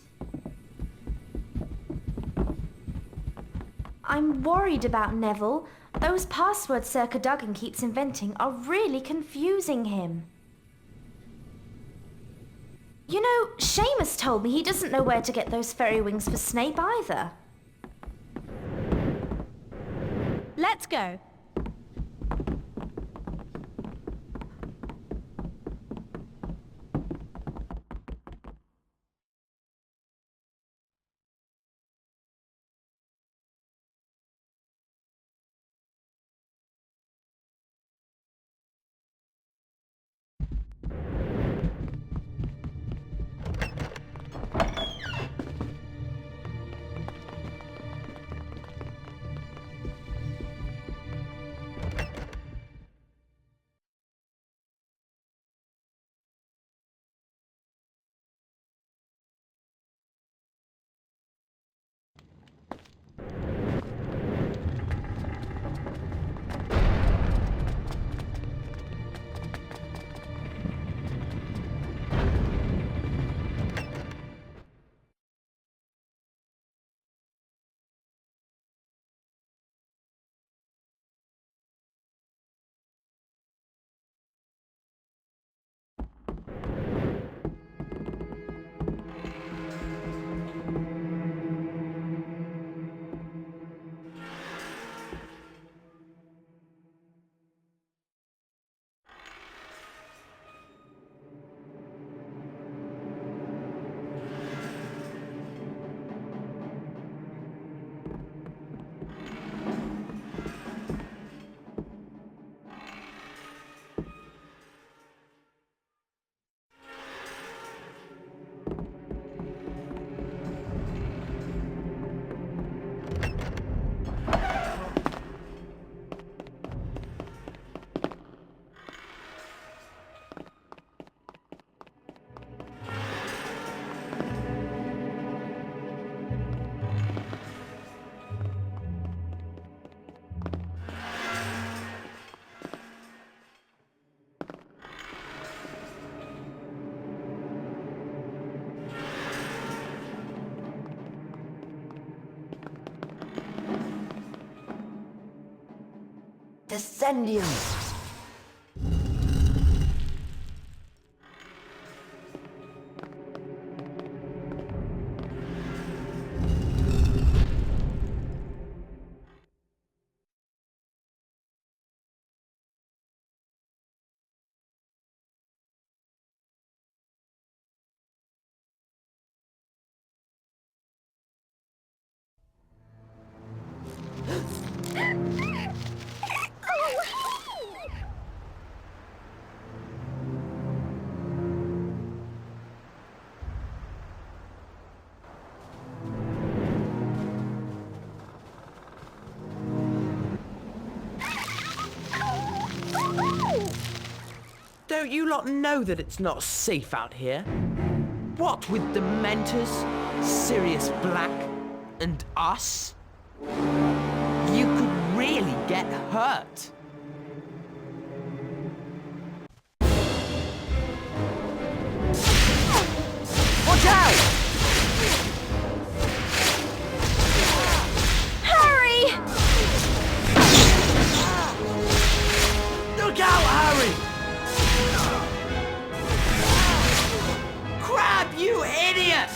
I'm worried about Neville. Those passwords Sir Cadogan keeps inventing are really confusing him. You know, Seamus told me he doesn't know where to get those fairy wings for Snape either. Let's go. Descendiums! Don't you lot know that it's not safe out here? What with Dementors, Sirius Black, and us? You could really get hurt. Watch out! Harry! Look out, Harry! Crab, you idiot!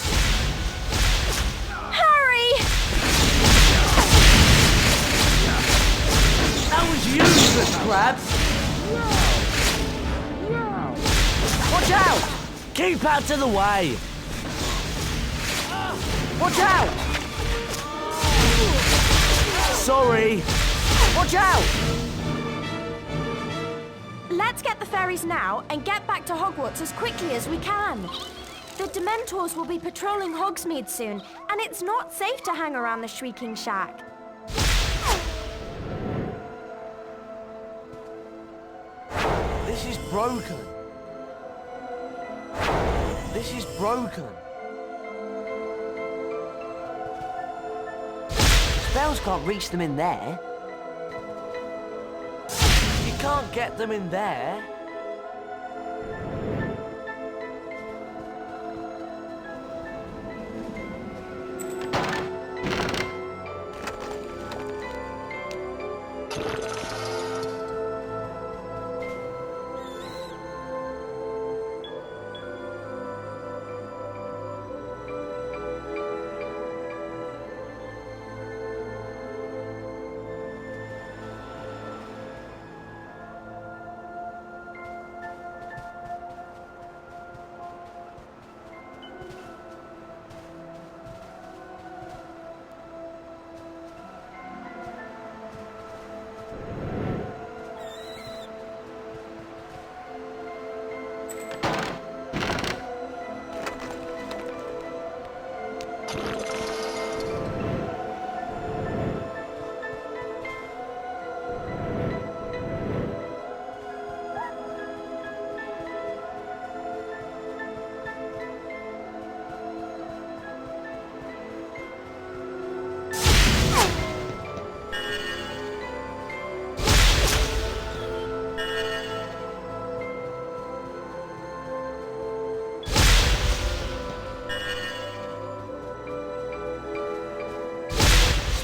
Harry! That was useless, Crab! Watch Keep out of the way! Watch out! Sorry! Watch out! Let's get the fairies now and get back to Hogwarts as quickly as we can. The Dementors will be patrolling Hogsmeade soon, and it's not safe to hang around the Shrieking Shack. This is broken. This is broken. Spells can't reach them in there. You can't get them in there.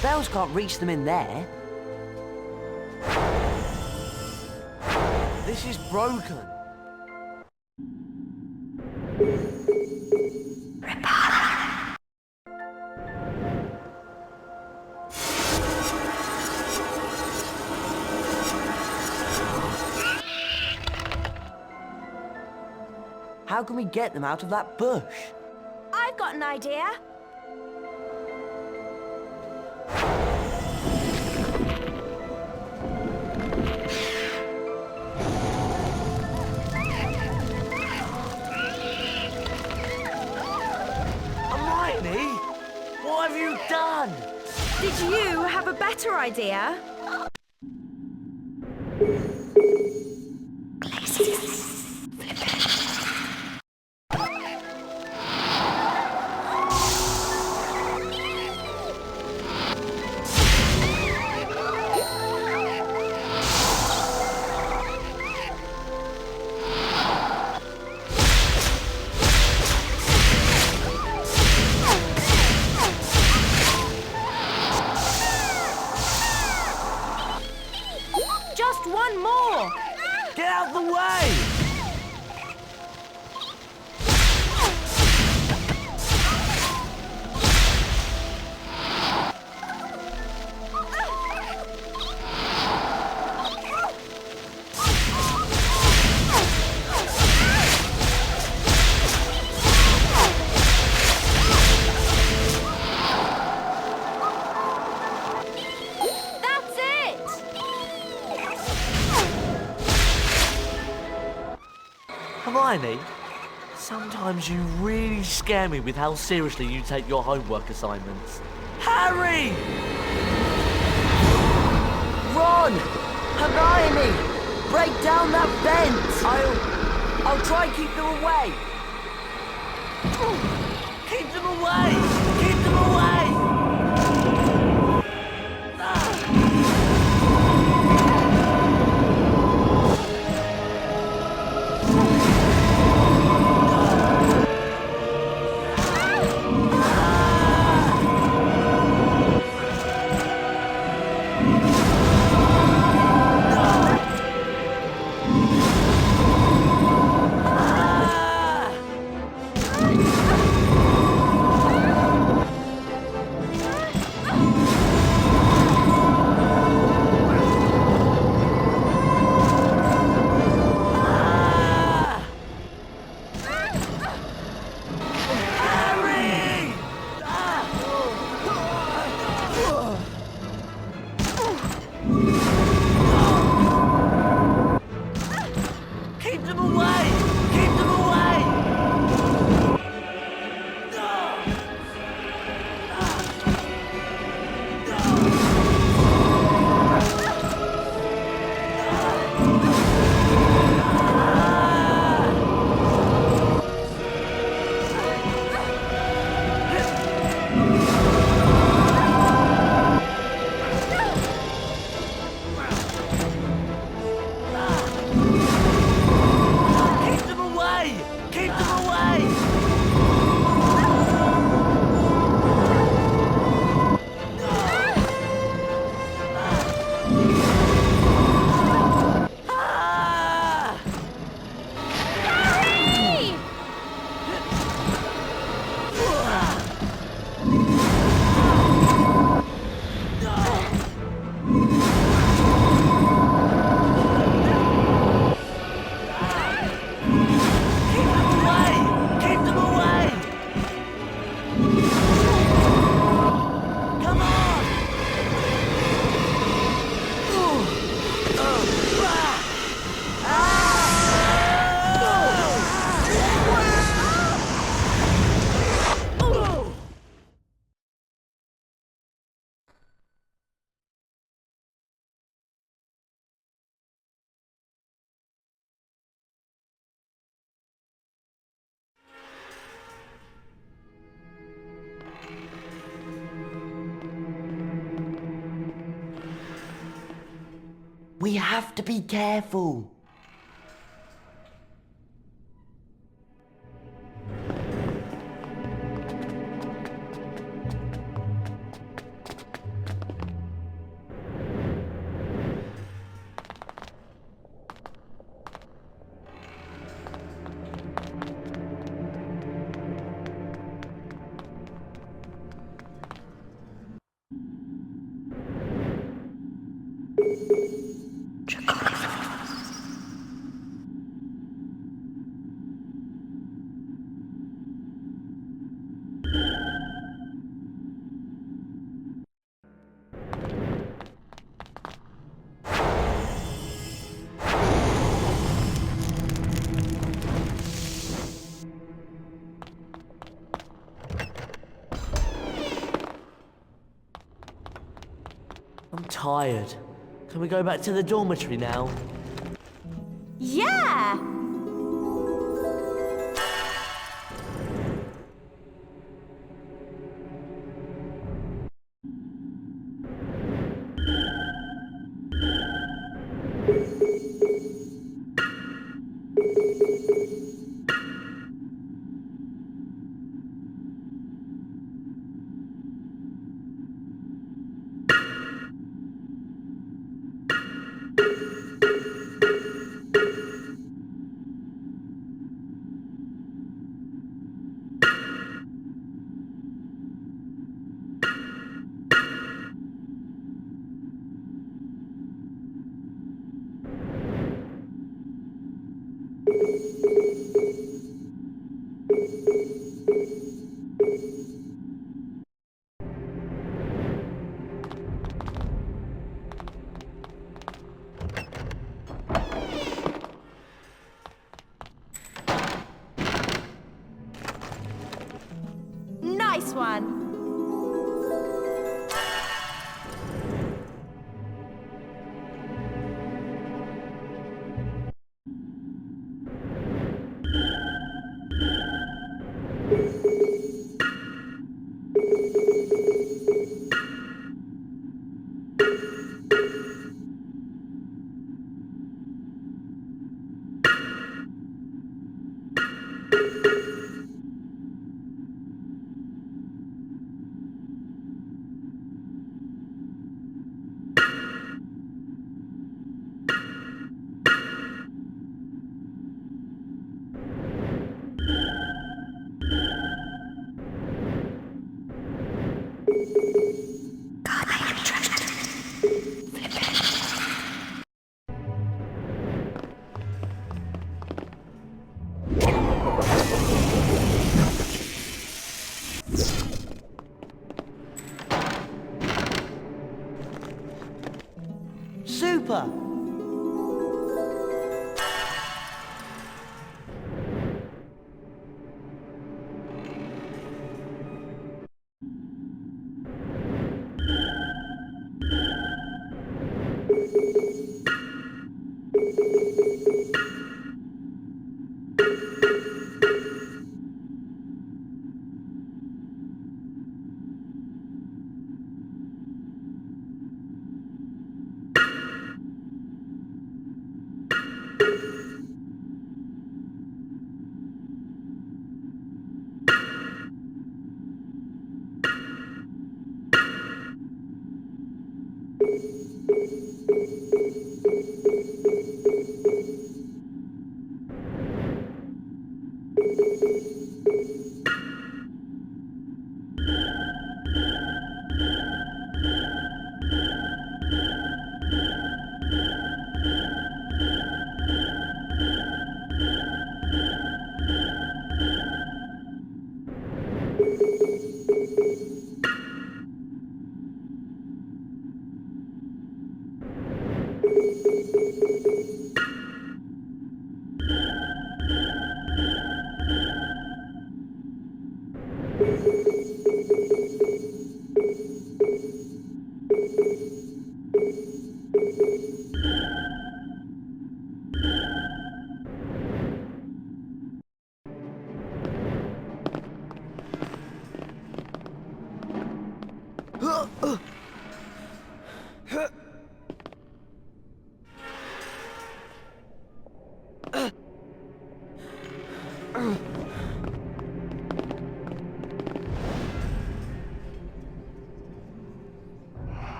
Spells can't reach them in there. This is broken. How can we get them out of that bush? I've got an idea. Hermione, what have you done? Did you have a better idea? Just one more! Get out the way! That's it! Hermione, sometimes you really scare me with how seriously you take your homework assignments. Harry! Ron! Hermione! Break down that fence! I'll try and keep them away! Keep them away! Keep them away! Keep them away! We have to be careful. I'm tired. Can we go back to the dormitory now? Yeah! Nice one.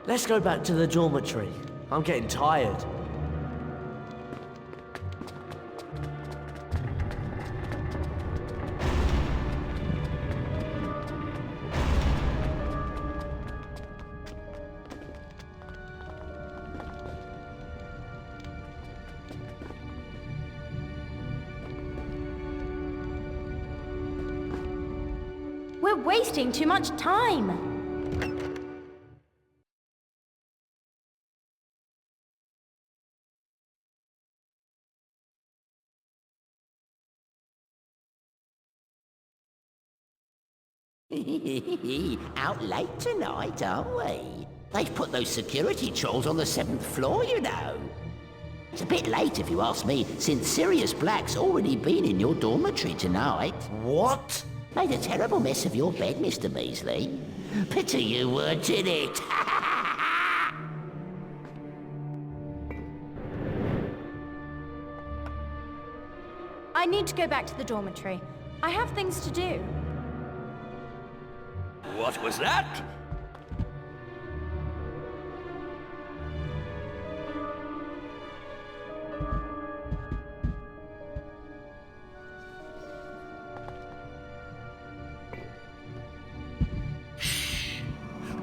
Let's go back to the dormitory. I'm getting tired. We're wasting too much time. Out late tonight, aren't we? They've put those security trolls on the 7th floor, you know. It's a bit late if you ask me, since Sirius Black's already been in your dormitory tonight. What? Made a terrible mess of your bed, Mr. Measley. Pity you weren't in it. I need to go back to the dormitory. I have things to do. What was that?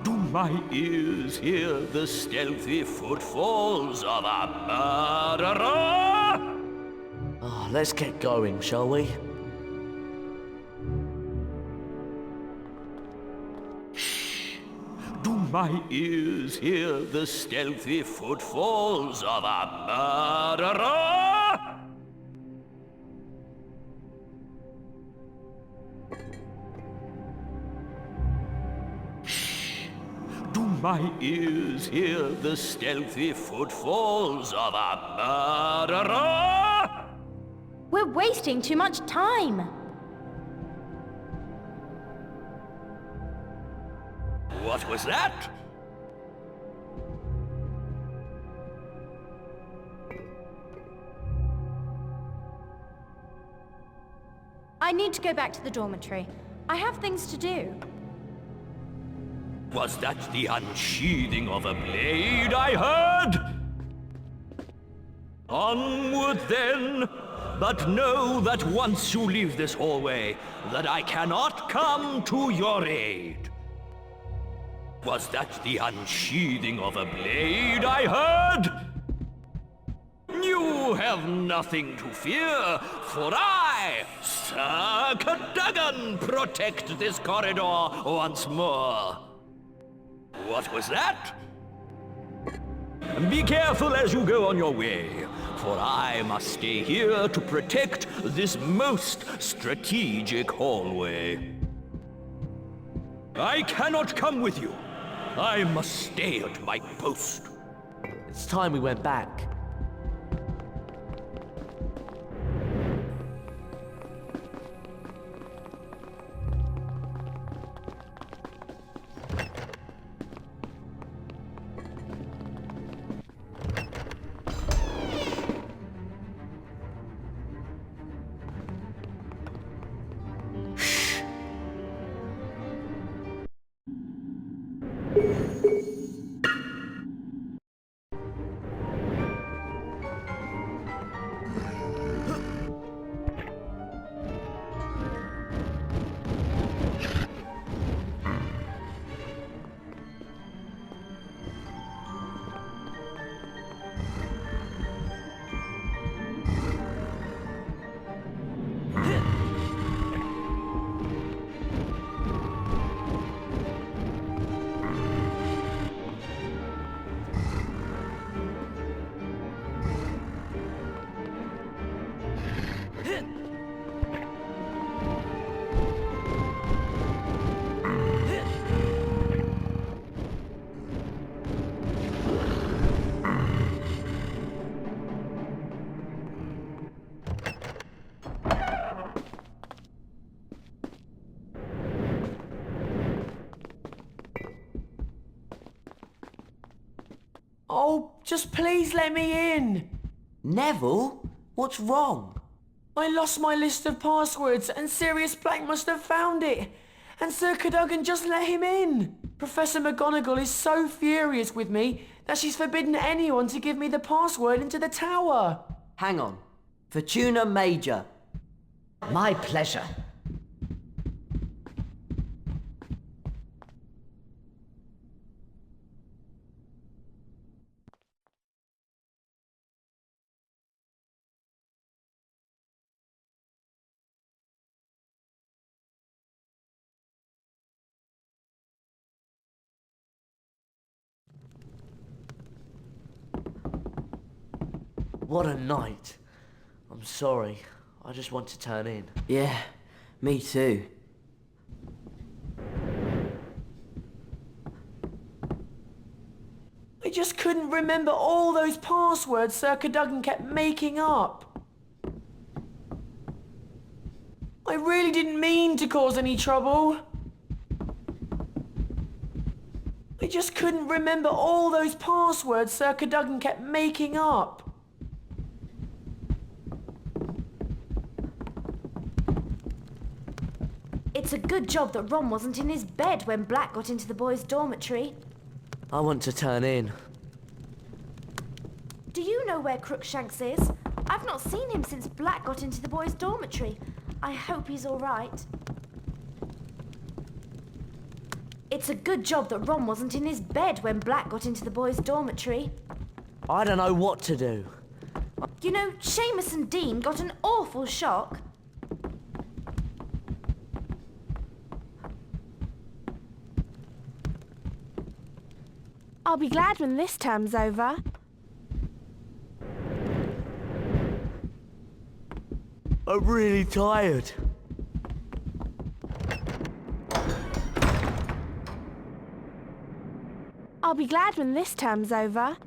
Do my ears hear the stealthy footfalls of a murderer? Oh, let's get going, shall we? Do my ears hear the stealthy footfalls of a murderer? my ears hear the stealthy footfalls of a murderer? We're wasting too much time. What was that? I need to go back to the dormitory. I have things to do. Was that the unsheathing of a blade I heard? Onward then, but know that once you leave this hallway, that I cannot come to your aid. Was that the unsheathing of a blade I heard? You have nothing to fear, for I, Sir Cadogan, protect this corridor once more. What was that? Be careful as you go on your way, for I must stay here to protect this most strategic hallway. I cannot come with you. I must stay at my post. It's time we went back. Oh, just please let me in. Neville? What's wrong? I lost my list of passwords and Sirius Black must have found it. And Sir Cadogan just let him in. Professor McGonagall is so furious with me that she's forbidden anyone to give me the password into the tower. Hang on. Fortuna Major. My pleasure. What a night. I'm sorry. I just want to turn in. Yeah, me too. I just couldn't remember all those passwords Sir Cadogan kept making up. I really didn't mean to cause any trouble. I just couldn't remember all those passwords Sir Cadogan kept making up. It's a good job that Ron wasn't in his bed when Black got into the boys' dormitory. I want to turn in. Do you know where Crookshanks is? I've not seen him since Black got into the boys' dormitory. I hope he's all right. It's a good job that Ron wasn't in his bed when Black got into the boys' dormitory. I don't know what to do. You know, Seamus and Dean got an awful shock. I'll be glad when this term's over. I'm really tired. I'll be glad when this term's over.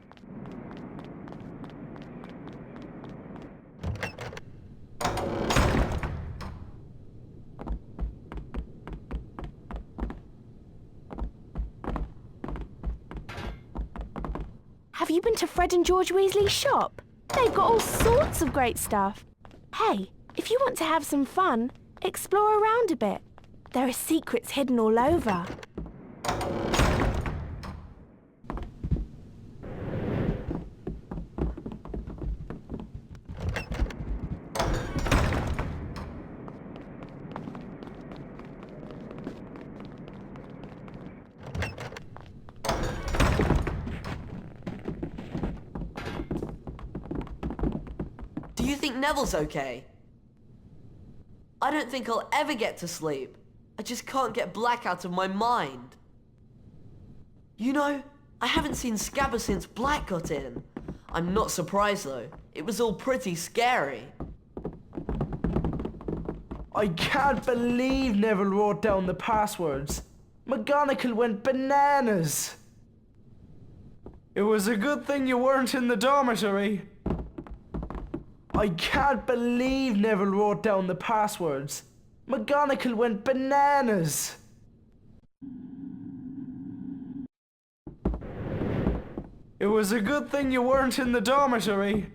Have you been to Fred and George Weasley's shop? They've got all sorts of great stuff. Hey, if you want to have some fun, explore around a bit. There are secrets hidden all over. Do you think Neville's okay? I don't think I'll ever get to sleep. I just can't get Black out of my mind. You know, I haven't seen Scabber since Black got in. I'm not surprised though. It was all pretty scary. I can't believe Neville wrote down the passwords. McGonagall went bananas. It was a good thing you weren't in the dormitory. I can't believe Neville wrote down the passwords. McGonagall went bananas. It was a good thing you weren't in the dormitory.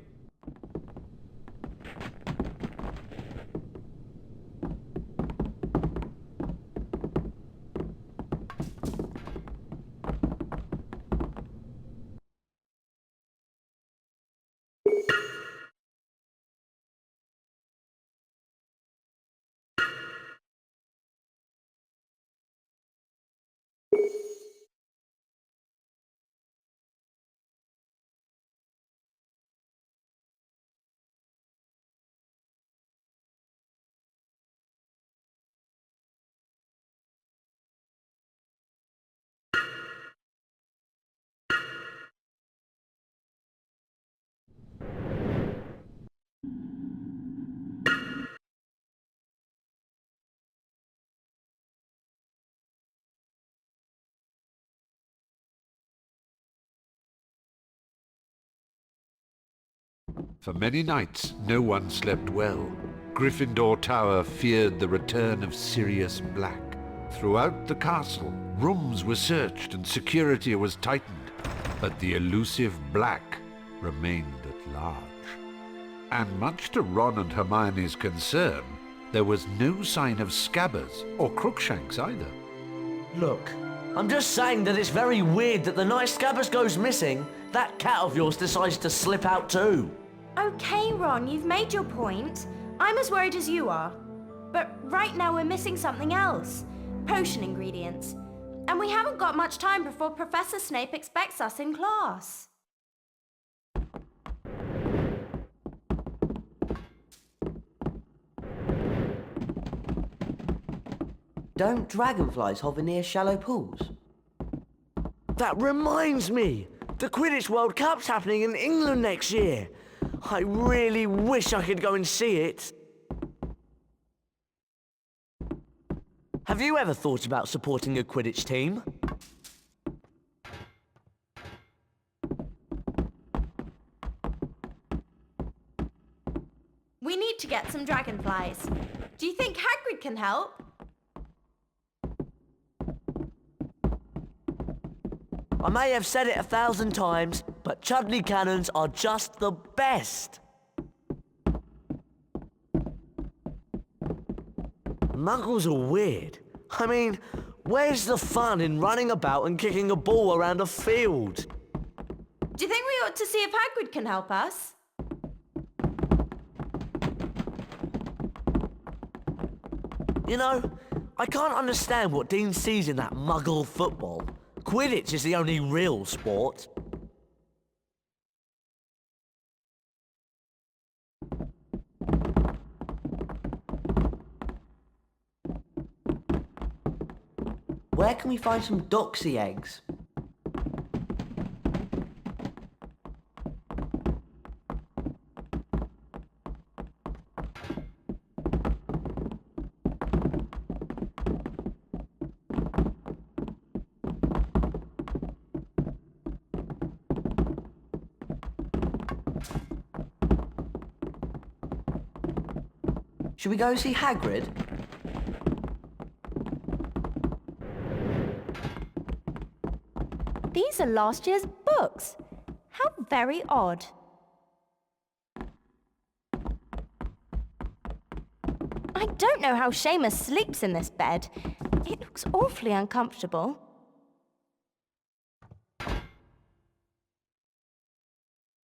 For many nights, no one slept well. Gryffindor Tower feared the return of Sirius Black. Throughout the castle, rooms were searched and security was tightened, but the elusive Black remained at large. And much to Ron and Hermione's concern, there was no sign of Scabbers or Crookshanks either. Look, I'm just saying that it's very weird that the night Scabbers goes missing, that cat of yours decides to slip out too. Okay, Ron, you've made your point. I'm as worried as you are. But right now we're missing something else. Potion ingredients. And we haven't got much time before Professor Snape expects us in class. Don't dragonflies hover near shallow pools? That reminds me! The Quidditch World Cup's happening in England next year. I really wish I could go and see it. Have you ever thought about supporting a Quidditch team? We need to get some dragonflies. Do you think Hagrid can help? I may have said it 1,000 times, but Chudley cannons are just the best. Muggles are weird. I mean, where's the fun in running about and kicking a ball around a field? Do you think we ought to see if Hagrid can help us? You know, I can't understand what Dean sees in that Muggle football. Quidditch is the only real sport. Where can we find some doxy eggs? Should we go and see Hagrid? These are last year's books. How very odd. I don't know how Seamus sleeps in this bed. It looks awfully uncomfortable.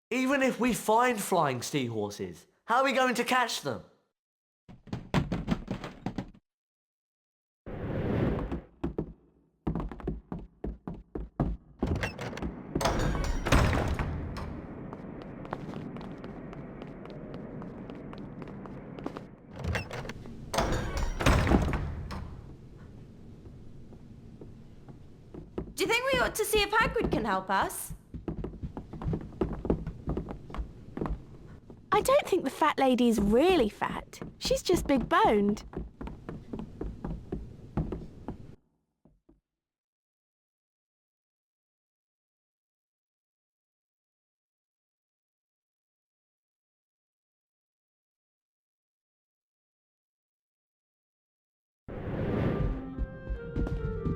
Even if we find flying seahorses, how are we going to catch them? Do you think we ought to see if Hagrid can help us? I don't think the fat lady's really fat. She's just big-boned.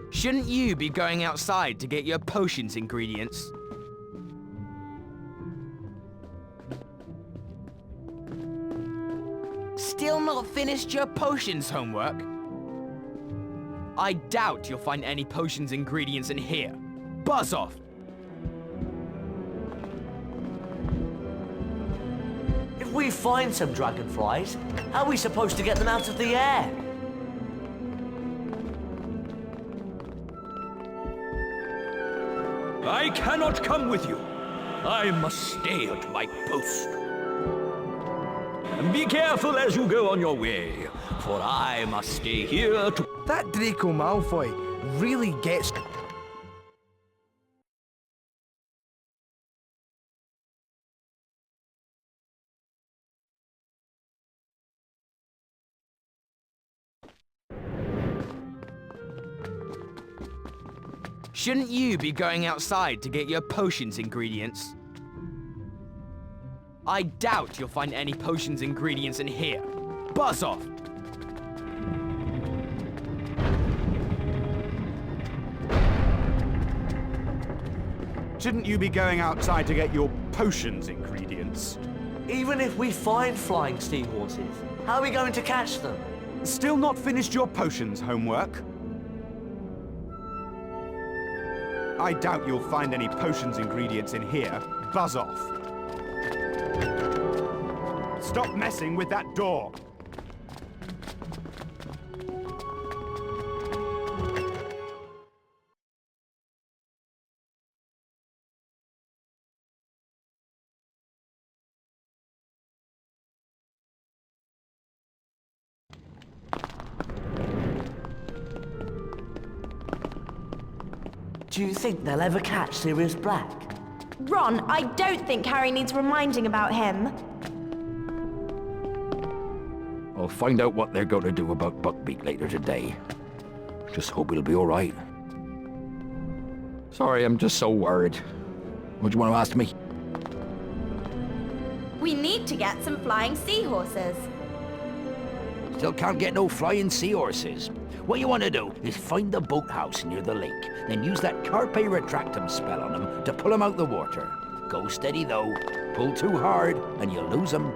Shouldn't you be going outside to get your potions ingredients? Still not finished your potions homework? I doubt you'll find any potions ingredients in here. Buzz off! If we find some dragonflies, how are we supposed to get them out of the air? I cannot come with you. I must stay at my post. Be careful as you go on your way, for I must stay here to... That Draco Malfoy really gets... Shouldn't you be going outside to get your potions ingredients? I doubt you'll find any potions ingredients in here. Buzz off! Shouldn't you be going outside to get your potions ingredients? Even if we find flying seahorses, how are we going to catch them? Still not finished your potions homework? I doubt you'll find any potions ingredients in here. Buzz off. Stop messing with that door. Do you think they'll ever catch Sirius Black? Ron, I don't think Harry needs reminding about him. I'll find out what they're going to do about Buckbeak later today. Just hope it'll be all right. Sorry, I'm just so worried. What do you want to ask me? We need to get some flying seahorses. Still can't get no flying seahorses. What you want to do is find the boathouse near the lake, then use that Carpe retractum spell on them to pull them out the water. Go steady though. Pull too hard and you'll lose them.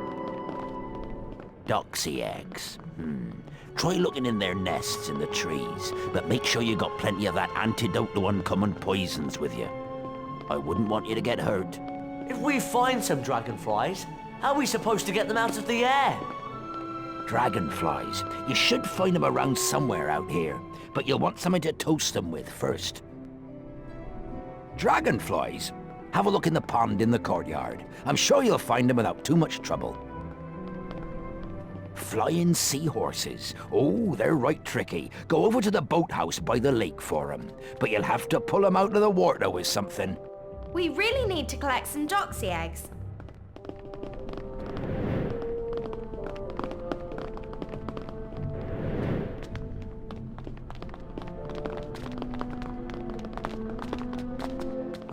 Doxy eggs. Try looking in their nests in the trees, but make sure you got plenty of that antidote to uncommon poisons with you. I wouldn't want you to get hurt. If we find some dragonflies, how are we supposed to get them out of the air? Dragonflies. You should find them around somewhere out here, but you'll want something to toast them with first. Dragonflies? Have a look in the pond in the courtyard. I'm sure you'll find them without too much trouble. Flying seahorses. Oh, they're right tricky. Go over to the boathouse by the lake for them, but you'll have to pull them out of the water with something. We really need to collect some doxy eggs.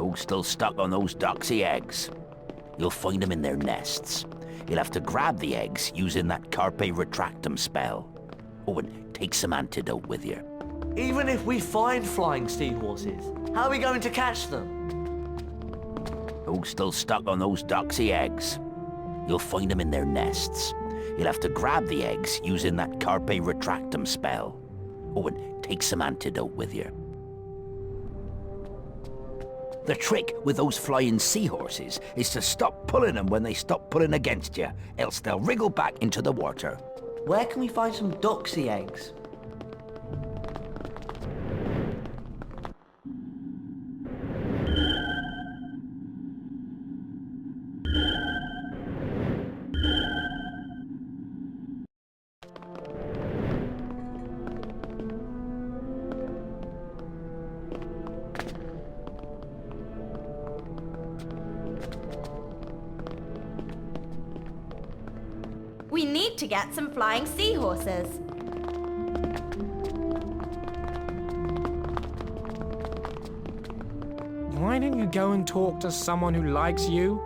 Oh, still stuck on those doxy eggs. You'll find them in their nests. You'll have to grab the eggs using that Carpe Retractum spell. Oh, and take some Antidote with you. Even if we find flying seahorses, how are we going to catch them? Who's still stuck on those doxy eggs? You'll find them in their nests. You'll have to grab the eggs using that Carpe Retractum spell. Oh, and take some Antidote with you. The trick with those flying seahorses is to stop pulling them when they stop pulling against you, else they'll wriggle back into the water. Where can we find some doxy eggs? We need to get some flying seahorses. Why don't you go and talk to someone who likes you?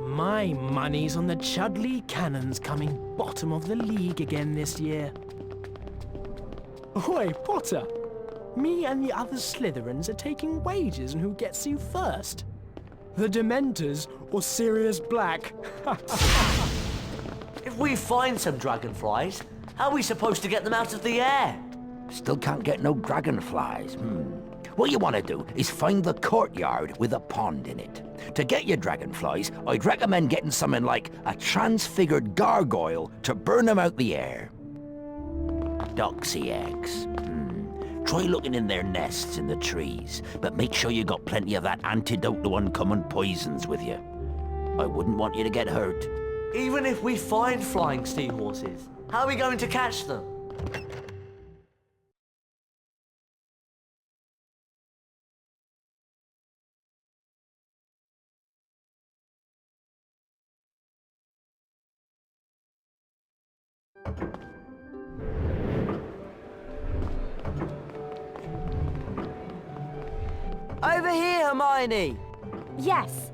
My money's on the Chudley Cannons coming bottom of the league again this year. Oi, Potter! Me and the other Slytherins are taking wagers on who gets you first. The Dementors or Sirius Black? If we find some dragonflies, how are we supposed to get them out of the air? Still can't get no dragonflies. What you want to do is find the courtyard with a pond in it. To get your dragonflies, I'd recommend getting something like a transfigured gargoyle to burn them out the air. Doxy eggs. Try looking in their nests in the trees, but make sure you got plenty of that antidote to uncommon poisons with you. I wouldn't want you to get hurt. Even if we find flying seahorses, how are we going to catch them? Over here, Hermione! Yes.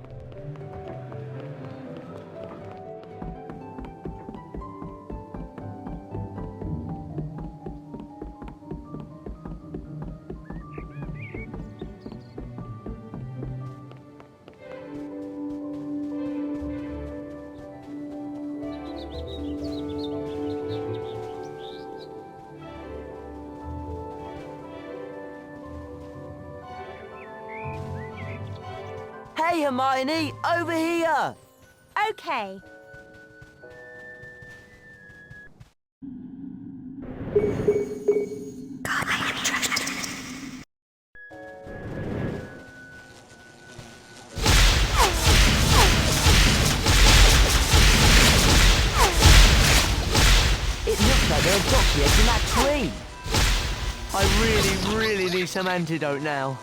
Hey, Hermione, over here! Okay. It looks like there are doxy eggs in that tree. I really need some antidote now.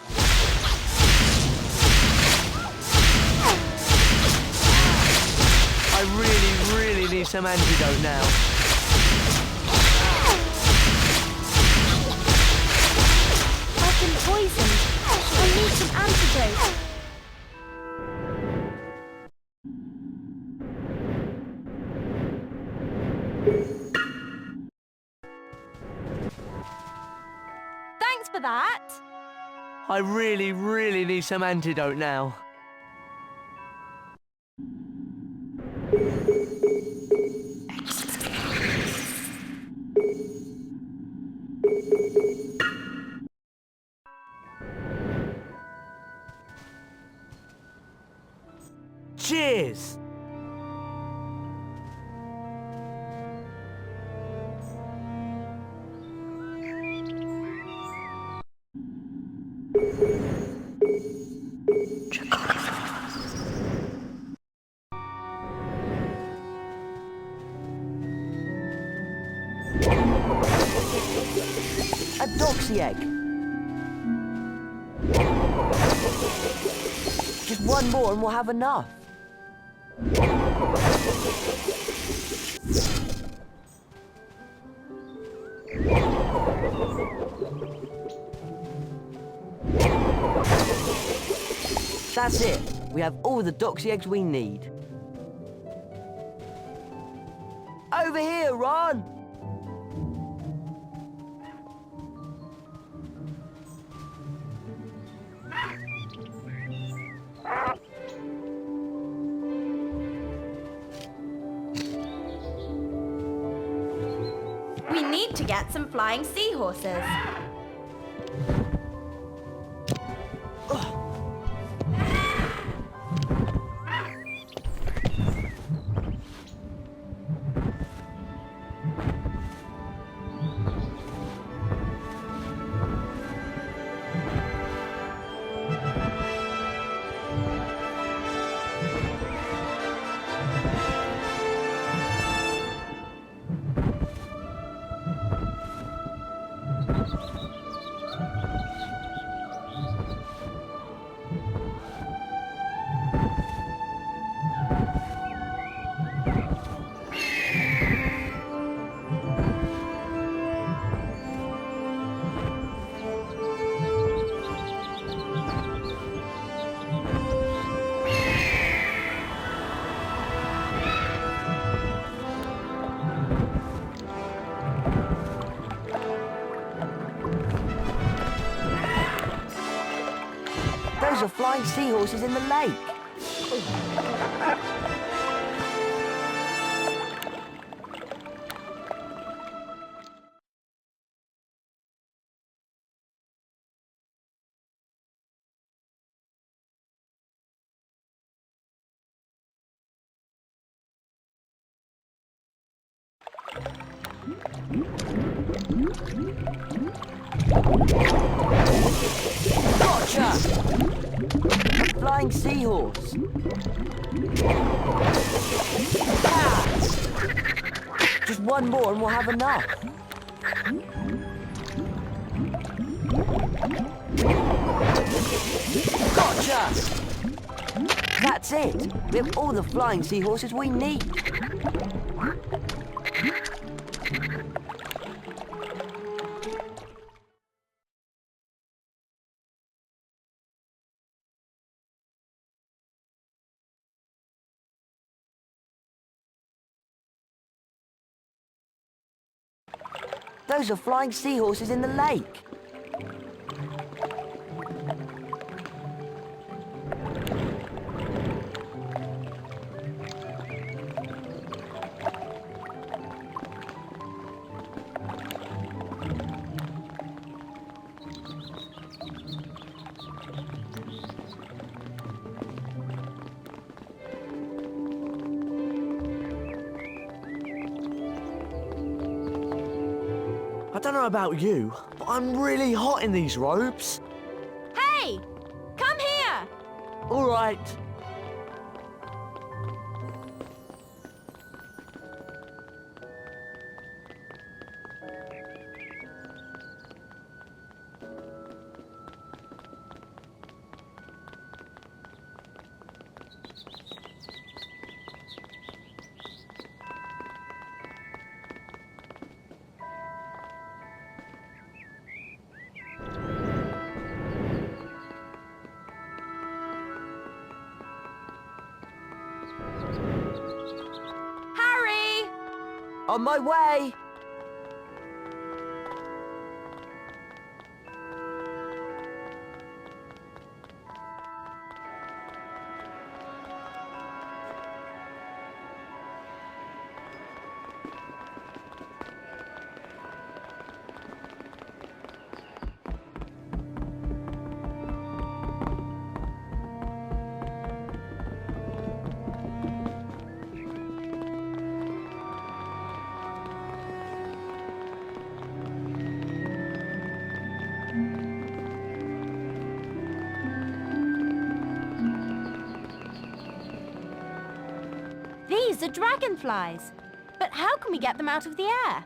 I really need some antidote now. I've been poisoned. I need some antidote. Thanks for that. I really need some antidote now. Cheers! A doxy egg. Just one more and we'll have enough. That's it. We have all the doxy eggs we need. over here, Ron! We need to get some flying seahorses. Those are flying seahorses in the lake. Gotcha! A flying seahorse. Ah! Just one more and we'll have enough. Gotcha! That's it. We have all the flying seahorses we need. Those are flying seahorses in the lake. I don't know about you, but I'm really hot in these robes. Hey! Come here! All right. On my way! These are dragonflies. But how can we get them out of the air?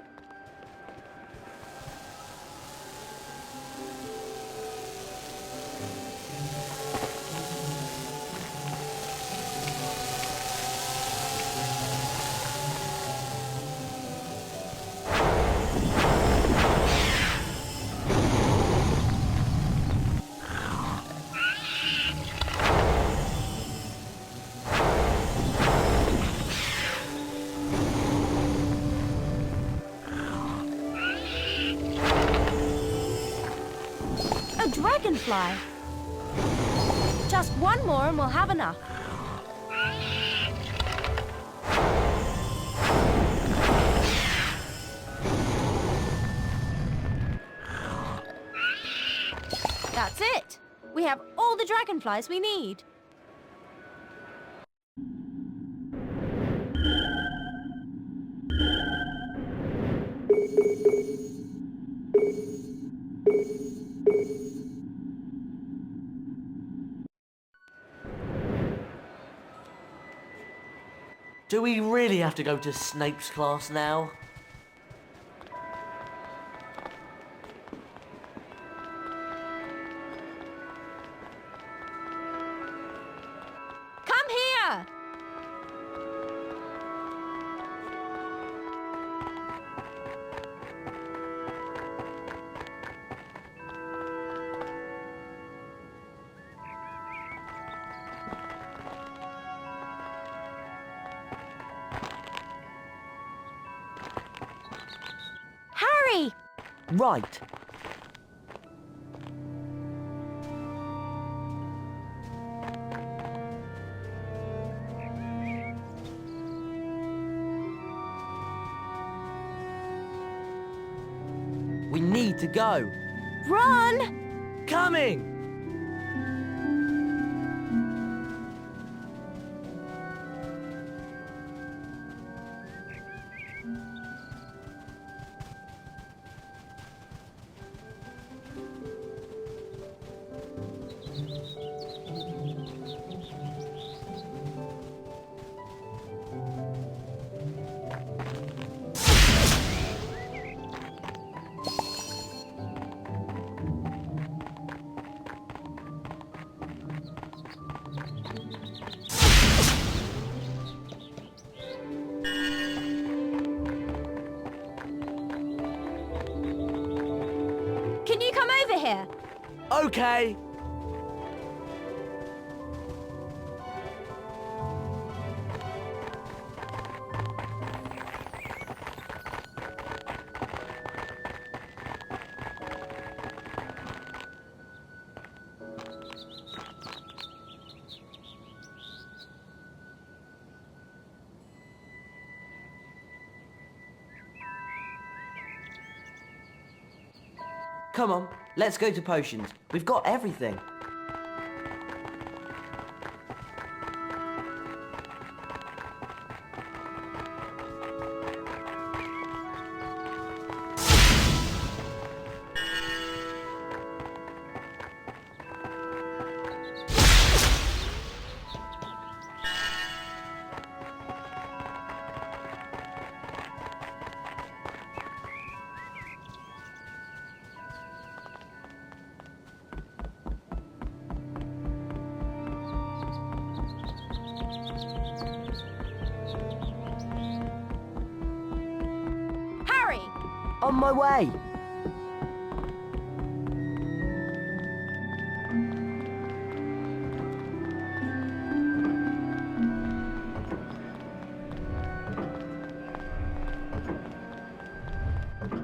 dragonfly. Just one more and we'll have enough. That's it. We have all the dragonflies we need. Do we really have to go to Snape's class now? Come here! Harry! Right. We need to go. Run! Coming! Can you come over here? Okay. Come on, let's go to potions. We've got everything. On my way.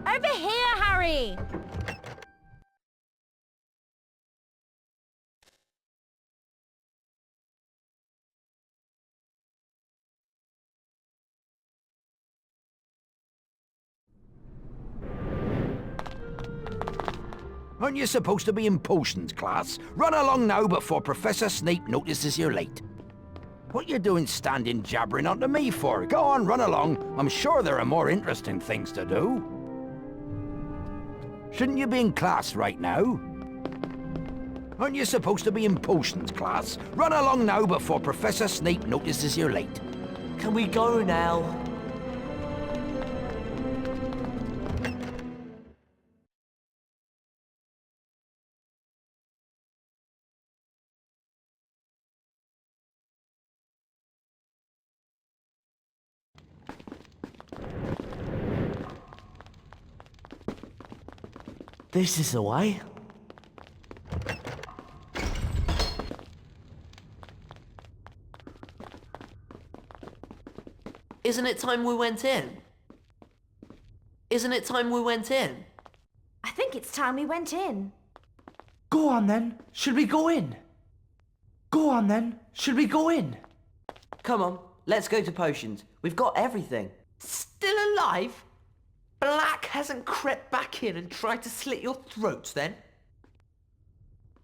Over here, Harry! Aren't you supposed to be in potions class? Run along now before Professor Snape notices you're late. What you doing standing jabbering onto me for? Go on, run along. I'm sure there are more interesting things to do. Shouldn't you be in class right now? Aren't you supposed to be in potions class? Run along now before Professor Snape notices you're late. Can we go now? This is the way. Isn't it time we went in? Isn't it time we went in? I think it's time we went in. Go on then, should we go in? Go on then, should we go in? Come on, let's go to potions. We've got everything. Still alive? Black hasn't crept back in and tried to slit your throats then?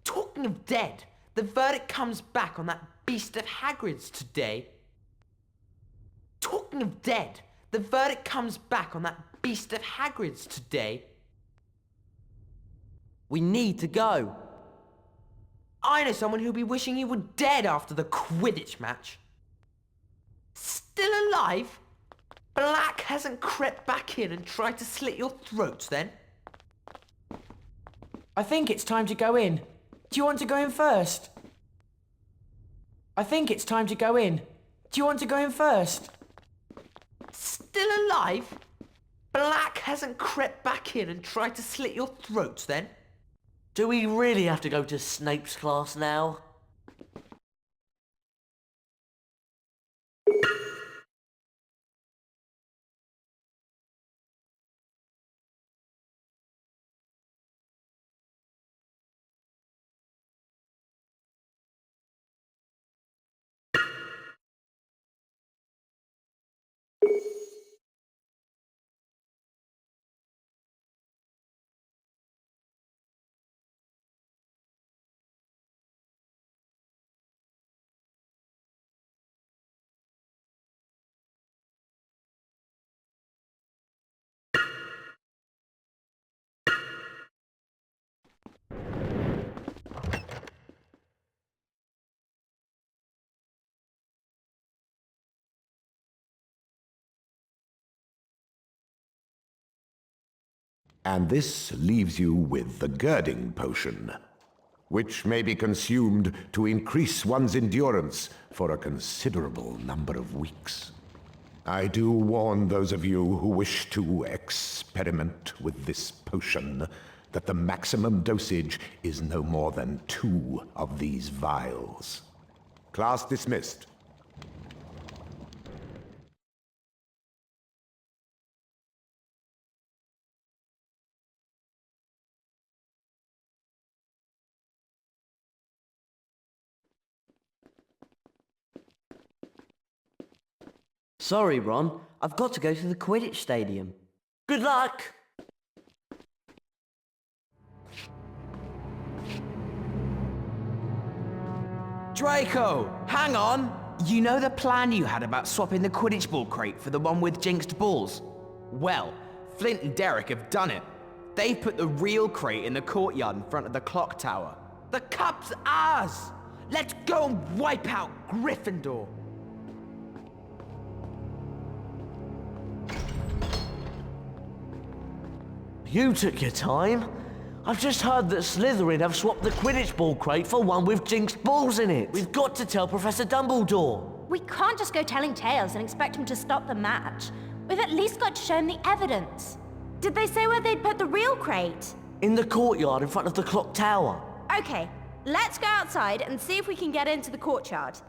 Talking of dead, the verdict comes back on that beast of Hagrid's today. Talking of dead, the verdict comes back on that beast of Hagrid's today. We need to go. I know someone who'll be wishing he were dead after the Quidditch match. Still alive? Black hasn't crept back in and tried to slit your throats then? I think it's time to go in. Do you want to go in first? I think it's time to go in. Do you want to go in first? Still alive? Black hasn't crept back in and tried to slit your throats then? Do we really have to go to Snape's class now? And this leaves you with the girding potion, which may be consumed to increase one's endurance for a considerable number of weeks. I do warn those of you who wish to experiment with this potion that the maximum dosage is no more than 2 of these vials. Class dismissed. Sorry, Ron. I've got to go to the Quidditch stadium. Good luck! Draco, hang on! You know the plan you had about swapping the Quidditch ball crate for the one with jinxed balls? Well, Flint and Derek have done it. They've put the real crate in the courtyard in front of the clock tower. The cup's ours! Let's go and wipe out Gryffindor! You took your time. I've just heard that Slytherin have swapped the Quidditch ball crate for one with jinxed balls in it. We've got to tell Professor Dumbledore. We can't just go telling tales and expect him to stop the match. We've at least got to show him the evidence. Did they say where they'd put the real crate? In the courtyard in front of the clock tower. Okay, let's go outside and see if we can get into the courtyard.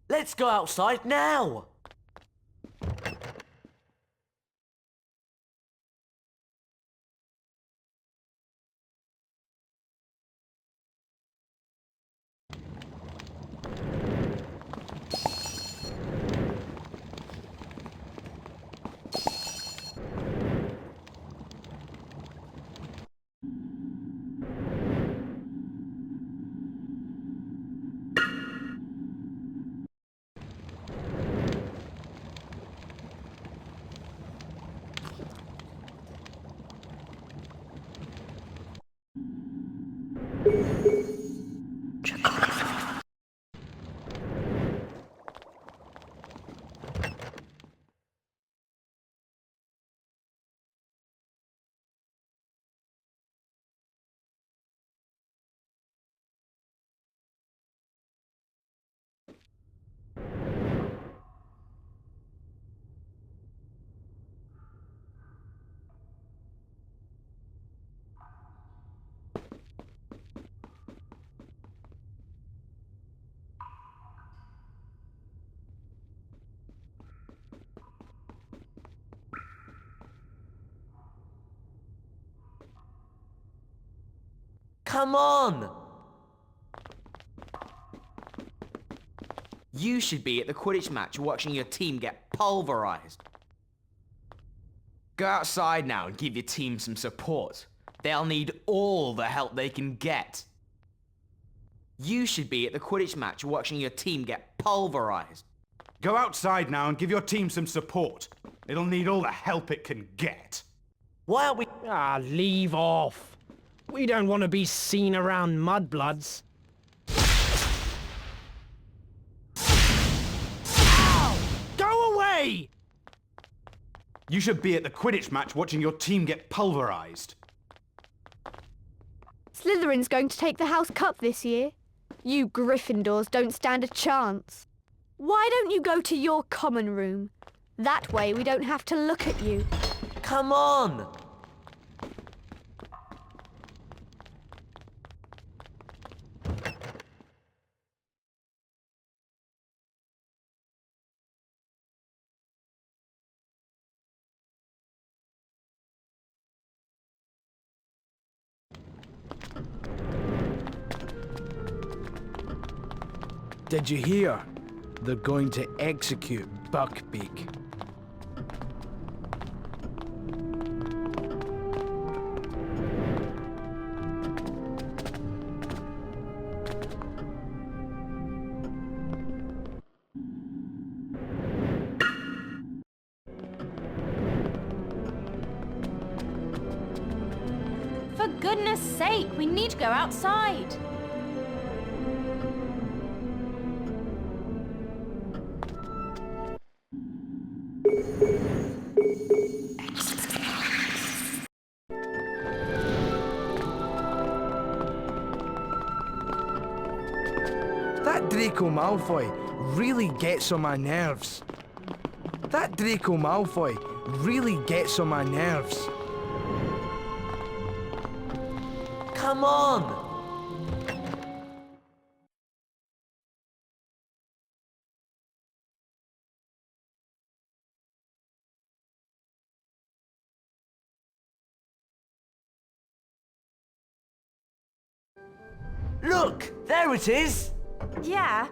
Let's go outside now! Come on! You should be at the Quidditch match watching your team get pulverized. Go outside now and give your team some support. They'll need all the help they can get. You should be at the Quidditch match watching your team get pulverized. Go outside now and give your team some support. It'll need all the help it can get. Why aren't we... Ah, leave off. We don't want to be seen around mudbloods. Ow! Go away! You should be at the Quidditch match watching your team get pulverized. Slytherin's going to take the House Cup this year. You Gryffindors don't stand a chance. Why don't you go to your common room? That way we don't have to look at you. Come on! Did you hear? They're going to execute Buckbeak. For goodness sake, we need to go outside. That Draco Malfoy really gets on my nerves. That Draco Malfoy really gets on my nerves. Come on! Look! There it is! Yeah,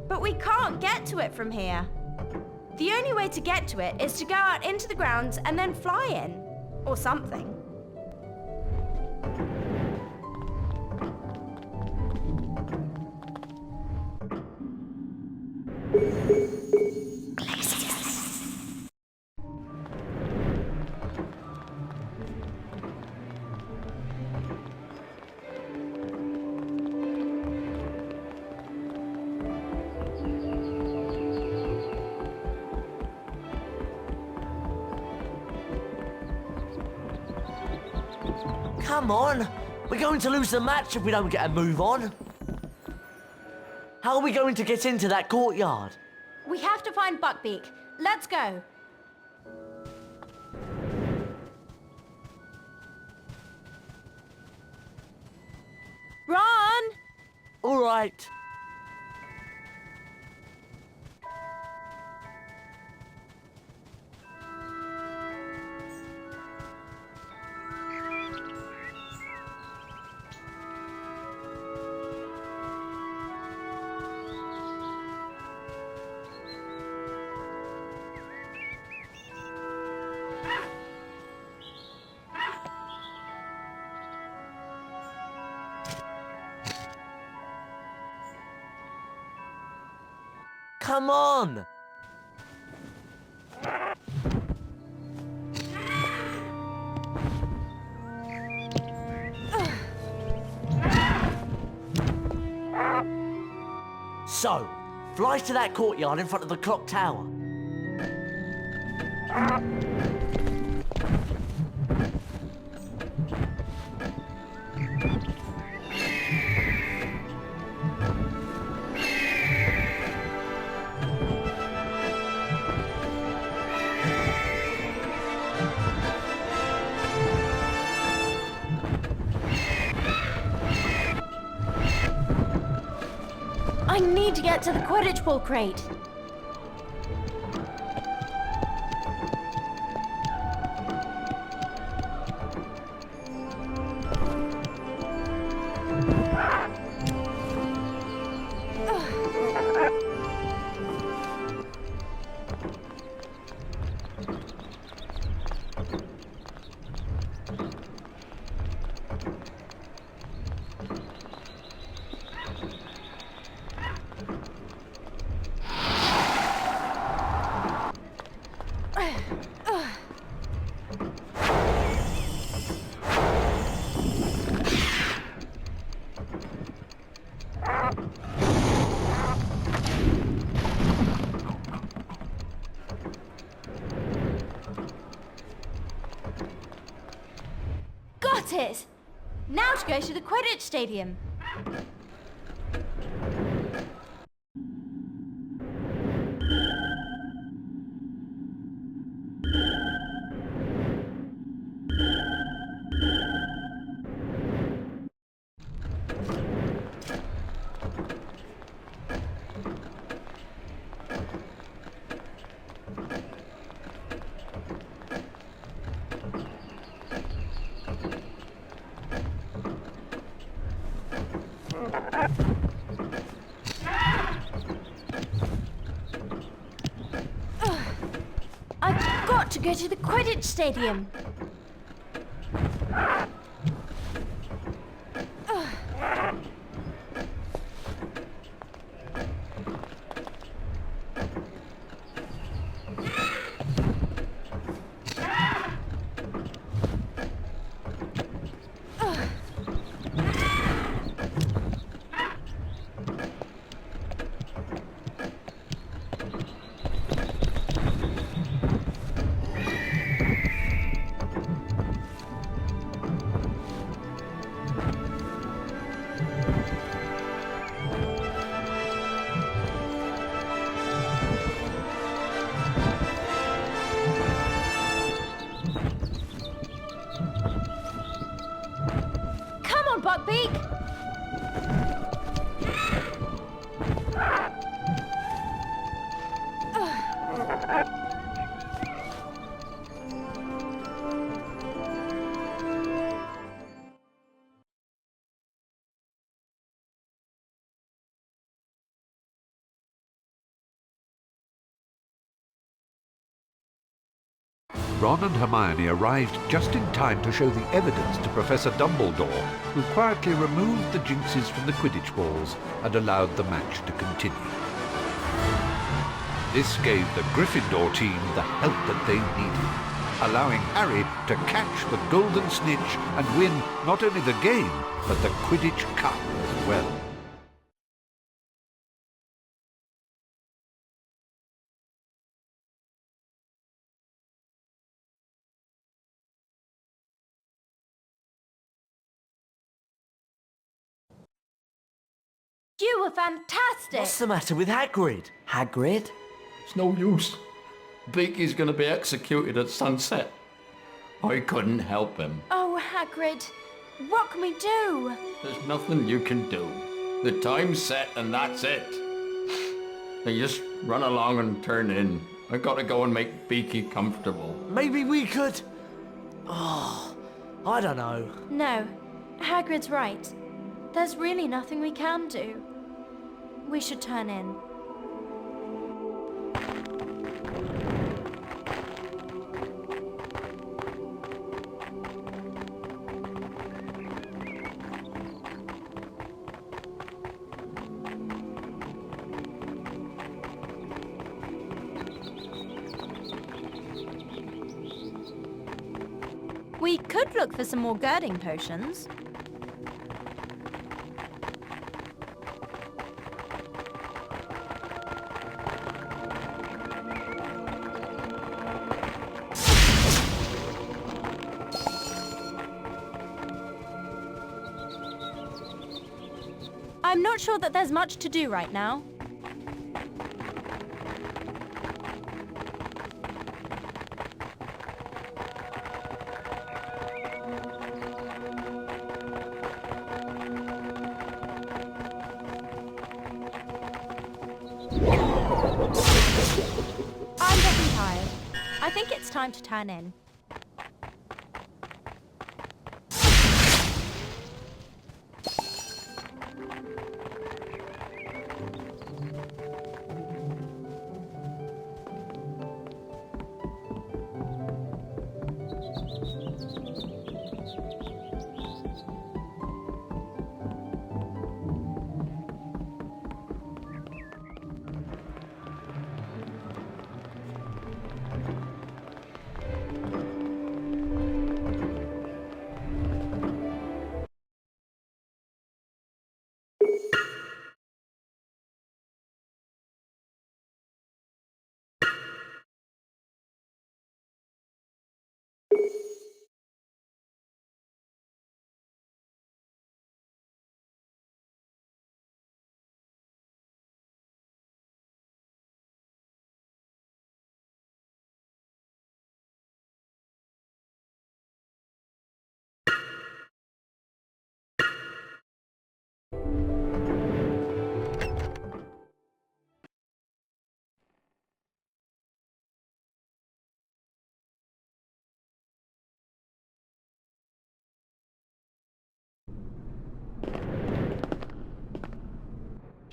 but we can't get to it from here. The only way to get to it is to go out into the grounds and then fly in. Or something. Come on! We're going to lose the match if we don't get a move on. How are we going to get into that courtyard? We have to find Buckbeak. Let's go. Run! All right. Come on! So, fly to that courtyard in front of the clock tower. I need to get to the Quidditch ball crate. Got it! Now to go to the Quidditch stadium. I've got to go to the Quidditch stadium. Buckbeak! Ron and Hermione arrived just in time to show the evidence to Professor Dumbledore, who quietly removed the jinxes from the Quidditch balls and allowed the match to continue. This gave the Gryffindor team the help that they needed, allowing Harry to catch the Golden Snitch and win not only the game, but the Quidditch Cup as well. You were fantastic! What's the matter with Hagrid? Hagrid? It's no use. Beaky's gonna be executed at sunset. I couldn't help him. Oh, Hagrid, what can we do? There's nothing you can do. The time's set and that's it. Now just run along and turn in. I gotta go and make Beaky comfortable. Maybe we could... Oh, I don't know. No, Hagrid's right. There's really nothing we can do. We should turn in. We could look for some more girding potions. I'm not sure that there's much to do right now. I'm getting tired. I think it's time to turn in.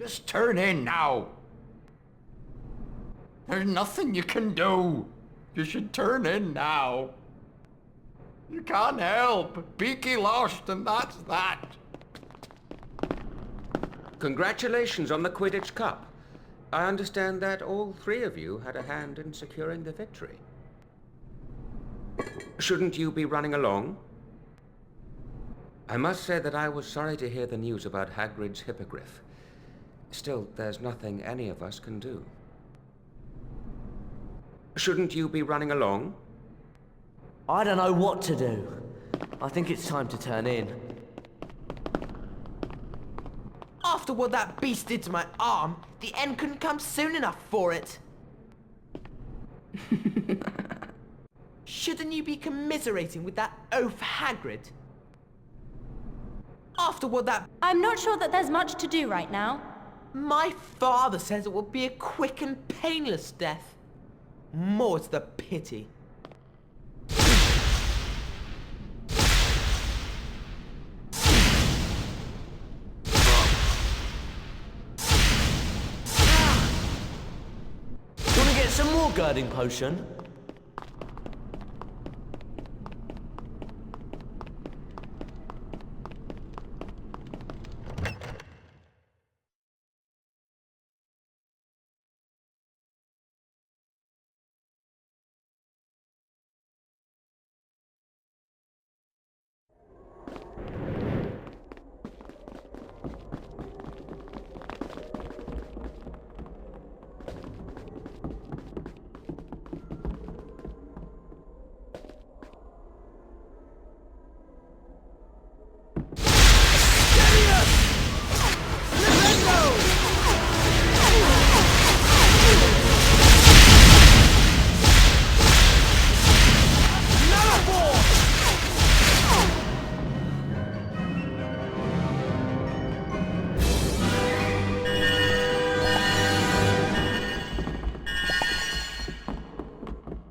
Just turn in now. There's nothing you can do. You should turn in now. You can't help. Beaky lost, and that's that. Congratulations on the Quidditch Cup. I understand that all three of you had a hand in securing the victory. Shouldn't you be running along? I must say that I was sorry to hear the news about Hagrid's Hippogriff. Still, there's nothing any of us can do. Shouldn't you be running along? I don't know what to do. I think it's time to turn in. After what that beast did to my arm, the end couldn't come soon enough for it. Shouldn't you be commiserating with that oaf Hagrid? After what that... I'm not sure that there's much to do right now. My father says it will be a quick and painless death. More's the pity. Wanna get some more girding potion?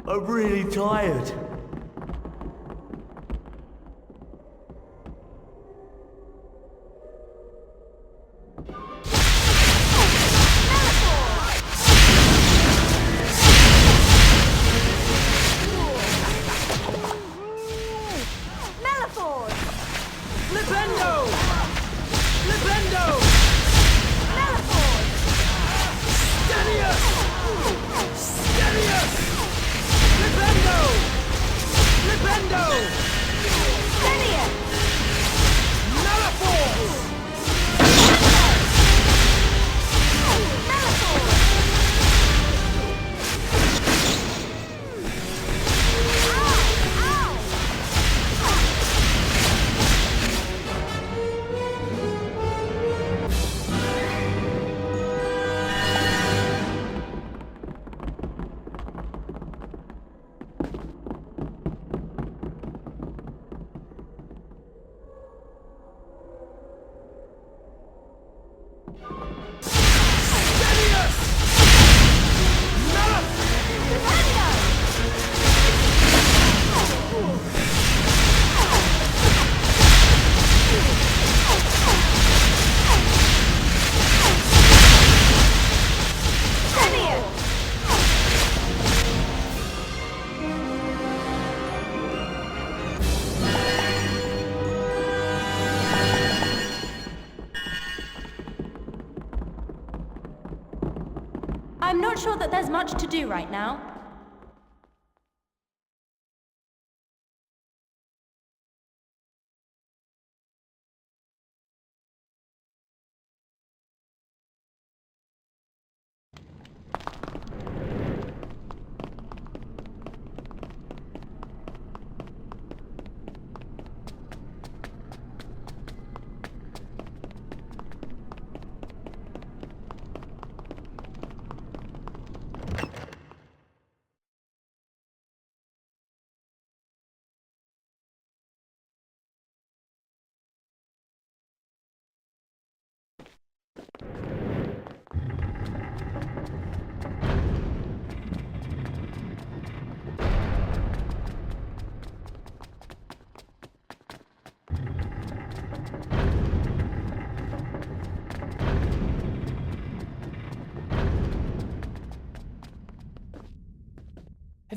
I'm really tired. I'm not sure that there's much to do right now.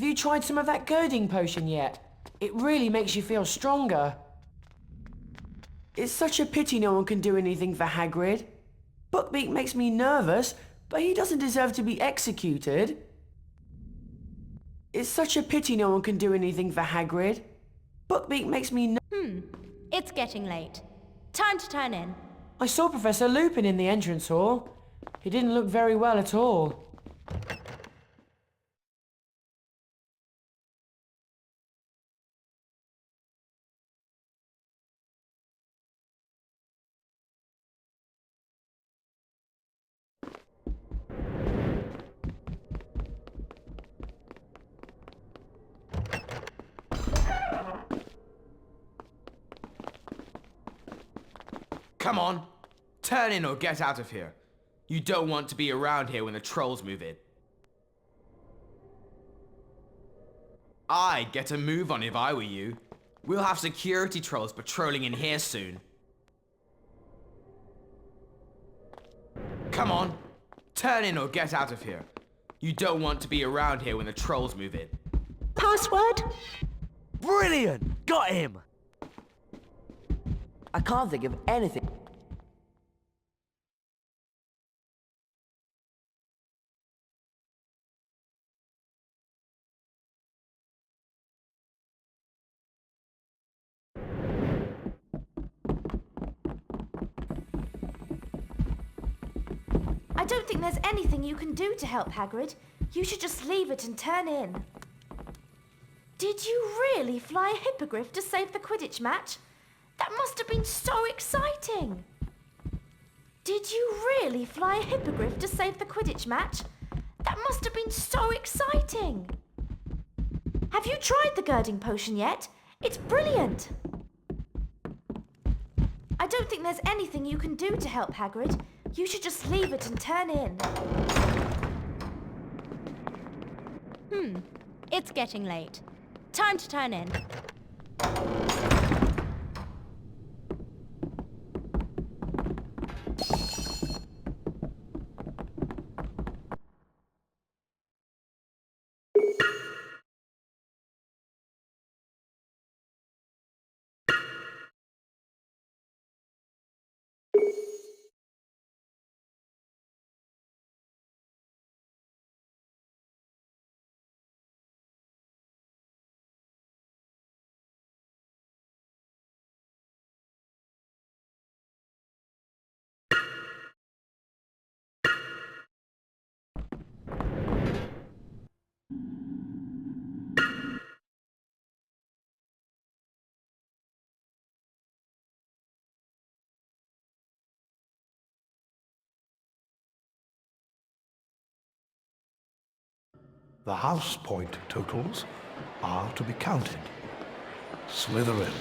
you tried some of that girding potion yet? It really makes you feel stronger. It's such a pity no one can do anything for Hagrid. Buckbeak makes me nervous, but he doesn't deserve to be executed. It's such a pity no one can do anything for Hagrid. Buckbeak makes me It's getting late. Time to turn in. I saw Professor Lupin in the entrance hall. He didn't look very well at all. Come on, turn in or get out of here. You don't want to be around here when the trolls move in. I'd get a move on if I were you. We'll have security trolls patrolling in here soon. Come on, turn in or get out of here. You don't want to be around here when the trolls move in. Password? Brilliant! Got him! I can't think of anything. I don't think there's anything you can do to help Hagrid. You should just leave it and turn in. Did you really fly a hippogriff to save the Quidditch match? That must have been so exciting. Did you really fly a hippogriff to save the Quidditch match? That must have been so exciting. Have you tried the girding potion yet? It's brilliant. I don't think there's anything you can do to help Hagrid. You should just leave it and turn in. It's getting late. Time to turn in. The house point totals are to be counted. Slytherin,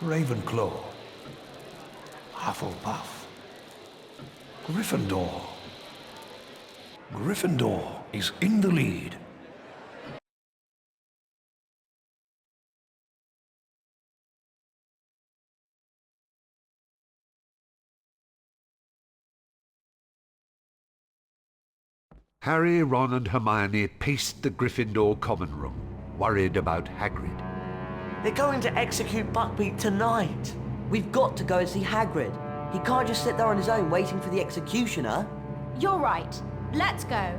Ravenclaw, Hufflepuff, Gryffindor. Gryffindor is in the lead. Harry, Ron and Hermione paced the Gryffindor common room, worried about Hagrid. They're going to execute Buckbeak tonight. We've got to go and see Hagrid. He can't just sit there on his own waiting for the executioner. You're right. Let's go.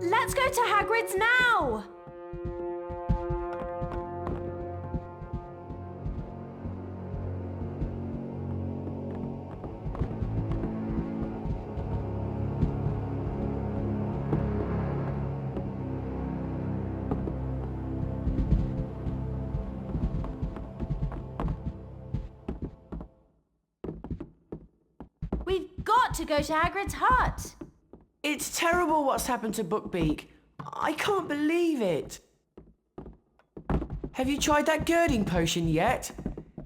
Let's go to Hagrid's now! We've got to go to Hagrid's hut. It's terrible what's happened to Buckbeak. I can't believe it. Have you tried that girding potion yet?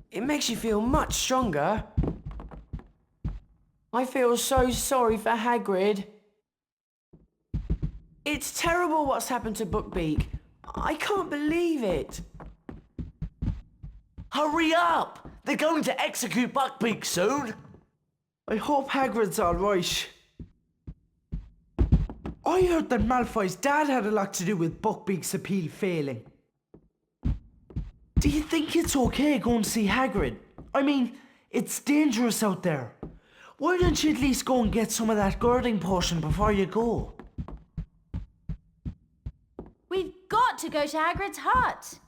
It makes you feel much stronger. I feel so sorry for Hagrid. It's terrible what's happened to Buckbeak. I can't believe it. Hurry up! They're going to execute Buckbeak soon. I hope Hagrid's alright. I heard that Malfoy's dad had a lot to do with Buckbeak's appeal failing. Do you think it's okay going to see Hagrid? I mean, it's dangerous out there. Why don't you at least go and get some of that girding potion before you go? We've got to go to Hagrid's hut.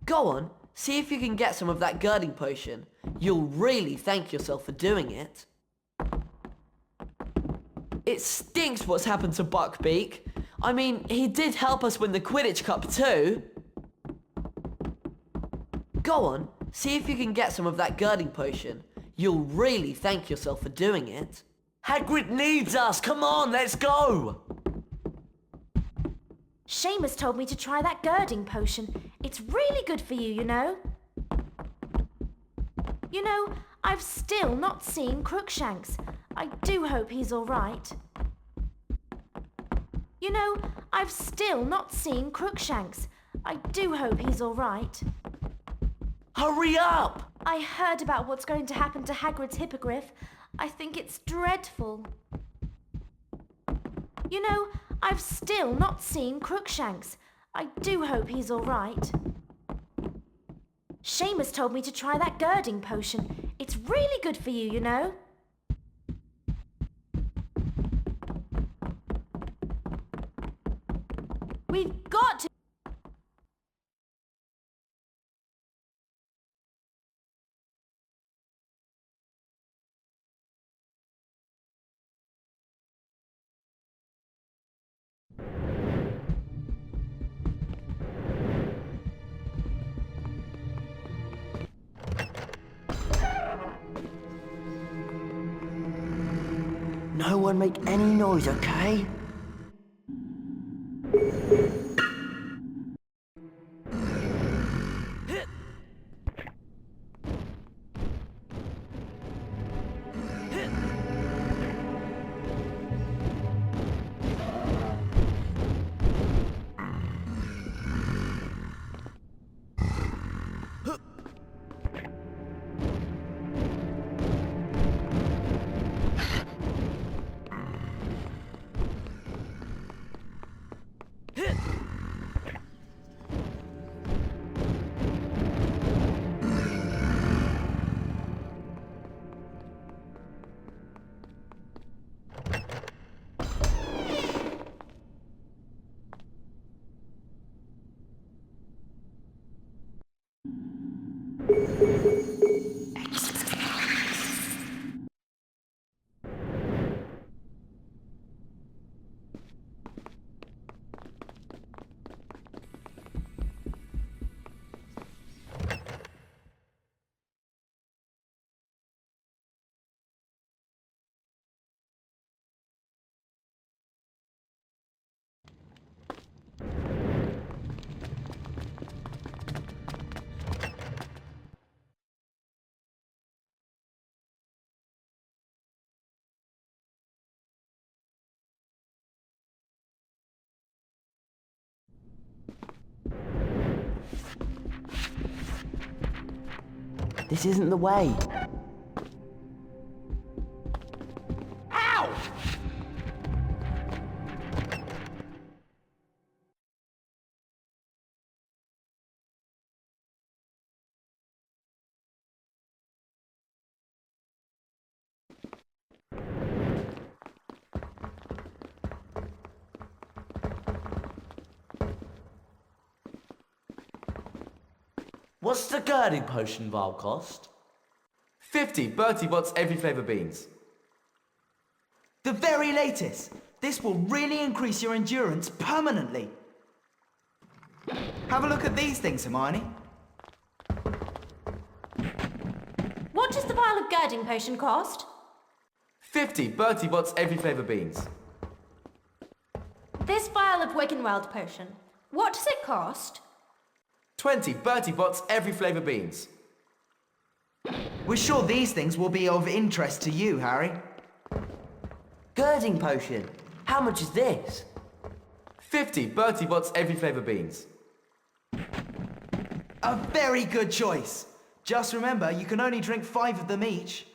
Go on, see if you can get some of that girding potion. You'll really thank yourself for doing it. It stinks what's happened to Buckbeak. I mean, he did help us win the Quidditch Cup too. Go on, see if you can get some of that girding potion. You'll really thank yourself for doing it. Hagrid needs us! Come on, let's go! Seamus told me to try that girding potion. It's really good for you, you know. You know, I've still not seen Crookshanks. I do hope he's all right. You know, I've still not seen Crookshanks. I do hope he's all right. Hurry up! I heard about what's going to happen to Hagrid's Hippogriff. I think it's dreadful. You know, I've still not seen Crookshanks. I do hope he's all right. Seamus told me to try that girding potion. It's really good for you, you know. We've got to... No one make any noise, okay? This isn't the way. Ow! What's the girding potion vial cost? 50 Bertie Bott's every flavour beans. The very latest. This will really increase your endurance permanently. Have a look at these things, Hermione. What does the vial of girding potion cost? 50 Bertie Bott's every flavour beans. This vial of Wiggenweld potion. What does it cost? 20 Bertie Bott's every flavour beans. We're sure these things will be of interest to you, Harry. Girding potion. How much is this? 50 Bertie Bott's every flavour beans. A very good choice. Just remember, you can only drink 5 of them each.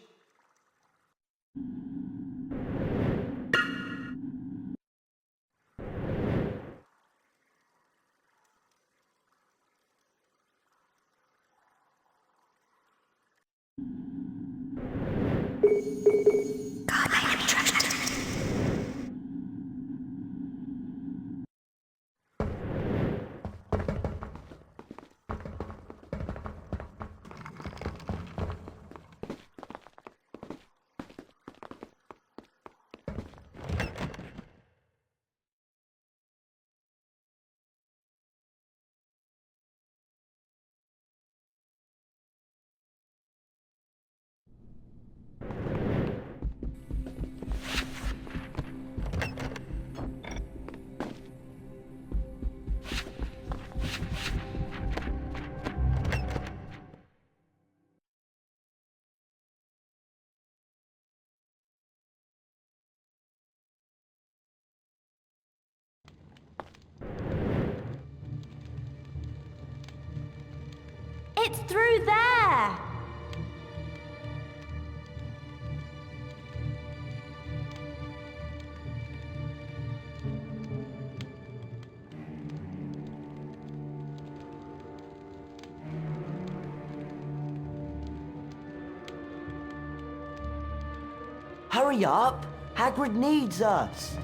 It's through there! Hurry up! Hagrid needs us!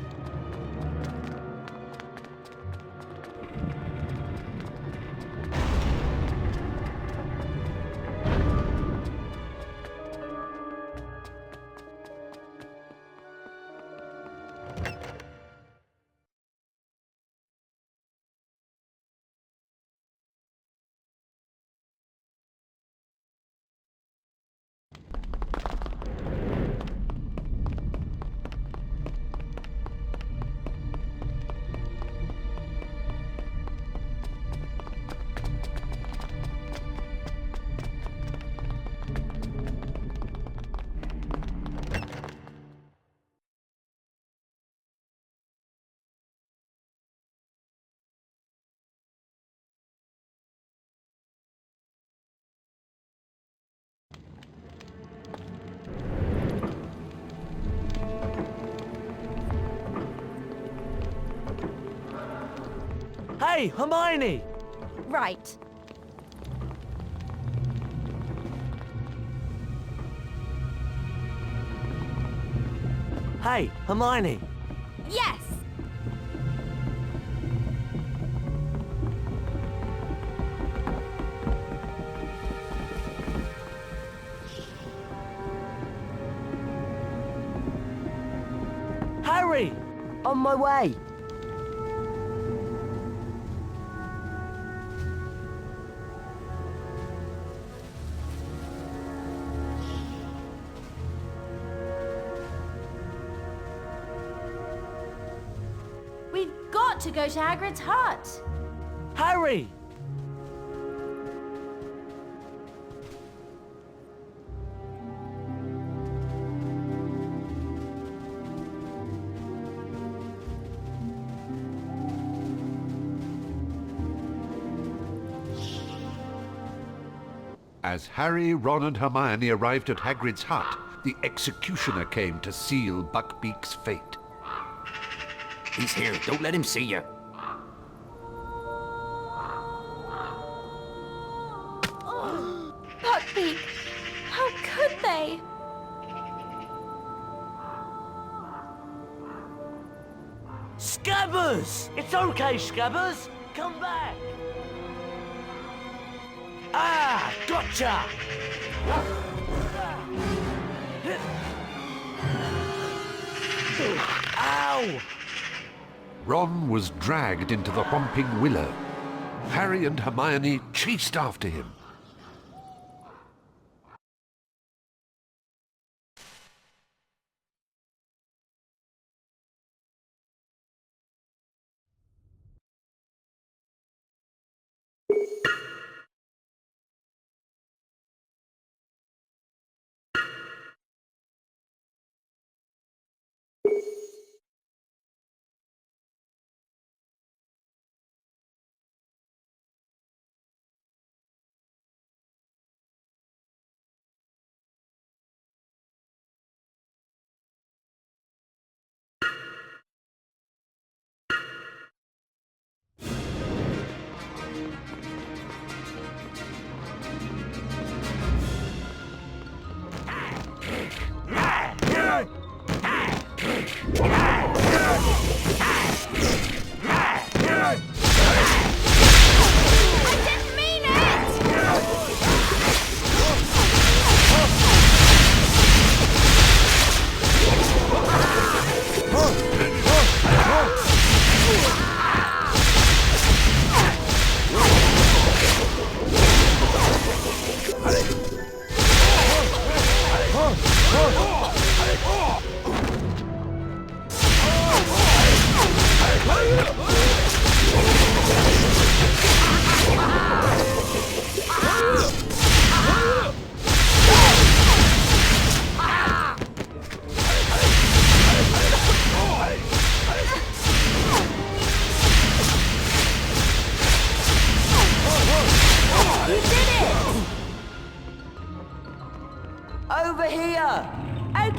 Hey, Hermione! Right. Hey, Hermione! Yes! Harry! On my way! We've got to go to Hagrid's hut! Harry! As Harry, Ron and Hermione arrived at Hagrid's hut, the executioner came to seal Buckbeak's fate. He's here. Don't let him see you. Buckbeak! How could they? Scabbers! It's okay, Scabbers! Come back! Ah! Gotcha! Ow! Ron was dragged into the Whomping Willow. Harry and Hermione chased after him.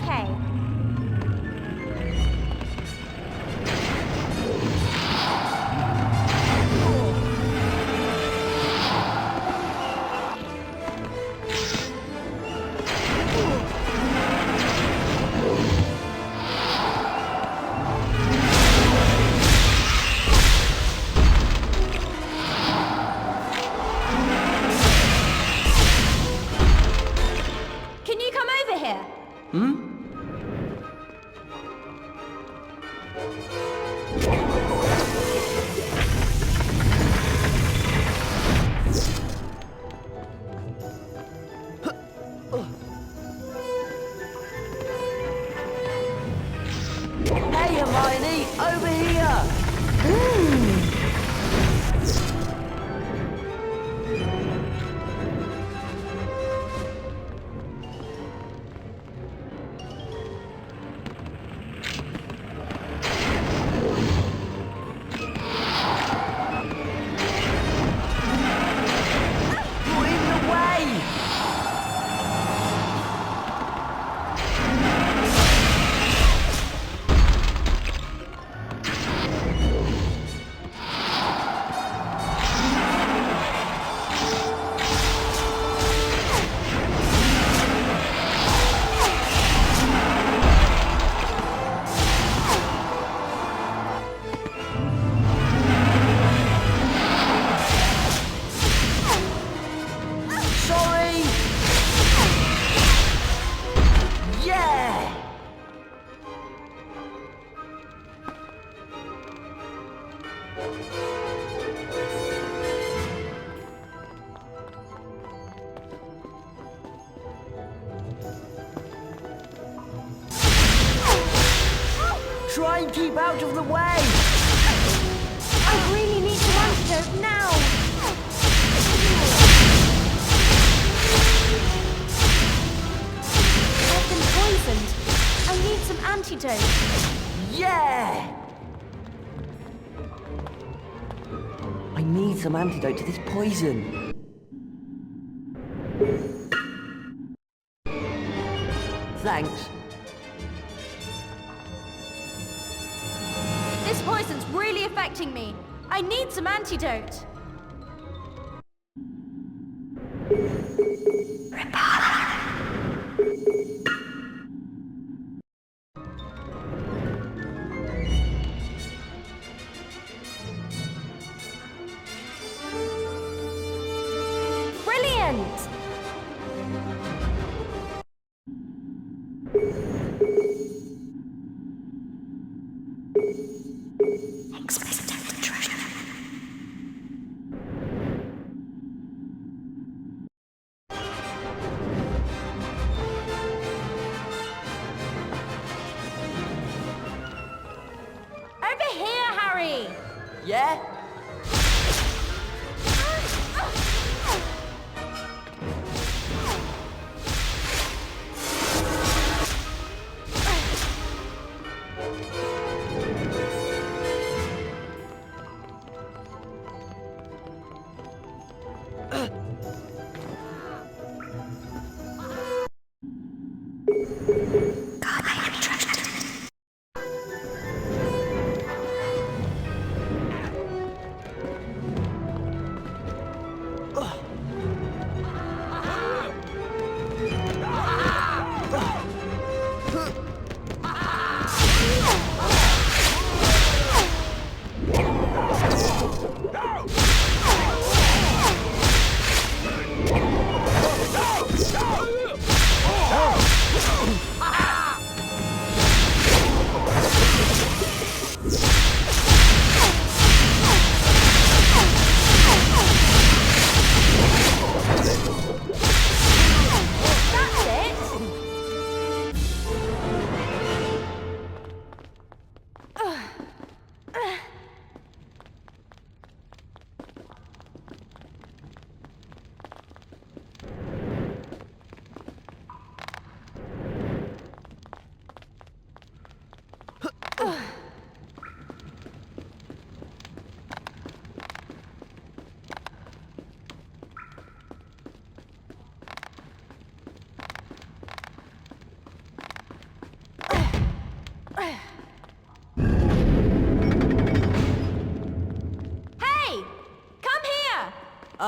Okay. Can you come over here? Hey, Hermione, over here! You're in the way! Sorry! Yeah! Try and keep out of the way! I really need some antidote now! I've been poisoned. I need some antidote. Yeah! I need some antidote to this poison. Thanks. This poison's really affecting me. I need some antidote. Brilliant! Over here, Harry! Yeah?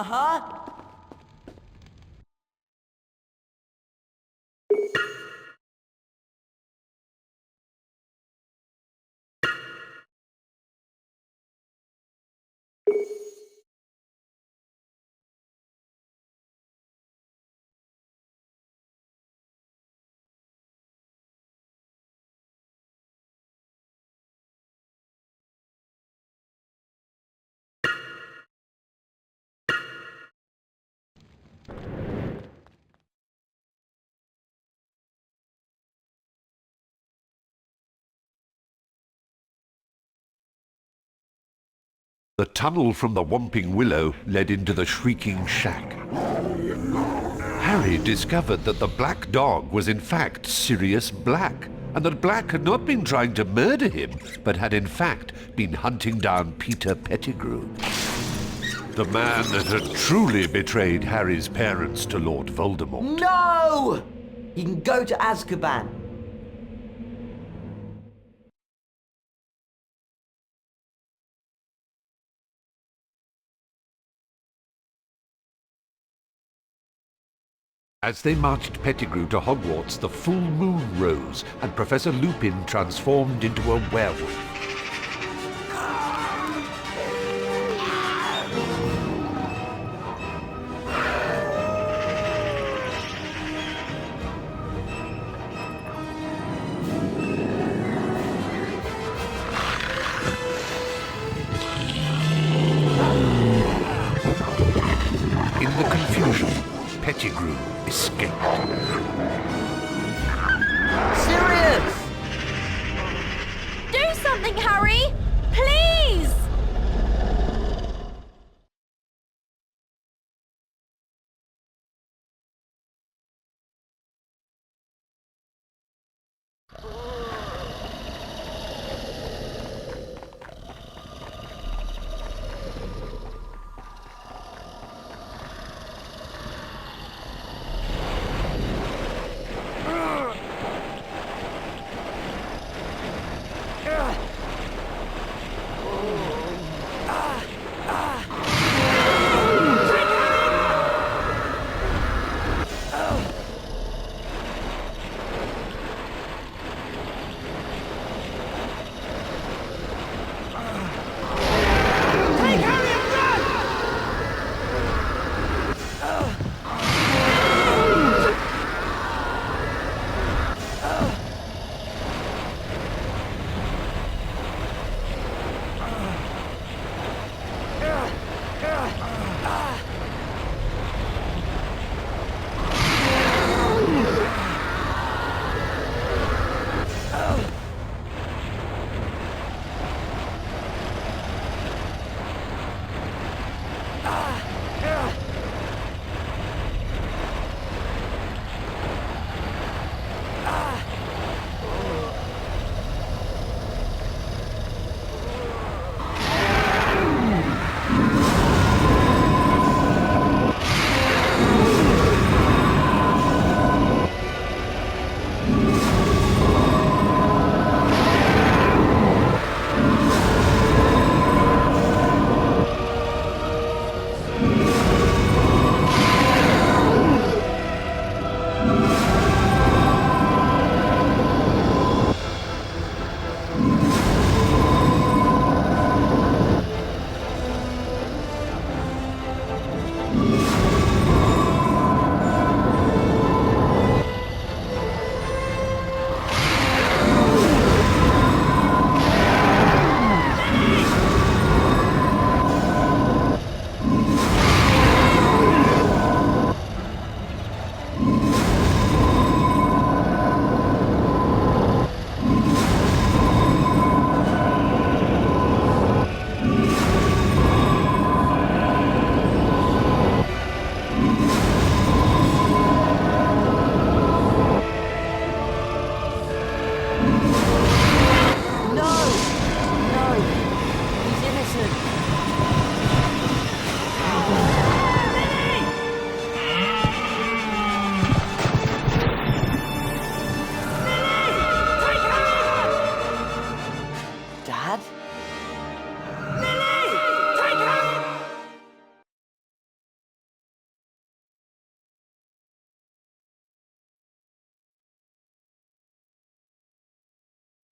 Uh-huh. The tunnel from the Whomping Willow led into the Shrieking Shack. Harry discovered that the black dog was in fact Sirius Black, and that Black had not been trying to murder him, but had in fact been hunting down Peter Pettigrew. The man that had truly betrayed Harry's parents to Lord Voldemort. No! He can go to Azkaban. As they marched Pettigrew to Hogwarts, the full moon rose, and Professor Lupin transformed into a werewolf. In the confusion, Pettigrew escaped. Do something,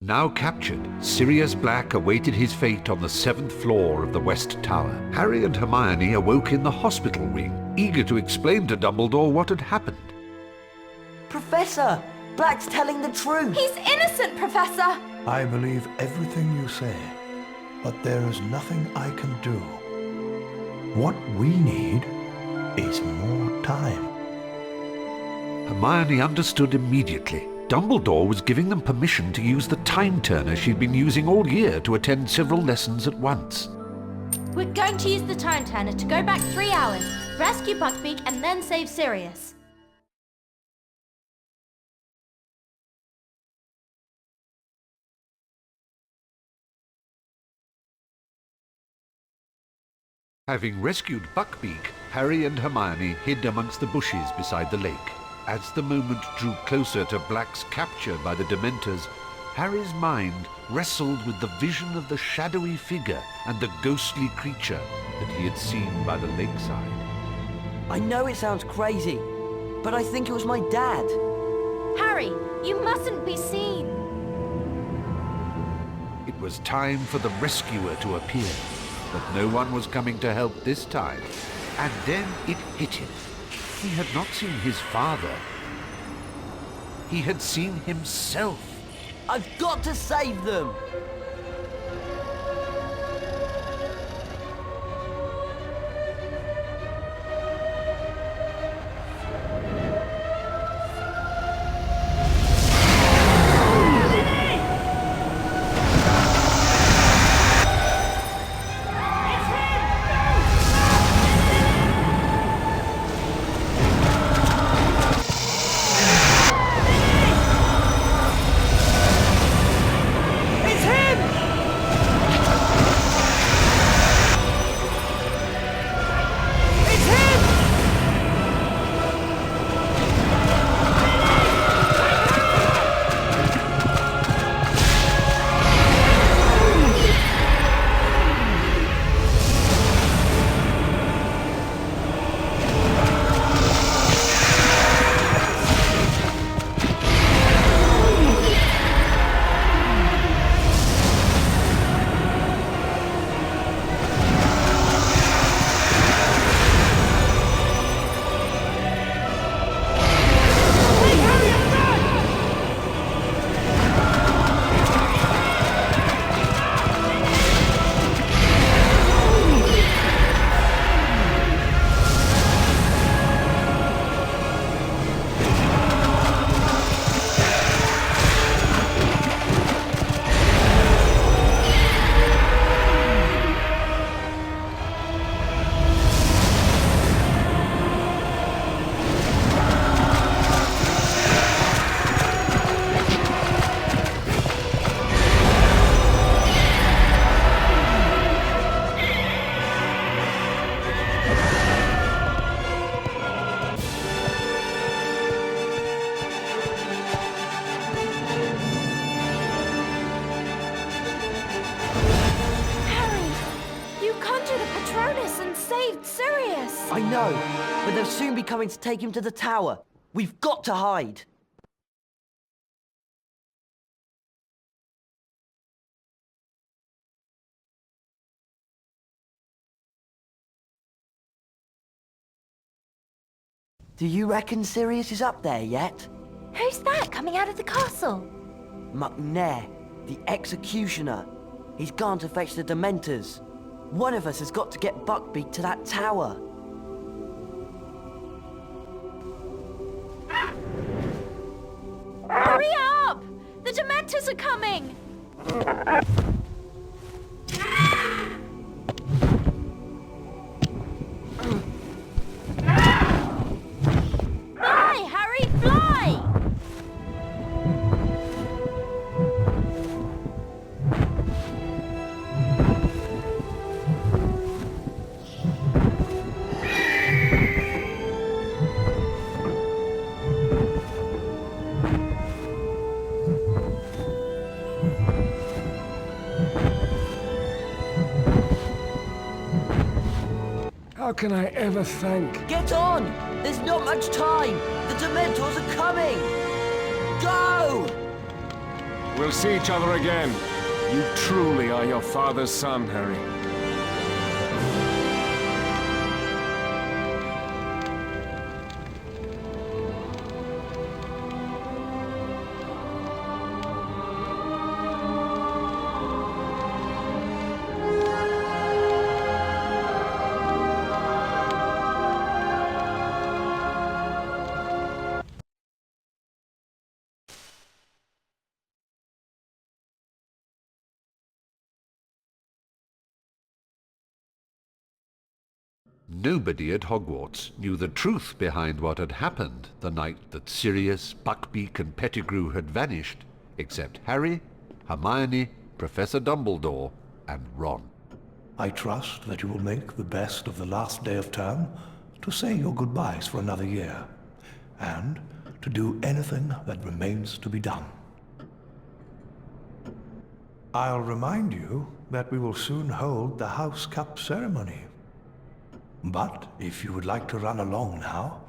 Now captured, Sirius Black awaited his fate on the 7th floor of the West Tower. Harry and Hermione awoke in the hospital wing, eager to explain to Dumbledore what had happened. Professor! Black's telling the truth! He's innocent, Professor! I believe everything you say, but there is nothing I can do. What we need is more time. Hermione understood immediately. Dumbledore was giving them permission to use the time turner she'd been using all year to attend several lessons at once. We're going to use the time turner to go back 3 hours, rescue Buckbeak, and then save Sirius. Having rescued Buckbeak, Harry and Hermione hid amongst the bushes beside the lake. As the moment drew closer to Black's capture by the Dementors, Harry's mind wrestled with the vision of the shadowy figure and the ghostly creature that he had seen by the lakeside. I know it sounds crazy, but I think it was my dad. Harry, you mustn't be seen. It was time for the rescuer to appear, but no one was coming to help this time. And then it hit him. He had not seen his father. He had seen himself. I've got to save them! I know, but they'll soon be coming to take him to the tower. We've got to hide. Do you reckon Sirius is up there yet? Who's that coming out of the castle? McNair, the executioner. He's gone to fetch the Dementors. One of us has got to get Buckbeak to that tower. Hurry up! The Dementors are coming! Fly, Harry, fly! How can I ever thank... Get on! There's not much time! The Dementors are coming! Go! We'll see each other again. You truly are your father's son, Harry. Nobody at Hogwarts knew the truth behind what had happened the night that Sirius, Buckbeak and Pettigrew had vanished, except Harry, Hermione, Professor Dumbledore and Ron. I trust that you will make the best of the last day of term to say your goodbyes for another year, and to do anything that remains to be done. I'll remind you that we will soon hold the House Cup ceremony. But if you would like to run along now,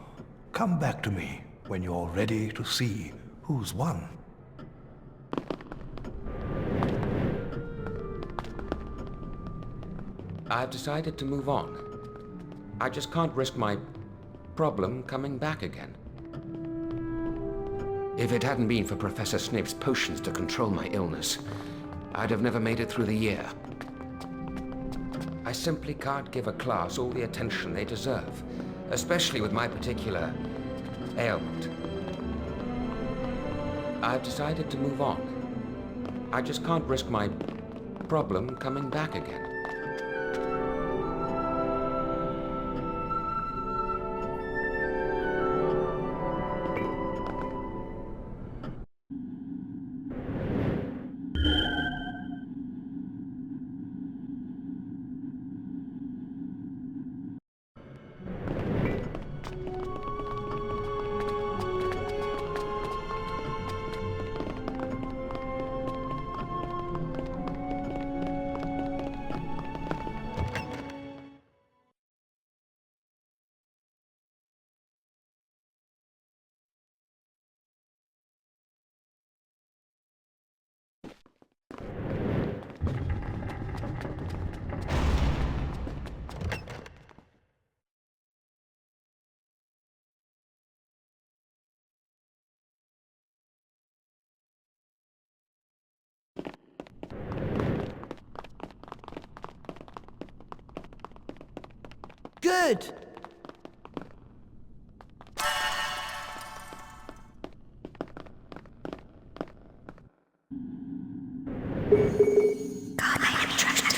come back to me when you're ready to see who's won. I've decided to move on. I just can't risk my problem coming back again. If it hadn't been for Professor Snape's potions to control my illness, I'd have never made it through the year. I simply can't give a class all the attention they deserve, especially with my particular ailment. I've decided to move on. I just can't risk my problem coming back again. Good! God, I am trapped.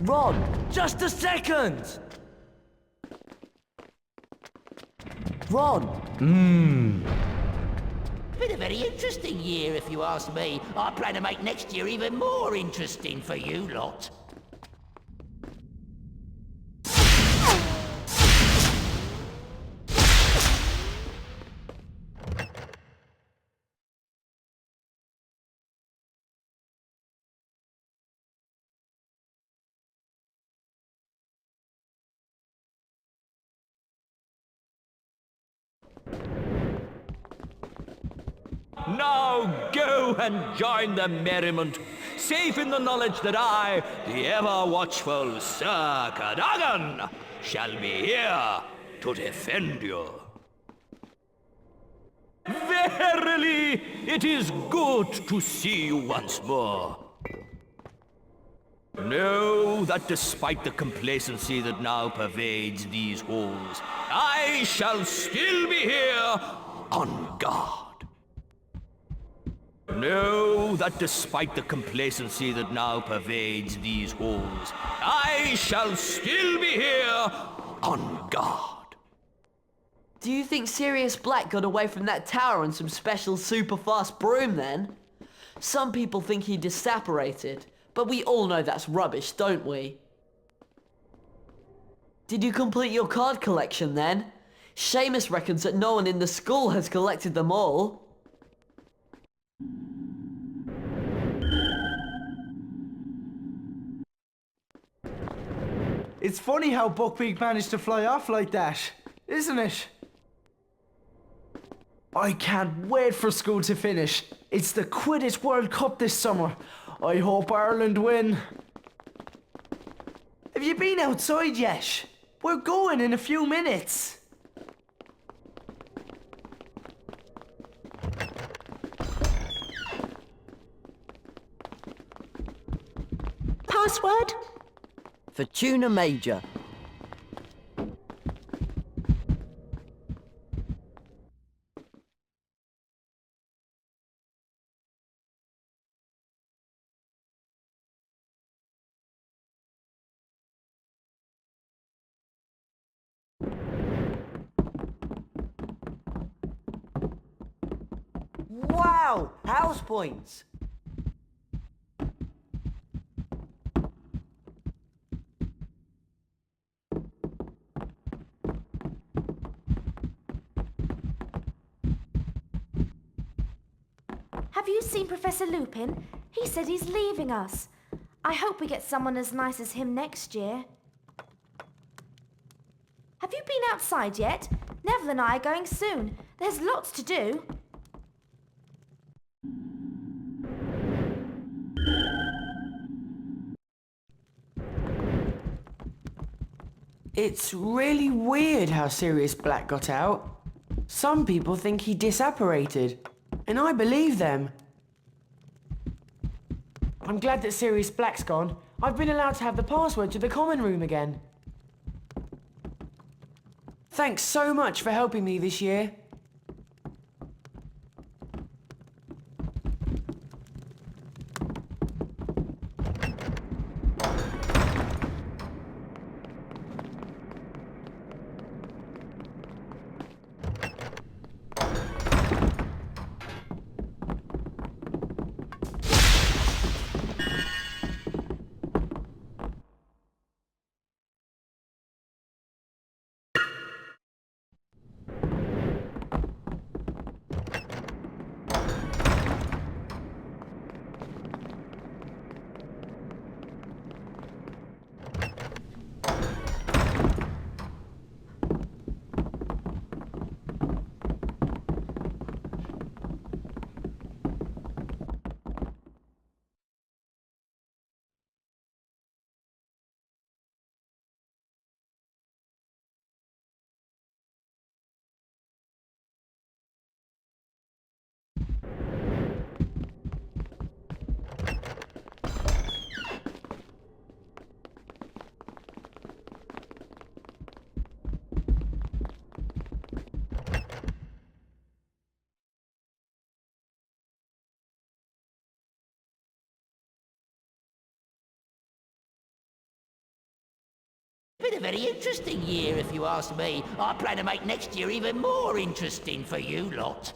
Ron, just a second! Ron! Been a very interesting year, if you ask me. I plan to make next year even more interesting for you lot. Now go and join the merriment, safe in the knowledge that I, the ever-watchful Sir Cadogan, shall be here to defend you. Verily, it is good to see you once more. Know that despite the complacency that now pervades these halls, I shall still be here on guard. Know that despite the complacency that now pervades these halls, I shall still be here on guard. Do you think Sirius Black got away from that tower on some special super fast broom then? Some people think he disapparated, but we all know that's rubbish, don't we? Did you complete your card collection then? Seamus reckons that no one in the school has collected them all. It's funny how Buckbeak managed to fly off like that, isn't it? I can't wait for school to finish. It's the Quidditch World Cup this summer. I hope Ireland win. Have you been outside yet? We're going in a few minutes. Password? Fortuna Major. Wow! House points! Have you seen Professor Lupin? He said he's leaving us. I hope we get someone as nice as him next year. Have you been outside yet? Neville and I are going soon. There's lots to do. It's really weird how Sirius Black got out. Some people think he disapparated, and I believe them. I'm glad that Sirius Black's gone. I've been allowed to have the password to the common room again. Thanks so much for helping me this year. Been a very interesting year, if you ask me. I plan to make next year even more interesting for you lot.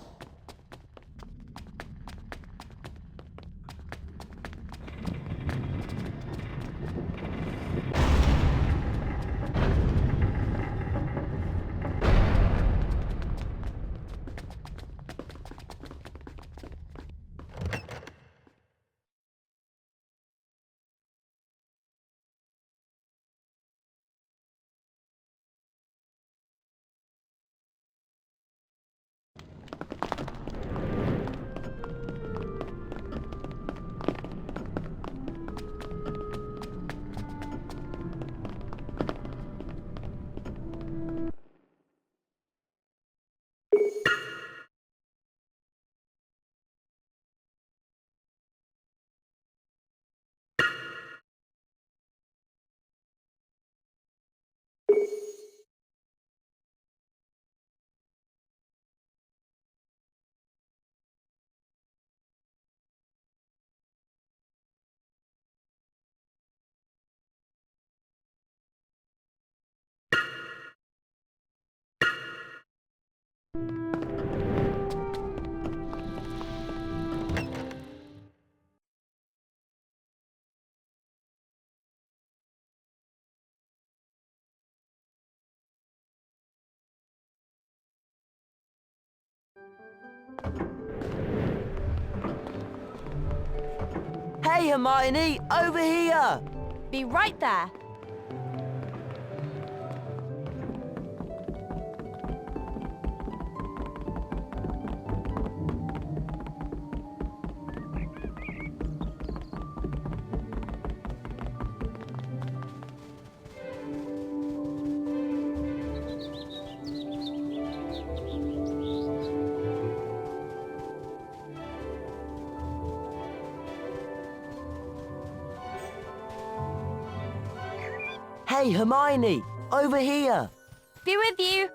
Hey, Hermione, over here! Be right there. Hey, Hermione, over here! Be with you.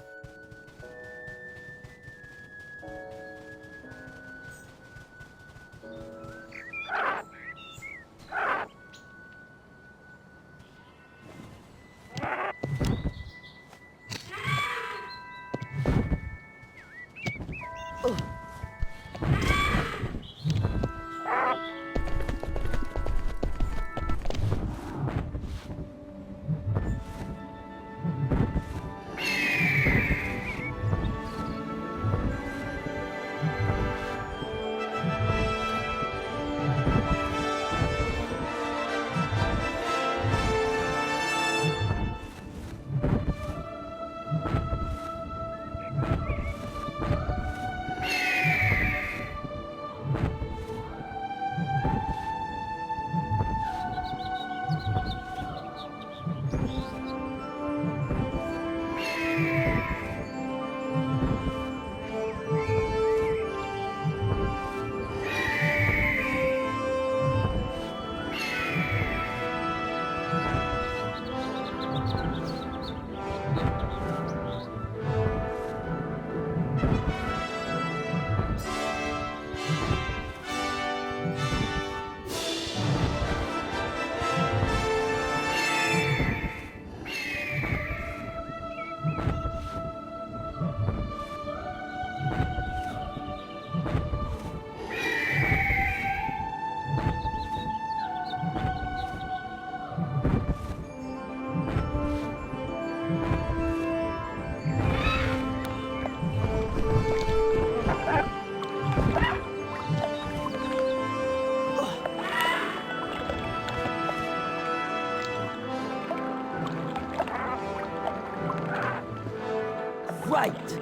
Right!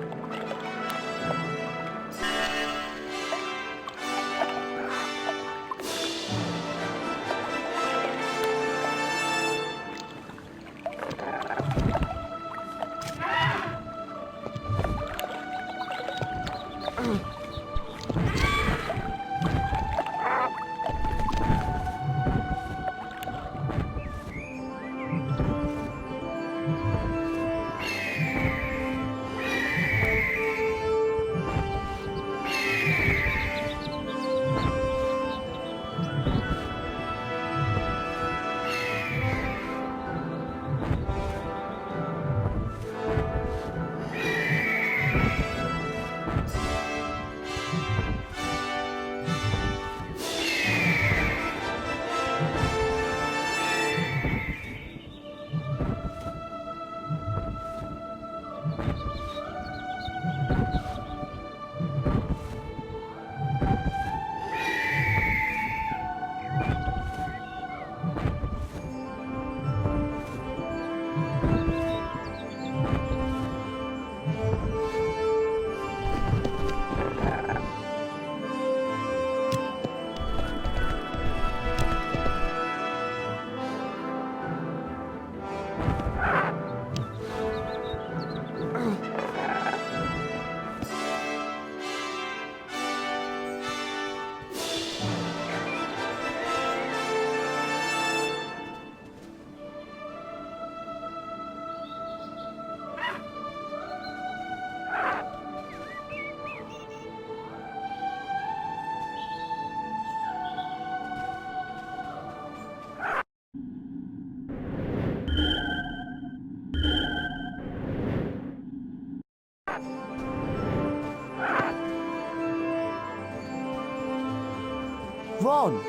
Ron!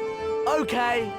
Okay!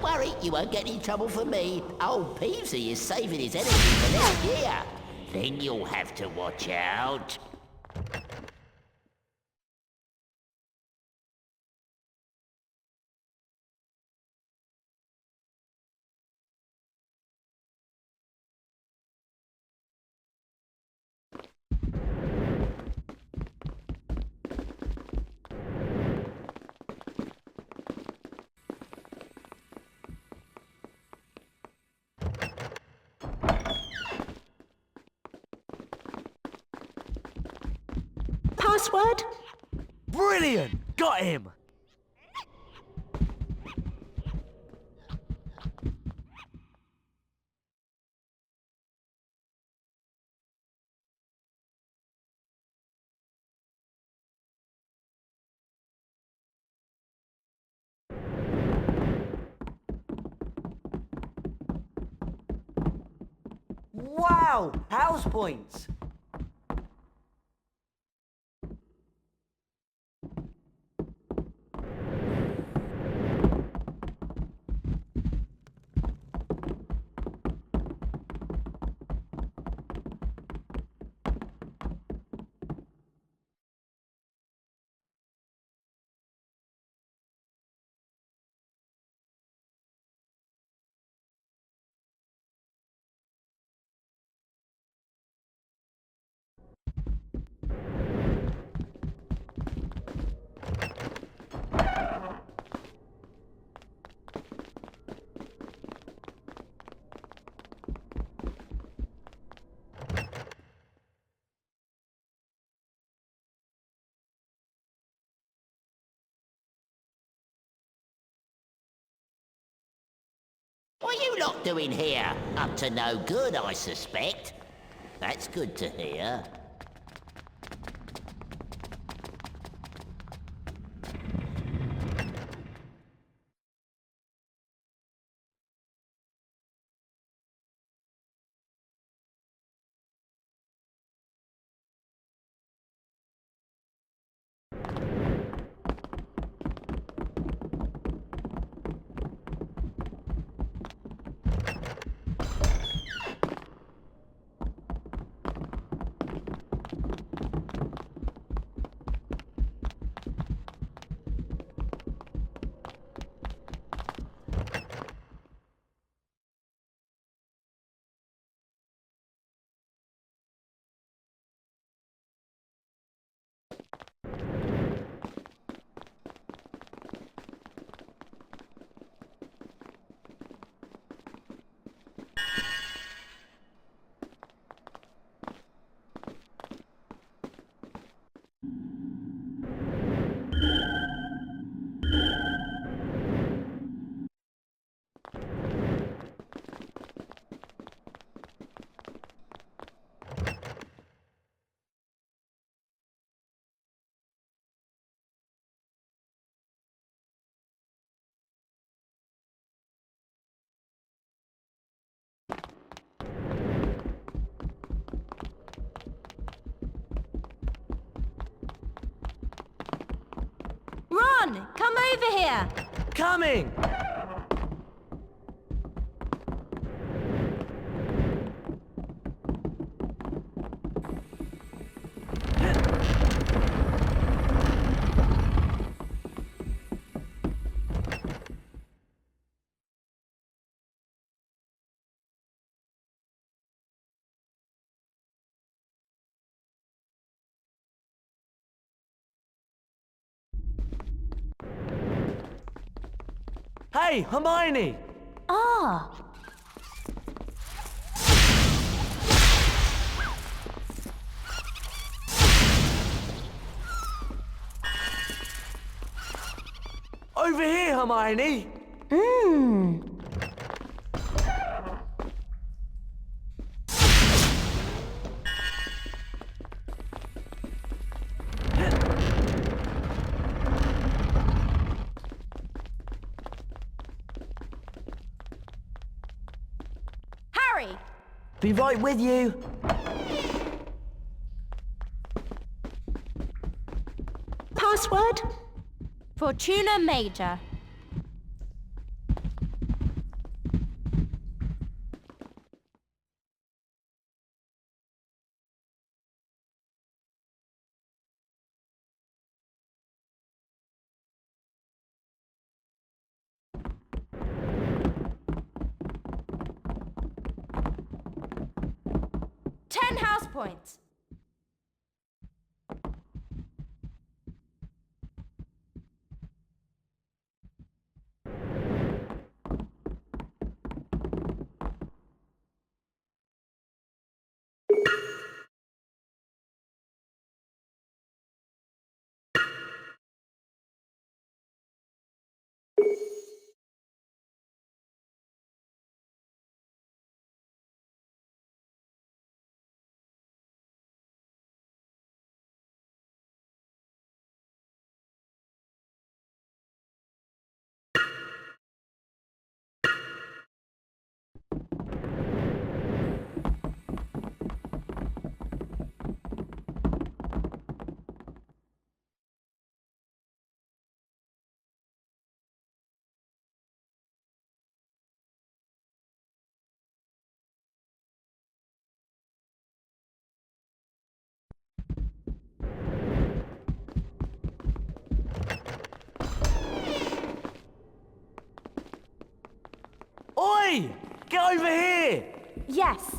Don't worry, you won't get any trouble from me. Old Peevesy is saving his energy for next year. Then you'll have to watch out. Password? Brilliant! Got him! Wow! House points! What are you lot doing here? Up to no good, I suspect. That's good to hear. Ron, come over here. Coming! Hey, Hermione! Ah. Over here, Hermione! Harry! Be right with you. Password? Fortuna Major. 10 house points. Oi! Get over here! Yes.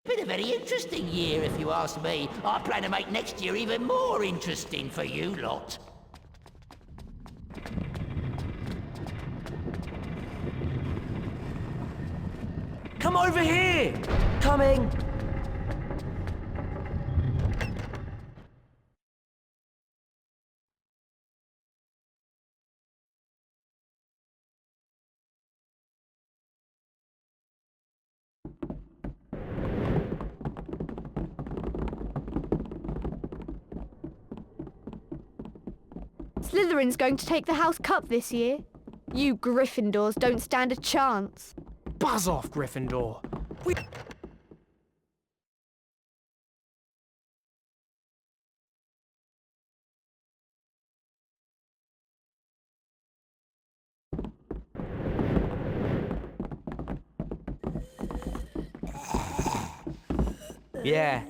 Been a very interesting year, if you ask me. I plan to make next year even more interesting for you lot. Come over here! Coming! Slytherin's going to take the House Cup this year. You Gryffindors don't stand a chance. Buzz off, Gryffindor. Yeah.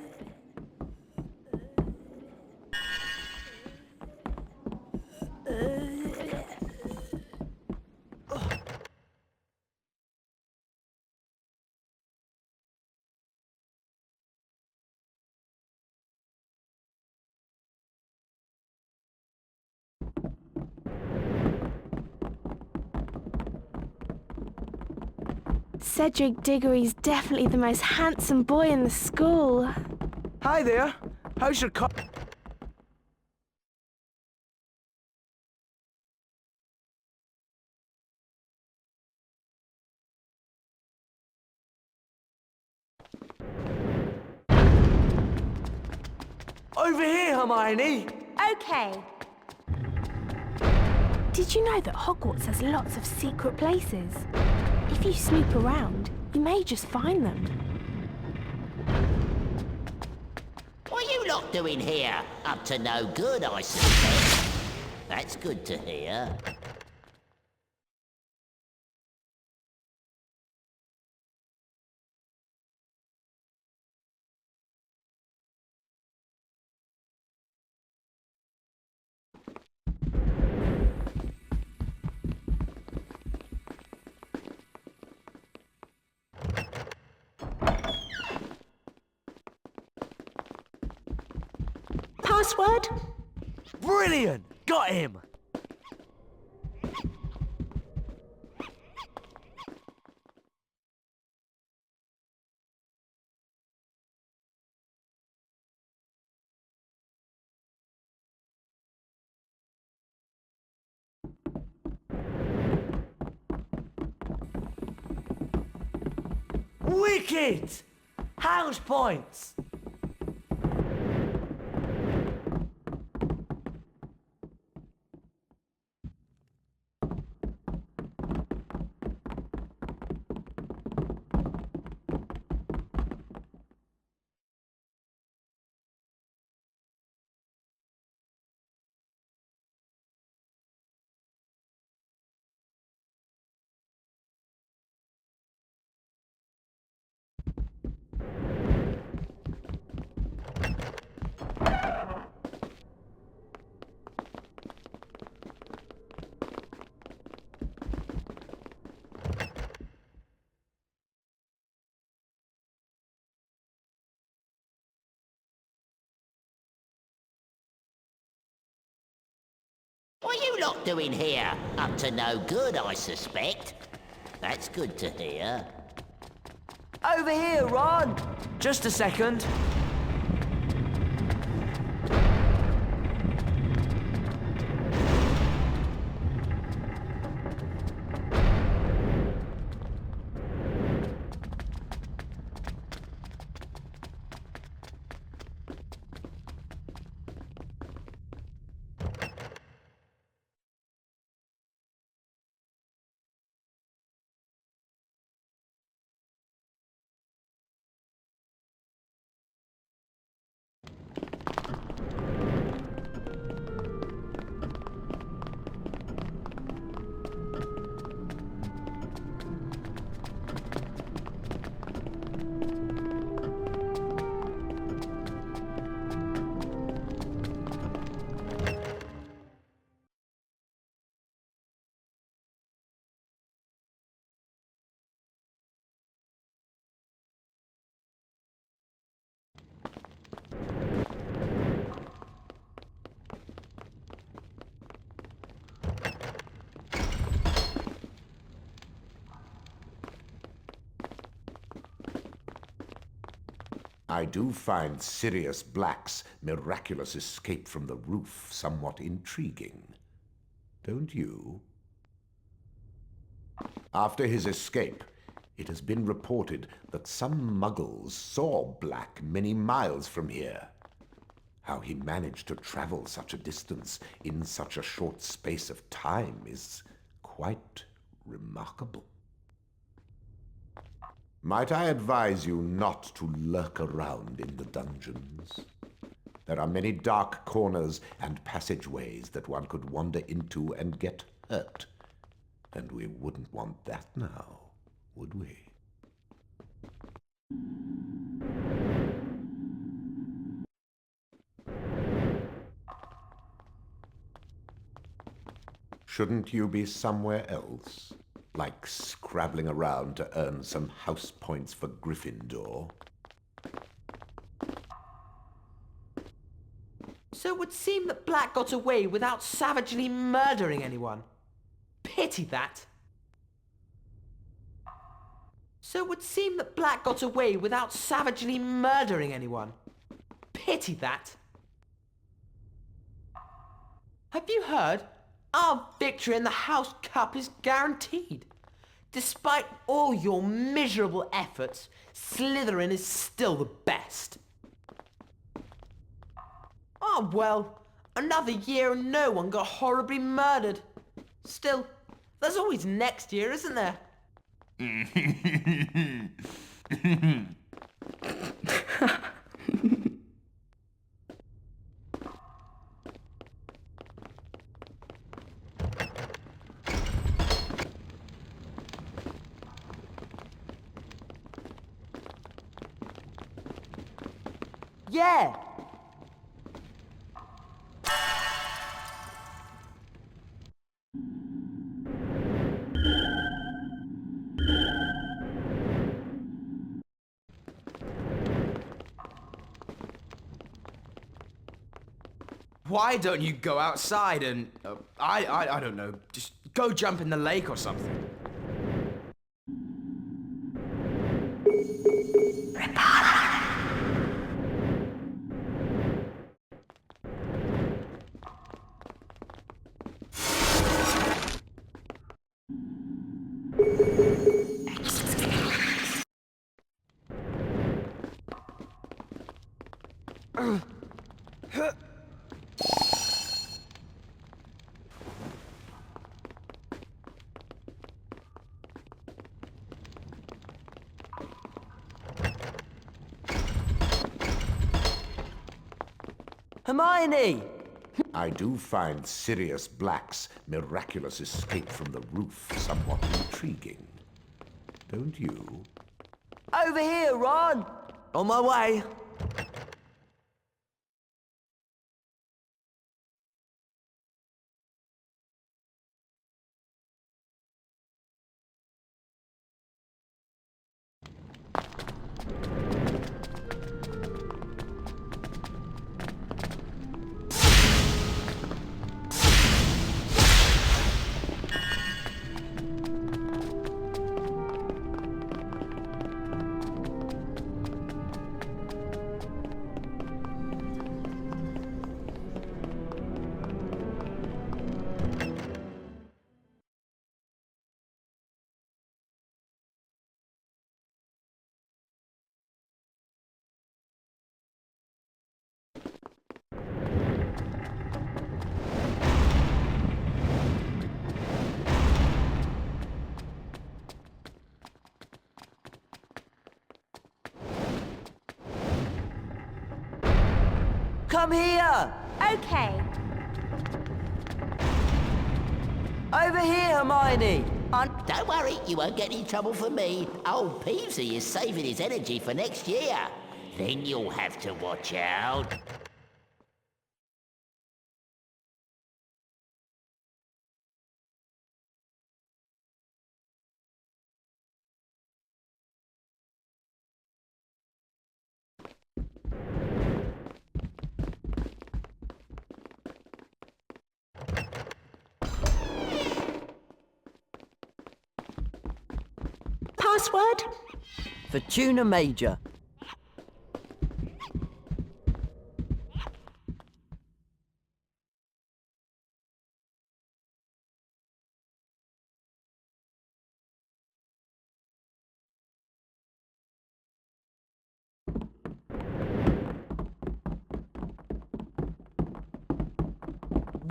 Cedric Diggory's definitely the most handsome boy in the school. Hi there. How's your cup? Over here, Hermione! Okay. Did you know that Hogwarts has lots of secret places? If you snoop around, you may just find them. What are you lot doing here? Up to no good, I suspect. That's good to hear. Password? Brilliant! Got him! Wicked! House points! What are you lot doing here? Up to no good, I suspect. That's good to hear. Over here, Ron! Just a second. I do find Sirius Black's miraculous escape from the roof somewhat intriguing. Don't you? After his escape, it has been reported that some muggles saw Black many miles from here. How he managed to travel such a distance in such a short space of time is quite remarkable. Might I advise you not to lurk around in the dungeons? There are many dark corners and passageways that one could wander into and get hurt. And we wouldn't want that now, would we? Shouldn't you be somewhere else? Like scrabbling around to earn some house points for Gryffindor? So it would seem that Black got away without savagely murdering anyone. Pity that. So it would seem that Black got away without savagely murdering anyone. Pity that. Have you heard? Our victory in the House Cup is guaranteed. Despite all your miserable efforts, Slytherin is still the best. Oh well, another year and no one got horribly murdered. Still, there's always next year, isn't there? Yeah! Why don't you go outside and, I don't know, just go jump in the lake or something? Hermione! I do find Sirius Black's miraculous escape from the roof somewhat intriguing. Don't you? Over here, Ron! On my way. come here! Okay. Over here, Hermione! Don't worry, you won't get any trouble from me. Old Peevesy is saving his energy for next year. Then you'll have to watch out. Password? Fortuna Major.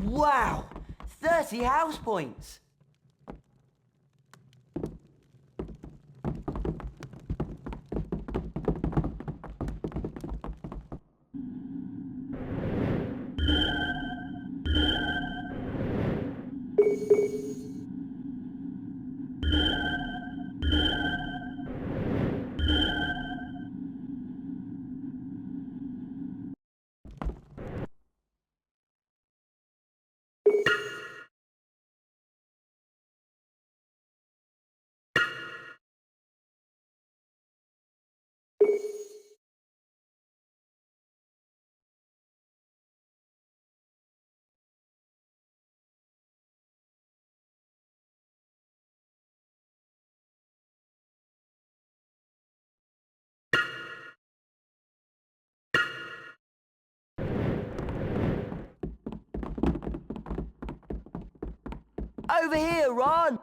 Wow! 30 house points! Over here, Ron!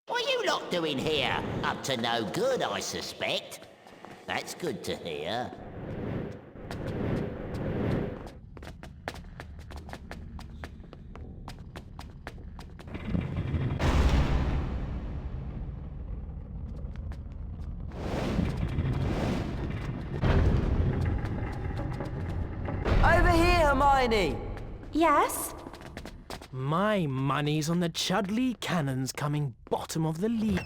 What are you lot doing here? Up to no good, I suspect. That's good to hear. Over here, Hermione! Yes? My money's on the Chudley Cannons coming bottom of the league.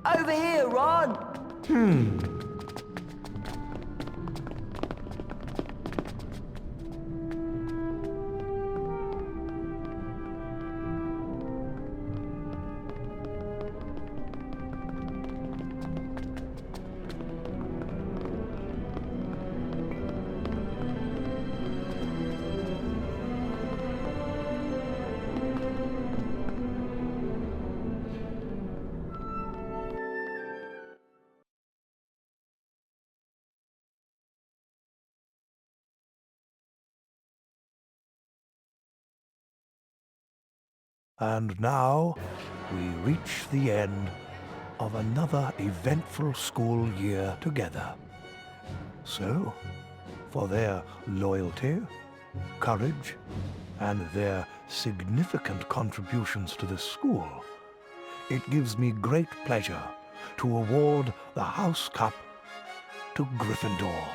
Over here, Ron! And now we reach the end of another eventful school year together. So, for their loyalty, courage, and their significant contributions to the school, it gives me great pleasure to award the House Cup to Gryffindor.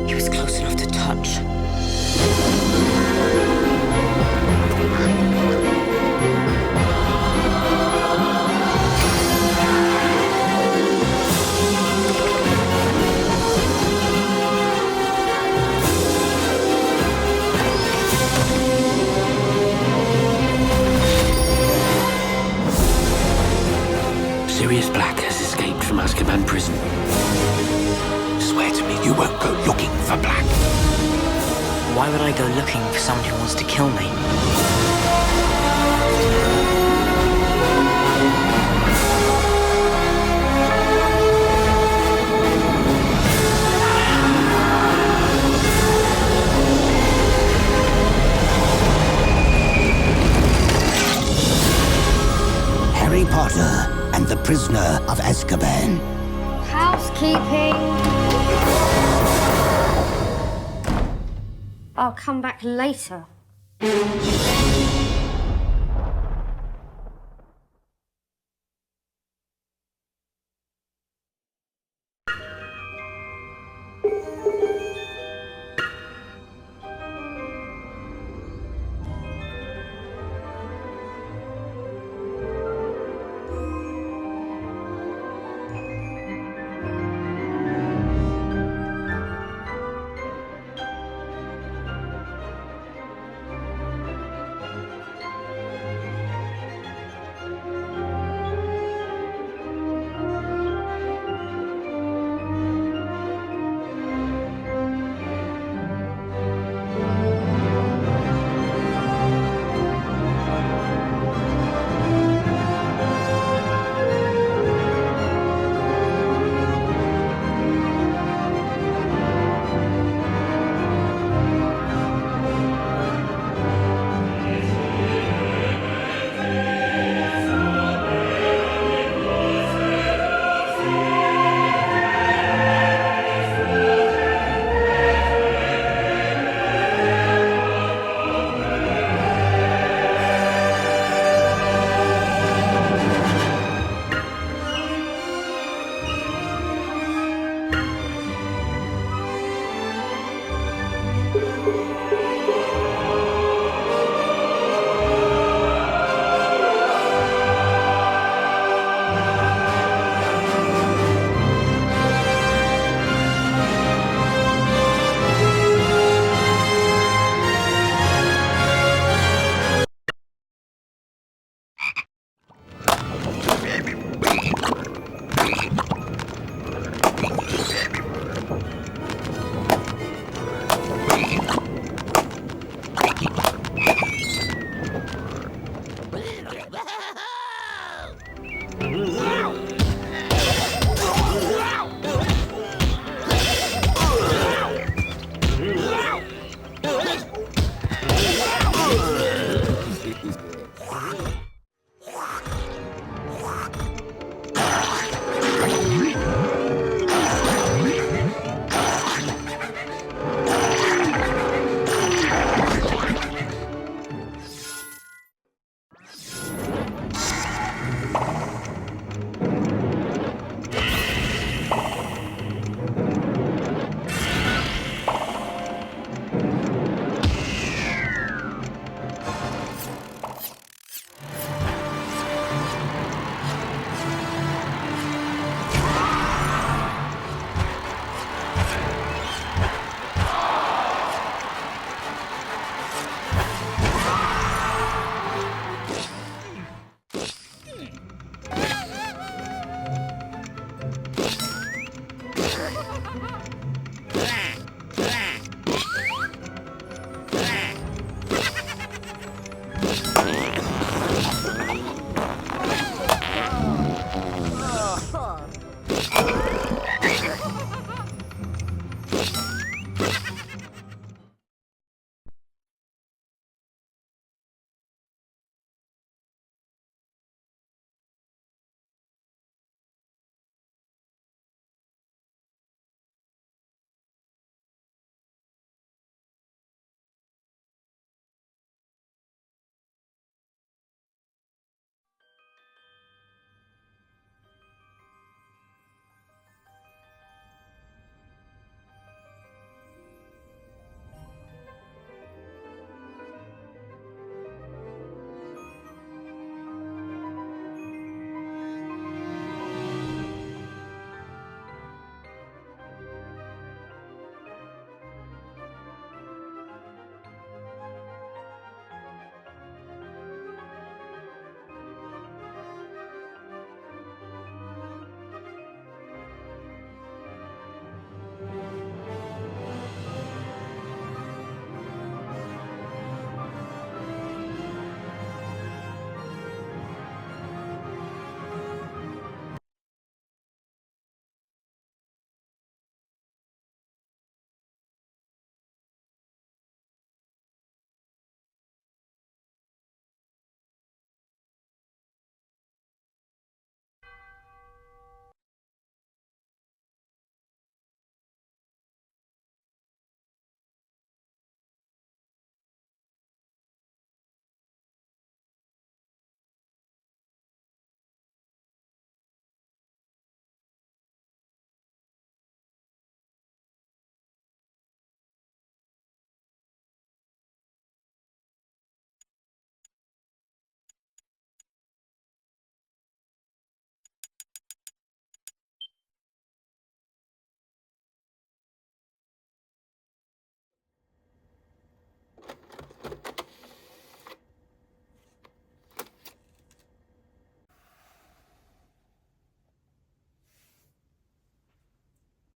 He was close enough to touch. Sirius Black has escaped from Azkaban prison. Swear to me you won't go looking for Black. Why would I go looking for someone who wants to kill me? Harry Potter and the Prisoner of Azkaban. Housekeeping. I'll come back later.